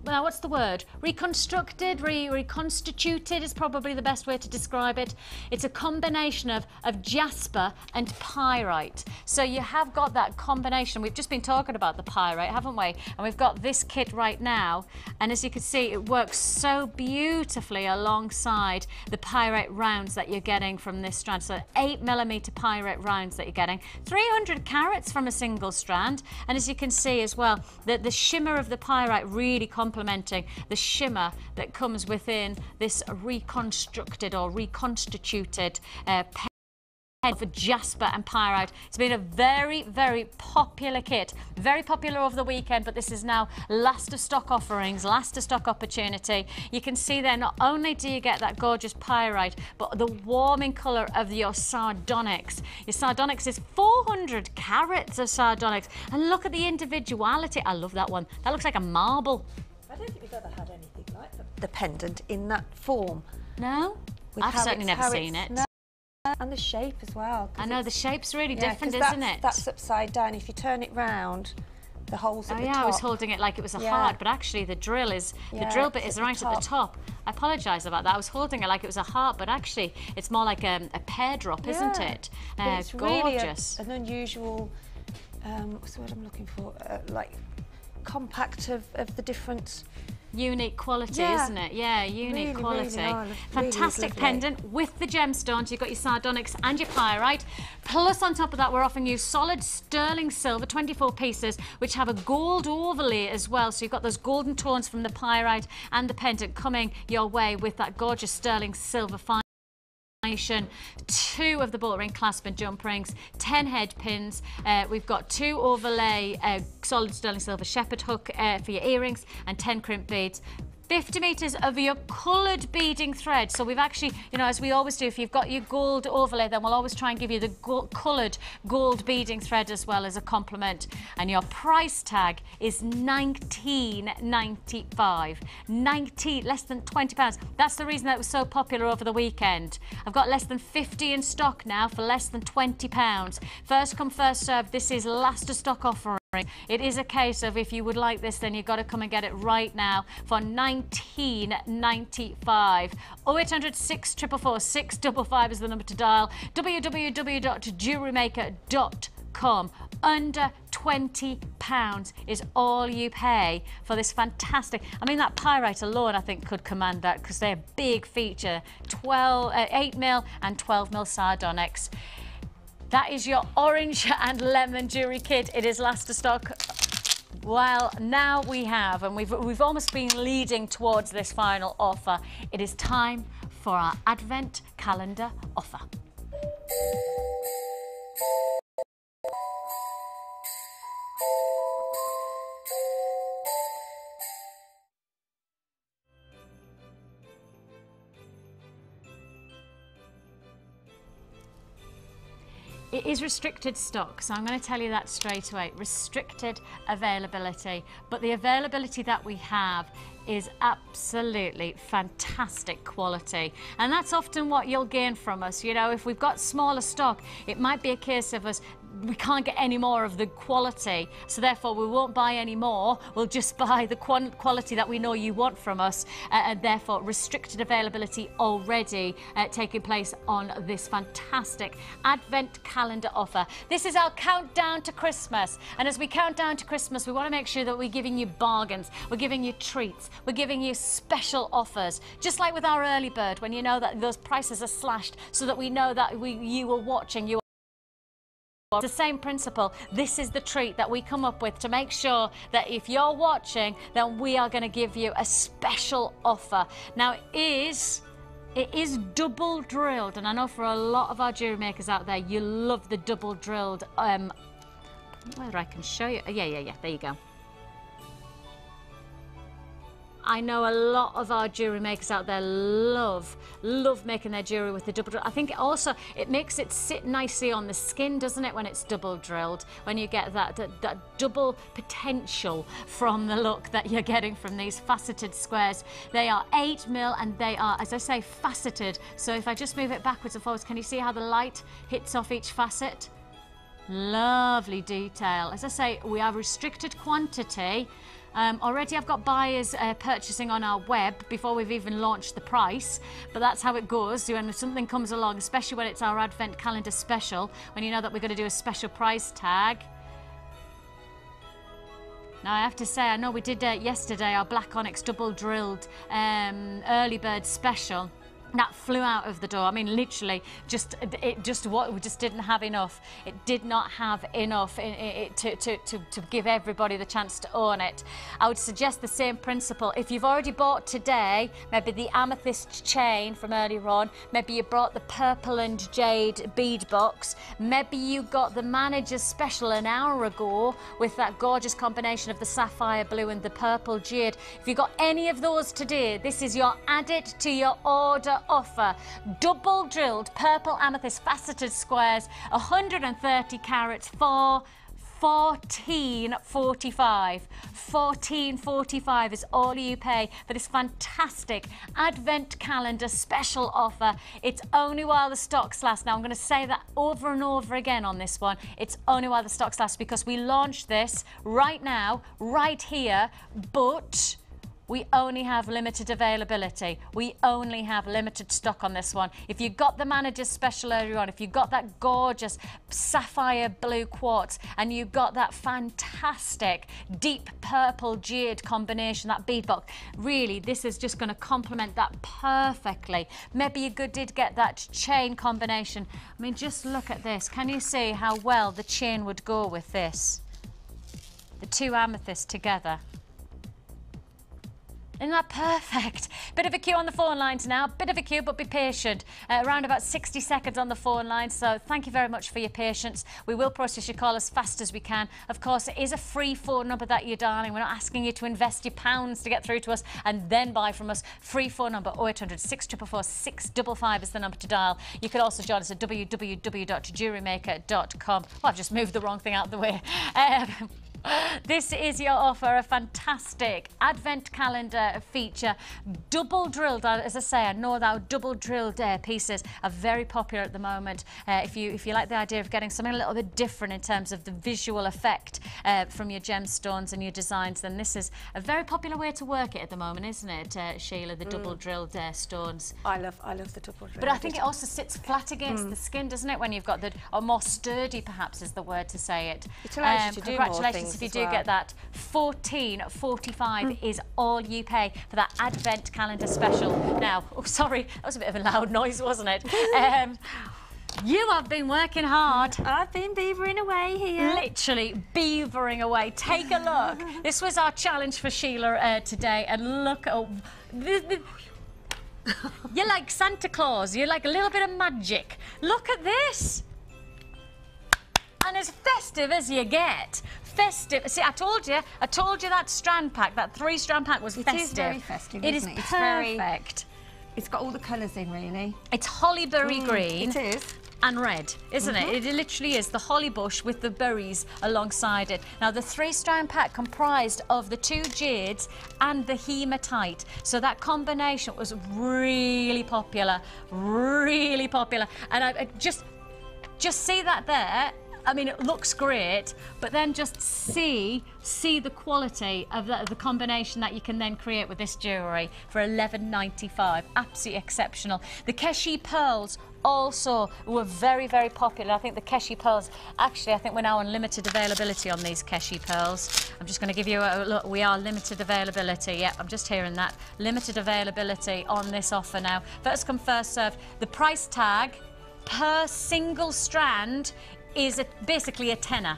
Speaker 2: what's the word? Reconstructed, reconstituted is probably the best way to describe it. It's a combination of jasper and pyrite. So you have got that combination. We've just been talking about the pyrite, haven't we? And we've got this kit right now. And as you can see, it works so beautifully alongside the pyrite rounds that you're getting from this strand. So 8mm pyrite rounds that you're getting. 300 carats from a single strand. And as you can see as well, the shimmer of the pyrite really complementing the shimmer that comes within this reconstructed or reconstituted pen for jasper and pyrite. It's been a very, very popular kit. Very popular over the weekend, but this is now last of stock offerings, last of stock opportunity. You can see there, not only do you get that gorgeous pyrite, but the warming colour of your sardonyx. Your sardonyx is 400 carats of sardonyx. And look at the individuality. I love that one. That looks like a marble.
Speaker 3: I don't think we've ever had anything like the pendant in that form.
Speaker 2: No? I've certainly never seen it.
Speaker 3: No. And the shape as well.
Speaker 2: I know, the shape's really different, isn't it?
Speaker 3: That's upside down. If you turn it round, the holes at the top.
Speaker 2: I was holding it like it was a heart, but actually the drill bit is right at the top. I apologise about that. I was holding it like it was a heart, but actually it's more like a pear drop, isn't it?
Speaker 3: It's
Speaker 2: gorgeous.
Speaker 3: Really an unusual, what's the word I'm looking for? Like compact of the different.
Speaker 2: Unique quality, isn't it? Yeah, unique quality. Fantastic pendant with the gemstones. You've got your sardonyx and your pyrite. Plus, on top of that, we're offering you solid sterling silver, 24 pieces, which have a gold overlay as well. So you've got those golden tones from the pyrite and the pendant coming your way with that gorgeous sterling silver fine. 2 of the ball ring clasp and jump rings, 10 head pins. We've got 2 overlay solid sterling silver shepherd hook for your earrings and 10 crimp beads. 50 metres of your coloured beading thread. So we've actually, you know, as we always do, if you've got your gold overlay, then we'll always try and give you the coloured gold beading thread as well as a compliment. And your price tag is $19.95. Less than £20. That's the reason that it was so popular over the weekend. I've got less than 50 in stock now for less than £20. First come, first served. This is last of stock offering. It is a case of if you would like this, then you've got to come and get it right now for $19.95. 0800 644 655 is the number to dial. www.jewellerymaker.com. Under £20 is all you pay for this fantastic. I mean, that pyrite alone, I think, could command that because they're a big feature. 8mm and 12mm sardonyx. That is your orange and lemon jewellery kit. It is last of stock. Well, now we have, and we've almost been leading towards this final offer. It is time for our Advent calendar offer. It is restricted stock, so I'm going to tell you that straight away. Restricted availability, but the availability that we have is absolutely fantastic quality, and that's often what you'll gain from us. You know, if we've got smaller stock, it might be a case of us, we can't get any more of the quality, so therefore we won't buy any more. We'll just buy the quality that we know you want from us, and therefore restricted availability already taking place on this fantastic advent calendar offer. This is our countdown to Christmas, and as we count down to Christmas, we want to make sure that we're giving you bargains, we're giving you treats, we're giving you special offers, just like with our early bird, when you know that those prices are slashed, so that we know that you are watching. It's the same principle. This is the treat that we come up with to make sure that if you're watching, then we are going to give you a special offer. Now, it is double drilled, and I know for a lot of our jewellery makers out there, you love the double drilled. Whether I can show you. Yeah, there you go. I know a lot of our jewellery makers out there love making their jewellery with the double drill. I think also it makes it sit nicely on the skin, doesn't it, when it's double drilled, when you get that double potential from the look that you're getting from these faceted squares. They are 8mm and they are, as I say, faceted. So if I just move it backwards and forwards, can you see how the light hits off each facet? Lovely detail. As I say, we have restricted quantity. Already I've got buyers purchasing on our web before we've even launched the price, but that's how it goes when something comes along, especially when it's our advent calendar special, when you know that we're going to do a special price tag. Now I have to say, I know we did yesterday our black onyx double drilled early bird special. That flew out of the door. I mean, literally, we just didn't have enough. It did not have enough to give everybody the chance to own it. I would suggest the same principle. If you've already bought today, maybe the amethyst chain from earlier on, maybe you brought the purple and jade bead box, maybe you got the manager's special an hour ago with that gorgeous combination of the sapphire blue and the purple jade. If you got any of those today, this is your added to your order offer. Double drilled purple amethyst faceted squares, 130 carats for $14.45. $14.45 is all you pay for this fantastic advent calendar special offer. It's only while the stocks last. Now I'm going to say that over and over again on this one. It's only while the stocks last, because we launched this right now, right here, but we only have limited availability. We only have limited stock on this one. If you got the manager's special earlier on, if you got that gorgeous sapphire blue quartz, and you got that fantastic deep purple jade combination, that bead box, really, this is just going to complement that perfectly. Maybe you did get that chain combination. I mean, just look at this. Can you see how well the chain would go with this? The two amethysts together. Isn't that perfect? Bit of a queue on the phone lines now. Bit of a queue, but be patient. Around about 60 seconds on the phone line, so thank you very much for your patience. We will process your call as fast as we can. Of course, it is a free phone number that you're dialing. We're not asking you to invest your pounds to get through to us and then buy from us. Free phone number 0800 644 655 is the number to dial. You could also join us at www.jewellerymaker.com. Well, I've just moved the wrong thing out of the way. This is your offer, a fantastic advent calendar feature, double drilled. As I say, I know that double drilled pieces are very popular at the moment. If you like the idea of getting something a little bit different in terms of the visual effect from your gemstones and your designs, then this is a very popular way to work it at the moment, isn't it, Sheila? The double drilled stones.
Speaker 3: I love the double drilled.
Speaker 2: But I think it also sits flat against the skin, doesn't it? When you've got or more sturdy, perhaps is the word to say it.
Speaker 3: It allows you to do more things.
Speaker 2: If you do get that. $14.45 is all you pay for that advent calendar special. Now, oh, sorry, that was a bit of a loud noise, wasn't it? You have been working hard.
Speaker 3: I've been beavering away here.
Speaker 2: Literally beavering away. Take a look. This was our challenge for Sheila today, and look at... You're like Santa Claus. You're like a little bit of magic. Look at this. And as festive as you get. Festive. See, I told you that strand pack, that 3-strand pack was festive.
Speaker 3: It is very festive,
Speaker 2: It
Speaker 3: isn't
Speaker 2: is
Speaker 3: it?
Speaker 2: perfect.
Speaker 3: It's got all the colours in, really.
Speaker 2: It's hollyberry green.
Speaker 3: It is.
Speaker 2: and red, isn't it? It literally is the holly bush with the berries alongside it. Now, the 3-strand pack comprised of the 2 jades and the hematite. So that combination was really popular, really popular. And I just see that there. I mean, it looks great, but then just see the quality of the combination that you can then create with this jewellery for $11.95. Absolutely exceptional. The Keshi pearls also were very, very popular. I think the Keshi pearls, actually, I think we're now on limited availability on these Keshi pearls. I'm just going to give you a look. We are limited availability. Yep, I'm just hearing that. Limited availability on this offer now. First come, first served. The price tag per single strand is basically a tenner.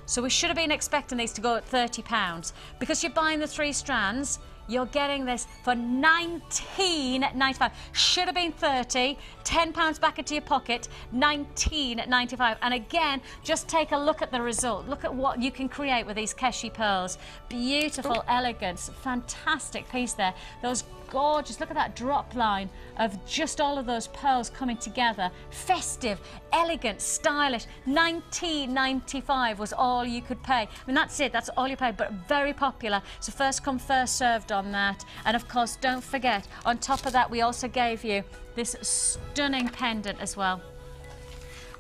Speaker 2: So we should have been expecting these to go at £30. Because you're buying the 3 strands, you're getting this for $19.95. Should have been $30, £10 back into your pocket, $19.95. And again, just take a look at the result. Look at what you can create with these Keshi pearls. Beautiful, elegance, fantastic piece there. Those gorgeous, look at that drop line of just all of those pearls coming together. Festive, elegant, stylish. $19.95 was all you could pay. I mean, that's it, that's all you paid, but very popular. So first come, first served on that. And of course, don't forget, on top of that, we also gave you this stunning pendant as well.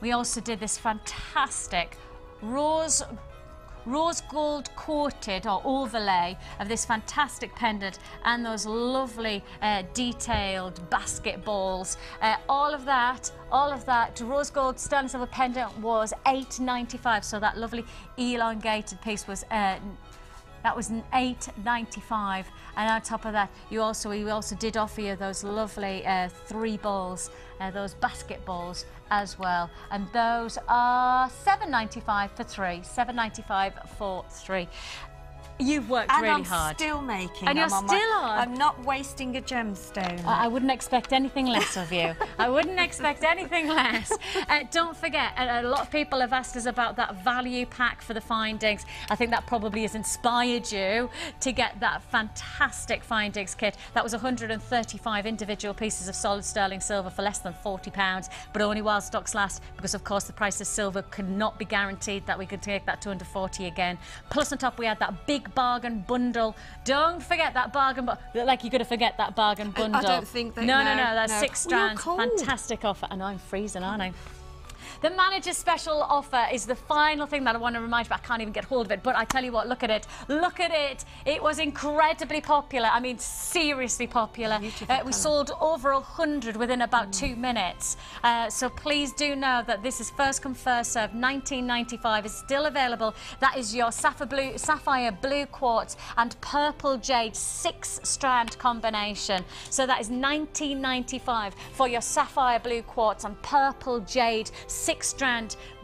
Speaker 2: We also did this fantastic rose gold coated or overlay of this fantastic pendant and those lovely detailed basketballs. All of that rose gold sterling silver pendant was $8.95. So that lovely elongated piece was that was $8.95, and on top of that, we also did offer you those lovely 3 balls, those basketballs as well, and those are $7.95 for 3. $7.95 for 3. You've worked really hard.
Speaker 3: And I'm still making.
Speaker 2: And you're still on.
Speaker 3: I'm not wasting a gemstone.
Speaker 2: I wouldn't expect anything less of you. I wouldn't expect anything less. Don't forget, a lot of people have asked us about that value pack for the findings. I think that probably has inspired you to get that fantastic findings kit. That was 135 individual pieces of solid sterling silver for less than £40, but only while stocks last, because of course the price of silver could not be guaranteed that we could take that to under 40 again. Plus on top we had that big bargain bundle. Don't forget that bargain, like you're going to forget that bargain bundle.
Speaker 3: I don't think that.
Speaker 2: No, that's 6 strands. Fantastic offer. And I'm freezing, aren't I? The manager's special offer is the final thing that I want to remind you about. I can't even get hold of it, but I tell you what, look at it. Look at it. It was incredibly popular. I mean, seriously popular. We sold over 100 within about 2 minutes. So please do know that this is first come, first served. $19.95 is still available. That is your sapphire blue quartz and purple jade 6-strand combination. So that is $19.95 for your sapphire blue quartz and purple jade 6-strand.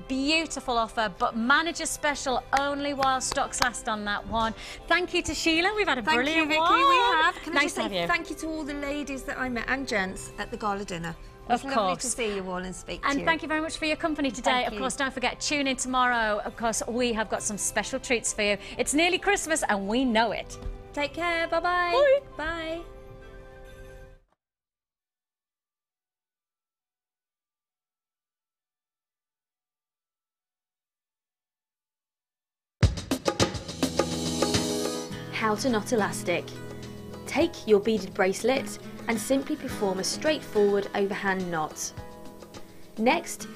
Speaker 2: Beautiful offer, but manager special only while stocks last on that one. Thank you to Sheila. We've had a brilliant
Speaker 3: Vicky.
Speaker 2: one.
Speaker 3: We have. Can I
Speaker 2: Nice
Speaker 3: just
Speaker 2: to have
Speaker 3: say
Speaker 2: you.
Speaker 3: thank you to all the ladies that I met and gents at the gala dinner.
Speaker 2: Of
Speaker 3: It's lovely
Speaker 2: course.
Speaker 3: to see you all and speak to you.
Speaker 2: And thank you very much for your company today.
Speaker 3: Thank
Speaker 2: of
Speaker 3: you.
Speaker 2: course, don't forget, tune in tomorrow. Of course, we have got some special treats for you. It's nearly Christmas and we know it.
Speaker 3: Take care. Bye-bye.
Speaker 2: Bye.
Speaker 3: Bye.
Speaker 1: How to knot elastic. Take your beaded bracelet and simply perform a straightforward overhand knot. Next,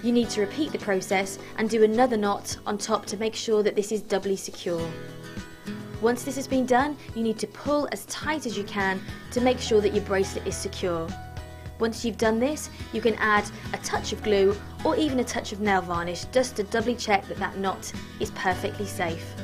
Speaker 1: you need to repeat the process and do another knot on top to make sure that this is doubly secure. Once this has been done, you need to pull as tight as you can to make sure that your bracelet is secure. Once you've done this, you can add a touch of glue or even a touch of nail varnish just to doubly check that that knot is perfectly safe.